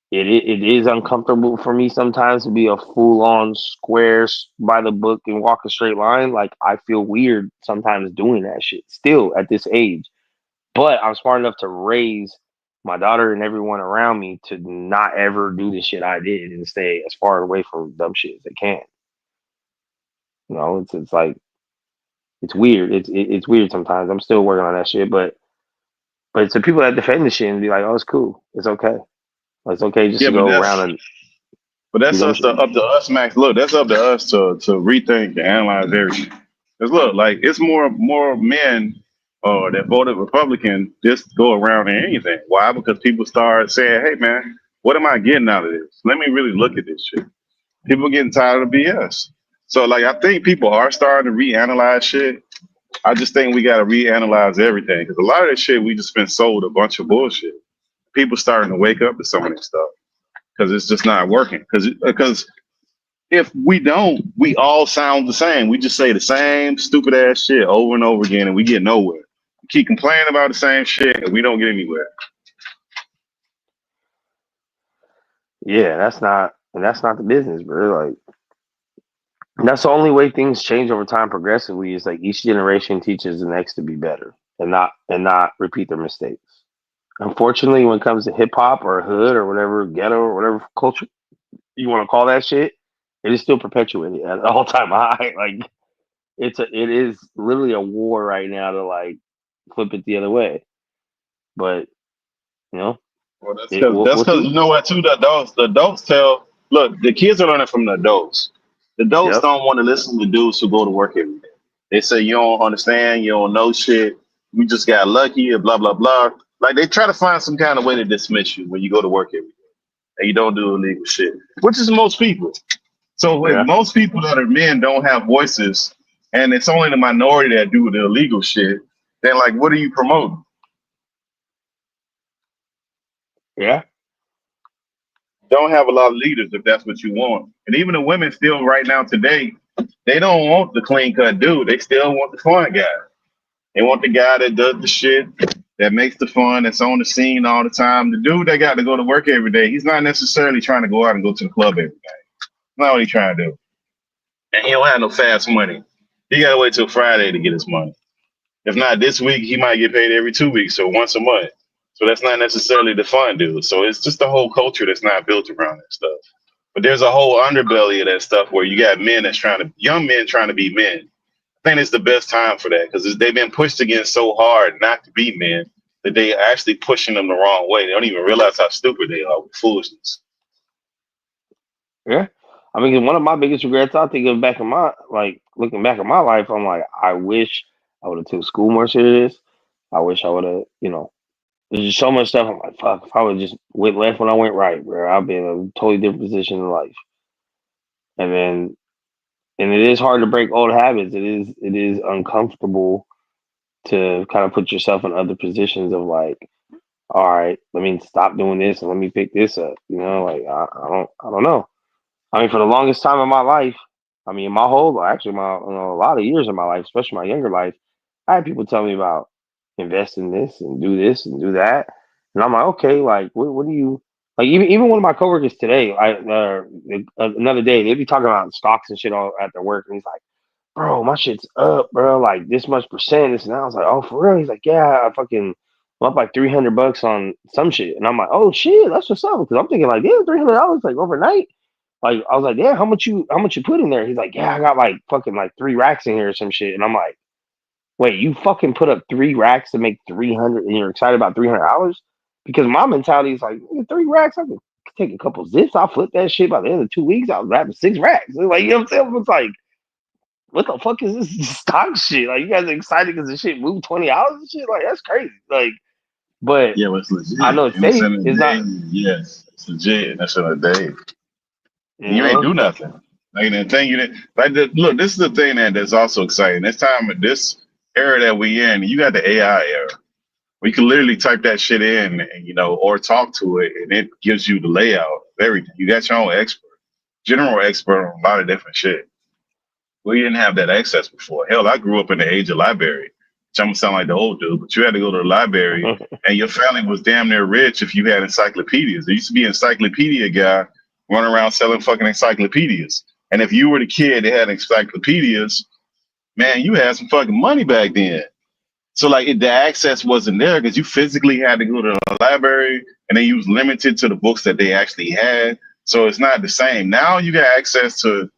[SPEAKER 3] It is uncomfortable for me sometimes to be a full-on square by the book and walk a straight line. Like, I feel weird sometimes doing that shit still at this age. But I'm smart enough to raise my daughter and everyone around me to not ever do the shit I did and stay as far away from dumb shit as they can. It's like, it's weird. It's weird sometimes. I'm still working on that shit, but it's the people that defend the shit and be like, oh, it's cool. It's okay. It's okay just to go around and.
[SPEAKER 8] But that's up to us, Max. Look, that's up to us to rethink and analyze everything. Because look, like, it's more men that voted Republican just go around in anything. Why? Because people start saying, hey, man, what am I getting out of this? Let me really look at this shit. People getting tired of the BS. So, like, I think people are starting to reanalyze shit. I just think we got to reanalyze everything. Because a lot of this shit, we just been sold a bunch of bullshit. People starting to wake up to some of this stuff. Because it's just not working. Because if we don't, we all sound the same. We just say the same stupid ass shit over and over again, and we get nowhere. We keep complaining about the same shit, and we don't get anywhere.
[SPEAKER 3] Yeah, that's not the business, bro. Like, that's the only way things change over time progressively. Is like each generation teaches the next to be better and not repeat their mistakes. Unfortunately, when it comes to hip hop or hood or whatever, ghetto or whatever culture you want to call that shit, it is still perpetuated at an all-time high. Like, it is literally a war right now to, like, flip it the other way. But
[SPEAKER 8] well, that's because you know what too, the adults tell. Look, the kids are learning from the adults. The adults don't want to listen to dudes who go to work every day. They say you don't understand, you don't know shit. We just got lucky, and blah blah blah. Like, they try to find some kind of way to dismiss you when you go to work every day and you don't do illegal shit, which is most people. So if most people that are men don't have voices, and it's only the minority that do the illegal shit, then, like, what are you promoting?
[SPEAKER 3] Yeah.
[SPEAKER 8] Don't have a lot of leaders if that's what you want. And even the women still right now today, they don't want the clean cut dude. They still want the fun guy. They want the guy that does the shit, that makes the fun, that's on the scene all the time. The dude that got to go to work every day, he's not necessarily trying to go out and go to the club every day. That's not what he's trying to do. And he don't have no fast money. He got to wait till Friday to get his money. If not this week, he might get paid every 2 weeks, so once a month. So that's not necessarily the fun dude. So it's just the whole culture that's not built around that stuff. But there's a whole underbelly of that stuff where you got men that's young men trying to be men. I think it's the best time for that because they've been pushed against so hard not to be men that they are actually pushing them the wrong way. They don't even realize how stupid they are with foolishness.
[SPEAKER 3] Yeah. I mean, one of my biggest regrets, I think, of back in my looking back at my life, I'm like, I wish I would have took school more serious. I wish I would have, there's just so much stuff. I'm like, fuck, if I would just went left when I went right, bro, I'd be in a totally different position in life. And it is hard to break old habits. It is uncomfortable to kind of put yourself in other positions of like, all right, let me stop doing this and let me pick this up. I don't know. I mean, for the longest time of my life, I mean, my whole actually a lot of years of my life, especially my younger life, I had people tell me about invest in this and do that, and I'm like, okay, like what do you like? Even one of my coworkers today, another day, they'd be talking about stocks and shit all at their work, and he's like, bro, my shit's up, bro, like this much percent, this and that. I was like, oh, for real? He's like, yeah, I fucking I'm up like $300 on some shit, and I'm like, oh shit, that's what's up, because I'm thinking like, yeah, $300 like overnight. Like I was like, yeah, how much you put in there? He's like, yeah, I got like fucking like 3 racks in here or some shit. And I'm like, wait, you fucking put up 3 racks to make 300 and you're excited about $300? Because my mentality is like, 3 racks, I can take a couple zips, I'll flip that shit by the end of 2 weeks, I'll grab 6 racks. Like, you know what I'm saying? It's like, what the fuck is this stock shit? Like, you guys are excited because the shit moved $20 and shit? Like, that's crazy. Like, but
[SPEAKER 8] yeah, it's legit.
[SPEAKER 3] I know it's safe. It's not.
[SPEAKER 8] Yes, it's legit. That's in a day. You
[SPEAKER 3] know?
[SPEAKER 8] ain't do nothing. Like the thing you didn't look. This is the thing that's also exciting. This era that we in, you got the AI era. We can literally type that shit in, and, or talk to it, and it gives you the layout of everything. You got your own general expert on a lot of different shit. We didn't have that access before. Hell, I grew up in the age of library. Which I'm gonna sound like the old dude, but you had to go to the library, and your family was damn near rich if you had encyclopedias. There used to be an encyclopedia guy running around selling fucking encyclopedias. And if you were the kid that had encyclopedias, man, you had some fucking money back then. So like the access wasn't there because you physically had to go to the library, and then you was limited to the books that they actually had. So it's not the same. Now you got access to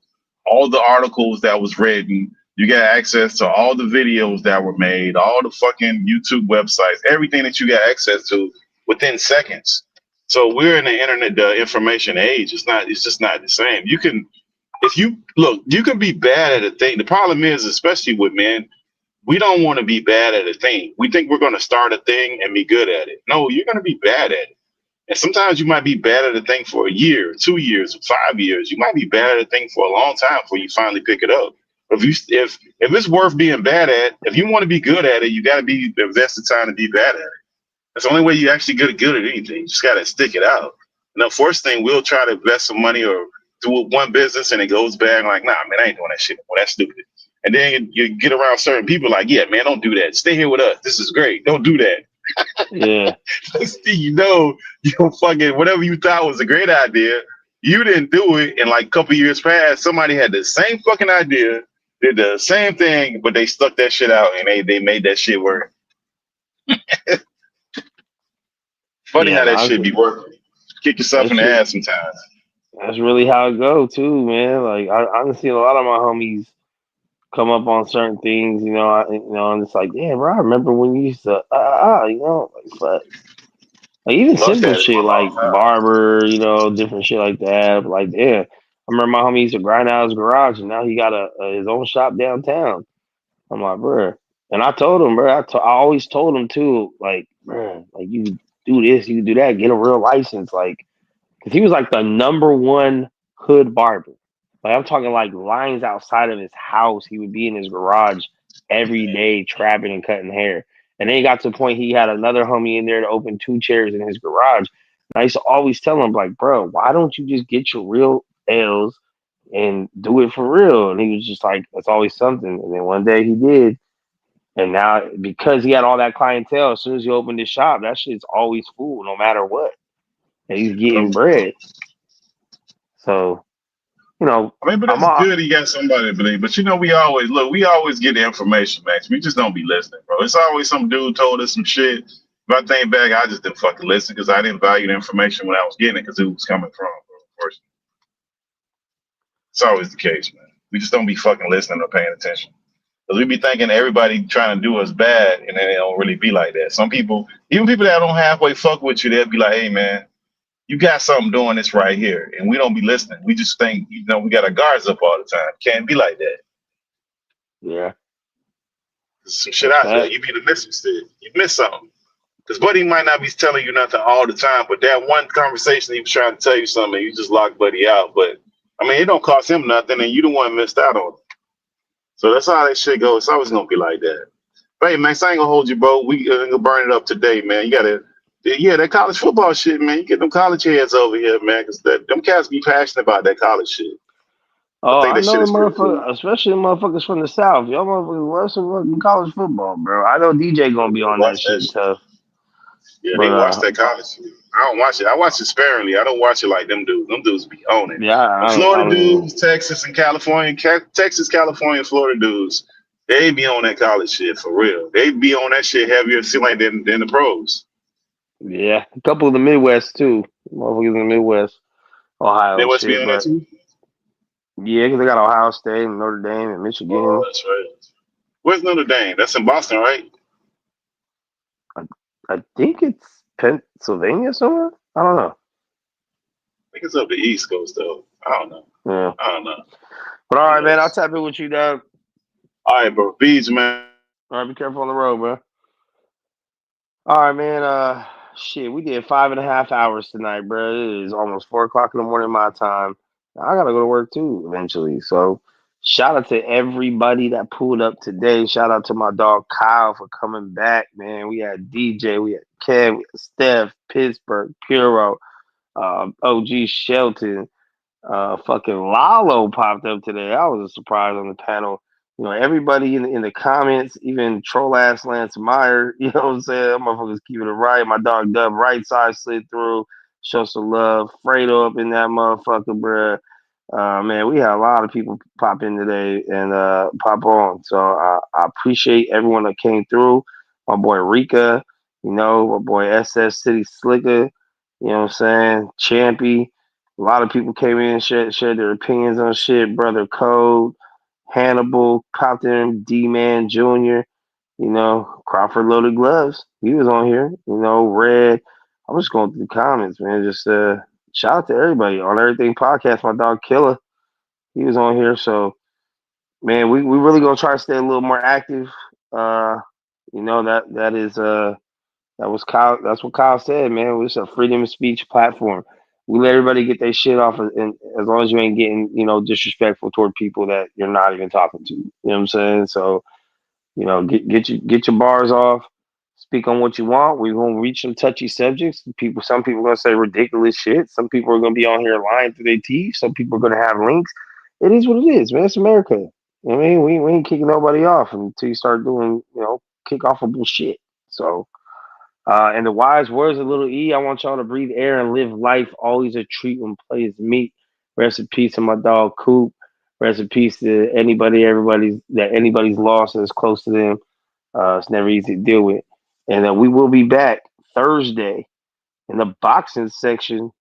[SPEAKER 8] all the articles that was written. You got access to all the videos that were made, all the fucking YouTube websites, everything that you got access to within seconds. So we're in the internet, the information age. It's just not the same. You can be bad at a thing. The problem is, especially with men, we don't want to be bad at a thing. We think we're going to start a thing and be good at it. No, you're going to be bad at it. And sometimes you might be bad at a thing for a year, 2 years, 5 years. You might be bad at a thing for a long time before you finally pick it up. If it's worth being bad at, if you want to be good at it, you got to invest the time to be bad at it. That's the only way you actually get good at anything. You just got to stick it out. And the first thing, we'll try to invest some money or do one business and it goes bad. Like, nah, man, I ain't doing that shit. Well, that's stupid. And then you get around certain people like, yeah, man, don't do that. Stay here with us. This is great. Don't do that.
[SPEAKER 3] Yeah.
[SPEAKER 8] You fucking whatever you thought was a great idea, you didn't do it. And like a couple years past, somebody had the same fucking idea, did the same thing, but they stuck that shit out and they made that shit work. Funny how that shit be working. Kick yourself in the ass sometimes.
[SPEAKER 3] That's really how it go too, man. Like I've seen a lot of my homies come up on certain things, and it's like, damn, bro, I remember when you used to, but like even simple shit like barber, different shit like that. But like, damn, I remember my homie used to grind out his garage, and now he got his own shop downtown. I'm like, bro, and I told him, bro, I always told him too, like, bro, like you do this, you do that, get a real license, like, because he was like the #1 hood barber. Like I'm talking like lines outside of his house. He would be in his garage every day trapping and cutting hair. And then he got to the point he had another homie in there to open 2 chairs in his garage. And I used to always tell him, like, bro, why don't you just get your real L's and do it for real? And he was just like, that's always something. And then one day he did. And now because he had all that clientele, as soon as he opened his shop, that shit's always full no matter what. And he's getting bread. So,
[SPEAKER 8] I mean, but it's good he got somebody to believe. But we always get the information, Max. We just don't be listening, bro. It's always some dude told us some shit, If I think back, I just didn't fucking listen because I didn't value the information when I was getting it because it was coming from a person. It's always the case, man. We just don't be fucking listening or paying attention. Because we be thinking everybody trying to do us bad, and then it don't really be like that. Some people, even people that don't halfway fuck with you, they'll be like, hey, man, you got something doing this right here. And we don't be listening. We just think, we got our guards up all the time. Can't be like that.
[SPEAKER 3] Yeah.
[SPEAKER 8] There's some shit out there. You be the missing shit. You miss something. Because Buddy might not be telling you nothing all the time, but that one conversation he was trying to tell you something, you just locked Buddy out. But, I mean, it don't cost him nothing, and you the one missed out on it. So that's how that shit goes. It's always going to be like that. But, hey, Max, I ain't going to hold you, bro. We going to burn it up today, man. You got to, that college football shit, man. You get them college heads over here, man, because them cats be passionate about that college shit.
[SPEAKER 3] Oh, I know the motherfuckers, especially the motherfuckers from the South. Y'all motherfuckers love some college football, bro. I know DJ going to be on that shit tough.
[SPEAKER 8] Yeah, they watch that college shit. I don't watch it. I watch it sparingly. I don't watch it like them dudes. Them dudes be on it.
[SPEAKER 3] Yeah,
[SPEAKER 8] Florida dudes, Texas and California, California, Florida dudes, they be on that college shit for real. They be on that shit heavier, like than the pros.
[SPEAKER 3] Yeah, a couple of the Midwest too. Motherfuckers in the Midwest, Ohio.
[SPEAKER 8] Midwest be on that too.
[SPEAKER 3] Yeah, because they got Ohio State and Notre Dame and Michigan.
[SPEAKER 8] Oh, that's right. Where's Notre Dame? That's in Boston, right?
[SPEAKER 3] I think it's Pennsylvania somewhere. I don't know.
[SPEAKER 8] I think it's up the East Coast though. I don't know.
[SPEAKER 3] Yeah.
[SPEAKER 8] I don't know.
[SPEAKER 3] But all right, man, I'll tap in with you, dog.
[SPEAKER 8] All right, bro. Bees, man.
[SPEAKER 3] All right, be careful on the road, bro. All right, man. Shit, we did 5.5 hours tonight, bro. It is almost 4:00 in the morning my time. I gotta go to work too eventually. So shout out to everybody that pulled up today. Shout out to my dog Kyle for coming back, man. We had DJ, we had Kev, we had Steph, Pittsburgh, Puro, OG Shelton, fucking Lalo popped up today. That was a surprise on the panel. Everybody in the comments, even troll ass Lance Meyer, you know what I'm saying? That motherfuckers keeping it right. My dog Dub right side slid through, show some love. Fredo up in that motherfucker, bruh. Man, we had a lot of people pop in today and pop on. So I appreciate everyone that came through. My boy Rika, my boy SS City Slicker, you know what I'm saying? Champy. A lot of people came in and shared their opinions on shit. Brother Code, Hannibal, popped in, D-Man Jr., Crawford Loaded Gloves. He was on here, Red. I'm just going through the comments, man. Just shout out to everybody on Everything Podcast. My dog Killer, he was on here. So, man, we really gonna try to stay a little more active. That was Kyle. That's what Kyle said, man. It's a freedom of speech platform. We let everybody get their shit off, and as long as you ain't getting, disrespectful toward people that you're not even talking to. You know what I'm saying? So, get your bars off. Speak on what you want. We're gonna reach some touchy subjects. Some people are gonna say ridiculous shit. Some people are gonna be on here lying through their teeth. Some people are gonna have links. It is what it is, man. It's America. You know what I mean? We ain't kicking nobody off until you start doing, kick offable shit. So. And the wise words of Little E, I want y'all to breathe air and live life. Always a treat when players meet. Rest in peace to my dog Coop. Rest in peace to anybody's lost and is close to them. It's never easy to deal with. And we will be back Thursday in the boxing section